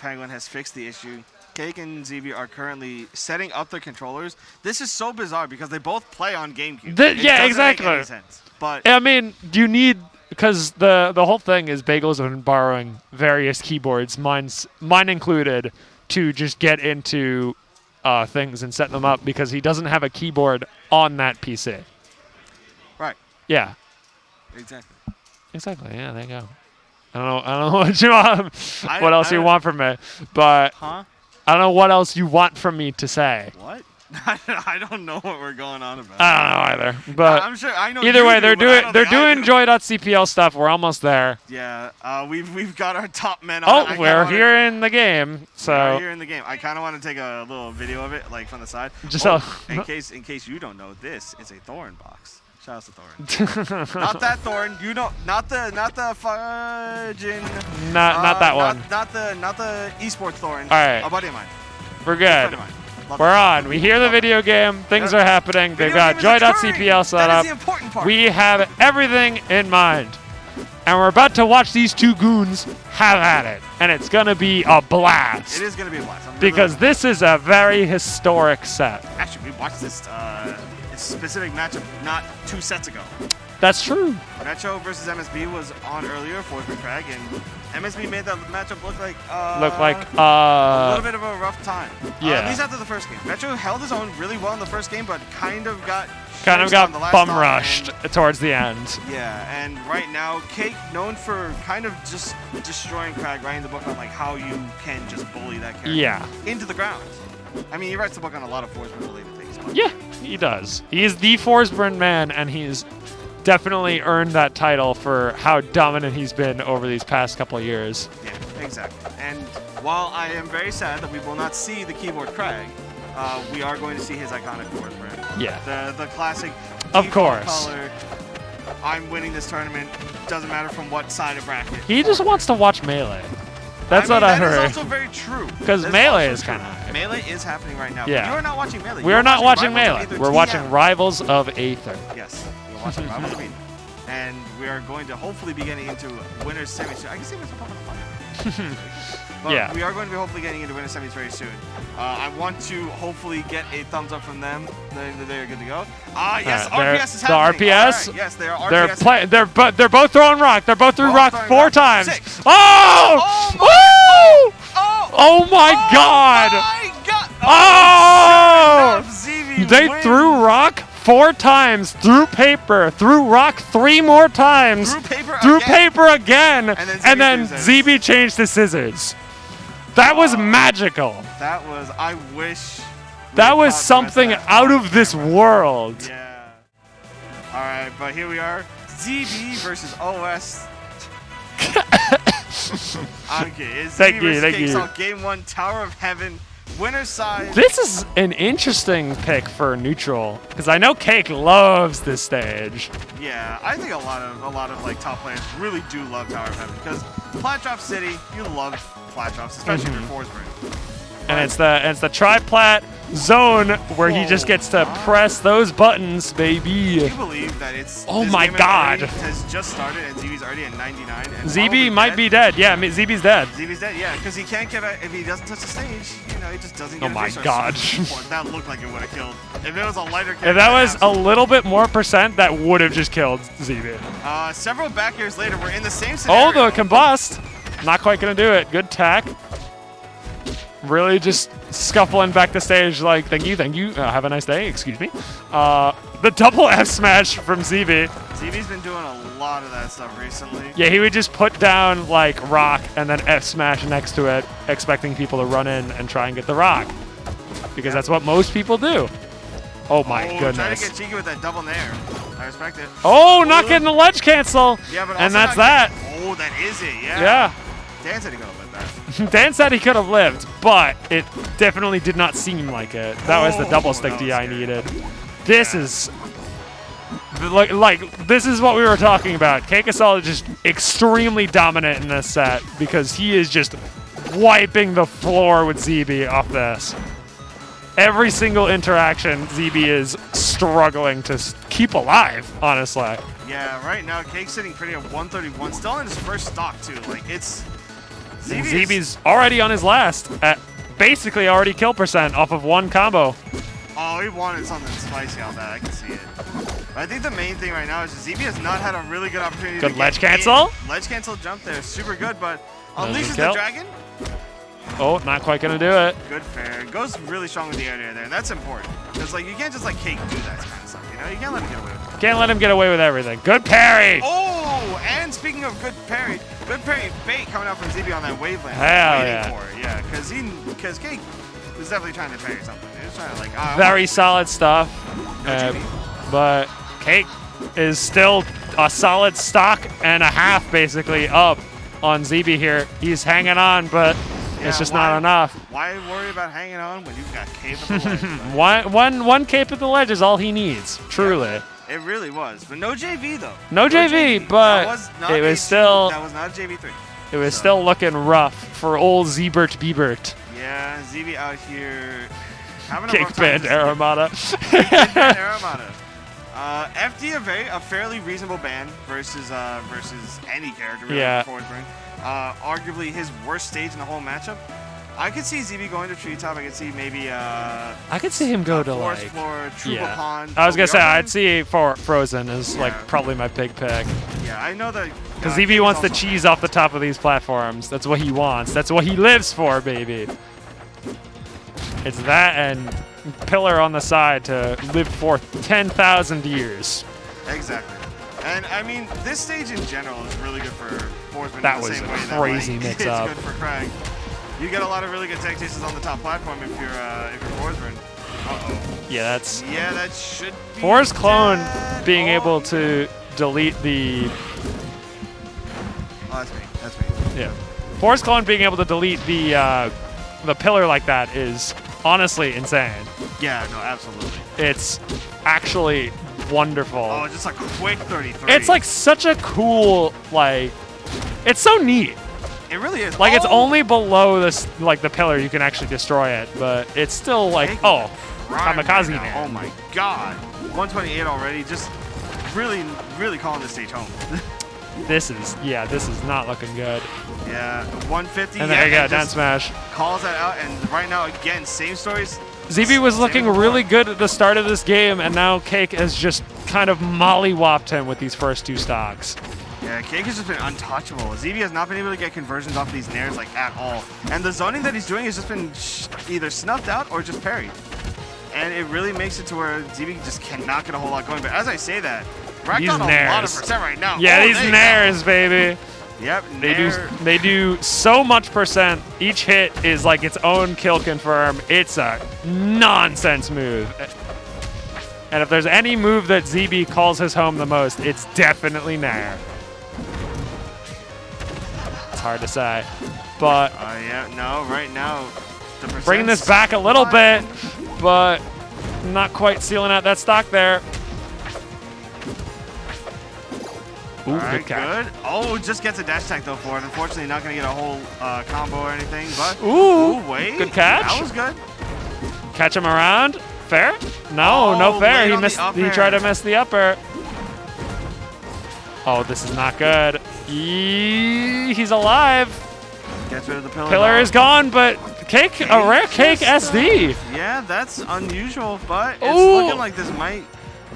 Penguin has fixed the issue. Cake and ZB are currently setting up their controllers. This is so bizarre because they both play on GameCube. Yeah, It doesn't make exactly. any sense. But I mean, you need because the whole thing is Bagel's been borrowing various keyboards, mine included, to just get into things and set them up because he doesn't have a keyboard on that PC. right, Yeah, exactly. exactly. Yeah, there you go. I don't know what you want, what else you I- want from me, but Huh? I don't know what else you want from me to say. What? I don't know what we're going on about. I don't know either, but I'm sure I know. either you way, do, they're but I doing don't they're think I doing do. Joy.cpl stuff. We're almost there. Yeah, we've got our top men on. Oh, I kinda we're wanna- here in the game, We're so here in the game. I kind of want to take a little video of it, like from the side. Just Oh, a- in case you don't know, this is a Thorin box. Shout out to Thorin. Not that Thorin. You don't. Not the fudging. not that one. Not the esports Thorin. All right. A buddy of mine. We're Friend good. of mine. Love We're him. on. We hear the Love him. video game. Things Yep. are happening. They've Video got game is Joy.cpl set occurring. That up. is the important part. We have everything in mind. And we're about to watch these two goons have at it. And it's going to be a blast. It is gonna be a blast. I'm Because really- this is a very historic set. actually we watched this specific matchup not 2 sets ago. That's true. Metro versus MSB was on earlier, Forsberg Crag, and MSB made that matchup look like a little bit of a rough time. Yeah. At least after the first game. Metro held his own really well in the first game, but kind of got bum stop, rushed towards the end. Yeah, and right now, Cake, known for kind of just destroying Crag, writing the book on like how you can just bully that character into the ground. I mean, he writes the book on a lot of Forsberg-related things. But Yeah, he does. He is the Forsberg man, and he's definitely earned that title for how dominant he's been over these past couple of years. Yeah, exactly. And while I am very sad that we will not see the keyboard Crag, we are going to see his iconic Forsberg. Yeah. The classic Of default course. color. I'm winning this tournament. Doesn't matter from what side of bracket. He just wants to watch Melee. That's what I heard. That is also very true. Because That Melee also is true. kind of... Melee is happening right now. Yeah. But you are not watching Melee. We You're are not watching Rivals of Melee. Aether We're TM. watching Rivals of Aether. Yes, you're watching Rivals of Aether. And we are going to hopefully be getting into winners semis. I can see what's up on the fire. But Yeah. we are going to be hopefully getting into winners semis very soon. I want to hopefully get a thumbs up from them. They're good to go. Yes, RPS is happening. The RPS. Right, yes, they are RPS. They're both throwing rock. They're both through Both rock throwing 4 rock. times. 6. Oh! Oh Oh my God! my God! Oh! ZV They wins. threw rock 4 times, threw paper, threw rock 3 more times, Threw paper again. paper again, And then then ZB ZB changed to scissors. That was magical. That was, I wish. we That had was caught the something rest of that out on of this camera. world. Yeah. All right, but here we are. ZB versus OS. Okay, it's Thank ZB you, versus thank Cake you. Salt, Game 1, Tower of Heaven. Winner's side. This is an interesting pick for neutral because I know Cake loves this stage. Yeah, I think a lot of like top players really do love Tower of Heaven because Flat Drop City, you love flat drops, especially if you're Forsberg. And it's the tri-plat zone where he just gets to press those buttons, baby. Do you believe that it's Oh this my game God. has just started and ZB's already at 99 and ZB probably might dead? be dead. Yeah, ZB's dead. ZB's dead, yeah, because he can't get out if he doesn't touch the stage. You know, he just doesn't get Oh my a resource. God. Boy, that looked like it would have killed. If it was a lighter If character, that was a absolutely. little bit more percent, that would have just killed ZB. Several back airs later, we're in the same scenario. Oh, the combust. Not quite going to do it. Good tack. Really just scuffling back the stage like, thank you. Have a nice day. Excuse me. The double F smash from ZB. ZB's been doing a lot of that stuff recently. Yeah, he would just put down like rock and then F smash next to it, expecting people to run in and try and get the rock. Because that's what most people do. Oh my Trying to goodness. get cheeky with that double nair. I respect it. Oh, not getting the ledge cancel. Yeah, but And also that's not that. getting- Oh, that is it, yeah. Yeah. Dan said he could have lived that. Dan said he could have lived, but it definitely did not seem like it. That was the double stick that was DI scary. needed. This is like this is what we were talking about. Keikasal is just extremely dominant in this set because he is just wiping the floor with ZB off this. Every single interaction, ZB is struggling to keep alive, honestly. Yeah, right now, Cake's sitting pretty at 131. Still in his first stock, too. Like, it's... ZB's already on his last at basically already kill percent off of 1 combo. Oh, he wanted something spicy on that. I can see it. But I think the main thing right now is ZB has not had a really good opportunity Good to ledge get cancel. in. Ledge cancel jump there. Super good, but Doesn't unleashes kill. the dragon. Oh, not quite gonna do it. Good fair. Goes really strong with the air there, and that's important. Because, like, you can't just, like, Cake do that kind of stuff, you know? You can't let him get away with it. Can't let him get away with everything. Good parry. Oh, and speaking of good parry bait coming out from ZB on that wavelength. Hell waiting yeah. for it. Yeah, because Cake was definitely trying to parry something. He was trying to, like, Very solid stuff. No GV. But Cake is still a solid stock and a half basically up on ZB here. He's hanging on, but it's just not enough. Why worry about hanging on when you've got Cape at the ledge? Like, One cape at the ledge is all he needs, truly. it really was. But no JV, though. No JV, but That was not it was a- still That was not JV3. it was still looking rough for old Zbert Biebert. Yeah, ZB out here having a Cake rough time. band Aramata. Aramata. FD a fairly reasonable ban versus any character really Yeah. for Forsberg. Arguably his worst stage in the whole matchup. I could see ZB going to treetop. I could see maybe I could see him go to forest like. floor, Truba Yeah. Pond. I was but gonna we say are I'd see for Frozen as like Yeah. probably my big pick Yeah, I know that. because King ZB is wants to also- cheese off the top of these platforms. That's what he wants. That's what he lives for, baby. It's that and pillar on the side to live for 10,000 years. Exactly. And I mean, this stage in general is really good for Forsman. That in the was same a way crazy that, like, mix-up. It's good for Craig. You get a lot of really good tech chases on the top platform if you're Forsman. Uh-oh. Yeah, that's Yeah, that should be. Forest Clone dead. being Oh, able to delete the Oh, that's me. That's me. yeah. Forest Clone being able to delete the pillar like that is honestly insane. Yeah, no, absolutely. It's actually wonderful. Oh, just a quick 33. It's like such a cool like it's so neat. It really is. Like it's Oh, only below this like the pillar you can actually destroy it, but it's still like Taking oh prime kamikaze right now. man. Oh my god. 128 already. Just really, really calling this stage home. This is not looking good. Yeah, 150. And there you go, down just smash. calls that out, and right now again, same stories. ZB was Same looking before. really good at the start of this game, and now Cake has just kind of mollywopped him with these first two stocks. Yeah, Cake has just been untouchable. ZB has not been able to get conversions off of these nairs like at all, and the zoning that he's doing has just been either snuffed out or just parried. And it really makes it to where ZB just cannot get a whole lot going. But as I say that, racked These on a lot of nairs. percent right now. Yeah, Oh, these there you go. nairs, baby. Yep, They do so much percent. Each hit is like its own kill confirm. It's a nonsense move. And if there's any move that ZB calls his home the most, it's definitely Nair. It's hard to say. But Yeah, no, right now, the bringing this percent's back a little bit, fine. but not quite sealing out that stock there. Ooh, All right, good catch. good. Oh, just gets a dash attack though for it. Unfortunately, not going to get a whole combo or anything, but... Ooh, wait. good catch. That was good. Catch him around. Fair? No, Oh, no fair. late He on the missed. up He air. tried to miss the upper. Oh, this is not good. He's alive. Gets rid of the pillar. Pillar dog. is gone, but Cake, a rare Cake Just, SD. Yeah, that's unusual, but it's Ooh. looking like this might...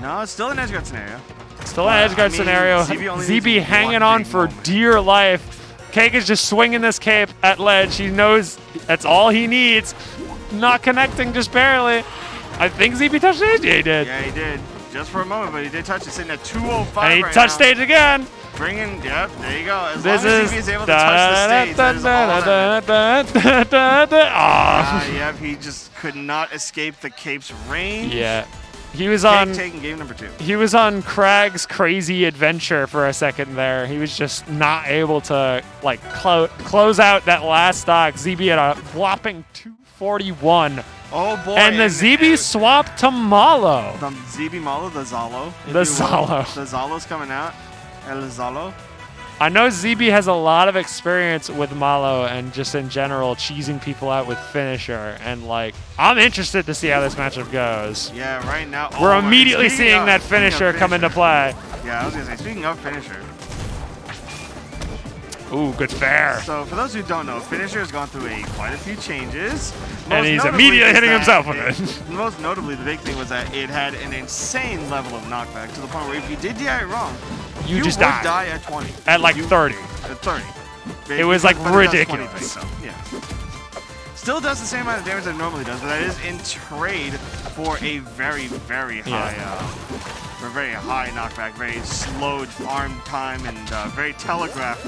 No, it's still an edge guard scenario. Still an edge guard I mean, scenario. ZB only ZB needs hanging one on big for moment. dear life. Cake is just swinging this cape at ledge. He knows that's all he needs. Not connecting, just barely. I think ZB touched stage. Yeah, he did. Yeah, he did. Just for a moment, but he did touch it. Sitting at 205 And he right touched now. stage again. Bringing, yep, there you go. As This long as is ZB is able to touch the stage, that is all that matters. Ah. Yep, he just could not escape the cape's range. Yeah. He was Cake on taking game number 2. he was on Craig's crazy adventure for a second there. He was just not able to like close out that last stock. ZB had a whopping 241. Oh boy. And the ZB swapped to Malo. The ZB Malo, the Zalo. if The you will. Zalo. The Zalo's coming out. El Zalo. I know ZB has a lot of experience with Malo and just in general cheesing people out with finisher. And like, I'm interested to see how this matchup goes. Yeah, right now. We're oh, immediately speaking seeing of- that speaking of finisher come into play. Yeah, I was going to say, speaking of finisher. Ooh, good fair. So for those who don't know, finisher has gone through quite a few changes. And Most he's notably immediately is hitting that himself with it. Most notably, the big thing was that it had an insane level of knockback to the point where if you did DI it wrong, You just would died. die at 20. At like 30. At 30. It was, like, But it does 20 ridiculous. things, so, yeah. Still does the same amount of damage that it normally does, but that is in trade for a very, very high, for a very high knockback, very slowed arm time, and very telegraphed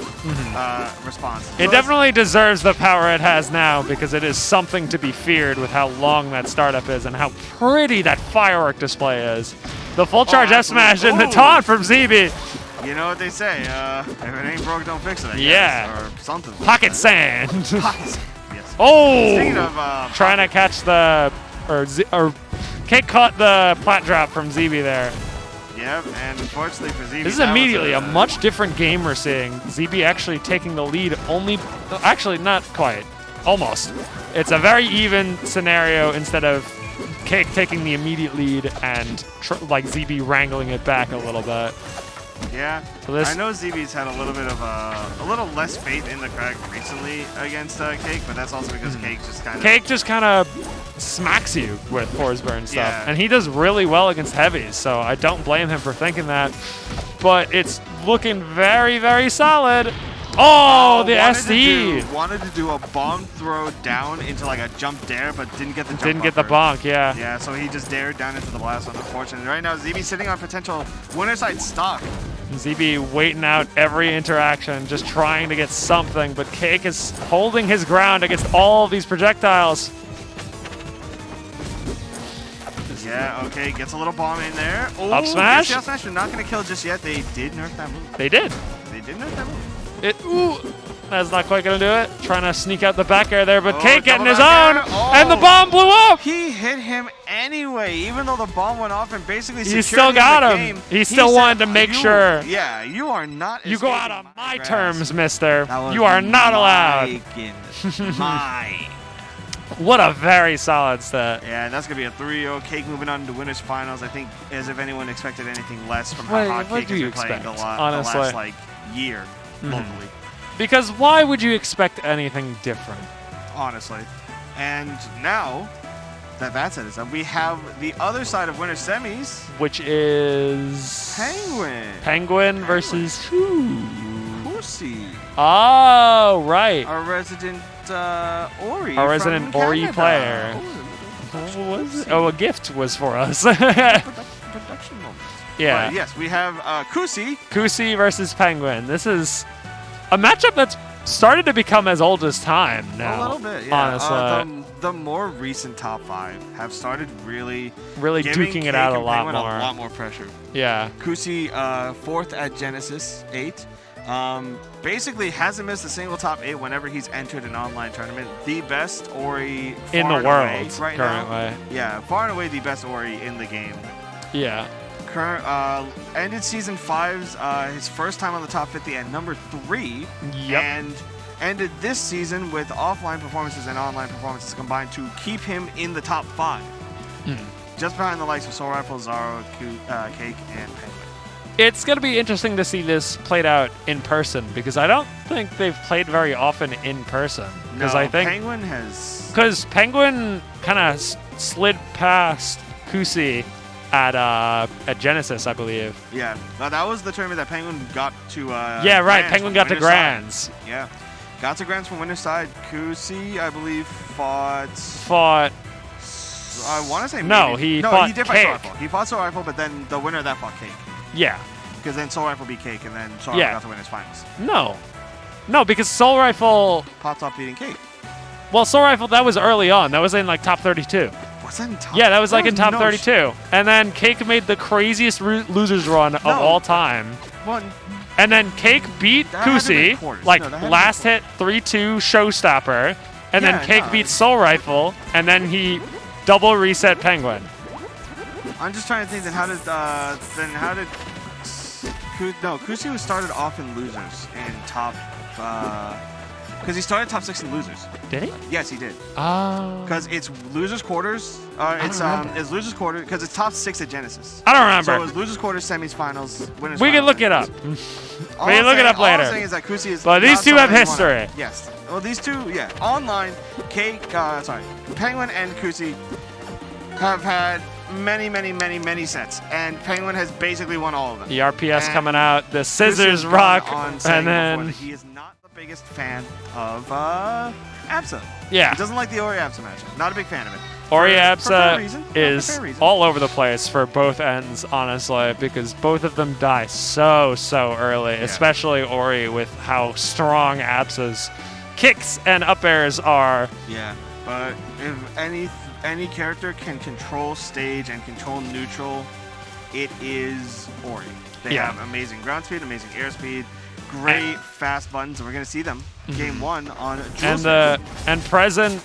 response. So It it's- definitely deserves the power it has now because it is something to be feared with how long that startup is and how pretty that firework display is. The full charge F smash and the Ooh. taunt from ZB. You know what they say, if it ain't broke, don't fix it, I Yeah. guess, or something. like Pocket that. sand. Yes. Oh! Speaking of Trying to catch the or Cake caught the plat drop from ZB there. Yep, and unfortunately for ZB, This is that was immediately a much different game we're seeing. ZB actually taking the lead actually not quite, almost. It's a very even scenario instead of Cake taking the immediate lead and like ZB wrangling it back a little bit. Yeah. So this- I know ZB's had a little bit of a little less faith in the Craig recently against Cake, but that's also because Cake just kind of Cake just kind of smacks you with Force Burn stuff. Yeah. And he does really well against heavies, so I don't blame him for thinking that. But it's looking very, very solid. Oh, the SD! Wanted to do a bomb throw down into like a jump dare, but didn't get the jump Didn't get the buffer. bonk, yeah. Yeah, so he just dared down into the blast one, unfortunately. Right now, ZB sitting on potential winner side stock. ZB waiting out every interaction, just trying to get something, but Cake is holding his ground against all of these projectiles. Yeah, okay, gets a little bomb in there. Oh, Up smash? Up smash, but not going to kill just yet. They did nerf that move. They did. They did nerf that move. That's not quite going to do it. Trying to sneak out the back air there, but Oh, Cake getting double his back own, air. Oh. and the bomb blew up. He hit him anyway, even though the bomb went off and basically He secured still got the him. game. He still said, wanted to make sure. Yeah, you are not. You go out escaping on my grasp. terms, mister. That was You are not allowed. My. What a very solid set. Yeah, and that's going to be a 3-0. Cake moving on to winners finals. I think as if anyone expected anything less from how hot What Cake do has you been playing expect, the honestly? last like year locally. Because why would you expect anything different? Honestly. And now that that set is up, we have the other side of winter semis. Which is Penguin versus who? Pussy. Oh, right. Our resident Ori. Our resident from Ori Canada. player. Oh, What was it? Oh, a gift was for us. production moment. Yeah. But yes, we have Kusi. Kusi versus Penguin. This is a matchup that's started to become as old as time now. A little bit, yeah. Honestly. The more recent top 5 have started really Really giving duking it Cake out a and lot Penguin more. A lot more pressure. Yeah. Kusi, 4th at Genesis 8. Basically hasn't missed a single top 8 whenever he's entered an online tournament. The best Ori In far the and away world, right now. currently. Yeah, far and away the best Ori in the game. Yeah. Ended season 5's his first time on the top 50 at number 3. Yep. And ended this season with offline performances and online performances combined to keep him in the top 5. Just behind the likes of Soul Rifle, Zaro, Cake, and Penguin. It's going to be interesting to see this played out in person because I don't think they've played very often in person. Because I think Penguin has... Because Penguin kind of slid past Kusi at Genesis, I believe. Yeah, that was the tournament that Penguin got to. Yeah, right. Grands Penguin from got to winner's side. Grands. Yeah, got to Grands from winner's side. Kusi, I believe, fought. I want to say No, maybe. he no, fought he did fight Cake. Soul Rifle. He fought Soul Rifle, but then the winner of that fought Cake. Yeah. Because then Soul Rifle beat Cake, and then Soul Yeah. Rifle got to winners finals. No, because Soul Rifle. Popped up beating Cake. Well, Soul Rifle, that was early on. That was in like top 32. Was that in top? Yeah, that was like in top no 32. And then Cake made the craziest losers run of No. all time. Well, And then Cake beat That had to be Kusi, quarters. like No, that had to be last hit 3-2 showstopper. And Yeah, then Cake no. beat Soul Rifle, and then he double reset Penguin. I'm just trying to think. Then how did? No, Kusi was started off in losers and top. Because he started top 6 in losers. Did he? Yes, he did. Oh. Because it's losers quarters. It's losers quarter. Because it's top 6 at Genesis. I don't remember. So it's losers quarters, semis, finals, winners. We can finals, look it and up. All We can I'm look it saying- up All I'm later. saying is that Kusi is. But these not two have somebody you wanna- history. Yes. Well, these two, yeah. Online, Penguin and Kusi have had many sets, and Penguin has basically won all of them. The RPS And coming out, the Kusi scissors has gone rock, on saying and before then that he is not the biggest fan of Absa. yeah, He doesn't like the Ori Absa matchup. Not a big fan of it. Ori For fair Absa reason. is For fair reason. all over the place for both ends, honestly, because both of them die so early, especially Ori with how strong Absa's kicks and up airs are. Yeah, but if any character can control stage and control neutral, it is Ori. They Yeah. have amazing ground speed, amazing airspeed, great fast buttons, and we're gonna see them game 1 on Jewel And present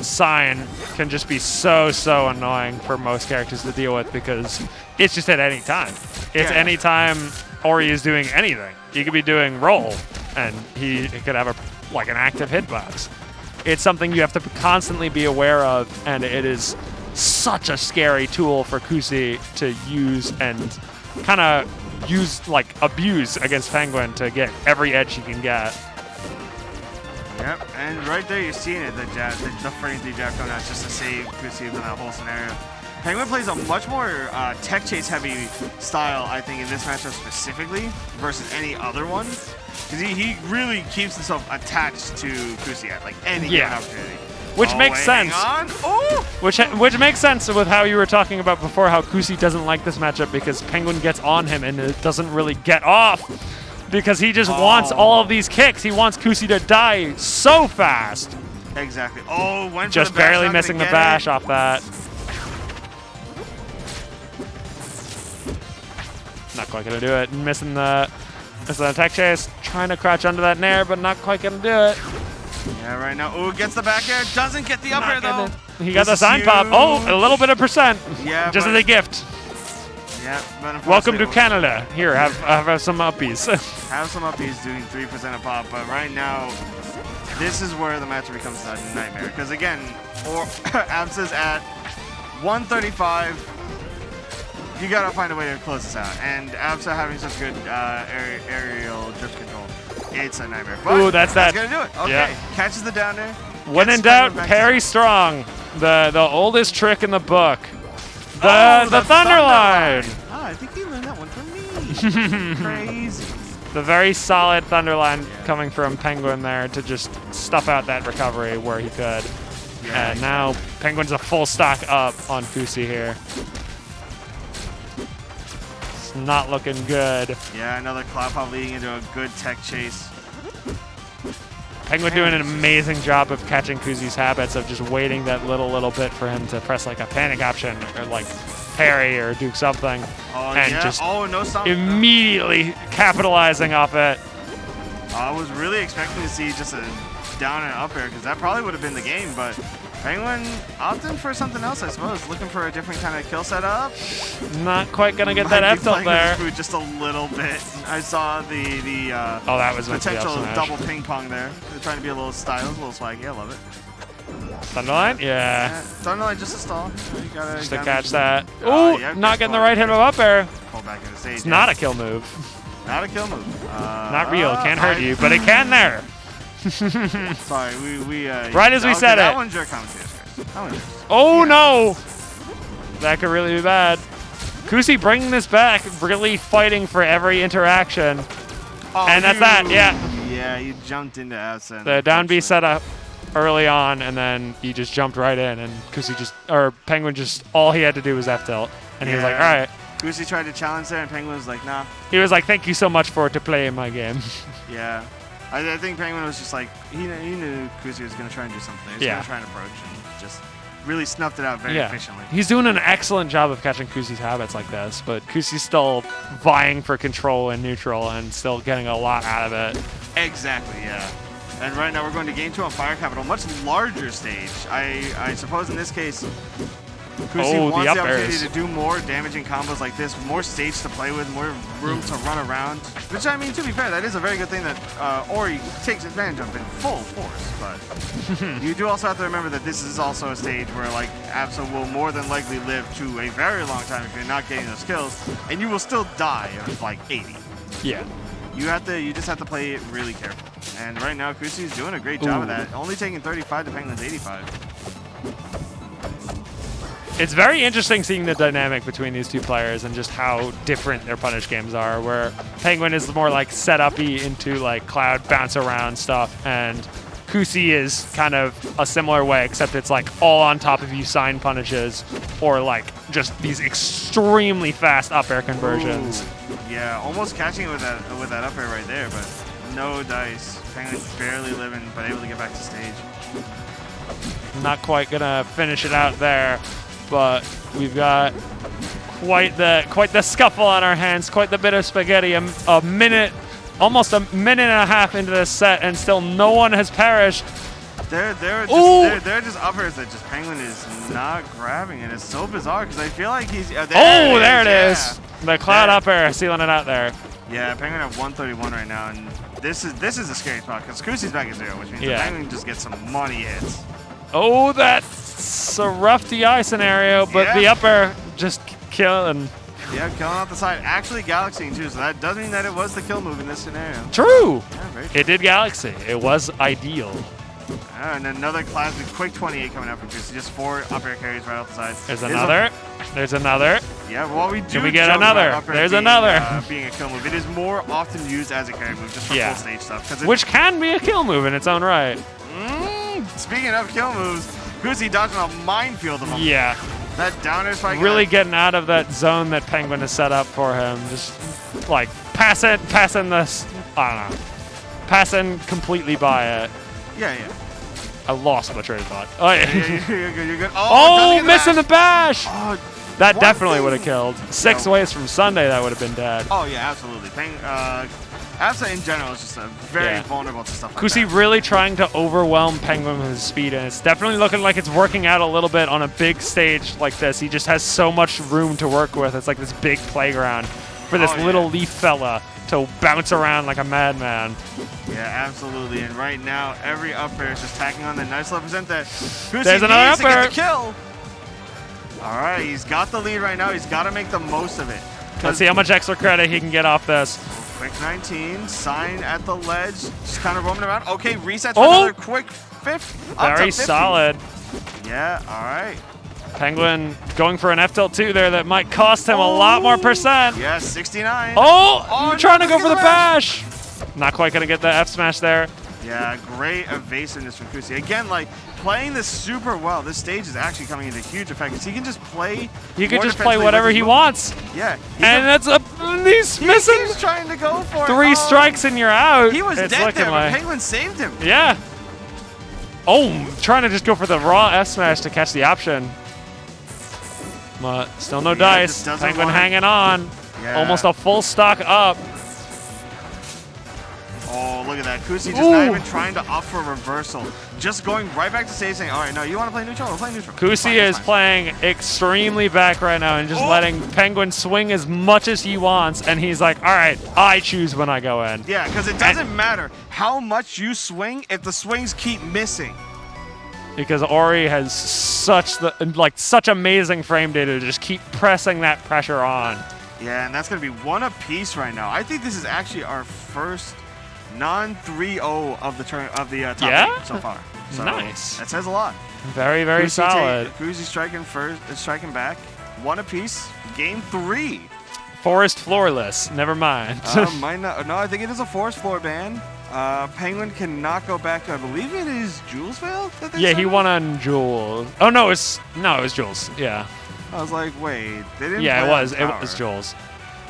sign can just be so annoying for most characters to deal with because it's just at any time. It's Yeah. any time Ori is doing anything. He could be doing roll, and he could have an active hitbox. It's something you have to constantly be aware of, and it is such a scary tool for Kusi to use and kind of abuse against Penguin to get every edge he can get. Yep, and right there you're seeing it, the frenzy jab coming out just to save Kusi in that whole scenario. Penguin plays a much more tech chase heavy style, I think, in this matchup specifically versus any other one. Because he really keeps himself attached to Kusi at like any given opportunity. Which makes sense. Which makes sense with how you were talking about before, how Kusi doesn't like this matchup because Penguin gets on him and it doesn't really get off. Because he just wants all of these kicks. He wants Kusi to die so fast. Exactly. Oh, went for just the bash, barely missing the bash off that. Not quite gonna do it. Missing the tech chase. Trying to crouch under that nair, but not quite gonna do it. Yeah, right now. Oh, gets the back air. Doesn't get the up air though. He got the sign pop. Oh, a little bit of percent. Yeah. Just as a gift. Yeah, but welcome to Canada. Here, have some uppies. Have some uppies doing 3% of pop, but right now, this is where the matchup becomes a nightmare. Because again, Absa's at 135. You gotta find a way to close this out. And Absa having such good aerial drift control, it's a nightmare. But ooh, that's gonna do it. Okay, yeah. Catches the down there. When in doubt, parry strong. The oldest trick in the book. The Thunder Line! Oh, I think you learned that one from me. Crazy. The very solid Thunder Line coming from Penguin there to just stuff out that recovery where he could. Yeah, and now Penguin's a full stock up on Kusi here. It's not looking good. Yeah, another cloud pop leading into a good tech chase. Penguin doing an amazing job of catching Kuzi's habits of just waiting that little bit for him to press like a panic option or like parry or do something, and just immediately capitalizing off it. I was really expecting to see just a down and up air because that probably would have been the game, but Penguin opting for something else, I suppose, looking for a different kind of kill setup. Not quite gonna get that F tilt there. Just a little bit. I saw the oh, that was potential double ping pong there. They're trying to be a little stylish, a little swaggy. I love it. Thunderline? Yeah. Thunderline just a stall. Just to catch that. Ooh, yeah, not getting the right hit of up air. Pull back into stage. It's not a kill move. Not a kill move. Not real. Can't hurt you, but it can there. Sorry, we right as we said that it. One's your commentator. That one's yours. Oh no! That could really be bad. Kusi bringing this back, really fighting for every interaction. Oh, and that's that, yeah. Yeah, you jumped into Absa. The down B set up early on, and then he just jumped right in, and Penguin just, all he had to do was F tilt. And he was like, all right. Kusi tried to challenge there, and Penguin was like, nah. He was like, thank you so much to play in my game. Yeah. I think Penguin was just like, he knew Kusi was going to try and do something. He was going to try and approach, and just really snuffed it out very efficiently. He's doing an excellent job of catching Kusi's habits like this, but Kusi's still vying for control in neutral and still getting a lot out of it. Exactly, yeah. And right now we're going to Game 2 on Fire Capital, much larger stage. I suppose in this case, Kusi wants the opportunity to do more damaging combos like this, more stage to play with, more room to run around. Which, I mean, to be fair, that is a very good thing that Ori takes advantage of in full force. But you do also have to remember that this is also a stage where, like, Absa will more than likely live to a very long time if you're not getting those kills, and you will still die of, like, 80. Yeah. You just have to play it really careful. And right now, Kusi's doing a great job of that. Only taking 35 to Penguin's 85. It's very interesting seeing the dynamic between these two players and just how different their punish games are, where Penguin is more like set-up-y into like cloud bounce around stuff, and Kusi is kind of a similar way, except it's like all on top of you sign punishes or like just these extremely fast up air conversions. Ooh. Yeah, almost catching it with that up air right there, but no dice. Penguin's barely living, but able to get back to stage. Not quite gonna finish it out there. But we've got quite the scuffle on our hands, quite the bit of spaghetti. Almost a minute and a half into this set, and still no one has perished. They're just uppers that just Penguin is not grabbing, and it's so bizarre because I feel like he's. There it is. The cloud up air, sealing it out there. Yeah, Penguin at 131 right now, and this is a scary spot because Kusi's back at 0, which means the Penguin just gets some money hits. Oh, that's a rough DI scenario, but the up air just killing Yeah, killing off the side. Actually galaxying too, so that does mean that it was the kill move in this scenario. True. Yeah, very true. It did Galaxy. It was ideal. And another classic quick 28 coming out from Kusi. Just 4 up air carries right off the side. There's another. There's another. Yeah, well, we do. Can we get joke about another? up air There's being, another. Being a kill move. It is more often used as a carry move, just for Yeah. full stage stuff. 'Cause Which can be a kill move in its own right. Speaking of kill moves, Kusi dodging a minefield of them. Yeah. That downer spike. Really getting out of that zone that Penguin has set up for him. Just like passing this. I don't know. Passing completely by it. Yeah. I lost my train of thought. Oh, yeah. You're good. You're good. Oh, doesn't get missing the bash! Oh, That one definitely thing- would have killed. 6 ways from Sunday, that would have been dead. Oh yeah, absolutely. Absa in general is just very Yeah. vulnerable to stuff like Kusi that. really trying to overwhelm Penguin with his speed, and it's definitely looking like it's working out a little bit on a big stage like this. He just has so much room to work with. It's like this big playground for this Oh, yeah. little leaf fella to bounce around like a madman. Yeah, absolutely. And right now, every up air is just tacking on the nice little percent that Kusi There's another needs to up get air. the kill. All right, he's got the lead right now. He's got to make the most of it. Let's see how much extra credit he can get off this. Quick 19, sign at the ledge, just kind of roaming around. Okay, resets for Oh! another quick 5th. up to Very 50. solid. Yeah, all right. Penguin going for an F tilt 2 there that might cost him a lot more percent. Yeah, 69. Oh, trying to no, go for the bash. Not quite going to get the F smash there. Yeah, great evasiveness from Kusi. Again, like, playing this super well. This stage is actually coming into huge effect because he can just play. He can more just play defensively whatever with his he movement. wants. Yeah. And that's he's he missing keeps trying to go for it. 3 Oh, strikes and you're out. He was It's dead looking there, like. but Penguin saved him. Yeah. Oh, trying to just go for the raw F smash to catch the option. But still no Yeah, dice. just doesn't Penguin wanna- hanging on. Yeah. Almost a full stock up. Oh, look at that. Kusi just Ooh. not even trying to opt for a reversal. Just going right back to stage saying, all right, no, you want to play neutral? We'll play neutral. Kusi Fine, is fine. playing extremely back right now and just letting Penguin swing as much as he wants. And he's like, all right, I choose when I go in. Yeah, because it doesn't matter how much you swing if the swings keep missing. Because Ori has such amazing frame data to just keep pressing that pressure on. Yeah, and that's going to be 1 apiece right now. I think this is actually our first non-3-0 of the top Yeah? 8 so far. So Nice. That says a lot. Very, very solid. Kusi striking first, striking back. 1 apiece. Game 3. Forest floorless. Never mind. Might not. No, I think it is a force floor ban. Penguin cannot go back to. I believe it is Jules Veil. That they Yeah, said? he won on Jules. Oh no, it was Jules. Yeah, I was like, wait, they didn't. yeah, play it on was. It Tower. was Jules.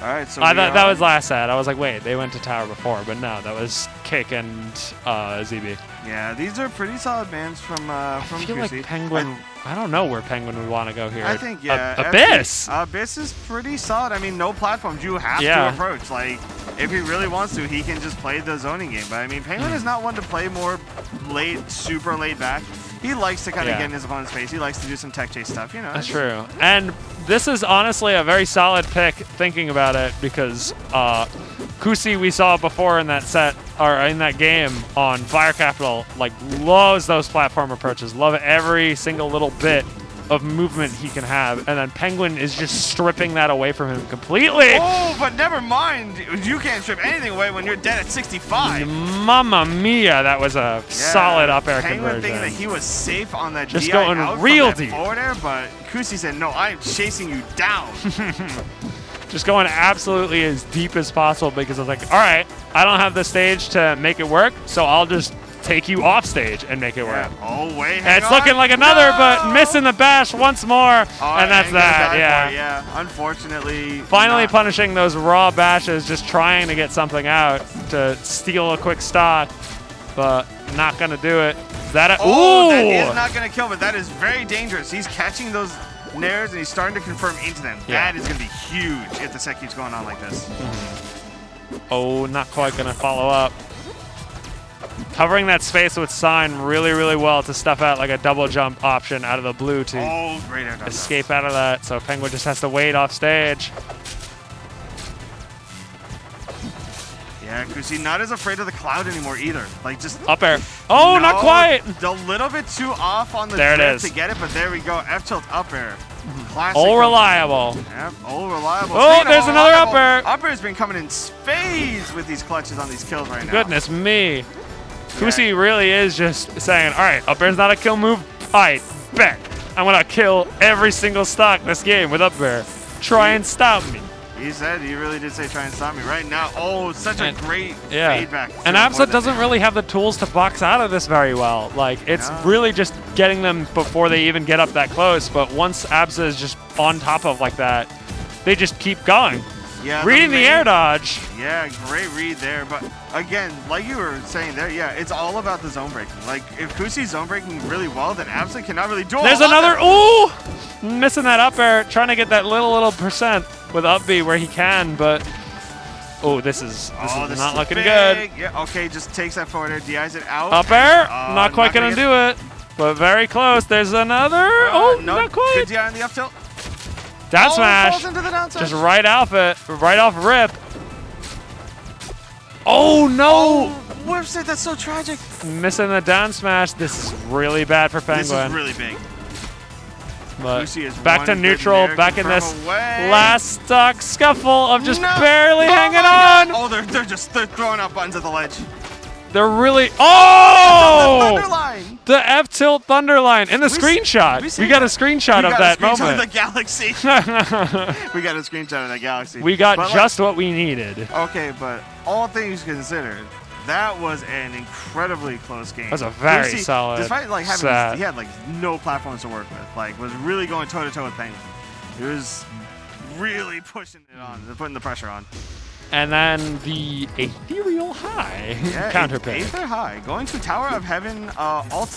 All right, so I we thought that are- was last set. I was like, wait, they went to Tower before, but no, that was Kick and ZB. Yeah, these are pretty solid bans from I feel Kusi. like Penguin. I don't know where Penguin would want to go here. I think yeah. Abyss. Abyss is pretty solid. I mean, no platforms you have Yeah. to approach. Like, if he really wants to, he can just play the zoning game. But I mean, Penguin is not one to play more super laid back. He likes to kind of Yeah. get in his opponent's face. He likes to do some tech chase stuff. You know. That's true. And this is honestly a very solid pick thinking about it because Kusi we saw before in that set or in that game on Fire Capital like loves those platform approaches, love every single little bit of movement he can have, and then Penguin is just stripping that away from him completely. Oh, but never mind. You can't strip anything away when you're dead at 65. Mamma mia, that was a solid up air Penguin thinking that conversion. he was safe on that Just DI going out real from that deep. forward air, but Kusi said, no, I'm chasing you down. Just going absolutely as deep as possible because I was like, all right, I don't have the stage to make it work, so I'll just take you off stage and make it work. Yeah. Oh, wait, And hang it's on. looking like another, No! but missing the bash once more, Oh, and that's ain't gonna that, die yeah. for it, yeah. Unfortunately. Finally not. punishing those raw bashes, just trying to get something out to steal a quick stock, but not gonna do it. Is that a, Oh, ooh! that is not going to kill, but that is very dangerous. He's catching those nairs and he's starting to confirm into them. Yeah. That is going to be huge if the set keeps going on like this. Oh, not quite gonna follow up. Covering that space with sign really, really well to stuff out like a double jump option out of the blue to Oh, great air dodge. escape out of that. So Penguin just has to wait off stage. Yeah, Kusi not as afraid of the cloud anymore either. Like just Up air. Oh, not No, quite. A little bit too off on the There it drift is. to get it, but there we go. F tilt up air. Classic All of- reliable. Yep, all reliable. Oh, Speaking of there's all another reliable, upper. Upper's been coming in spades with these clutches on these kills right now. Goodness me. Kusi really is just saying, all right, up air's not a kill move. All right, bet. I'm going to kill every single stock this game with up air. Try and stop me. He really did say try and stop me right now. Oh, such a great Yeah. feedback. And Absa doesn't really have the tools to box out of this very well. Like, it's really just getting them before they even get up that close. But once Absa is just on top of like that, they just keep going. Yeah, Reading the air dodge. Yeah, great read there. But again, like you were saying there, yeah, it's all about the zone breaking. Like, if Kusi's zone breaking really well, then Absa cannot really do a There's lot another. there. Ooh! Missing that up air, trying to get that little percent with up B where he can, but. Oh, this is not looking big. good. Yeah, okay, just takes that forward air, DIs it out. Up air, and, not quite gonna do it, but very close. There's another. Oh, no, not quite. Good DI on the up tilt. Down Falls smash. into the down smash. Just right off it, right off rip. Oh no! Whiffs it, that's so tragic. Missing the down smash. This is really bad for Penguin. This is really big. But Kusi is back to one good neutral, nair back in confirm this away. last stock scuffle of just No. barely Oh hanging my on. God. Oh, they're throwing out buttons at the ledge. They're really. Oh! Thunderline. The F tilt Thunderline in the screenshot. see We got a that. screenshot of that We got a screenshot moment. of the galaxy. We got a screenshot of that galaxy. We got But, like, just what we needed. okay, but all things considered, that was an incredibly close game. That was a very Kusi, solid Despite like having, set. he had like no platforms to work with. Like, was really going toe to toe with Penguin. He was really pushing it on, putting the pressure on. And then the ethereal high Yeah, counter pick. Aether high, going to Tower of Heaven, alt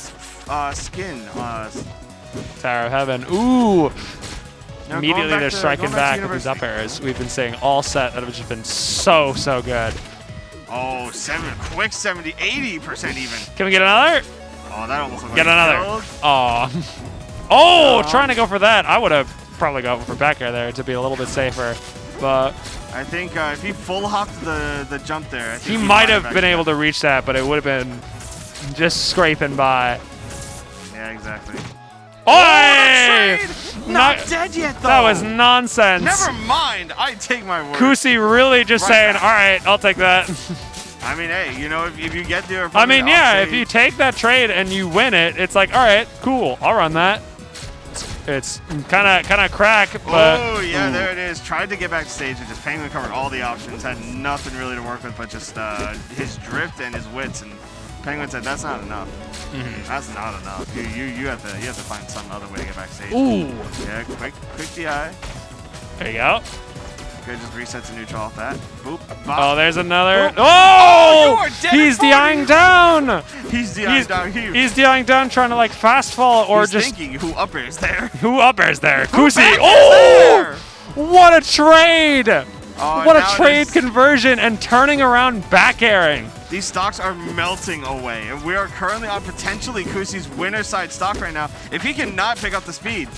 skin. Tower of Heaven. Ooh! Now Immediately going back they're to- striking going back back to with these University. up airs. We've been saying all set that have just been so good. Oh, quick 70, 80% even. Can we get another? Oh, that almost looked Get like a another. kill. Oh, trying to go for that. I would have probably gone for back air there to be a little bit safer. But I think if he full hopped the jump there, I think he might have actually been able to reach that, but it would have been just scraping by. Yeah, exactly. Oi! Not dead yet, though. That was nonsense. Never mind. I take my word. Kusi really just Right saying, back. all right, I'll take that. I mean, hey, you know, if you get there. I mean, yeah, if you take that trade and you win it, it's like, all right, cool, I'll run that. It's kind of crack, but Oh, yeah, there it is. Tried to get back stage and just Penguin covered all the options. Had nothing really to work with but just his drift and his wits. And Penguin said, that's not enough. That's not enough. You have to find some other way to get backstage. ooh, Yeah, quick DI. there you go. Good, just reset to neutral off that. Boop. Oh, Bop. there's another. Oh! Oh, you are dead he's at 40. DIing down. He's DI down here. He's DIing down, trying to like fast fall or He's just thinking who up airs there. who up airs there. Who Kusi. back airs Oh, there? what a trade! Oh, What a now trade this- conversion and turning around back airing. These stocks are melting away, and we are currently on potentially Kusi's winner side stock right now. If he cannot pick up the speed,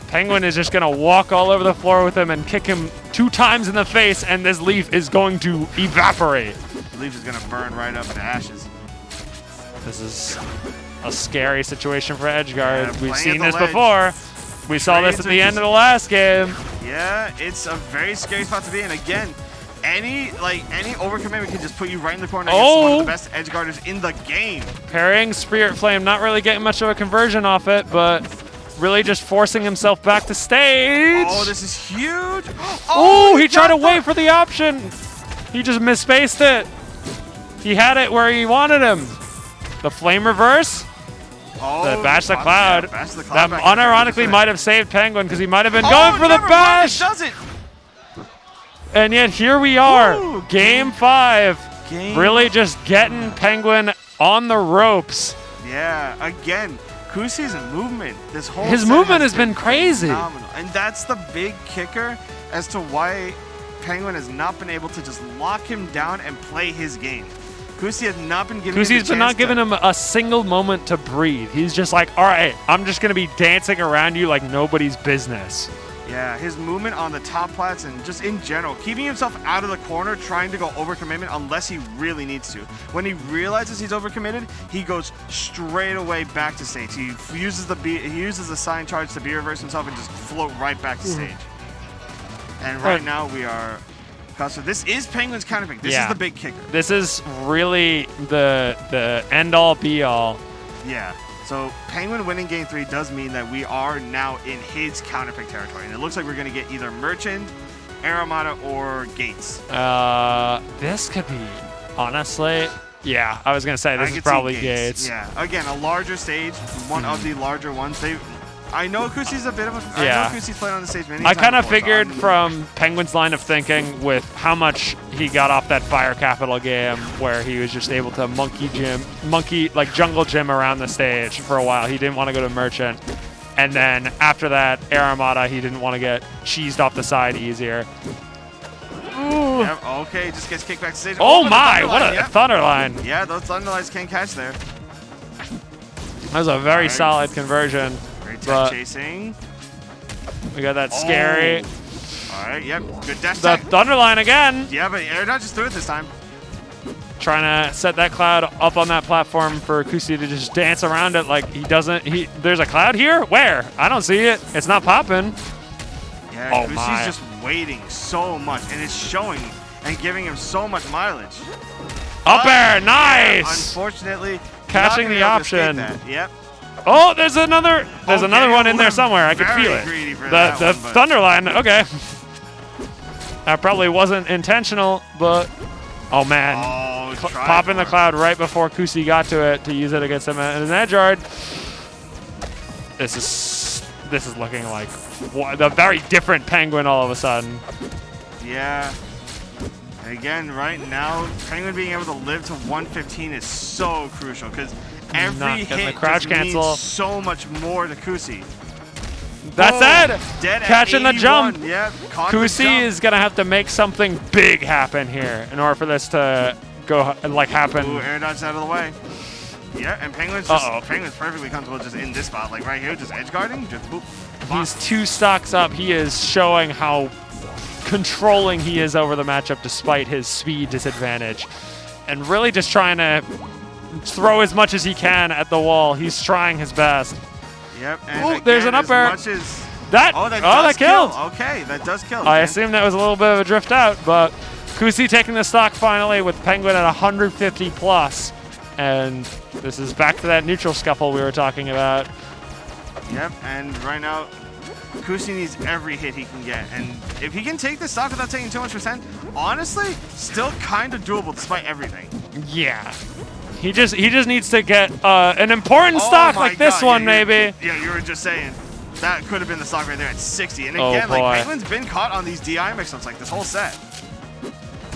Penguin is just going to walk all over the floor with him and kick him 2 times in the face, and this leaf is going to evaporate. the leaf is going to burn right up into ashes. This is a scary situation for Edgeguard. Yeah, We've playing seen at this the ledge. before. We saw this at the end of the last game. Yeah, it's a very scary spot to be in. Again, any overcommitment can just put you right in the corner against one of the best edge guarders in the game. Parrying Spirit Flame, not really getting much of a conversion off it, but really just forcing himself back to stage. Oh, this is huge. Oh, he tried to wait for the option. He just misspaced it. He had it where he wanted him. The flame reverse. Oh, The bash the yeah, cloud. bash the cloud That back in there, unironically 100%. might have saved Penguin because he might have been Oh, going for the never mind, bash. it doesn't. And yet here we are, Ooh, game 5. Game Really just getting Penguin on the ropes. Yeah, again, Kusi's movement. This whole His set movement has been crazy. phenomenal. And that's the big kicker as to why Penguin has not been able to just lock him down and play his game. Kusi has not been giving him Kusi's been not giving him a single moment to breathe. He's just like, all right, I'm just going to be dancing around you like nobody's business. Yeah, his movement on the top plats and just in general, keeping himself out of the corner, trying to go overcommitment unless he really needs to. When he realizes he's overcommitted, he goes straight away back to stage. He uses the sign charge to B-reverse himself and just float right back to stage. And right now we are... So this is Penguin's counterpick. This is the big kicker. This is really the end-all, be-all. Yeah. So Penguin winning game 3 does mean that we are now in his counterpick territory. And it looks like we're going to get either Merchant, Aramata, or Gates. This could be, honestly, yeah, I was going to say this is probably Gates. Yeah, again, a larger stage, one of the larger ones. I know Akusi's a bit of a... I know Akusi's played on the stage many times. I kind of before, figured so from Penguin's line of thinking with how much he got off that Fire Capital game where he was just able to jungle gym around the stage for a while. He didn't want to go to Merchant. And then after that, Aramata, he didn't want to get cheesed off the side easier. Ooh. Yep, okay, just gets kicked back to stage. Oh my, what a Thunder Line. Yeah, those Thunder Lines can't catch there. That was a very solid conversion. Tech chasing. We got that scary. All right, yep, good dash The tech. Thunderline again. Yeah, but Air Dodge just threw it this time. Trying to set that cloud up on that platform for Akusi to just dance around it like he doesn't. There's a cloud here? Where? I don't see it. It's not popping. Yeah, oh Akusi's my. just waiting so much, and it's showing and giving him so much mileage. Up air, Yeah, nice. unfortunately, Catching not the gonna be able to escape option. that. Yep. Oh, there's another one in there somewhere. I could Very feel it. greedy for The that one, but- Thunderline. Okay. That probably wasn't intentional, but oh man. Oh, Popping the cloud right before Kusi got to it to use it against him as an edge guard. This is looking like a very different Penguin all of a sudden. Yeah. And again, right now, Penguin being able to live to 115 is so crucial because every Not getting hit the crouch just cancel. means so much more to Kusi. That's it. Dead at Catching the 81. jump. Yeah, caught the Kusi jump. is gonna have to make something big happen here in order for this to go like happen. Ooh, air dodge out of the way. Yeah, and Penguin's perfectly comfortable just in this spot, like right here, just edge guarding, just boop. He's 2 stocks up. He is showing how controlling he is over the matchup despite his speed disadvantage. And really just trying to throw as much as he can at the wall. He's trying his best. Yep, and Ooh, again, there's an up air. as much as That does killed. kill. Okay, that does kill. I man. assume that was a little bit of a drift out, but Kusi taking the stock finally with Penguin at 150 plus. And this is back to that neutral scuffle we were talking about. Yep, and right now, Kusi needs every hit he can get. And if he can take the stock without taking too much %, honestly, still kind of doable despite everything. Yeah. He just needs to get an important stock like this one, maybe. Yeah, you were just saying. That could have been the stock right there at 60. And Oh, again, boy. like Penguin's been caught on these DI mix-ups like this whole set.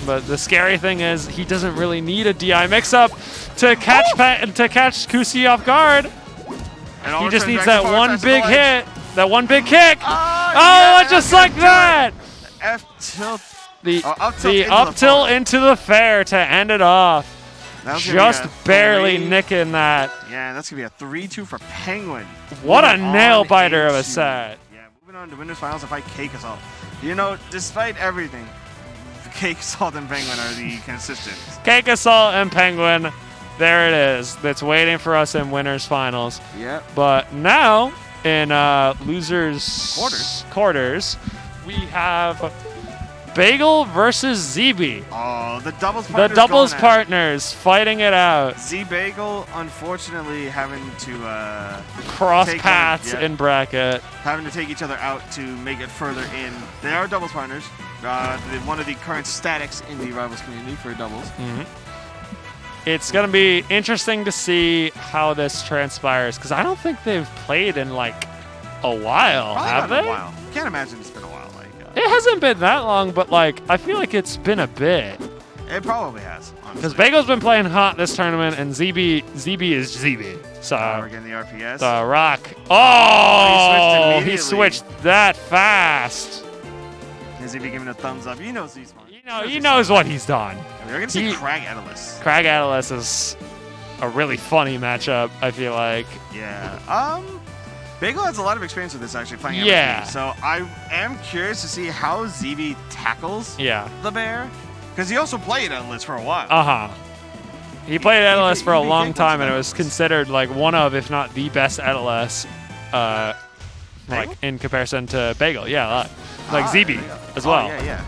But the scary thing is he doesn't really need a DI mix-up to catch Kusi off guard. And He all just returns needs back that to forward one smash to big the ledge. hit, that one big kick. Yeah, just that's like gonna do that. it. F tilt. The up tilt the into up the tilt forward. into the fair to end it off. That was gonna be Just a barely 3. nicking that. Yeah, that's going to be a 3-2 for Penguin. What a Moving on nail biter of a into- set. Yeah, moving on to winners finals and fight Cake Assault. You know, despite everything, Cake Assault and Penguin are the consistent. Cake Assault and Penguin. There it is. That's waiting for us in winners finals. Yep. But now in losers quarters, we have Bagel versus ZB. Oh, the doubles The partners. doubles going at it. partners fighting it out. Z Bagel, unfortunately, having to Cross Take paths one, yeah. in bracket. take each other out to make it further in. They are doubles partners. One of the current statics in the rivals community for doubles. It's going to be interesting to see how this transpires because I don't think they've played in like a while, Probably have not in they? a while. Can't imagine it's been a while. It hasn't been that long, but like I feel like it's been a bit. It probably has. Because Bagel's been playing hot this tournament, and ZB is ZB. So We're getting the RPS. the Rock. He Oh, switched he immediately. switched that fast. Is he giving a thumbs up? You know he's smart. He knows what he's done. We're gonna see He- Crag Atlas. Crag Atlas is a really funny matchup. I feel like. Yeah. Bagel has a lot of experience with this, actually, playing Yeah. MSB. So I am curious to see how ZB tackles Yeah. the bear. Because he also played Endless for a while. Uh-huh. He played Endless for a he long kicked time, and it into was Endless. considered like one of, if not the best Endless, like Bagel? in comparison to Bagel. Yeah, like Ah, ZB there you go. as Oh, well. yeah.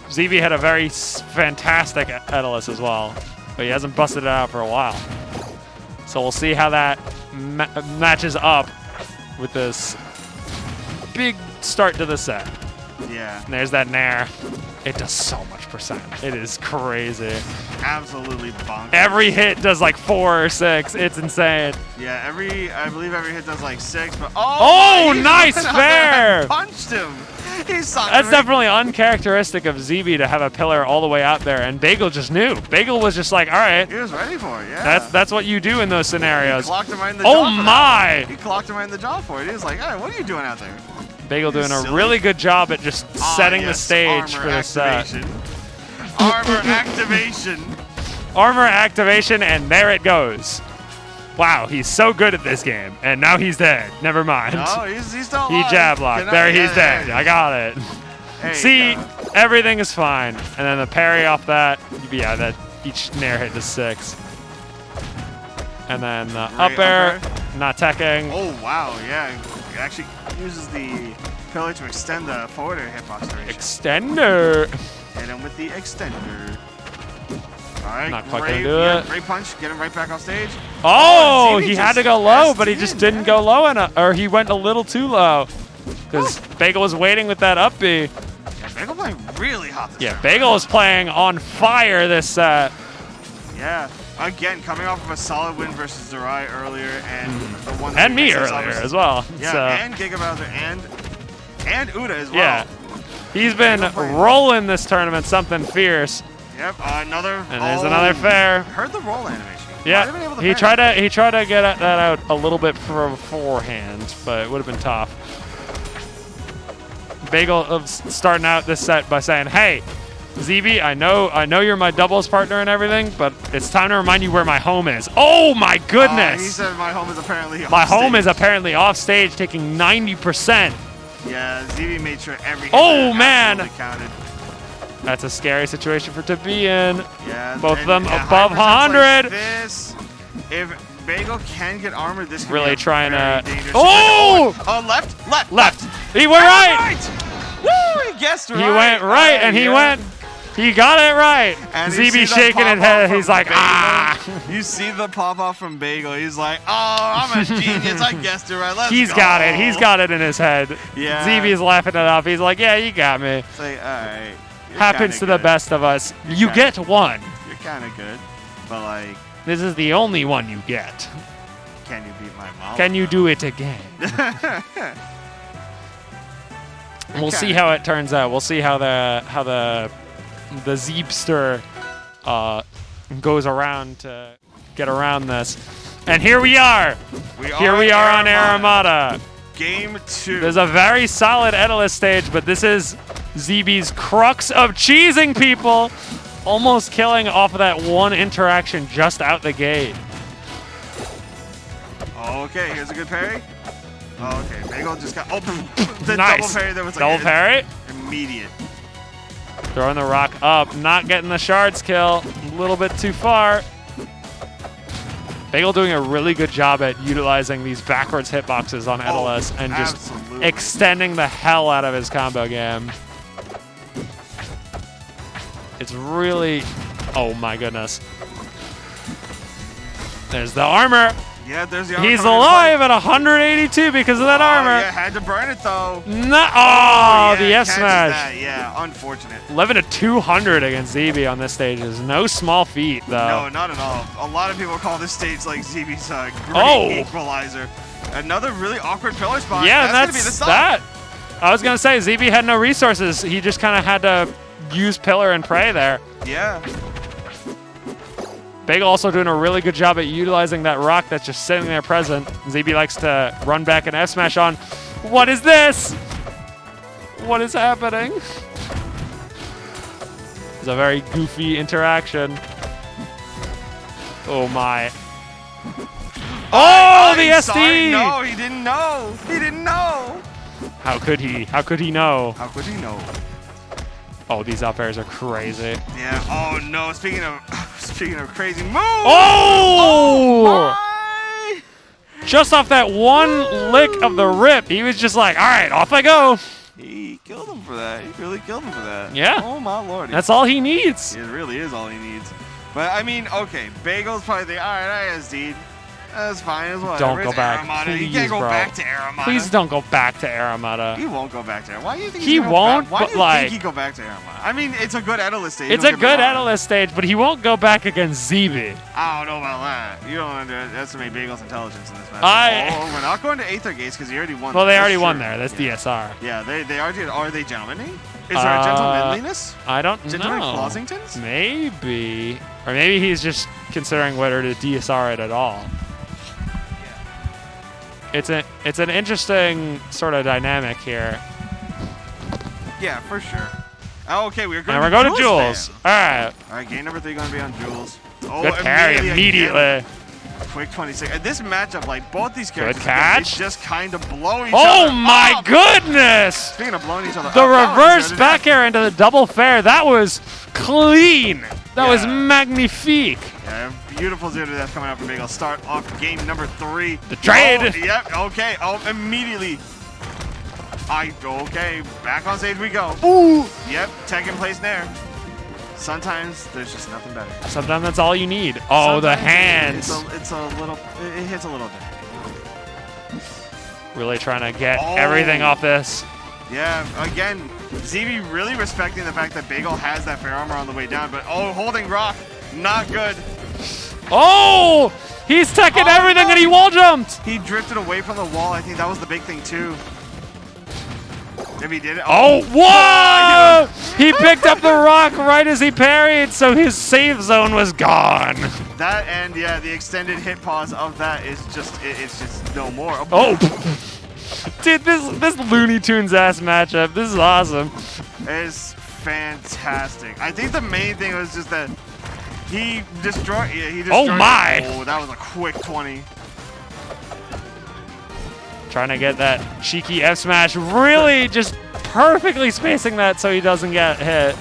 ZB had a very fantastic Endless as well, but he hasn't busted it out for a while. So we'll see how that matches up with this big start to the set. Yeah. And there's that Nair. It does so much percent. It is crazy. Absolutely bonkers. Every hit does like 4 or 6. It's insane. Yeah, I believe every hit does like 6, but Oh, he nice went up there fair! and punched him. He sucked That's him. definitely uncharacteristic of ZB to have a pillar all the way out there, and Bagel just knew. Bagel was just like, all right, He was ready for it, yeah. that's what you do in those He scenarios. clocked him right in the jaw Oh for that my! one. He clocked him right in the jaw for it. He was like, hey, what are you doing out there? Bagel doing a silly. really good job at just setting the Yes, stage armor for the set. activation. Armor activation. Armor activation, and there it goes. Wow, he's so good at this game, and now he's dead. Never mind. No, he's still He alive. jab blocked. Can I- There, yeah, he's dead. yeah. I got it. There you See, go. everything is fine. And then the parry off that, yeah, that each Nair hit is 6. And then the Great up air, upper. not teching. Oh, wow, yeah. It actually uses the pillar to extend the forward air hitbox duration. Extender. Hit him with the extender. All right, Not quite great, gonna do yeah, it. great punch. Get him right back off stage. Oh, ZB he had to just go low, pressed but he just in, didn't yeah. go low enough, or he went a little too low. Because Bagel was waiting with that up B. Yeah, Bagel playing really hot this Yeah, time. Bagel is playing on fire this set. Yeah. Again, coming off of a solid win versus Zerai earlier, and the one that And me against us, earlier obviously- as well. Yeah, So, and Giga Bowser and Uda as well. yeah. He's been Bagel playing. rolling this tournament something fierce. Yep. Another. And there's another fair. Heard the roll animation. Might Yeah, have been able to he parry. tried to get that out a little bit beforehand, but it would have been tough. Bagel of starting out this set by saying, "Hey, ZB, I know you're my doubles partner and everything, but it's time to remind you where my home is." Oh my goodness! He said my home is apparently. My off home stage. is apparently off stage, taking 90%. Yeah, ZB made sure every. Oh, hit man. absolutely counted. That's a scary situation for to be in. Yeah. Both of and them at above high percents 100. Like this, if Bagel can get armored, this could Really be a trying very to- dangerous Oh! situation. Oh, left. Left. He went right. Woo! He guessed right. He went right, and he yeah. went. He got it right. And you see ZB the shaking his pop-off head. from He's like, Bagel. ah. You see the pop off from Bagel. He's like, oh, I'm a genius. I guessed it right. Let's He's go. got it. He's got it in his head. Yeah. ZB's laughing it up. He's like, yeah, you got me. It's like, all right. you're Happens to kinda the good. best of us. You kinda get one. You're kind of good, but like, This is the only one you get. can you beat my mom? Can you do it again? We'll see how it turns out. We'll see how the Zeebster goes around to get around this. And here we are. Here we are on Air Armada. Game 2. There's a very solid Endless stage, but this is ZB's crux of cheesing people. Almost killing off of that one interaction just out the gate. Okay, here's a good parry. Okay, Bagel just got the Nice. double parry. That was like Double parry. immediate. Throwing the rock up, not getting the shards kill. A little bit too far. Bagel doing a really good job at utilizing these backwards hitboxes on Endless and just absolutely. extending the hell out of his combo game. It's really, oh my goodness. There's the armor. Yeah, there's the armor. He's coming in alive at 182 because of that play. armor. Yeah, had to burn it though. No, oh, the yeah, F catches smash. that, Yeah, unfortunate. 11 to 200 against ZB on this stage is no small feat, though. No, not at all. A lot of people call this stage like ZB's great Oh. equalizer. Another really awkward pillar spot. Yeah, and gonna be the that's stop. that. I was gonna say ZB had no resources. He just kind of had to use pillar and pray there. Yeah. Bagel also doing a really good job at utilizing that rock that's just sitting there present. ZB likes to run back and F smash on. What is this? What is happening? It's a very goofy interaction. Oh my. Oh, the I'm SD! sorry. No, he didn't know. He didn't know. How could he? How could he know? How could he know? Oh, these up airs are crazy. Yeah. Oh no. Speaking of crazy moves. Oh! My! Just off that one lick of the rip, he was just like, all right, off I go. He killed him for that. He really killed him for that. Yeah. Oh my lord. That's all he needs. It really is all he needs. But I mean, okay, Bagel's probably the all right, I SD'd. That's fine as well. Don't go back. He Please, can't go bro. back to Aramata. Please don't go back to Aramata. He won't go back to Aramata. Why do you think He he's gonna won't, Go back? Why but do you like- think he go back to Aramata? I mean, it's a good Atlas stage. It's don't a get me good wrong. Atlas stage, but he won't go back against ZB. I don't know about that. You don't underestimate Bagel's intelligence in this match. I- Oh, we're not going to Aether Gates because he already won. Well, they That's already true. won there. That's yeah. DSR. Yeah, they already are they gentlemanly? Is there a gentlemanliness? I don't Gentleman know. Closingtons? Maybe. Or maybe he's just considering whether to DSR it at all. It's an interesting sort of dynamic here. Yeah, for sure. Oh, okay, we're going And we're going to Jules. All right. All right, game number 3 going to be on Jules. Oh, Good parry immediately. again. Quick 26. And this matchup, like both these characters, again, catch. they just kind of blow each Oh other my up. goodness! Speaking of blowing each other The up, that was reverse good. back air into the double fair. That was clean. That was Yeah. magnifique. Yeah, beautiful 0 to death coming out from Bagel. Start off game number 3. The trade. Oh, yep. Okay. Oh, immediately. Okay. Back on stage we go. Ooh. Yep. Tech in place there. Sometimes there's just nothing better. Sometimes that's all you need. Oh, the Sometimes hands. It's a little. It hits a little bit. Really trying to get Oh. everything off this. Yeah. Again, ZB really respecting the fact that Bagel has that fair armor on the way down, but holding rock, not good. Oh! He's teching Oh, everything no. and he wall jumped. He drifted away from the wall. I think that was the big thing too. If he did it. Oh, whoa! He picked up the rock right as he parried, so his save zone was gone. That and yeah, the extended hit pause of that is just it's just no more. Oh, dude, this Looney Tunes ass matchup. This is awesome. It's fantastic. I think the main thing was just that he destroyed. Yeah, he destroyed. my. Oh, that was a quick 20. Trying to get that cheeky F smash, really just perfectly spacing that so he doesn't get hit.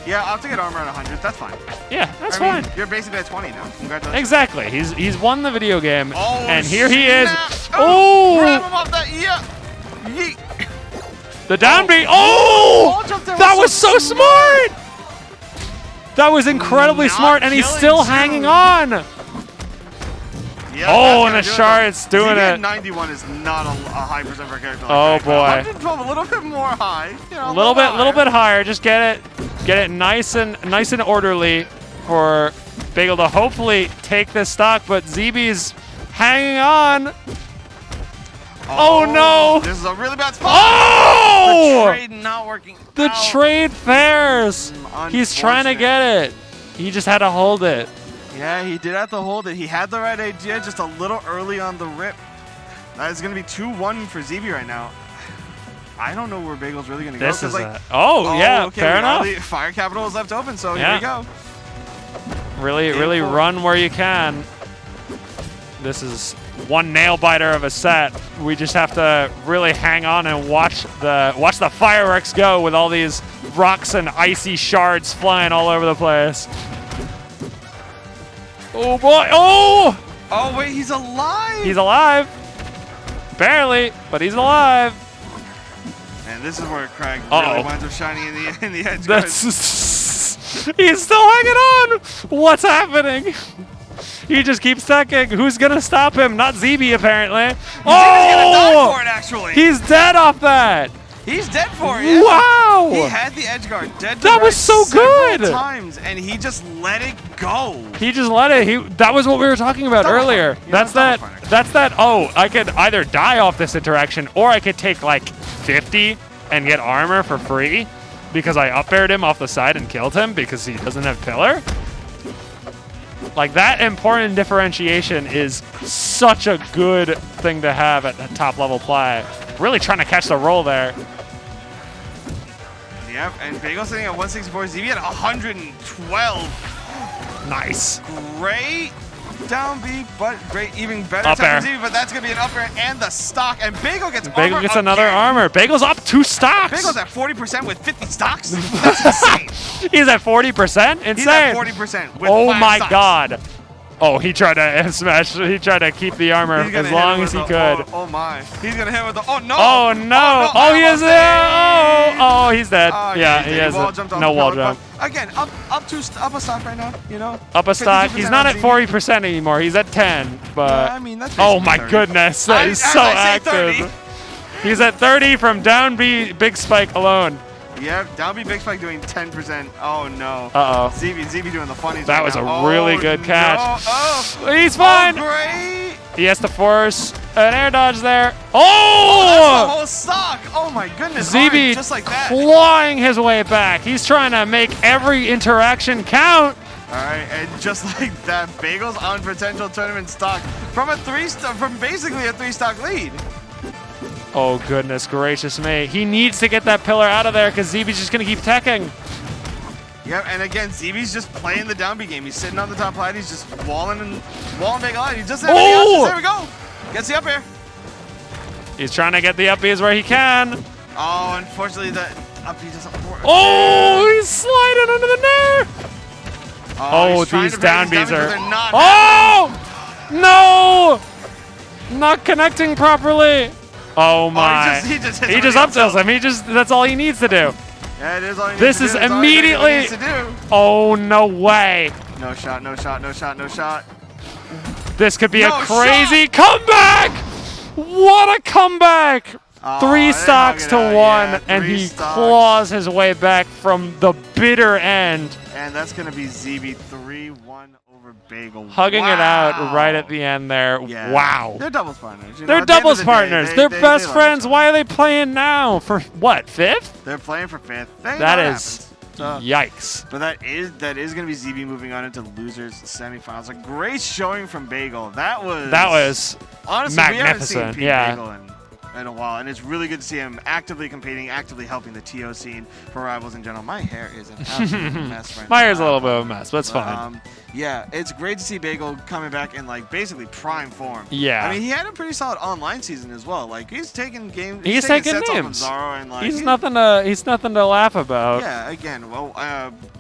Yeah, I'll take an armor at 100. That's fine. Yeah, that's I mean, fine. you're basically at 20 now. Congratulations. Exactly. He's won the video game, Oh, and here he is. snap. Oh, Grab him off that. Yeah. Yeet. the down B. Oh, Wall jump there that was so smart. That was incredibly Not smart, and he's killing still too. hanging on. Yeah, Oh, that's and the gonna do it. Shards doing ZB at it. 91 is not a high percent for a character like Oh, that. boy. 112, a little bit more high. You know, A little higher. bit higher. Just get it nice and orderly for Bagel to hopefully take this stock. But ZB's hanging on. Oh, no. This is a really bad spot. Oh! The trade not working. The out. trade fairs. He's trying to Unfortunate. get it. He just had to hold it. Yeah, he did have to hold it. He had the right idea, just a little early on the rip. That is going to be 2-1 for ZB right now. I don't know where Bagel's really going to go. This 'cause, is like, a, oh yeah, okay, fair we got enough. the Fire Capital is left open, so Yeah. here we go. Really Game 4. run where you can. This is one nail biter of a set. We just have to really hang on and watch the fireworks go with all these rocks and icy shards flying all over the place. Oh boy! Oh! Oh, wait, he's alive! He's alive. Barely, but he's alive. And this is where Craig Uh-oh. really winds up shining in the edge guards. He's still hanging on. What's happening? He just keeps stacking. Who's gonna stop him? Not ZB apparently. He's gonna die for Oh! it, actually. He's dead off that. He's dead for it. Yeah. Wow! He had the edge guard dead. That was so good. Times, and he just let it go. He just let it. That was what we were talking about Double earlier. fire. Yeah, That's that. double fire. That's that. Oh, I could either die off this interaction, or I could take like 50 and get armor for free because I up aired him off the side and killed him because he doesn't have pillar. Like that important differentiation is such a good thing to have at the top level play. Really trying to catch the roll there. Yep, and Bagel sitting at 164. ZB at 112. Nice. Great down B, but great, even better Up time air. for ZB, but that's going to be an up air and the stock, and Bagel gets Bagel armor gets another again. armor. Bagel's up 2 stocks. Bagel's at 40% with 50 stocks? That's insane. He's at 40%? Insane. He's at 40% with Oh 5 my stocks. god. Oh, he tried to smash. He tried to keep the armor He's gonna as hit long him as he with could. the- oh my. He's going to hit with the, oh no. Oh no! Oh, he is there! Oh, he's dead. Oh, yeah, he's he dead. has Wall jumped off no the wall pillar, jump. but Again, up a stock right now, you know. Up a stock. He's 52% not on at ZB. 40% anymore. He's at 10. But Yeah, I mean, that's oh basically my 30. goodness, that is so I say 30. active. He's at 30 from down B big spike alone. Yep, down B big spike doing 10%. Oh no. Uh oh. ZB doing the funnies. That right was now. a really Oh, good no. catch. Oh, He's fine. Oh, great. He has to force an air dodge there. That's the Oh! whole stock. Oh my goodness. ZB Alright, just like that. clawing his way back. He's trying to make every interaction count. All right, and just like that, Bagel's on potential tournament stock from from basically a 3-stock lead. Oh, goodness gracious me. He needs to get that pillar out of there because ZB's just going to keep teching. Yep, and again, ZB's just playing the down B game. He's sitting on the top line. He's just walling Bagel out. He just Oh! there we go. Gets the up air. He's trying to get the up Bs where he can. Oh, unfortunately, the up B doesn't work. Oh, he's sliding under the nair. Oh, he's trying these to break down his Bs but are. they're not Oh! No! Not connecting properly. Oh my. he just hits He him just with the up tilts him. That's all he needs to do. Yeah, it is all he needs This to is do. It's all he immediately- needs to do. Oh, no way. No shot, no shot, no shot, no shot. This could be a No crazy comeback. What a comeback. Oh, 3 they stocks hug to it out, 1, yeah, and 3 he stocks. claws his way back from the bitter end, And that's going to be ZB 3-1 over Bagel. hugging it out Wow. right at the end there. Yeah. Wow. They're doubles partners. You know, They're at the end of doubles the day, partners. they- They're they best love friends. each other. Why are they playing now? For what, 5th? They're playing for 5th. They That know what is happens. yikes. But that is going to be ZB moving on into losers semifinals. A great showing from Bagel. That was honestly we haven't seen magnificent, Pete yeah. Bagel in a while, and it's really good to see him actively competing, actively helping the TO scene for Rivals in general. My hair is an absolute mess right now. My hair's a little bit of a mess, but it's But, fine. yeah, it's great to see Bagel coming back in like basically prime form. Yeah. I mean, he had a pretty solid online season as well. Like he's taking games. He's taking sets off of names. Zaro and like He's nothing to laugh about. Yeah, again, well,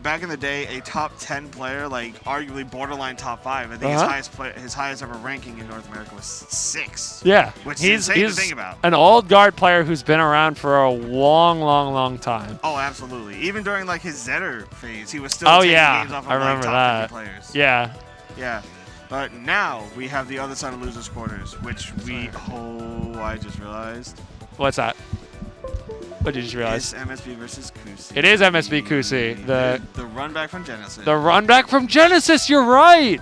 back in the day, a top 10 player, like arguably borderline top 5. I think his highest ever ranking in North America was 6. Yeah. Which is he's insane to think about. an old guard player who's been around for a long time. Oh, absolutely. Even during like his Zetter phase, he was still Oh, taking yeah. games off of I remember like, top that. 50 players. Yeah. Yeah. But now we have the other side of losers quarters, which I just realized. What's that? What did you just realize? It's MSB versus Kusi. It is MSB Kusi. The run back from Genesis. The run back from Genesis, you're right.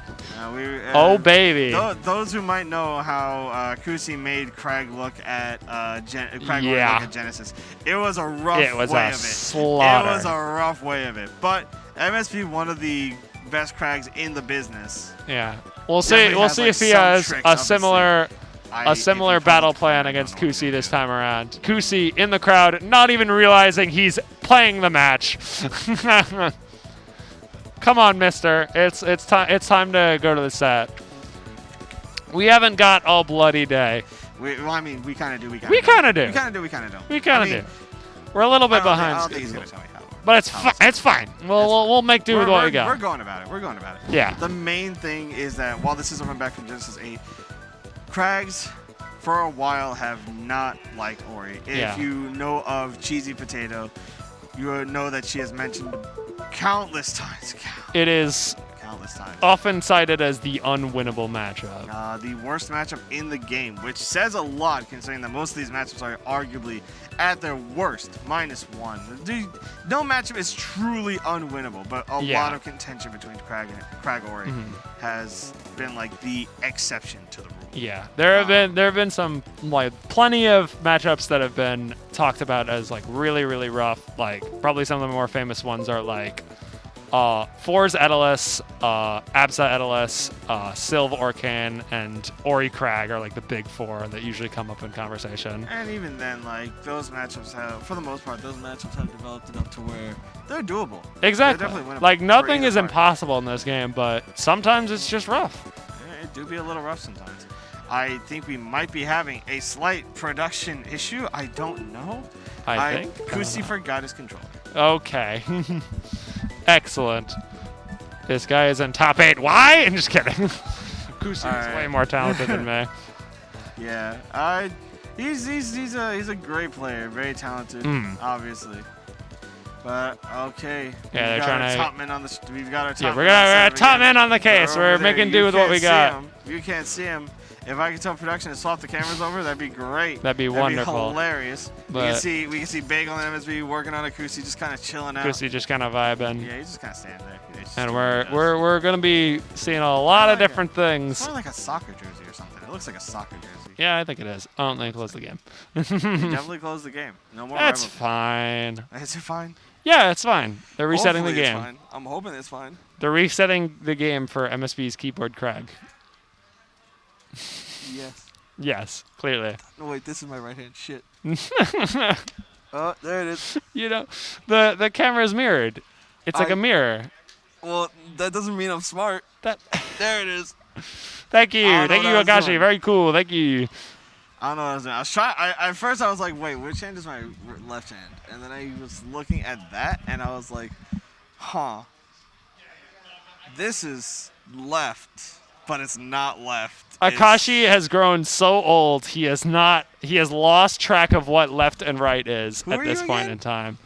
Oh, baby. Those who might know how Kusi made Craig look at Genesis, it was a rough It was way a of it. slaughter. It was a rough way of it. But MSP, one of the best Crags in the business. Yeah. We'll see. Definitely We'll has, see like, if he some has tricks a up his similar if he battle finds plan I don't against know what Kusi he this do. time around. Kusi in the crowd, not even realizing he's playing the match. Come on, mister. It's time to go to the set. We haven't got all bloody day. I mean, we kind of do. We kind of do. We kind of do. We kind of don't. We kind of I mean, do. We're a little bit I behind don't think he's schedule. gonna tell me how. But it's fine. We'll make do with what we We're got. going about it. We're going about it. Yeah. The main thing is that while this is a run back from Genesis 8, Crags for a while have not liked Ori. If Yeah. you know of Cheesy Potato, you know that she has mentioned countless times. It is Countless times. often cited as the unwinnable matchup. The worst matchup in the game, which says a lot considering that most of these matchups are arguably at their worst, -1. No matchup is truly unwinnable, but a Yeah. lot of contention between Crag Ori has been like the exception to the rule. Yeah, there have been some like plenty of matchups that have been talked about as like really rough. Like probably some of the more famous ones are like Forz Edelus, Absa Edelus, Sylv Orkan, and Ori Crag are like the big 4 that usually come up in conversation. And even then, like those matchups have, for the most part, have developed enough to where they're doable. Exactly. They're definitely winnable Like for nothing either is party. impossible in this game, but sometimes it's just rough. it do be a little rough sometimes. I think we might be having a slight production issue. I don't know. I think. Kusi forgot his controller. Okay. Excellent. This guy is in top 8. Why? I'm just kidding. Kusi is way more talented than me. Yeah. He's a great player, very talented, obviously. But okay. Yeah, they're trying to. Top men on the. We've got our top. Yeah, we're gonna top men on the case. We're making do with what we got. You can't see him. If I could tell production to swap the cameras over, that'd be great. That'd be wonderful. That'd be hilarious. But we can see Bagel and MSB working on Akusi, just kind of chilling out. Kusi just kind of vibing. Yeah, he's just kind of standing there. And we're gonna be seeing a lot of different things. It's more like a soccer jersey or something. It looks like a soccer jersey. Yeah, I think it is. Oh, they closed the game. They definitely closed the game. No more. That's rivalry. fine. Is it fine? Yeah, it's fine. They're resetting Hopefully the it's game. fine. I'm hoping it's fine. They're resetting the game for MSB's keyboard Craig. Yes. Yes, clearly. No, wait, this is my right hand. Shit. Oh, there it is. You know, the camera is mirrored. It's like a mirror. Well, that doesn't mean I'm smart. That. There it is. Thank you, I don't know what I was Akashi. doing. Very cool. Thank you. I don't know what I was doing. I was trying. At first, I was like, "Wait, which hand is my left hand?" And then I was looking at that, and I was like, "Huh, this is left, but it's not left." Akashi has grown so old. He has lost track of what left and right is Who at are this you point again? in time.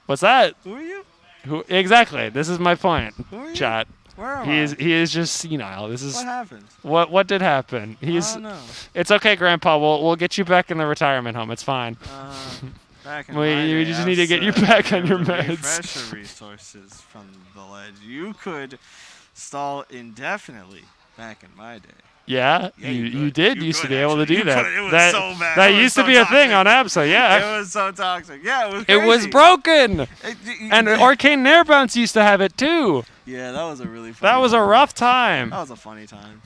What's that? Who are you? Who exactly? This is my point. Who are you? Chat. Where am He is just senile. This is What happened? what did happen. I He's. don't know. It's okay, Grandpa. We'll get you back in the retirement home. It's fine. Back in We my day, just I need to was, get you back on able your to meds. refresh the resources from the ledge. You could stall indefinitely back in my day. Yeah, Yeah, you could. did You used to could, be able to actually. do You that. could. It was that so bad. that It was used so to be a thing toxic. on ABSA. Yeah. It was so toxic. Yeah, it was It was crazy. broken. And Arcane Nair Bounce used to have it too. Yeah, that was a really funny That was a time. rough time. That was a funny time.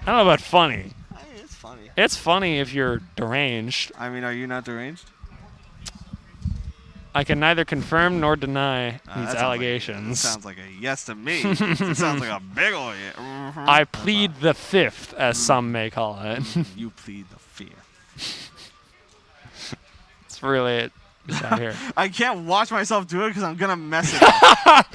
I don't know about funny. Hey, it's funny. It's funny if you're deranged. I mean, are you not deranged? I can neither confirm nor deny That these sounds like- allegations. sounds like a yes to me. It sounds like a big ol' yeah. I plead the fifth, as some may call it. You plead the fear. It's really it. It's out here. I can't watch myself do it because I'm gonna mess it up.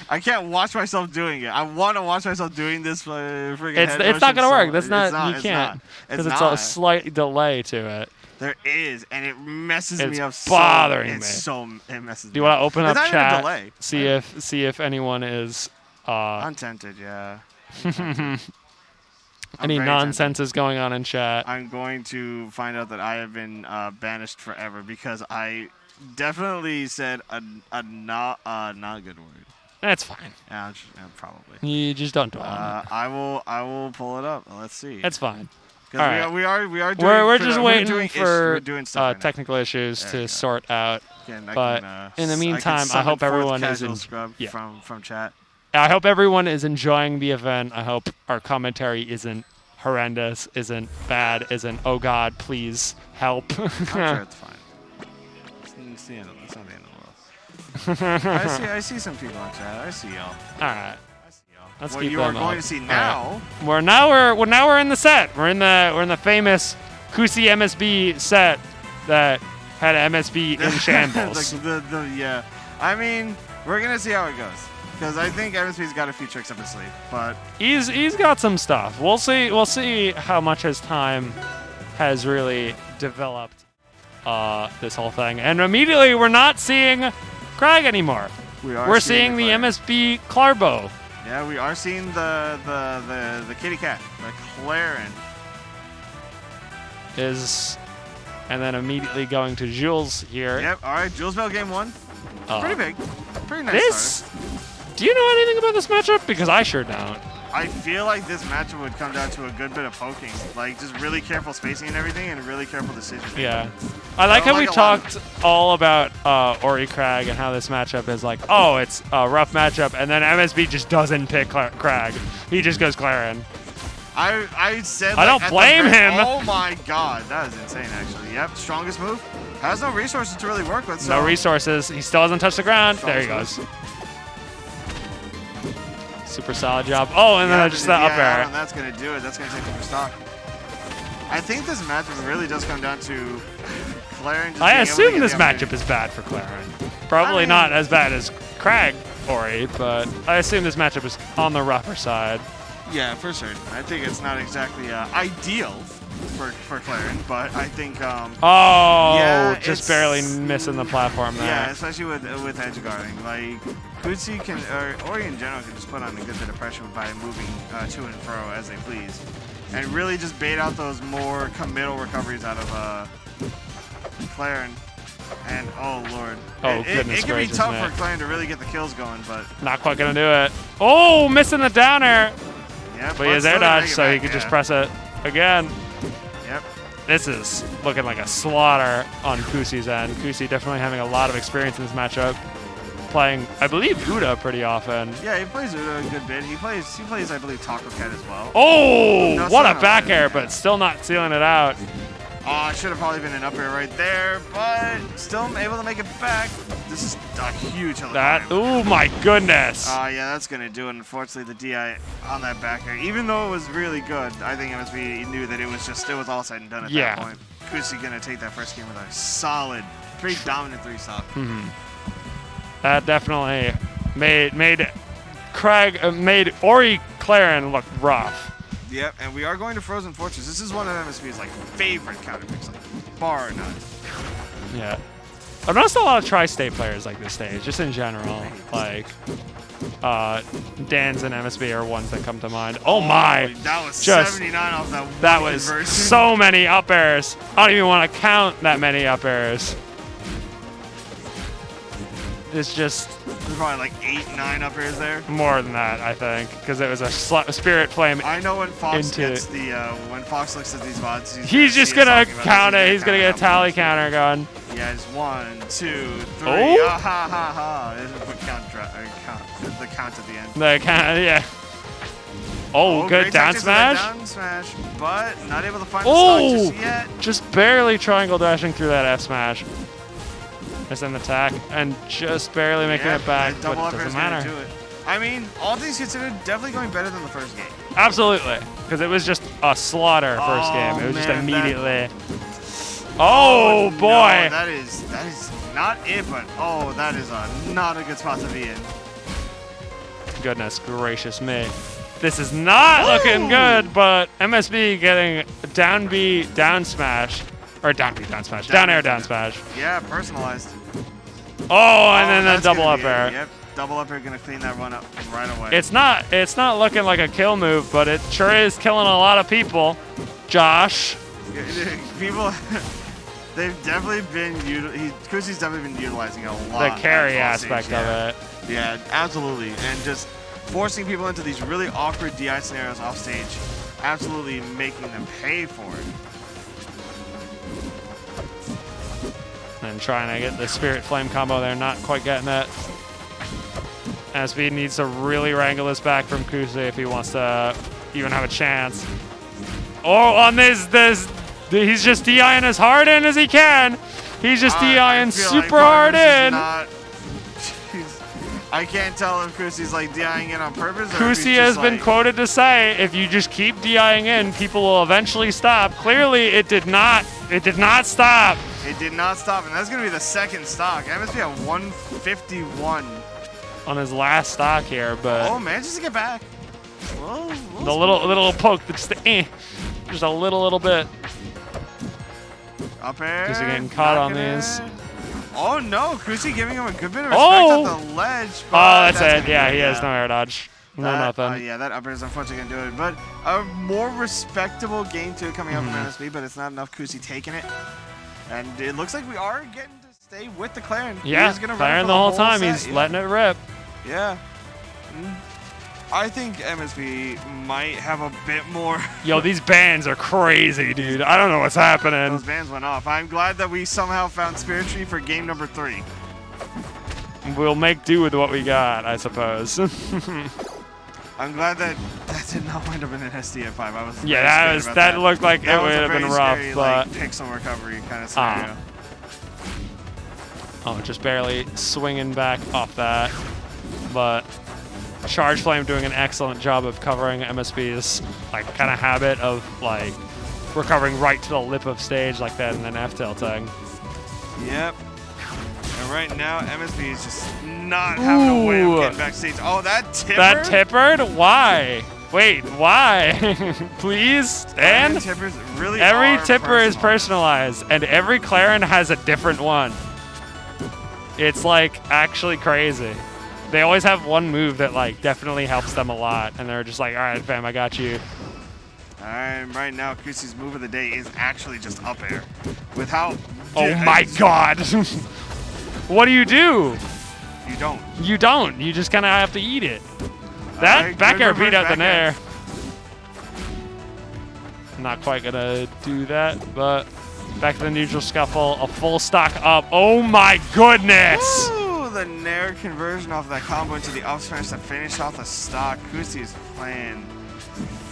I can't watch myself doing it. I want to watch myself doing this freaking head It's not motion, gonna work. so That's it's not. You it's can't not. because It's it's not. a slight delay to it. There is, and it messes It's me up. bothering me. It messes Do you me want to open It's up not even a chat? delay. See if anyone is I'm tempted, yeah. any very nonsense is going on in chat. I'm going to find out that I have been banished forever because I definitely said a not good word. That's fine. Yeah, probably. You just don't dwell on it. I will pull it up. Let's see. That's fine. Because all right. we are doing. We're just waiting we're for doing stuff right now. technical issues There to you go. sort out. Again, but in the meantime, I hope everyone is scrub yeah. from chat. I hope everyone is enjoying the event. I hope our commentary isn't horrendous, isn't bad, isn't oh god, please help. I'm sure it's fine. It's the end of, it's not the end of the world. I see some people in chat. I see y'all. All right. I see y'all. Let's what keep you are them going up. to see All now. right. We're in the set. We're in the famous Kusi MSB set that had MSB in shambles. Yeah. I mean, we're gonna see how it goes. Because I think MSB's got a few tricks up his sleeve, but He's got some stuff. We'll see how much his time has really developed this whole thing. And immediately we're not seeing Craig anymore. We're seeing the MSB Clarbo. Yeah, we are seeing the kitty cat, the Claren. And then immediately going to Jules here. Yep. All right, Jules Bell game one. Pretty big. Pretty nice. This. Do you know anything about this matchup? Because I sure don't. I feel like this matchup would come down to a good bit of poking, like just really careful spacing and everything, and really careful decision. Yeah. I like how we like a lot talked all about Ori Crag and how this matchup is like, oh, it's a rough matchup, and then MSB just doesn't pick Crag. He just goes Claren. I said. I don't blame him. Oh my god, that is insane. Actually, yep. Strongest move. Has no resources to really work with. So No resources. He still hasn't touched the ground. There he goes. Super solid job. Oh, and then just that up air. And that's going to do it. That's going to take him for stock. I think this matchup really does come down to Claren. Just I being able to assume get this the upper matchup is bad for Claren. Probably not as bad as Crag Ori, but I assume this matchup is on the rougher side. Yeah, for certain. I think it's not exactly ideal for Claren, but I think. Just barely missing the platform there. Yeah, especially with edge guarding. Like Kutsi can, or Ori in general, can just put on a good bit of pressure by moving to and fro as they please, and really just bait out those more committal recoveries out of Claren. And oh lord, goodness it can be gracious, tough man. for Claren to really get the kills going, but Not quite gonna do it. Oh, missing the down air. yeah. But he has air dodge, so he can just press it again. Yep. This is looking like a slaughter on Kusi's end. Kusi definitely having a lot of experience in this matchup. Playing, I believe, Uda pretty often. Yeah, he plays Uda a good bit. He plays, I believe, Taco Cat as well. Oh, No, what still a not back right, air, yeah. but still not sealing it out. Oh, should have probably been an up air right there, but still able to make it back. This is a huge hill. Oh my goodness. Yeah, that's going to do it. Unfortunately, the DI on that back air, even though it was really good, I think MSB knew that it was all said and done at that point. Kusi going to take that first game with a solid, pretty dominant 3-stock. That definitely made Ori Claren look rough. Yep, and we are going to Frozen Fortress. This is one of MSB's favorite counter picks, bar none. Yeah. I've noticed a lot of tri-state players like this stage, just in general. Like, Dan's and MSB are ones that come to mind. Oh my! That was Just 79 off that one That was conversion. so many up airs. I don't even want to count that many up airs. It's just There's probably 8, 9 up airs there. more than that, I think, because it was a Spirit Flame. I know when Fox into- gets the when Fox looks at these VODs, He's just see us gonna talking about count this. it. He's gonna get a tally counter going. Yeah, it's 1, 2, 3. Oh. Ah, ha ha ha! There's a quick count. The count at the end. The count, yeah. Oh, good great down tactics with that smash. Down smash, but not able to find Oh! the stock just yet. Just barely triangle dashing through that F smash. Missing the attack and just barely making Yeah, it back, that but double it up air doesn't is gonna matter. do it. I mean, all things considered, definitely going better than the first game. Absolutely, because it was just a slaughter first Oh, game. It was just man, immediately. Oh no, boy! that is not it, but that is not a good spot to be in. Goodness gracious me. This is not looking good, but MSB getting down B, down smash. Or down B, down smash. Down air, down smash. Yeah, personalized. Oh, and then the that's double gonna up be it. air. Yep, double up air gonna clean that run up right away. It's not looking like a kill move, but it sure is killing a lot of people. Josh. People, they've definitely been Kusi's definitely been utilizing a lot. The carry at full aspect stage, of yeah. it. Yeah, absolutely, and just forcing people into these really awkward DI scenarios off stage, absolutely making them pay for it. And trying to get the Spirit Flame combo there, not quite getting it. SB needs to really wrangle this back from Kusi if he wants to even have a chance. Oh, on this, he's just DIing as hard in as he can. He's just DIing super hard in. I can't tell if Kusi's DIing in on purpose. Kusi has been quoted to say, if you just keep DIing in, people will eventually stop. Clearly, it did not. It did not stop. It did not stop, and that's going to be the second stock. MSB at 151. On his last stock here, but Oh, manages to get back. Whoa, the little poke, just a little bit. Up air. Kusi getting caught not on gonna- these. Oh no, Kusi giving him a good bit of respect Oh! at the ledge. Oh, but that's gonna it. do Yeah, it, he has no air dodge. No nothing. Yeah, that up air is unfortunately going to do it. But a more respectable game 2 coming out from MSB, but it's not enough. Kusi taking it. And it looks like we are getting to stay with the Claren. He Yeah, is gonna run Claren for the whole time. set, He's yeah. letting it rip. Yeah. I think MSB might have a bit more. Yo, these bans are crazy, dude. I don't know what's happening. Those bans went off. I'm glad that we somehow found Spirit Tree for game number 3. We'll make do with what we got, I suppose. I'm glad that did not wind up in an SD at 5. I was Yeah, very scared about that looked like That it was would a have been very rough, scary, but pixel recovery kind of scenario. oh, just barely swinging back off that, but Charge Flame doing an excellent job of covering MSB's like kind of habit of like recovering right to the lip of stage like that and then F-tilting. Yep. And right now, MSB is just not having a way of getting backstage. Oh, that tipper? That tippered? Why? Wait, why? Please? And tippers really every are tipper is personalized. personalized, and every Claren has a different one. It's like actually crazy. They always have one move that like definitely helps them a lot, and they're just like, all right, fam, I got you. And right now, Kusi's move of the day is actually just up air. With how... Oh my god! What do? You don't. You don't. You just kind of have to eat it. That Alright, back good air reverse beat out the back air. nair. Not quite gonna do that, but back to the neutral scuffle. A full stock up. Oh my goodness! Ooh, the nair conversion off that combo into the up smash to finish off the stock. Kusi is playing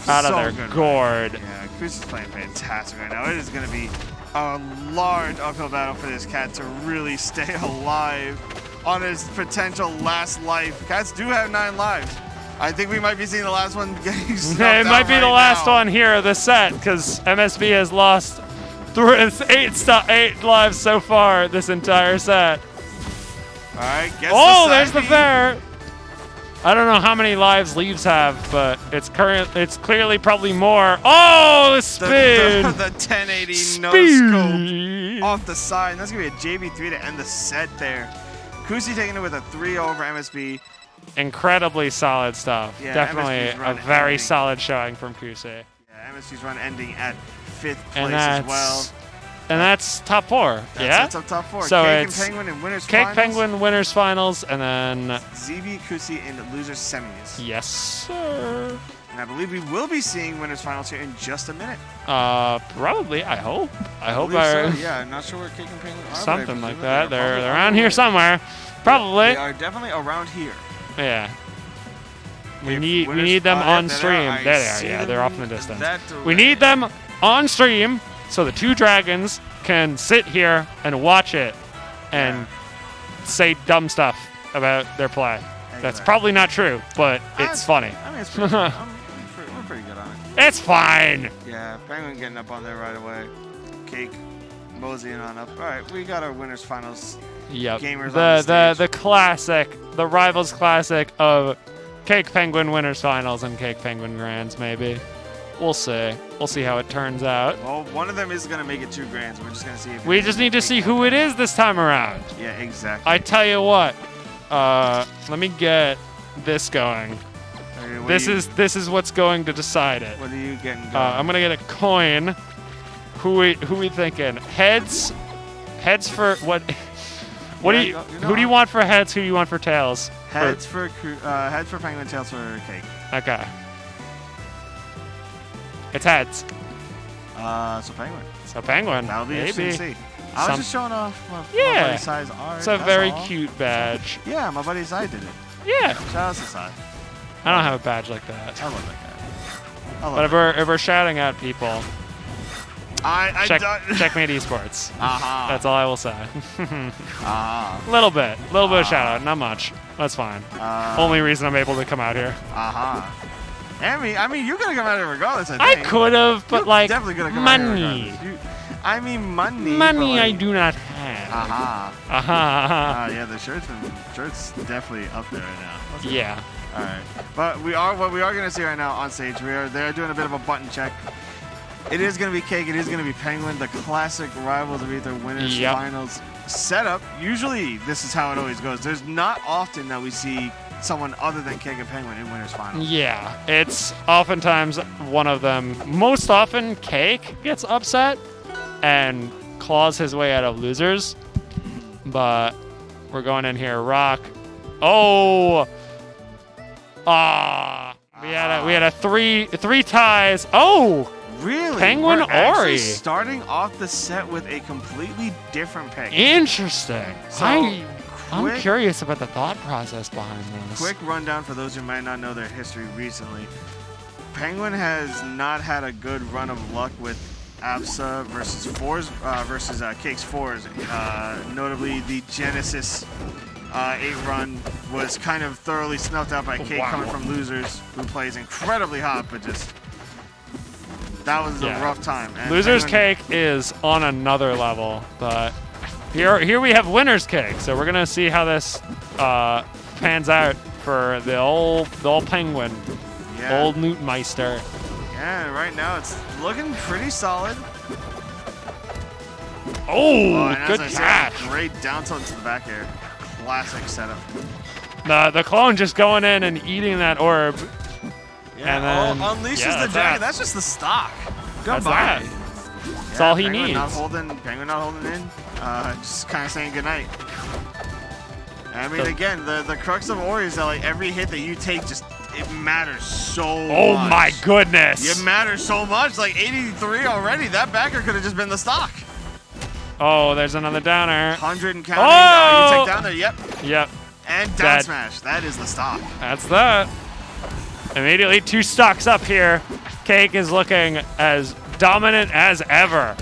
Out of so their good gourd. Right. Yeah, Kusi's playing fantastic right now. It is gonna be a large uphill battle for this cat to really stay alive on his potential last life. Cats do have 9 lives. I think we might be seeing the last one getting snuffed It might out be the right last now. one here of the set, because MSB has lost 8 lives so far this entire set. All right, guess Oh, there's the side fair. I don't know how many lives Leaves have, but it's clearly probably more. Oh, the spin! The 1080 no Speed. scope off the side. And that's gonna be a JV3 to end the set there. Kusi taking it with a 3 over MSB. Incredibly solid stuff. Yeah, Definitely MSB's a run very ending. solid showing from Kusi. Yeah, MSB's run ending at 5th place And as well. that's top 4. That yeah. sets up top 4. So Cake and it's Penguin in winners Cake finals. Penguin winners finals, and then ZB, Kusi in losers semis. yes, sir. And I believe we will be seeing winners finals here in just a minute. Probably. I hope. I hope. believe so. Yeah, I'm not sure where Cake and Penguin are. but I Something like presume that. They're probably around on here the way. somewhere. Probably. They are definitely around here. Yeah. We If need winners- them oh, on there they stream. are. I There they are. see Yeah, them they're off in the distance. that We direction. need them on stream so the 2 dragons can sit here and watch it and say dumb stuff about their play. That's Exactly. probably not true, but it's funny. I mean, it's pretty good. We're pretty good on it. It's fine. Yeah, Penguin getting up on there right away. Cake moseying on up. All right, we got our winners finals. Yep. Gamers on the stage. The classic, the Rivals classic of Cake Penguin winners finals and Cake Penguin grands maybe. We'll see. We'll see how it turns out. Well, one of them is gonna make it 2 grands. We're just gonna see if We just need to see who it is this time around. Yeah, exactly. I tell you what. Let me get this going. Okay, what This is what's going to decide it. What are you getting going? I'm gonna get a coin. Who we thinking? Heads for what? What Yeah, do you? go Who do you on. want for heads? Who do you want for tails? heads for Penguin, tails for Cake. Okay. It's heads. So Penguin. So penguin. That'll be maybe. interesting to see. I was just showing off my buddy's size art. It's a that's very all. cute badge. Yeah, my buddy Sai did it. Yeah. Shout out to Sai. I don't have a badge like that. I love that guy. I love But if we're shouting out people, I check me at esports. Aha. That's all I will say. Aha. A little bit of shout out, not much. That's fine. Only reason I'm able to come out here. Aha. I mean, you're gonna come out here regardless. I think. could have, but You're like definitely gonna come out here money. regardless. I mean money. Money but, I like, do not have. Aha. Aha. Yeah, the shirt's definitely up there right now. Let's see. Yeah. All right, but what we are gonna see right now on stage, they're doing a bit of a button check. It is gonna be Cake. It is gonna be Penguin, the classic Rivals of Aether winners Yep. finals setup. Usually, this is how it always goes. There's not often that we see someone other than Cake and Penguin in winners finals. Yeah, it's oftentimes one of them. Most often, Cake gets upset and claws his way out of losers. But we're going in here. Rock. Oh. We had a three ties. Oh. Really? Penguin We're actually Ori. starting off the set with a completely different pick. Interesting. So, I'm quick- curious about the thought process behind this. Quick rundown for those who might not know their history recently. Penguin has not had a good run of luck with APSA versus Cake's fours, notably the Genesis 8-run was kind of thoroughly snuffed out by Cake coming from Losers, who plays incredibly hot, but just that was a rough time. And Losers Cake is on another level, but here we have Winners Cake. So we're gonna see how this pans out for the old Penguin, old Newtmeister. Yeah, right now it's looking pretty solid. Oh, and good as I catch. said, great down tilt to the back air. Classic setup. The clone just going in and eating that orb. Yeah, and then unleashes the dragon. That's just the stock. Goodbye. That's all he Penguin needs. Penguin not holding in. Just kind of saying goodnight. I mean, again, the crux of Ori is that like every hit that you take it matters so much. Oh my goodness. It matters so much. Like 83 already. That backer could have just been the stock. Oh, there's another downer. 100 and counting. Oh! You take down there. Yep. Yep. And down smash. That is the stock. That's that. Immediately 2 stocks up here. Cake is looking as dominant as ever.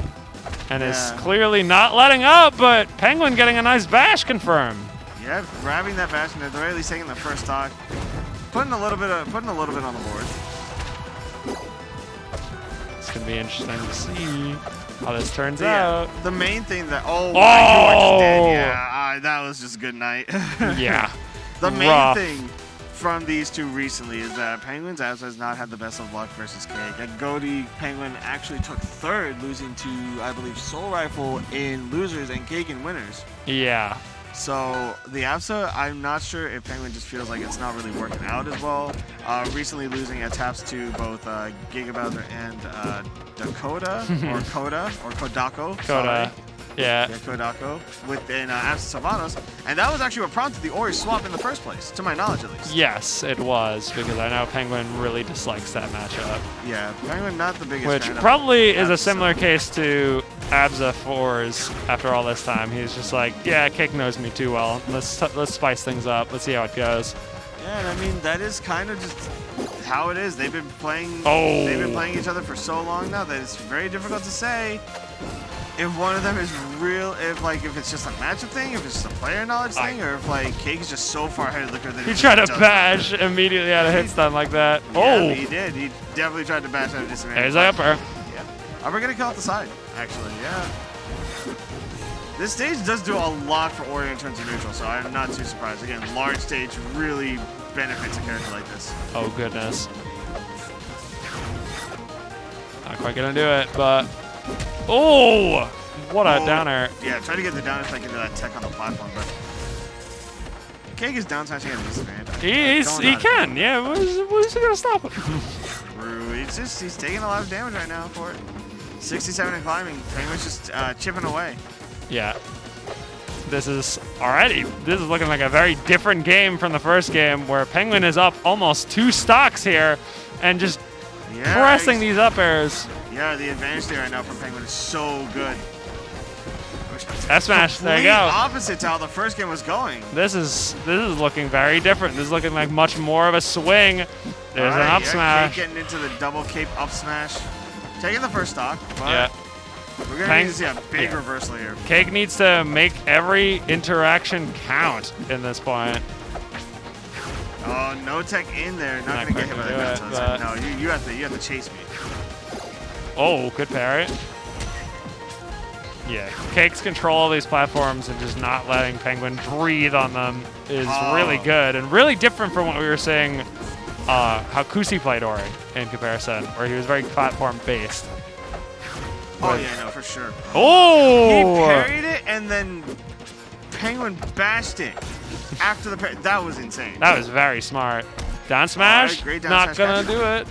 And is clearly not letting up, but Penguin getting a nice bash confirmed. Yeah, grabbing that bash and at the very least taking the first stock. Putting a little bit on the board. It's gonna be interesting to see how this turns out. The main thing that my George did, that was just good night. Yeah. The main thing from these two recently is that Penguin's Abs has not had the best of luck versus Cake. At Goaty, Penguin actually took 3rd, losing to I believe Soul Rifle in losers and Cake in winners. Yeah. So the ABSA, I'm not sure if Penguin just feels like it's not really working out as well. Recently losing at taps to both Giga Bowser and Dakota or Koda or Kodako. Koda. Yeah. Kodako within ABSA Savanos. And that was actually what prompted the Ori swap in the first place, to my knowledge at least. Yes, it was, because I know Penguin really dislikes that matchup. Yeah, Penguin not the biggest Which fan probably of is a ABSA. similar case to Abza 4's after all this time. He's just like, yeah, Cake knows me too well. Let's spice things up. Let's see how it goes. Yeah, and I mean that is kind of just how it is. They've been playing each other for so long now that it's very difficult to say if one of them is real, if it's just a matchup thing, if it's just a player knowledge thing, or if like Cake is just so far ahead of the curve that he tried to bash immediately out of hit stun like that. Yeah, he did. He definitely tried to bash out of disadvantage. There's the upper. Yeah. We're gonna kill out the side, actually. Yeah. This stage does do a lot for Ori in terms of neutral, so I'm not too surprised. Again, large stage really benefits a character like this. Oh goodness. Not quite gonna do it, but oh, what a downer. Yeah, try to get the downer spike into that tech on the platform, but Cake is down smashing at a disadvantage. He can, yeah. What is he gonna stop him? True. He's taking a lot of damage right now for it. 67 and climbing. Penguin's just chipping away. Yeah. This is looking like a very different game from the first game, where Penguin is up almost 2 stocks here and just pressing these up airs. Yeah, the advantage there right now from Penguin is so good. F-smash, there you go. Opposite to how the first game was going. This is looking very different. This is looking like much more of a swing. There's an up smash. Cake getting into the double cape up smash. Taking the first stock, but we're going to need to see a big reversal here. Cake needs to make every interaction count in this point. Oh, no tech in there. Not going to get hit by that. No, you have to chase me. Oh, good parry. Yeah, Cake's control of these platforms and just not letting Penguin breathe on them is really good and really different from what we were saying how Kusi played Ori in comparison, where he was very platform based. Oh yeah, no, for sure. Oh! He parried it and then Penguin bashed it after the parry. That was insane. That was very smart. Down smash, great down not smash gonna do it.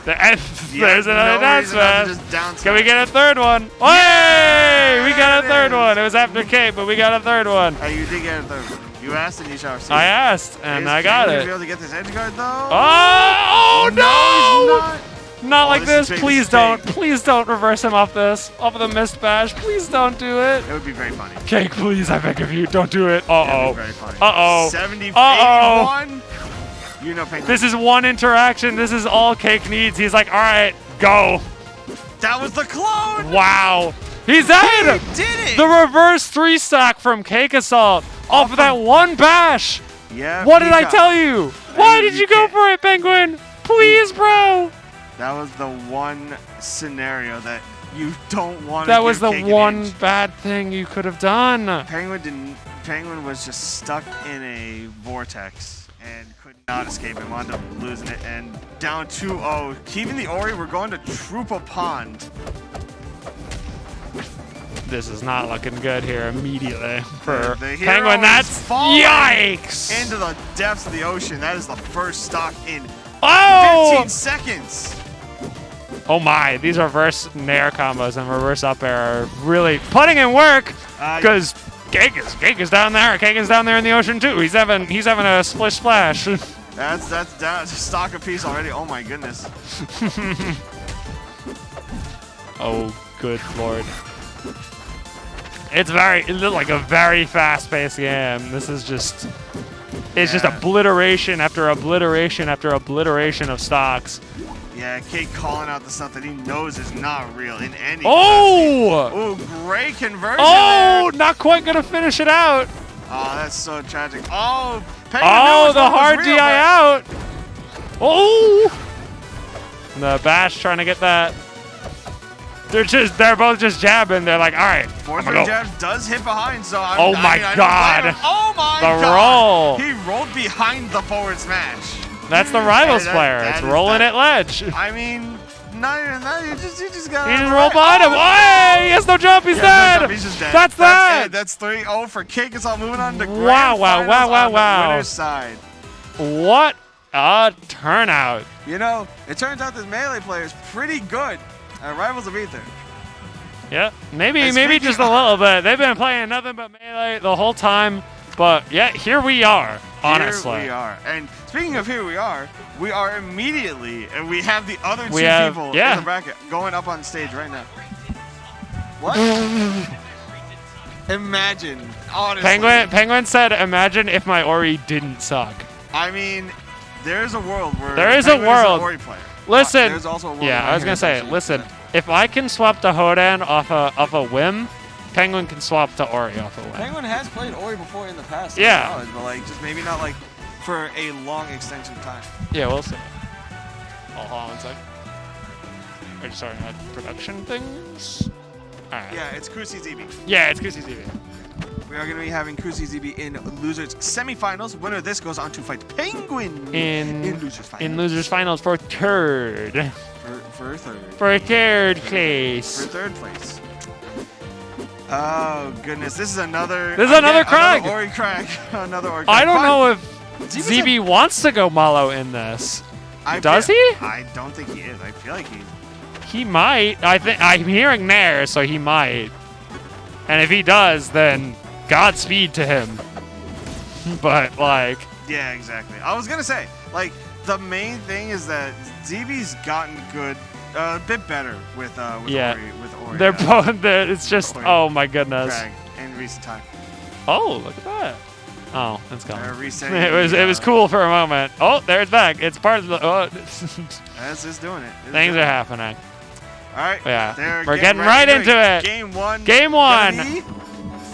There's another down smash. Can we get a third one? Hey! We got a third one. It was after Cake, but we got a third one. Oh, you did get a third one. You asked and you shall receive. I asked, and I got it. Be able to get this edge guard though. Oh no! He's not. Not like this. Big, Please don't. Please don't reverse him off this. Off of the missed bash. Please don't do it. It would be very funny. Cake, please, I beg of you, don't do it. Uh-oh. Very funny. Uh-oh. 70, Uh-oh. 81. You know Penguin. This is one interaction. This is all Cake needs. He's like, all right, go. That was the clone. Wow. He's dead! He did it! The reverse 3-stock from Cake Assault off of that one bash! Yeah. What did I tell you? Why did you go can't- for it, Penguin? Please, bro! That was the one scenario that you don't want to That was give the Cake an one inch. bad thing you could have done. Penguin was just stuck in a vortex and could not escape and wound up losing it. And down 2-0. Keeping the Ori, we're going to Trupa Pond. This is not looking good here immediately for The hero Penguin. is That's falling yikes! into the depths of the ocean. That is the first stock in Oh! 15 seconds. Oh my, these reverse nair combos and reverse up air are really putting in work because Cake is down there. Cake is down there in the ocean too. He's having a splish splash. That's down to stock apiece already. Oh my goodness. Oh, good lord. It looks like a very fast-paced game. This is just, it's just Yeah. obliteration after obliteration after obliteration of stocks. Yeah, Cake calling out the stuff that he knows is not real in any capacity. Oh! Oh, great conversion Oh, there. not quite gonna finish it out. Oh, that's so tragic. Oh, Penguin Oh, knew the which one was hard real, DI but- out. Oh! The Bash trying to get that. They're both just jabbing. They're like, all right, I'm Force gonna go. jab does hit behind, so Oh my I don't God. blame him. Oh my The God. roll. He rolled behind the forward smash. That's the Rivals Hey, player. that It's is rolling that- at ledge. I mean, not even that. You just got. He just rolled behind him. Oh, he has no jump. He's dead. He's just dead. That's that. it. That's 3-0 for Cake. It's all moving on to grand Wow, wow, finals wow, wow, on the wow. winner's side. What a turnout. You know, it turns out this melee player is pretty good at Rivals of Aether. Yeah, maybe And maybe speaking just a little bit. They've been playing nothing but melee the whole time. But yeah, here we are. Honestly, Here we are. And speaking of here we are immediately, and we have the other two people yeah. in the bracket going up on stage right now. What? Imagine, honestly. Penguin said, "Imagine if my Ori didn't suck." I mean, there's a world where There is a Penguin world. an Ori player. Listen, There's also a world yeah, where I was here gonna is say, actually listen, good. if I can swap to Hodan off a whim, Penguin can swap to Ori off a whim. Penguin has played Ori before in the past. Yeah. in college, but like just maybe not like for a long extension of time. Yeah, we'll see. Oh, hold on one sec. Are you starting at production things? All right. Yeah, it's Kusi ZB. Yeah, it's Kusi TV. We are going to be having Kusi ZB in losers semifinals. Winner of this goes on to fight Penguin In losers finals. in losers finals for third. For third. For third For place. third place. Oh goodness, this is another. This is another Krag. Another Ori Krag. Another Ori. I Krag. don't Fine. know if ZB's ZB wants to go Malo in this. Does he? he? I don't think he is. I feel like he. He might. I think I'm hearing Nair, so he might. And if he does, then Godspeed to him. But like, Yeah, exactly. I was gonna say, like, the main thing is that ZB's gotten good, a bit better with Yeah. Ori. With Ori. they're both. It's just. Ori. Oh my goodness. Krag in recent time. Oh, look at that. Oh, it's gone. They're resetting. It was cool for a moment. Oh, there it's back. It's part of the. Oh, That's just doing it. It's things doing are it. happening. All right. Yeah. They're We're getting right ready into it. Game one. Game gonna one. be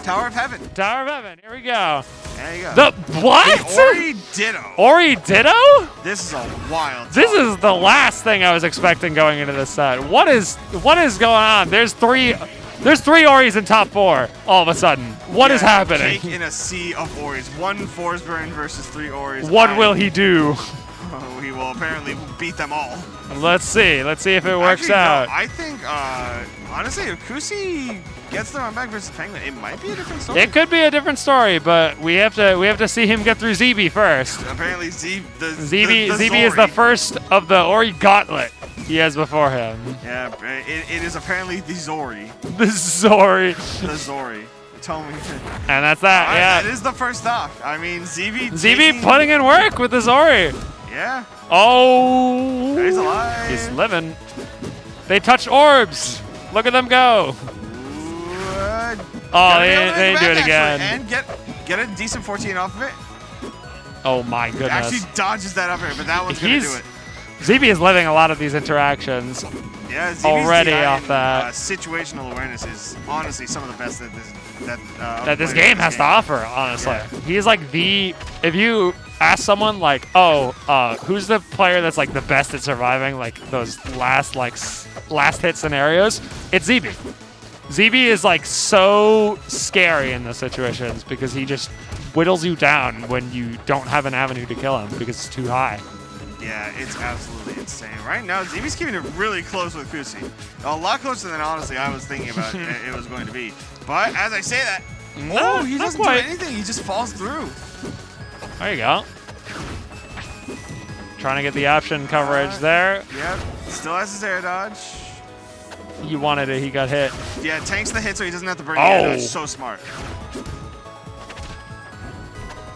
Tower of Heaven. Tower of Heaven. Here we go. There you go. The what? The Ori Ditto. Ori Ditto? This is a wild. This talk. is the last thing I was expecting going into this set. What is going on? There's three Oris in top 4 all of a sudden. What is happening? Cake in a sea of Oris. 1 Forsburn versus 3 Oris. What will he do? He will apparently beat them all. Let's see. Let's see if it works Actually, no, out. I think, honestly, if Kusi gets them on back versus Penguin, it might be a different story. It could be a different story, but we have to see him get through ZB first. Apparently, ZB is Zori. the first of the Ori gauntlet he has before him. Yeah, it is apparently the Zori. The Zori. The Zori. Tell me. And that's that, Alright, yeah. That is the first stock. I mean, ZB. ZB putting in work with the Zori. Yeah. Oh. He's alive. He's living. They touched orbs. Look at them go. Oh, they didn't do it again. And get a decent 14 off of it. Oh my goodness. Actually dodges that up here, but that one's going to do it. ZB is living a lot of these interactions. Yeah, ZB's already DI off and, that. situational awareness is honestly some of the best that This game has to offer, honestly. Yeah. He's like if you ask someone like, oh, who's the player that's like the best at surviving like those last hit scenarios, it's ZB. ZB is like so scary in those situations because he just whittles you down when you don't have an avenue to kill him because it's too high. Yeah, it's absolutely insane. Right now, ZB's keeping it really close with Kusi. A lot closer than honestly I was thinking about it was going to be. But as I say that, he doesn't do anything. He just falls through. There you go. Trying to get the option coverage there. Yep. Still has his air dodge. He wanted it. He got hit. Yeah, tanks the hit so he doesn't have to burn the air dodge. So smart.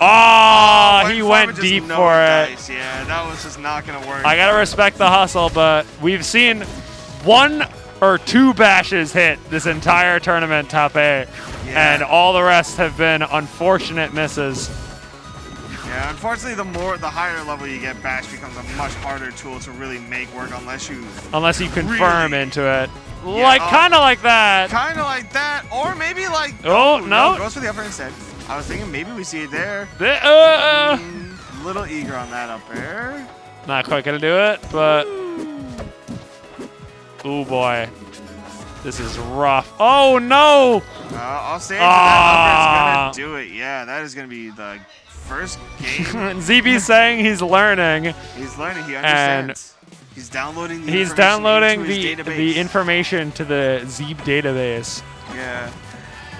Oh, he Farmer went just deep no for dice. it. Yeah, that was just not going to work. I got to respect the hustle, but we've seen 1 or 2 bashes hit this entire tournament top 8, and all the rest have been unfortunate misses. Yeah, unfortunately, the higher level you get, bash becomes a much harder tool to really make work unless you confirm really, into it. Yeah, kind of like that. Kind of like that, or maybe like no, goes for the upper instead. I was thinking maybe we see it there. Little eager on that up air. Not quite gonna do it, but oh boy, this is rough. Oh no! I'll say that upper's gonna do it. Yeah, that is gonna be the first game. ZB's saying he's learning. He's learning. He understands. He's downloading the the information to the Zeeb database. Yeah.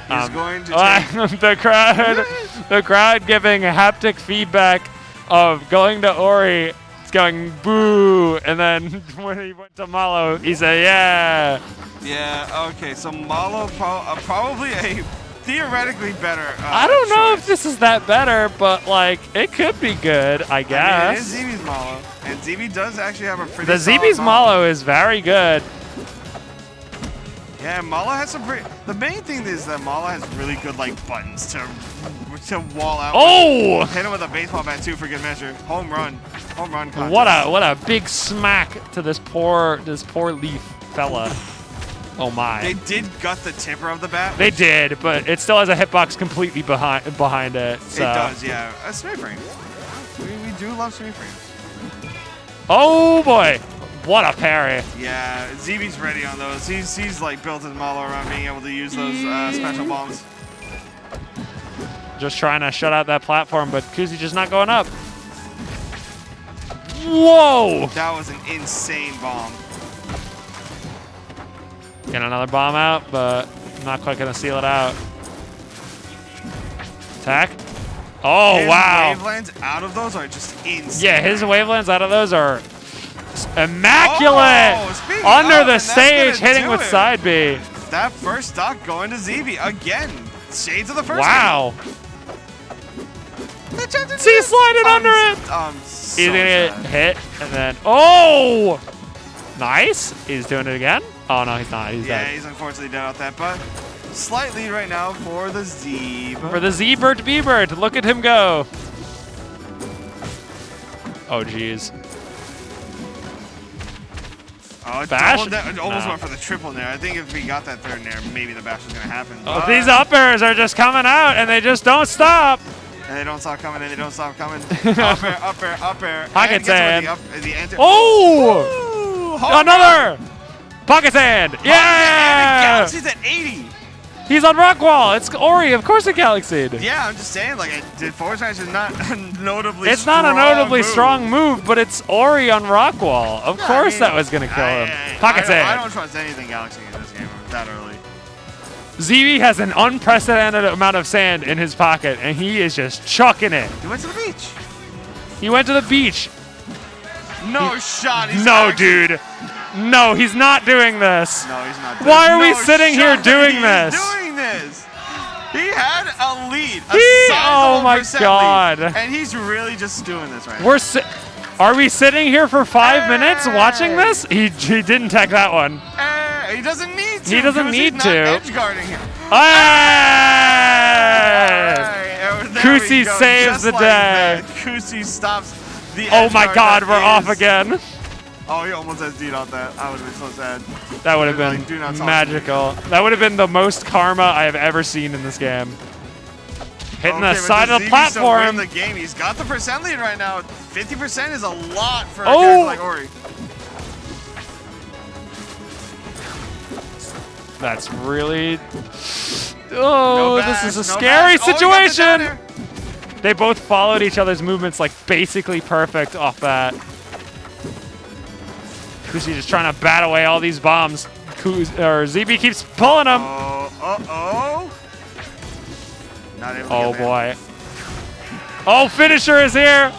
He's going to take the crowd giving haptic feedback of going to Ori. It's going boo, and then when he went to Malo, he said yeah. Yeah. Okay. So Malo probably a theoretically better. I don't know choice. if this is that better, but like it could be good, I guess. I mean, it is ZB's Malo, and ZB does actually have a pretty. The ZB's Malo is very good. Yeah, Malo has some pretty. The main thing is that Malo has really good like buttons to wall out. Oh! Hit him with a baseball bat too for good measure. Home run contest. What a big smack to this poor leaf fella. Oh my. They did gut the tipper of the bat. They did, but it still has a hitbox completely behind it. So. It does, yeah. A smith frame. We do love smith frames. Oh boy. What a parry. Yeah, ZB's ready on those. He's like built his model around being able to use those special bombs. Just trying to shut out that platform, but Kuzi just not going up. Whoa! That was an insane bomb. Get another bomb out, but not quite going to seal it out. Attack. Oh, his wow. His wavelengths out of those are just insane. Yeah, his wavelengths out of those are immaculate. Under the stage, hitting with side B. That first stock going to ZB again. Shades of the first. Wow. See, sliding under it. So He's gonna get hit, and then nice. He's doing it again. Oh no, he's not. He's dead. He's unfortunately dead out that, but slight lead right now for the Zeeb. For the Z-Bird B-Bird. Look at him go. Oh jeez. Oh, bash? Almost went for the triple nair. I think if we got that third nair, maybe the bash was going to happen. Oh, these uppers are just coming out, and they just don't stop. And they don't stop coming, and they don't stop coming. Up air, up air, up air. Pocket sand. Oh! Another! Pocket sand! Yeah! Galaxy's at 80. He's on Rockwall. It's Ori, of course, a Galaxy. Yeah, I'm just saying, like, forward smash is not a notably It's not a notably strong move, but it's Ori on Rockwall. Of course that was going to kill him. Pocket sand. I don't trust anything Galaxy in this game that early. ZB has an unprecedented amount of sand in his pocket, and he is just chucking it. He went to the beach. He went to the beach. No shot. No, dude. No, he's not doing this. No, he's not. Why are we sitting here doing this? Doing this. He had a lead. Oh my god. Lead, and he's really just doing this right now. Are we sitting here for 5 minutes watching this? He didn't tech that one. He doesn't need to. He doesn't need to. Edge guarding him. Kusi saves the day. Kusi stops the edge Oh my god, guard we're off again. Oh, he almost has D on that. I would have been so sad. That would have Like, do not been talk to me. magical. That would have been the most karma I have ever seen in this game. Hitting the Okay, but side does of the ZB still win platform. the game? He's got the percent lead right now. 50% is a lot for a Oh! character like Ori. That's really... Oh, No this bash, is a no scary bash. Oh, he got the situation. downer. They both followed each other's movements like basically perfect off that. Kusi just trying to bat away all these bombs. ZB keeps pulling them. Oh. Not able to Oh get there. boy. Oh, finisher is here.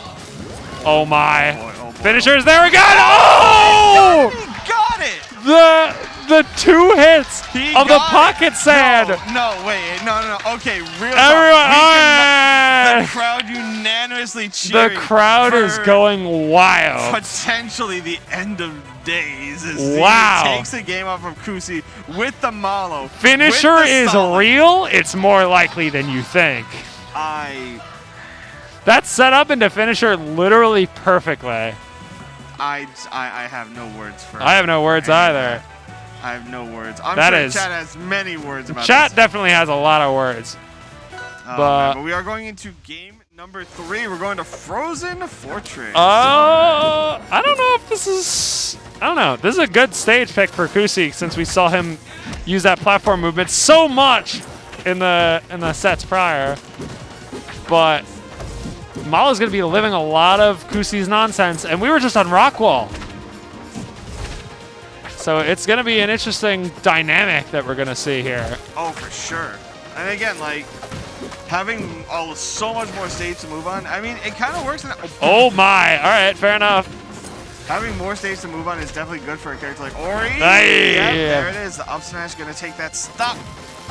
Oh my. Oh boy. Finisher is there again. Oh! He got it. The 2 hits He of the got pocket it. sand. No, wait. No. Okay, real Everyone, talk. The crowd unanimously the cheering. crowd is for going wild. potentially the end of days. As Wow. ZB takes the game off of Kusi with the Malo. Finisher with the is solid. real. It's more likely than you think. That's set up into finisher literally perfectly. I have no words for I have no words any of either. that. I have no words. I'm That sure is- chat has many words about Chat this. definitely has a lot of words. Oh, but- man, but we are going into game number 3. We're going to Frozen Fortress. I don't know if this is... I don't know. This is a good stage pick for Kusi since we saw him use that platform movement so much in the sets prior. But Malo's going to be living a lot of Kusi's nonsense, and we were just on Rockwall. So it's going to be an interesting dynamic that we're going to see here. Oh, for sure. And again, like, having so much more stage to move on, I mean, it kind of works. Oh my. All right, fair enough. Having more stage to move on is definitely good for a character like Ori. Hey. Yep, there it is. The up smash going to take that stop.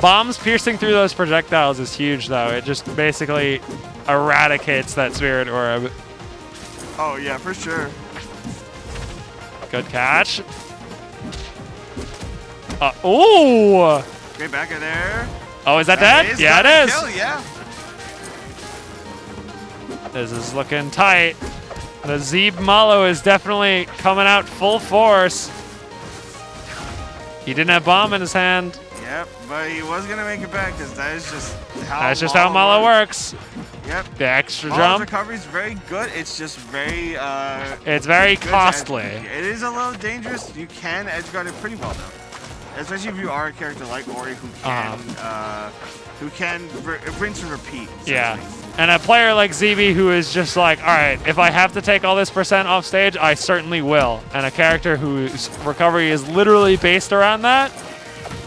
Bombs piercing through those projectiles is huge, though. It just basically eradicates that spirit orb. Oh, yeah, for sure. Good catch. Ooh! Great back in there. Oh, is that That dead? is Yeah, gonna it is. kill, yeah. This is looking tight. The Zeeb Malo is definitely coming out full force. He didn't have bomb in his hand. Yep, but he was going to make it back because that is just how That's just how Malo works. Yep. The extra Malo's jump. recovery is very good. It's just very It's very good to costly. It is a little dangerous. You can edge guard it pretty well though, especially if you are a character like Ori who can rinse and repeat. so to Yeah. speak. And a player like ZB who is just like, all right, if I have to take all this percent off stage, I certainly will. And a character whose recovery is literally based around that,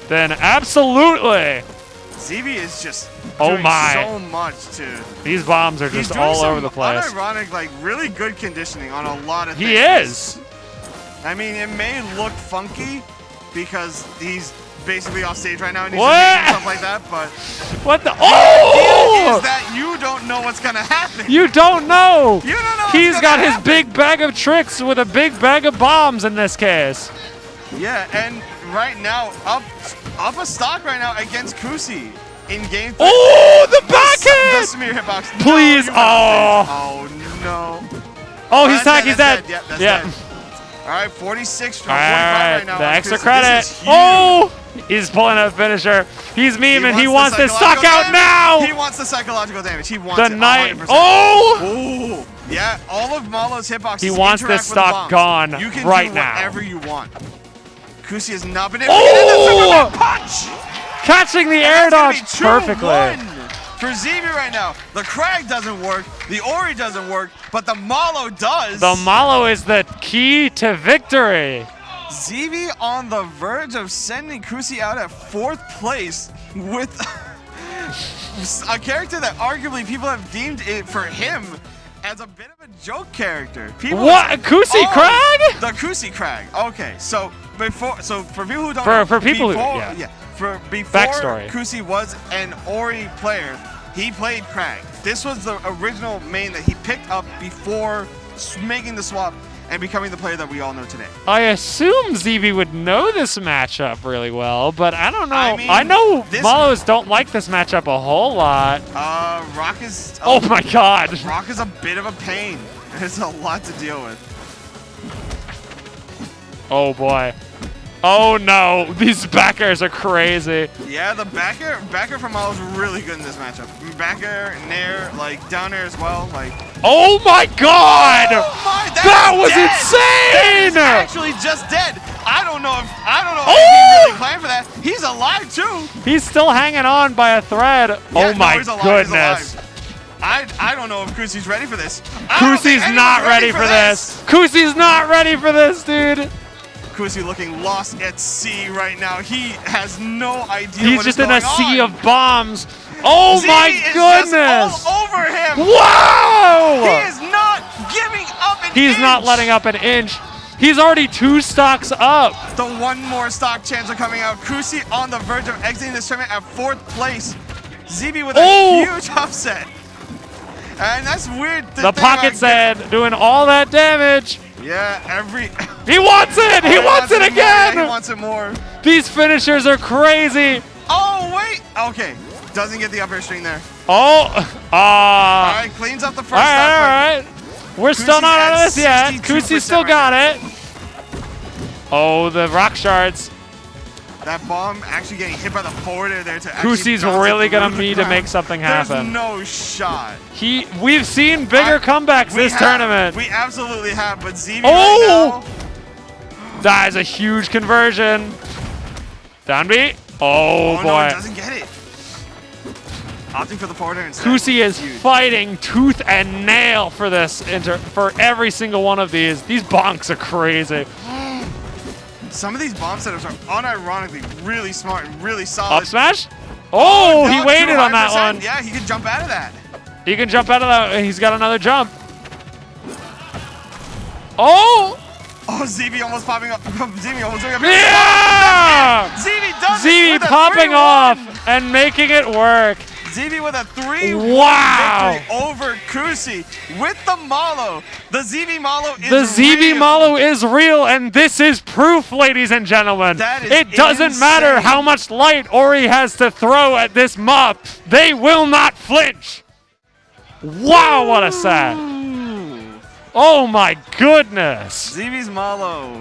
then absolutely. ZB is just Oh doing my. so much to. These bombs are He's just doing all some over the place. Unironic, like really good conditioning on a lot of things. He is. I mean, it may look funky because he's basically off stage right now and he's What? just making stuff like that, but What the? the Oh! idea is that you don't know what's gonna happen. You don't know. You don't know. He's what's got gonna his happen. big bag of tricks with a big bag of bombs in this case. Yeah, and right now up a stock right now against Kusi in game 3. Oh, the The backhand! smear hitbox. Please, No, oh. oh no. Oh, he's That's tack. He's dead, dead. that's dead. Yeah. That's dead. All right, 46 from All 45 right, right now. the on extra Kusi. credit. This is huge. Oh, he's pulling a finisher. He's memeing. He wants the this stock psychological out damage. now. He wants the psychological damage. He wants The it night. 100%. Oh, Ooh. Yeah, all of Malo's hitboxes He wants interact this with the stock bombs. gone You can right do now. whatever you want. Kusi has not been able to get in the Oh! Superman punch. catching the And air that's dodge gonna be perfectly. 2-1 for ZB right now. The Crag doesn't work. The Ori doesn't work, but the Malo does. The Malo is the key to victory. ZB on the verge of sending Kusi out at 4th place with a character that arguably people have deemed it for him as a bit of a joke character. People What? Kusi Crag? The Kusi Crag. Okay, so for people who don't know, For people who- before, yeah. before Backstory. Kusi was an Ori player, he played Crag. This was the original main that he picked up before making the swap and becoming the player that we all know today. I assume ZB would know this matchup really well, but I don't know. I mean, I know this- Malos don't like this matchup a whole lot. Rock is Oh my god. Rock is a bit of a pain. There's a lot to deal with. Oh boy. Oh no, these backers are crazy. Yeah, the backer from Malo is really good in this matchup. Backer, nair, like down air as well. Like. Oh my god! Oh my, that was dead. insane! That is actually just dead. I don't know if Oh! he really planned for that. He's alive too. He's still hanging on by a thread. Yeah, oh my no, he's alive, goodness. he's alive. I don't know if Kusi's ready for this. Kusi's not ready for this. Kusi's not ready for this, dude. Kusi looking lost at sea right now. He has no idea He's what just is in a going sea on. of bombs. Oh ZB my is goodness. just all over him. Wow! He is not giving up an He's not inch. letting up an inch. He's already 2 stocks up. The one more stock chance are coming out. Kusi on the verge of exiting this tournament at 4th place. ZB with a huge upset. And that's weird. The pocket sand doing all that damage. Yeah, He wants it! He wants it again! Yeah, he wants it more. These finishers are crazy. Oh, wait. Okay. Doesn't get the upper string there. Oh, All right, cleans up the first all right, stock. all right. We're still not out of this yet. 62% Kusi still right got it. Oh, the rock shards. That bomb actually getting hit by the forwarder there to actually Kusi's bounce it really through gonna the need to ground. make something There's happen. no shot. We've seen bigger comebacks this tournament. We absolutely have, but ZB Oh! right now. That is a huge conversion. Down B. Oh, Oh boy. no, he doesn't get it. Opting for the forwarder instead. Kusi is Huge. fighting tooth and nail for this for every single one of these. These bonks are crazy. Some of these bomb setups are unironically really smart and really solid. Up smash? Oh, he no, waited on that 200%. one. Yeah, he can jump out of that. He can jump out of that. He's got another jump. Oh! Oh, ZB almost popping up. ZB almost doing a Yeah! ZB does it ZB with a popping 3-1. off and making it work. ZB with a 3-1 Wow. victory over Kusi with the Malo. The ZB Malo is The ZB real. Malo is real, and this is proof, ladies and gentlemen. That is It doesn't matter insane. how much light Ori has to throw at this mob. They will not flinch. Wow, what a set. Oh my goodness. ZB's Malo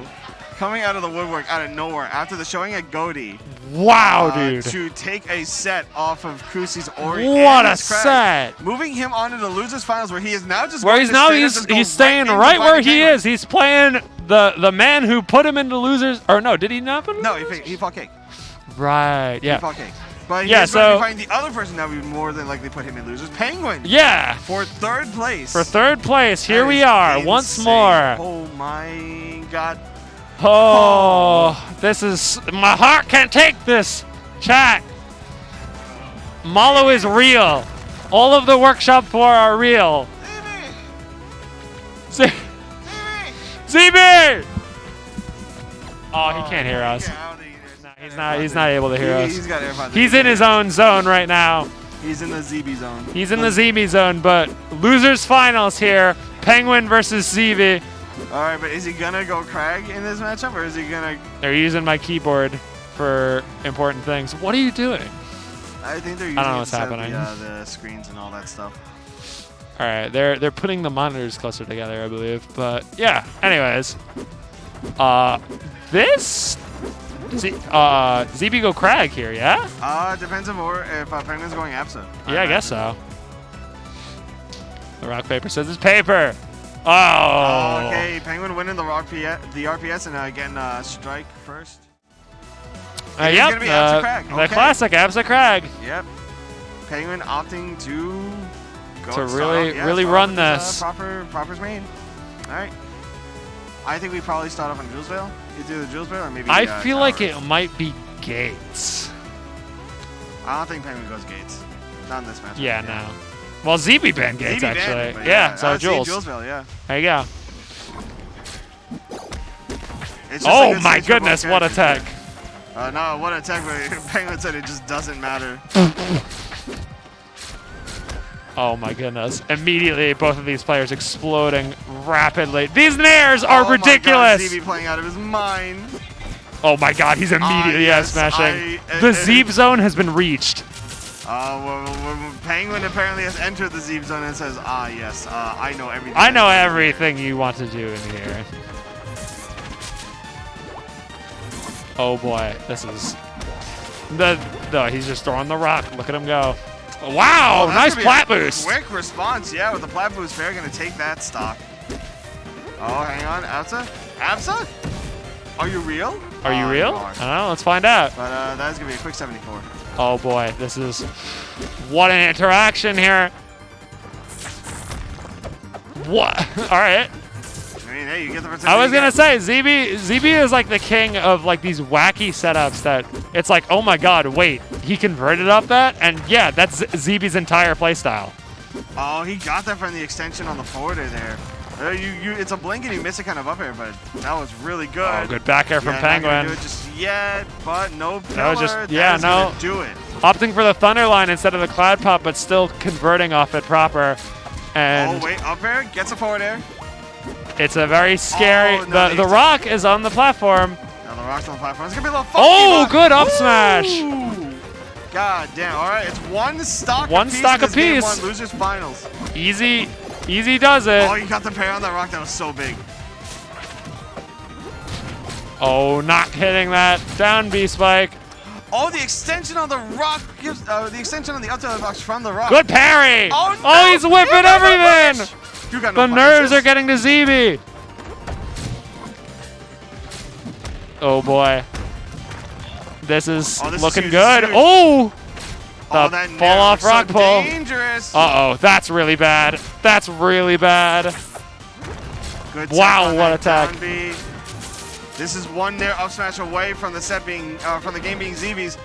coming out of the woodwork out of nowhere after the showing at Godi. Wow, dude. To take a set off of Kusi's Ori. What and a his Craig, set. moving him on to the losers finals where he is now just Where going he's to now, straight up just go he's staying into right where fighting he Penguin. is. He's playing the man who put him into losers. Or no, did he not put him No, into losers? he fought Cake. Right, He yeah. fought Cake. But Yeah, he's going to so- be fighting the other person that would more than likely put him in losers. Penguin. Yeah. For 3rd place. For 3rd place, here That we is are insane. once more. Oh my god. Oh, this is, my heart can't take this, chat. Malo is real. All of the workshop 4 are real. Z- ZB! Oh, he can't hear us. He's not able to hear us. He's got AirPods. He's in his own zone right now. He's in the ZB zone. He's in the ZB zone, but losers finals here. Penguin versus ZB. All right, but is he gonna go Crag in this matchup, or is he gonna? They're using my keyboard for important things. What are you doing? I think they're using I don't know it what's to set happening. the screens and all that stuff. All right, they're putting the monitors closer together, I believe. But yeah, anyways, this ZB go Crag here, yeah? Depends on if Penguin's going Absa. Yeah, I guess so. The rock paper scissors paper. Oh. Okay, Penguin winning the RPS and getting strike first. It is Yep, gonna be Absa Crag. the Okay. classic Absa Crag. Yep. Penguin opting to go To start really- off- yeah, really start run off with his, this. Proper's main. All right. I think we probably start off on Jules Vale. Either the Jules Vale or maybe. I feel like Towers. it might be Gates. I don't think Penguin goes Gates. Not in this match. Yeah, no. Well, ZB banned Gates, ZB banned, actually. but Yeah, so I would say Jules. Jules Vale, yeah. There you go. It's just Oh a good my stage for both goodness, what a characters, tech. but- no, what a tech, but Penguin said it just doesn't matter. Oh my goodness. Immediately, both of these players exploding rapidly. These nairs are Oh ridiculous. My God, ZB playing out of his mind. Oh my god, he's immediately yes, smashing. The Zeeb zone has been reached. Penguin apparently has entered the Zeeb zone and says, yes, I know everything. I know that's everything you want to do in here. Oh boy, this is he's just throwing the rock. Look at him go. Wow, Oh, nice that's gonna be plat a boost. Quick response, yeah, with the plat boost, Fair gonna take that stock. Oh, hang on, Absa? Absa? Are you real? Are you real? You I are. don't know. Let's find out. But that's gonna be a quick 74. Oh boy, this is what an interaction here. What? All right. I mean, hey, you get the percentage. I was you gonna get. say ZB is like the king of like these wacky setups that it's like, oh my god, wait, he converted up that, and yeah, that's ZB's entire playstyle. Oh, he got that from the extension on the forwarder there. It's a blink and you miss it kind of up air, but that was really good. Oh, good back air from Yeah, not gonna Penguin. do it just yet, but no pillar. That was just That yeah, is no. gonna do it. Opting for the Thunder line instead of the Cloud Pop, but still converting off it proper. And Oh wait, up air, gets a forward air. it's a very scary. Oh, no, the rock is on the platform. Now the rock's on the platform. It's gonna be a little funky. Oh, but- good up smash. Ooh. God damn. All right, it's one stock. One apiece stock in this game apiece. one, losers finals. Easy does it. Oh, you got the pair on that rock. That was so big. Oh, not hitting that down B spike. Oh, the extension on the rock gives the extension on the up tilt box from the rock. Good parry. Oh, no. He's whipping You got no everything. punish. You got The no nerves punishes. are getting to ZB. Oh boy. This is Oh, this is looking huge, good. this is huge. Oh! Oh, The that fall nair off looks rock so pull. dangerous. Uh-oh, that's really bad. That's really bad. Good tech Wow, on what that attack. down B. This is one nair up smash away from the set being from the game being ZB's,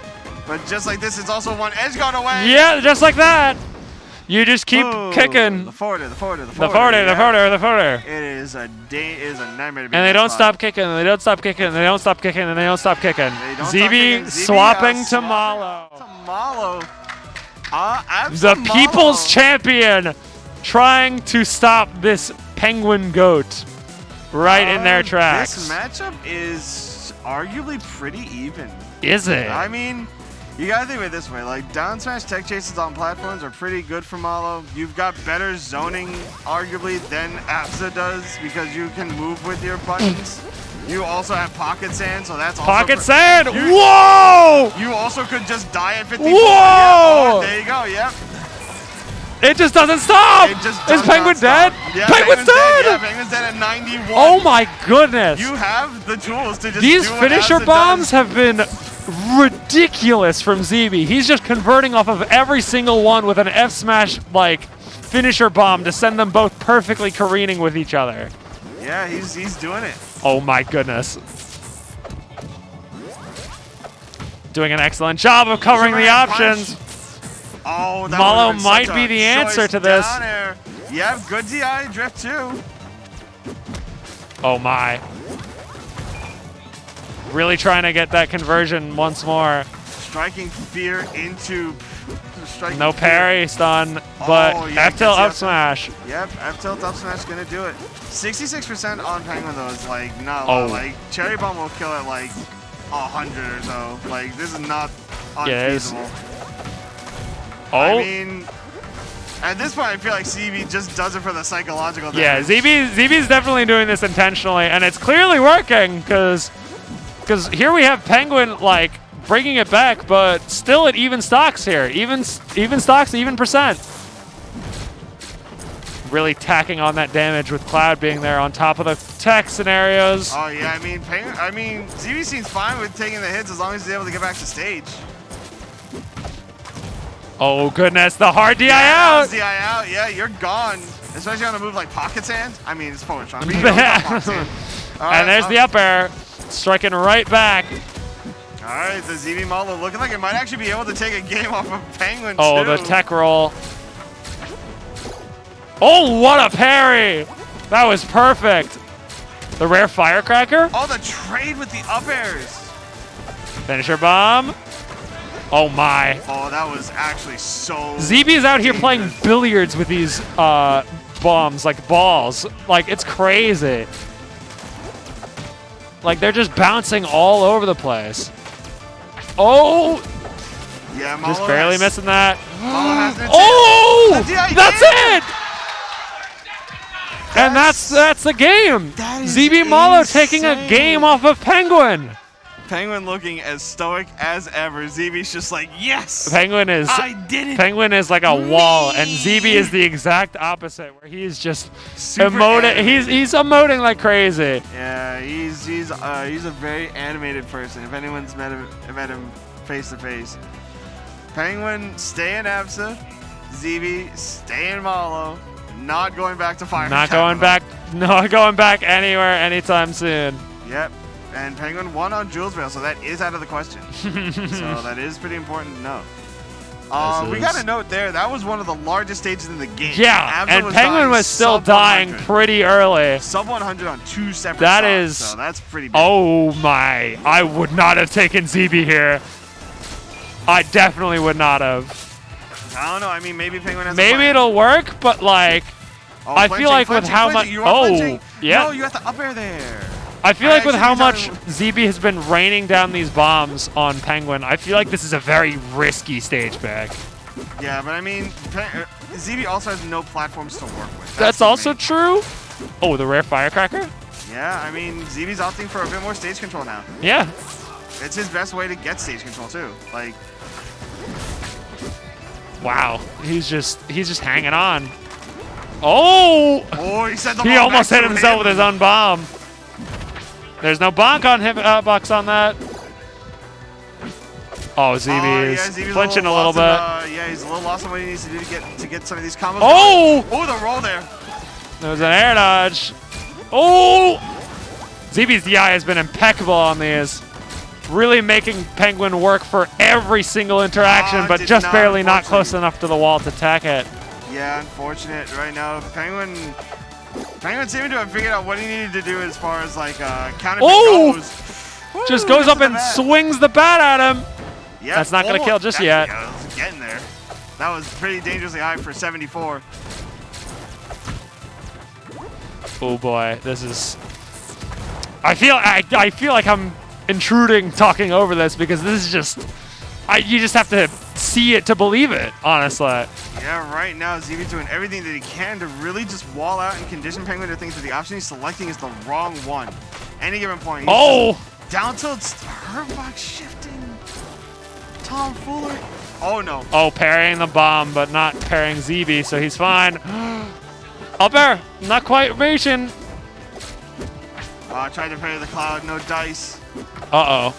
but just like this, it's also one edge guard away. Yeah, just like that. You just keep Ooh, kicking. The forwarder, the forwarder, the The forwarder. forwarder, the forwarder, the forwarder. It is a nightmare to be And in they that don't spot. stop kicking, and they don't stop kicking, and they don't stop kicking, and they don't stop kicking. They don't stop ZB kicking. ZB, swapping to swapping Malo. to Malo. The people's champion trying to stop this penguin goat right in their tracks. This matchup is arguably pretty even. Is it? I mean, you gotta think of it this way: like down smash tech chases on platforms are pretty good for Malo. You've got better zoning, arguably, than Absa does because you can move with your buttons. You also have pocket sand, so that's also Pocket sand! You- Whoa! You also could just die at 54. Whoa! Yeah, oh, there you go. Yep. It just doesn't stop! It just Is does Penguin not stop. dead? Yeah, Penguin's dead! Yeah, Penguin's dead at 91. Oh my goodness! You have the tools to just These do what finisher Absa bombs does. have been ridiculous from ZB. He's just converting off of every single one with an F smash like finisher bomb to send them both perfectly careening with each other. Yeah, he's doing it. Oh my goodness. Doing an excellent job of covering the Superman options. punch. Oh, that Malo would've been might such be a the answer choice to this. down air. Yeah, good DI drift too. Oh my. Really trying to get that conversion once more. Striking fear into striking No fear. parry stun, but Oh, yeah, F tilt gets the up smash. Yep, F tilt up smash gonna do it. 66% on Penguin though is like not a Oh. lot. Like Cherry Bomb will kill it like 100 or so. Like this is not Yeah, it is. unfeasible. Oh, I mean, at this point I feel like CB just does it for the psychological yeah, damage. ZB's definitely doing this intentionally, and it's clearly working because here we have Penguin like bringing it back, but still at even stocks here, even stocks, even percent. Really tacking on that damage with Cloud being there on top of the tech scenarios. Oh yeah, I mean, ZB seems fine with taking the hits as long as he's able to get back to stage. Oh goodness, the hard DI That out. was DI out. Yeah, you're gone. Especially on a move like Pocket Sand. I mean, it's forward strong. But you know, it's not Pocket Sand. All right, And there's the up air, striking right back. All right, the ZB Malo looking like it might actually be able to take a game off of Penguin Oh, too. the tech roll. Oh, what a parry! That was perfect. The rare firecracker. Oh, the trade with the up airs. Finisher bomb. Oh my. Oh, that was actually so. ZB's out here playing dangerous. billiards with these bombs, like balls. Like, it's crazy. Like, they're just bouncing all over the place. Oh, Yeah, Malo just barely has, missing that. Malo has an Oh, The DI that's in. it. And that's the game. That is ZB Malo taking a insane. game off of Penguin. Penguin looking as stoic as ever. ZB's just like, yes! Penguin is I did it. Penguin is like a wall, and ZB is the exact opposite, where he is just Super emoting. animated. He's emoting like crazy. Yeah, he's a very animated person. If anyone's met him face to face. Penguin stay in EBSA. ZB stay in Malo. Not going back to Fire. Not going back anywhere anytime soon. Yep. And Penguin won on Jules Veil, so that is out of the question. So that is pretty important to know. We got a note there. That was one of the largest stages in the game. Yeah, Abza and was Penguin dying was still sub dying 100. pretty early. Sub 100 on 2 separate That stops, is- so that's pretty big. Oh my, I would not have taken ZB here. I definitely would not have. I don't know. I mean, maybe Penguin has a Maybe plan. it'll work, but like, Oh, I feel like with how much- You are flinching. yeah. No, you have to up air there. I feel like with should how be much talking- ZB has been raining down these bombs on Penguin, I feel like this is a very risky stage back. Yeah, but I mean, ZB also has no platforms to work with. That's the also main- true. Oh, the rare firecracker? Yeah, I mean, ZB's opting for a bit more stage control now. Yeah. It's his best way to get stage control too. Like, Wow. He's just hanging on. Oh! oh, he sent the He ball almost back hit to himself him. with his own bomb. There's no bonk on him, box on that. Oh, ZB Oh, is yeah, ZB's flinching a little lost bit. yeah, he's a little lost on what he needs to do to get some of these combos. Oh! going. Oh, the roll there. There was an air dodge. Oh! ZB's DI has been impeccable on these. Really making Penguin work for every single interaction, but did just not, barely not close unfortunately. enough to the wall to attack it. Yeah, unfortunate right now. Penguin seemed to have figured out what he needed to do as far as like counter Oh! goes. Just Woo, goes gets up to the and bat. swings the bat at him. Yep, That's not gonna kill just yet. Yeah, it was getting there. That was pretty dangerously high for 74. Oh boy, this is. I feel like I'm intruding talking over this because this is just. You just have to see it to believe it, honestly. Yeah, right now ZB's doing everything that he can to really just wall out and condition Penguin to think that the option he's selecting is the wrong one. Any given point. He's Oh! just down tilt's Herbox shifting. Tomfoolery. Oh no. Oh, parrying the bomb, but not parrying ZB, so he's fine. Up air, not quite reaching. Tried to parry the cloud, no dice. Uh-oh.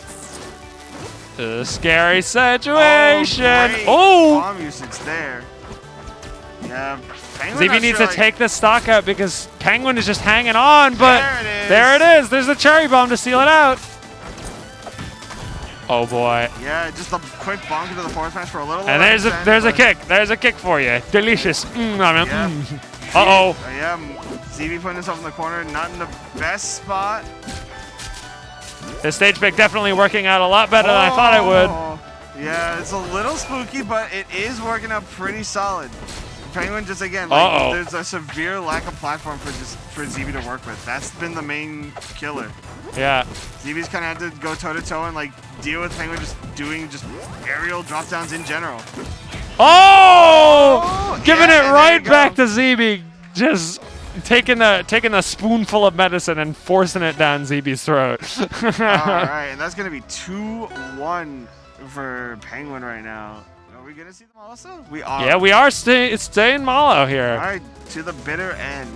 A scary situation. great Oh! bomb usage there. Yeah, Penguin ZB not needs sure, to take this stock out because Penguin is just hanging on, but There it is. there it is. There's the cherry bomb to seal it out. Oh boy. Yeah, just a quick bonk into the forward smash for a little. And there's a kick. There's a kick for you. Delicious. Yeah. Uh-oh. Yeah, ZB putting himself in the corner, not in the best spot. The stage pick definitely working out a lot better than I thought it would. Oh, yeah, it's a little spooky, but it is working out pretty solid. Penguin just again, like, there's a severe lack of platform for ZB to work with. That's been the main killer. Yeah. ZB's kind of had to go toe to toe and like deal with Penguin just doing aerial drop downs in general. Oh! Giving yeah, it right there you back go. to ZB. Just taking a spoonful of medicine and forcing it down ZB's throat. All right, and that's gonna be 2-1 for Penguin right now. Are we gonna see them also? We are. Yeah, we are staying Malo here. All right, to the bitter end.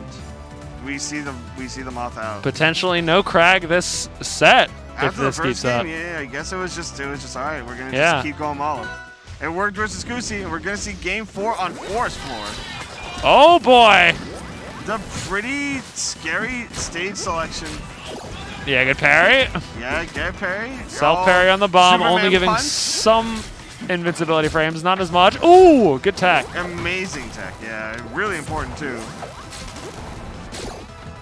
We see the moth out. Potentially no Crag this set if After the this first keeps game, up. yeah, I guess it was just all right. We're gonna Yeah. just keep going Malo. It worked versus Kusi, and we're gonna see game 4 on Forest Floor. Oh boy. The pretty scary stage selection. Yeah, good parry. Yeah, get parry. Self parry on the bomb, Superman only giving punch. some invincibility frames, not as much. Ooh, good tech. Amazing tech, yeah, really important too.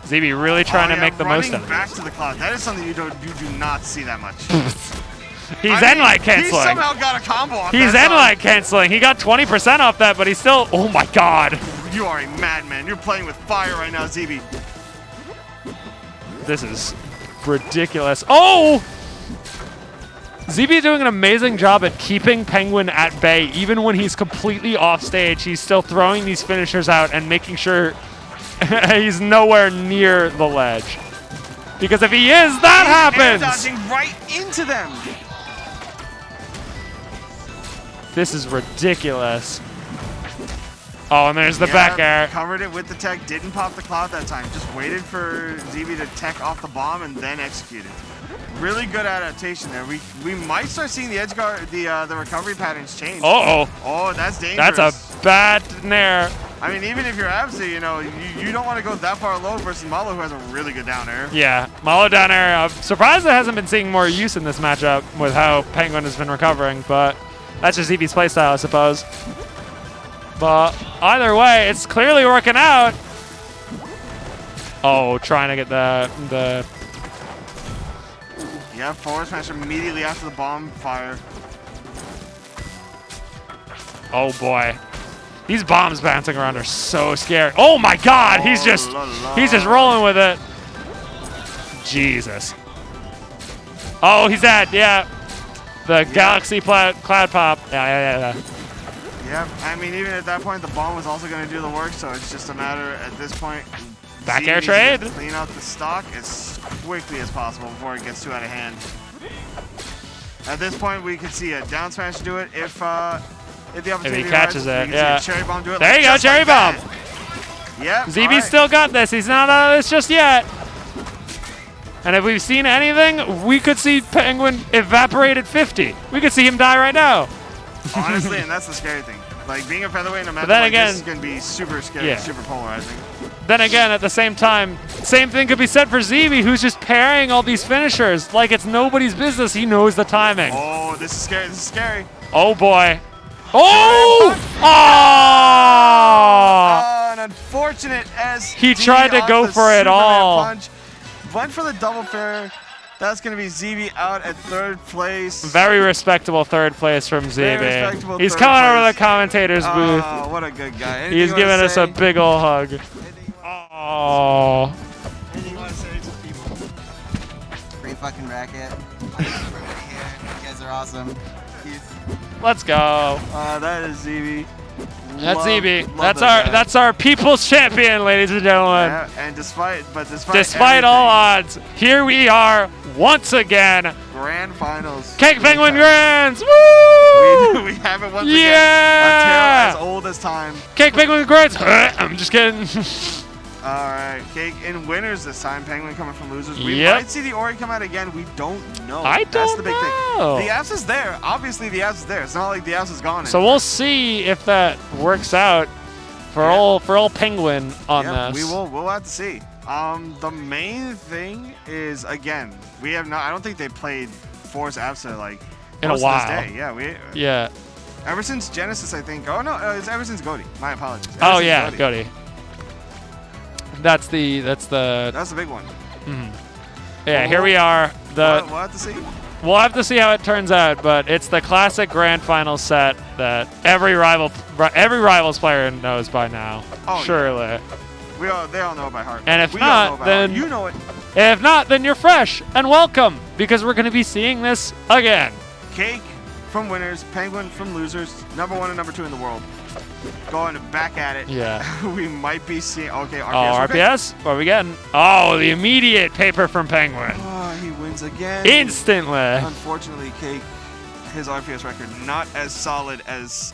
ZB really trying Oh, to yeah, make the most running of back it. to the cloud. That is something you do not see that much. He's I mean, end-like He canceling. somehow got a combo off He's that end-like canceling. He got 20% off that, but he's still. Oh my god. song. You are a madman. You're playing with fire right now, ZB. This is ridiculous. Oh! ZB doing an amazing job at keeping Penguin at bay. Even when he's completely off stage, he's still throwing these finishers out and making sure he's nowhere near the ledge. Because if he is, that Air happens. dodging right into them. This is ridiculous. Oh, and there's the back air. Covered it with the tech. Didn't pop the cloud that time. Just waited for ZB to tech off the bomb and then executed. Really good adaptation there. We might start seeing the edge guard, the recovery patterns change. Uh-oh. Oh, that's dangerous. That's a bad nair. I mean, even if you're Absa, you know, you don't want to go that far low versus Malo, who has a really good down air. Yeah, Malo down air. I'm surprised it hasn't been seeing more use in this matchup with how Penguin has been recovering, but that's just EV's playstyle, I suppose. But either way, it's clearly working out. Oh, trying to get the Yeah, forward smash immediately after the bomb fire. Oh boy. These bombs bouncing around are so scary. Oh my god, he's just rolling with it. Jesus. Oh, he's dead, yeah. The Galaxy Cloud Pop. Yeah. Yeah, I mean, even at that point, the bomb was also going to do the work, so it's just a matter at this point. Back Z air needs to trade. Clean out the stock as quickly as possible before it gets too out of hand. At this point, we can see a down smash do it if the opportunity catches arises. it, We can yeah. see a cherry bomb do it. There you go, just cherry like bomb. that. Yep. ZB's still got this. He's not out of this just yet. And if we've seen anything, we could see Penguin evaporate at 50. We could see him die right now. Honestly, and that's the scary thing. Like, being a featherweight in a match then like again- this is going to be super scary, Yeah. super polarizing. Then again, at the same time, same thing could be said for ZB, who's just parrying all these finishers like it's nobody's business. He knows the timing. Oh, this is scary. This is scary. Oh boy. Oh! Oh! An unfortunate S. He tried to go for it all. Punch. Went for the double fair. That's going to be ZB out at third place. Very respectable third place from Very ZB. respectable He's third coming over to place. the commentator's booth. Oh, what a good guy. Anything He's you wanna giving us a say? big ol' hug. Oh. Anything you want to say to the people? Great fucking racket. I love everybody here. You guys are awesome. Peace. Let's go. That is ZB. That's ZB. Love That's that guy. that's our people's champion, ladies and gentlemen. Yeah, and despite Despite all odds, here we are once again. grand finals. Cake Penguin Grands! Woo! We have it once Yeah! again. A tale as old as time. Cake Penguin Grands! I'm just kidding. All right, Cake in winners this time. Penguin coming from losers. We Yep. might see the Ori come out again. We don't know. I That's don't the big know. thing. The apps is there. Obviously, the apps is there. It's not like the apps is gone. So we'll see if that works out for all Penguin on yeah, this. we'll have to see. The main thing is, again, we have not. I don't think they played Force Absa like In a most of while. This day. Yeah, Yeah. ever since Genesis, I think. Oh no, it's ever since Goaty. My apologies. Ever Oh since yeah, Goaty. Goaty. That's the That's the big one. yeah. Here we are. We'll have to see. We'll have to see how it turns out, but it's the classic grand final set that every Rivals player knows by now. Oh, yeah. Surely. They all know it by heart. And if We all not, know it by then- heart. You know it. If not, then you're fresh and welcome because we're going to be seeing this again. Cake from winners, Penguin from losers, number 1 and number 2 in the world. Going back at it. Yeah. We might be seeing. Okay, RPS. Oh, okay. RPS? What are we getting? Oh, the immediate paper from Penguin. Oh, he wins again. Instantly. Unfortunately, Cake, his RPS record not as solid as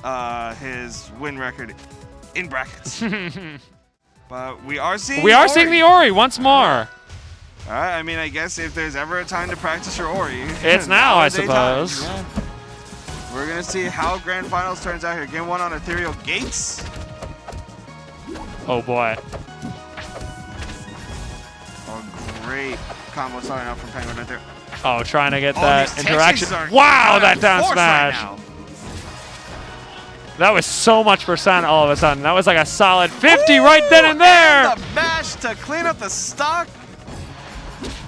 his win record in brackets. But we are seeing. We are Ori. seeing the Ori once more. All right. I mean, I guess if there's ever a time to practice your Ori, It's now, I is a time. suppose. Yeah. We're gonna see how Grand Finals turns out here. Game 1 on Ethereal Gates. Oh boy. Oh, great combo starting out from Penguin right there. Oh, trying to get Oh, that these interaction. Texans are Wow, that in down force right smash. now. That was so much percent all of a sudden. That was like a solid 50 right then and there. And the mash to clean up the stock.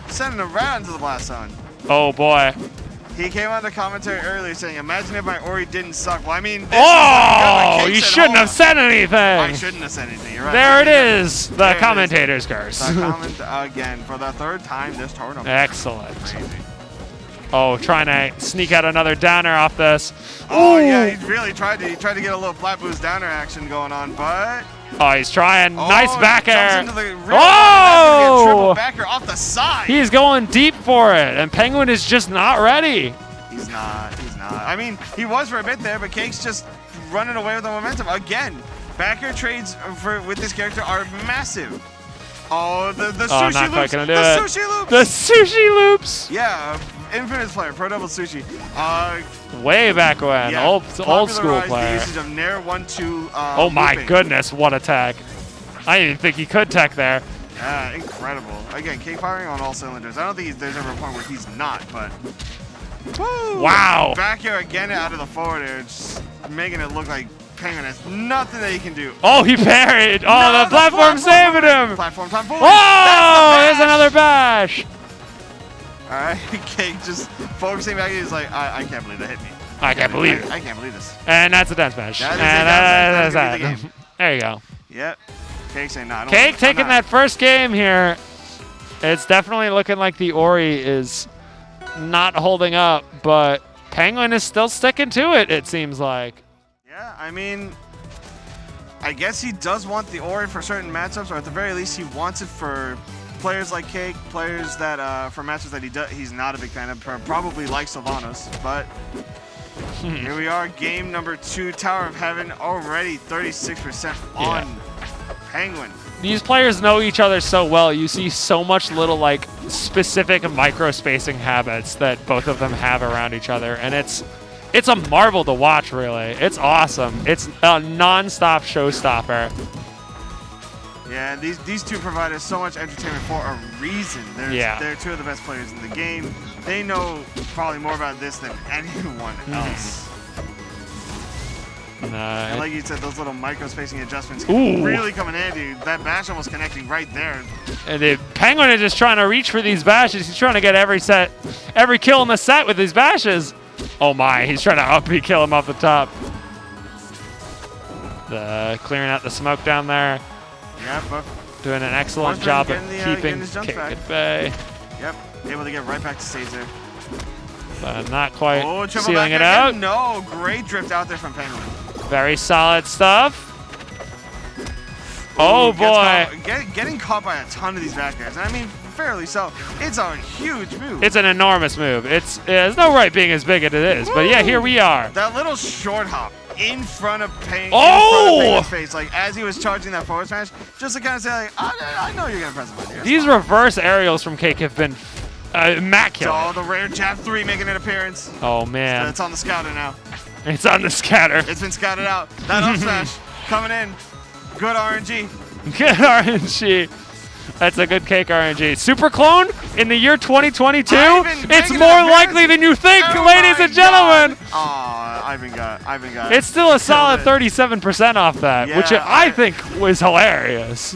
Sending him right into the blast zone. Oh boy. He came on the commentary earlier saying, imagine if my Ori didn't suck. Well, I mean, this Oh, is you shouldn't have said I anything. shouldn't have said anything. You're right. There it is. There The it is. commentator's curse. The comment again for the 3rd time this tournament. Excellent. Crazy. Oh, trying to sneak out another downer off this. Oh Ooh. yeah, he really tried to. He tried to get a little flat boost downer action going on, but Oh, he's trying. Nice oh, back jumps air. into the rim. Oh! That's gonna be a triple backer off the side. He's going deep for it, and Penguin is just not ready. He's not. I mean, he was for a bit there, but Cake's just running away with the momentum. Again, backer trades with this character are massive. Oh, the sushi not quite loops. gonna do The it. sushi loops. The sushi loops. Yeah, Infinite player, Pro Double Sushi. Way back when, Yeah, old school popularized player. the usage of Nair 1-2. Oh my looping. goodness, what a tech. I didn't even think he could tech there. Yeah, incredible. Again, Cake firing on all cylinders. I don't think there's ever a point where he's not, but. Woo! Wow. Back here again out of the forward air, just making it look like Penguin has nothing that he can do. Oh, he parried. Oh, No, the platform saving him. Platform time forward. Oh, there's another bash. All right, Cake just focusing back. He's like, I can't believe that hit me. I can't believe it. I can't believe this. And that's a dance match. That is And a dance match. that's That's gonna be the that. There you go. Yep. Cake saying, nah, I don't Cake want- I'm taking not." that first game here. It's definitely looking like the Ori is not holding up, but Penguin is still sticking to it, it seems like. Yeah, I mean, I guess he does want the Ori for certain matchups, or at the very least, he wants it for players like Cake, players that for matches that he's not a big fan of, probably like Sylvanos. But here we are, game number 2, Tower of Heaven, already 36% on Penguin. These players know each other so well. You see so much little like specific micro spacing habits that both of them have around each other, and it's a marvel to watch. Really, it's awesome. It's a non-stop showstopper. Yeah, these two provide us so much entertainment for a reason. They're two of the best players in the game. They know probably more about this than anyone else. And like you said, those little micro spacing adjustments can really come in handy. That bash almost connecting right there. And the Penguin is just trying to reach for these bashes. He's trying to get every kill in the set with these bashes. Oh my, he's trying to up B kill him off the top. Clearing out the smoke down there. Yep, but doing an excellent Forsberg job getting of the, keeping getting his jumps Cake back. at bay. Yep, able to get right back to stage there. But not quite Triple sealing back it out. again. No, great drift out there from Penguin. Very solid stuff. Oh boy. Getting caught by a ton of these back airs. And I mean, fairly so. It's a huge move. It's an enormous move. There's no right being as big as it is. But yeah, here we are. That little short hop in front of Penguin's face, like as he was charging that forward smash, just to kind of say, like, I know you're gonna press the button. These reverse aerials from Cake have been immaculate. Oh, the rare jab 3 making an appearance. Oh man. It's on the scouter now. It's on the scatter. It's been scouted out. That up smash coming in. Good RNG. Good RNG. That's a good Cake RNG. Super Clone in the year 2022? It's more likely than you think, ladies and gentlemen. Oh, Ivan got It's still a solid 37% off that, Yeah, which I think was hilarious.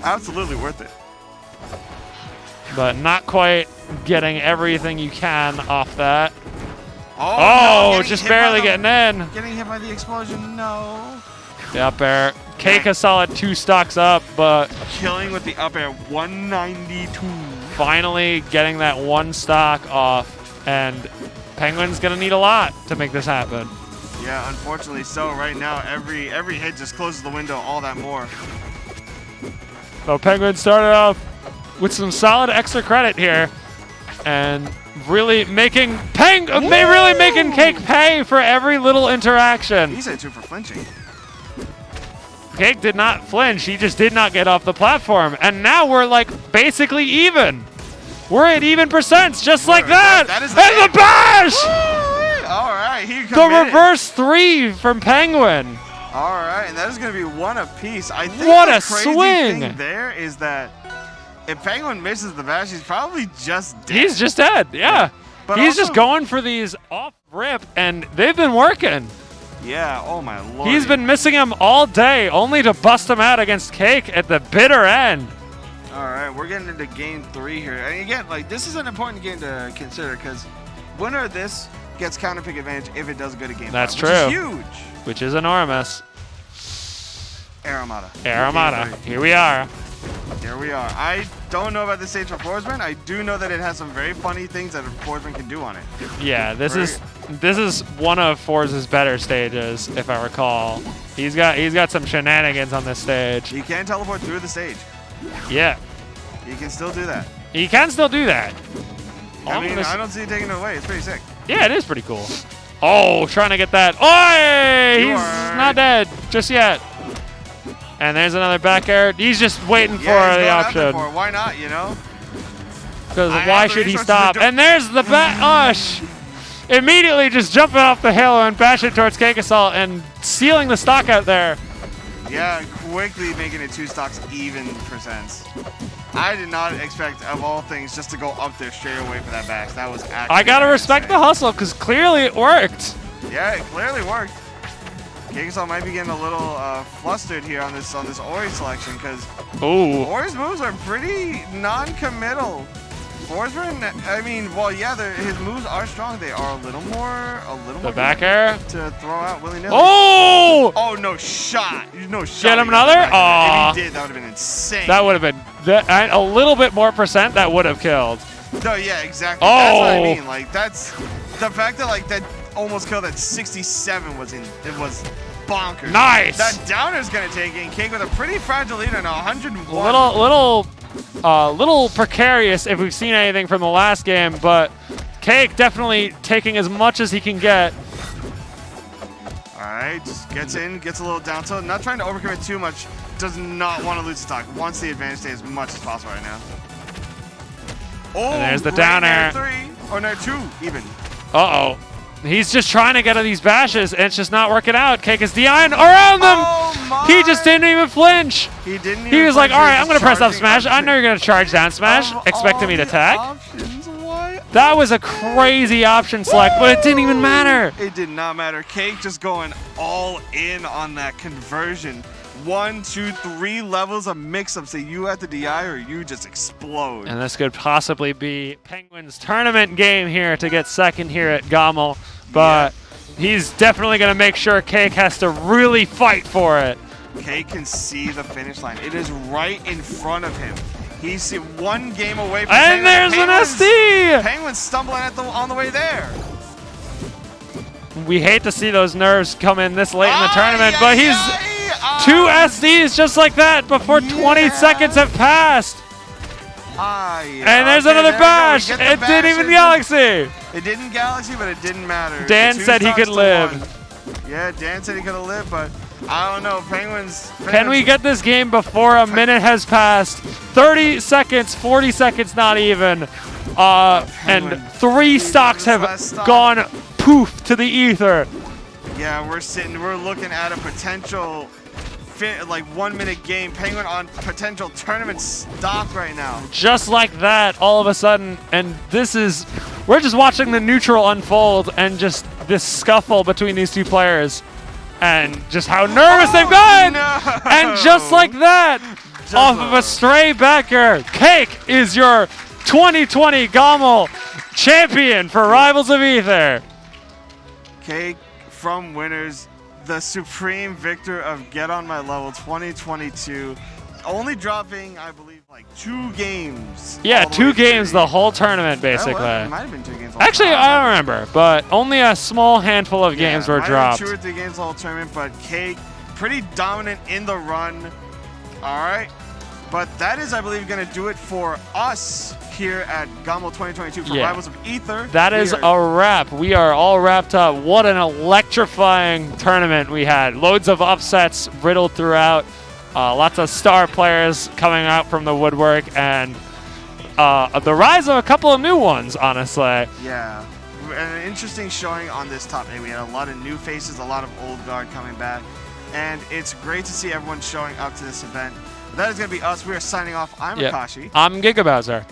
Absolutely worth it. But not quite getting everything you can off that. Oh, no, just barely getting in. Getting hit by the explosion, no. The up air. Cake a solid 2 stocks up, but killing with the up air, 192. Finally getting that 1 stock off, and Penguin's gonna need a lot to make this happen. Yeah, unfortunately so. Right now, every hit just closes the window all that more. So Penguin started off with some solid extra credit here, and really making Cake pay for every little interaction. He said 2 for flinching. Cake did not flinch. He just did not get off the platform. And now we're like basically even. We're at even percents, just like that. That is and the bash! All right, he The committed. reverse 3 from Penguin. All right, and that is going to be 1 apiece. I think What the a crazy swing. thing there is that if Penguin misses the bash, he's probably just dead. He's just dead, yeah. But He's also- just going for these off rip, and they've been working. Yeah, oh my lord. He's been missing him all day, only to bust him out against Cake at the bitter end. All right, we're getting into game 3 here. And again, like, this is an important game to consider because winner of this gets counter pick advantage if it does good at game 5. That's Which is true. huge. Which is enormous. Aramata. Aramata, here we are. Here we are. I don't know about this stage for Forsman. I do know that it has some very funny things that Forsman can do on it. Yeah, this is one of Forza's better stages, if I recall. He's got some shenanigans on this stage. He can teleport through the stage. Yeah. He can still do that. He can still do that. I mean, Almost- I don't see it taking it away. It's pretty sick. Yeah, it is pretty cool. Oh, trying to get that. Oi! He's not dead just yet. And there's another back air. He's just waiting for Yeah, he's the going after option. for it. Why not, you know? Because I why have the should he resources stop? to do- And there's the Ush! Immediately just jumping off the hill and bashing towards Cake Assault and sealing the stock out there. Yeah, quickly making it 2 stocks even %. I did not expect, of all things, just to go up there straight away for that bash. That was actually I gotta respect the insane. hustle because clearly it worked. Yeah, it clearly worked. Gigasol might be getting a little flustered here on this Ori selection because Ooh. Ori's moves are pretty non-committal. I mean, well, yeah, his moves are strong. They are a little more The back air. to throw out willy-nilly. Oh! Oh, no shot. No shot. Get him he got another? the back air. Aw. If he did, that would have been insane. That would have been a little bit more %. That would have killed. No, yeah, exactly. That's what I Oh. mean. Like, that's the fact that like that almost killed at 67 was bonkers. Nice. That downer's gonna take it. And Cake with a pretty fragile lead on 101. Little precarious if we've seen anything from the last game, but Cake definitely taking as much as he can get. All right, just gets in, gets a little down tilt. Not trying to overcommit too much. Does not want to lose the stock. Wants the advantage to stay as much as possible right now. Oh, And there's the great down nair air. 3 or nair 2 even. Uh-oh. He's just trying to get to these bashes, and it's just not working out. Cake is DIing around them. Oh my! He just didn't even flinch. He didn't. He even was like, flinch, all right, he I'm was going to press up charging smash. I know you're going to charge down smash, Of expecting all me to the tag. options, what? That was a crazy option select, but it didn't even matter. It did not matter. Cake just going all in on that conversion. 1, 2, 3 levels of mix-ups that you have to DI or you just explode. And this could possibly be Penguin's tournament game here to get second here at Gommel, but he's definitely going to make sure Cake has to really fight for it. Cake can see the finish line. It is right in front of him. He's 1 game away from And there's an SD! Penguin's stumbling on the way there. We hate to see those nerves come in this late in the tournament, but he's Aye, 2 SDs just like that before 20 seconds have passed. aye. And there's Okay, another there we go. We bash. get the It didn't bash even in. Galaxy. It didn't Galaxy, but it didn't matter. Dan 2 said he stocks could to live. 1. Yeah, Dan said he could have lived, but I don't know. Penguins. Can we get this game before a minute has passed? 30 seconds, 40 seconds, not even. And 3 stocks have Last stock. gone poof to the ether. Yeah, we're looking at a potential, like 1 minute game. Penguin on potential tournament stock right now. Just like that, all of a sudden, and we're just watching the neutral unfold and just this scuffle between these 2 players. And just how nervous they've gotten! No. And just like that, off of a stray backer, Cake is your 2020 Gommel champion for Rivals of Aether. Cake from winners, the supreme victor of Get On My Level 2022. Only dropping, I believe, like 2 games. Yeah, all the 2 way games through. the whole tournament, It basically. might have been 2 games. Actually, I don't remember, but only a small handful of games were might have dropped. been 2 or 3 games the whole tournament, but Cake pretty dominant in the run. All right, but that is, I believe, going to do it for us here at Gommel 2022 for Yeah. Rivals of Aether. That is a wrap. We are all wrapped up. What an electrifying tournament we had. Loads of upsets riddled throughout. Lots of star players coming out from the woodwork, and the rise of a couple of new ones, honestly. Yeah, an interesting showing on this top 8. We had a lot of new faces, a lot of old guard coming back, and it's great to see everyone showing up to this event. That is going to be us. We are signing off. I'm Yep. Akashi. I'm Gigabowser.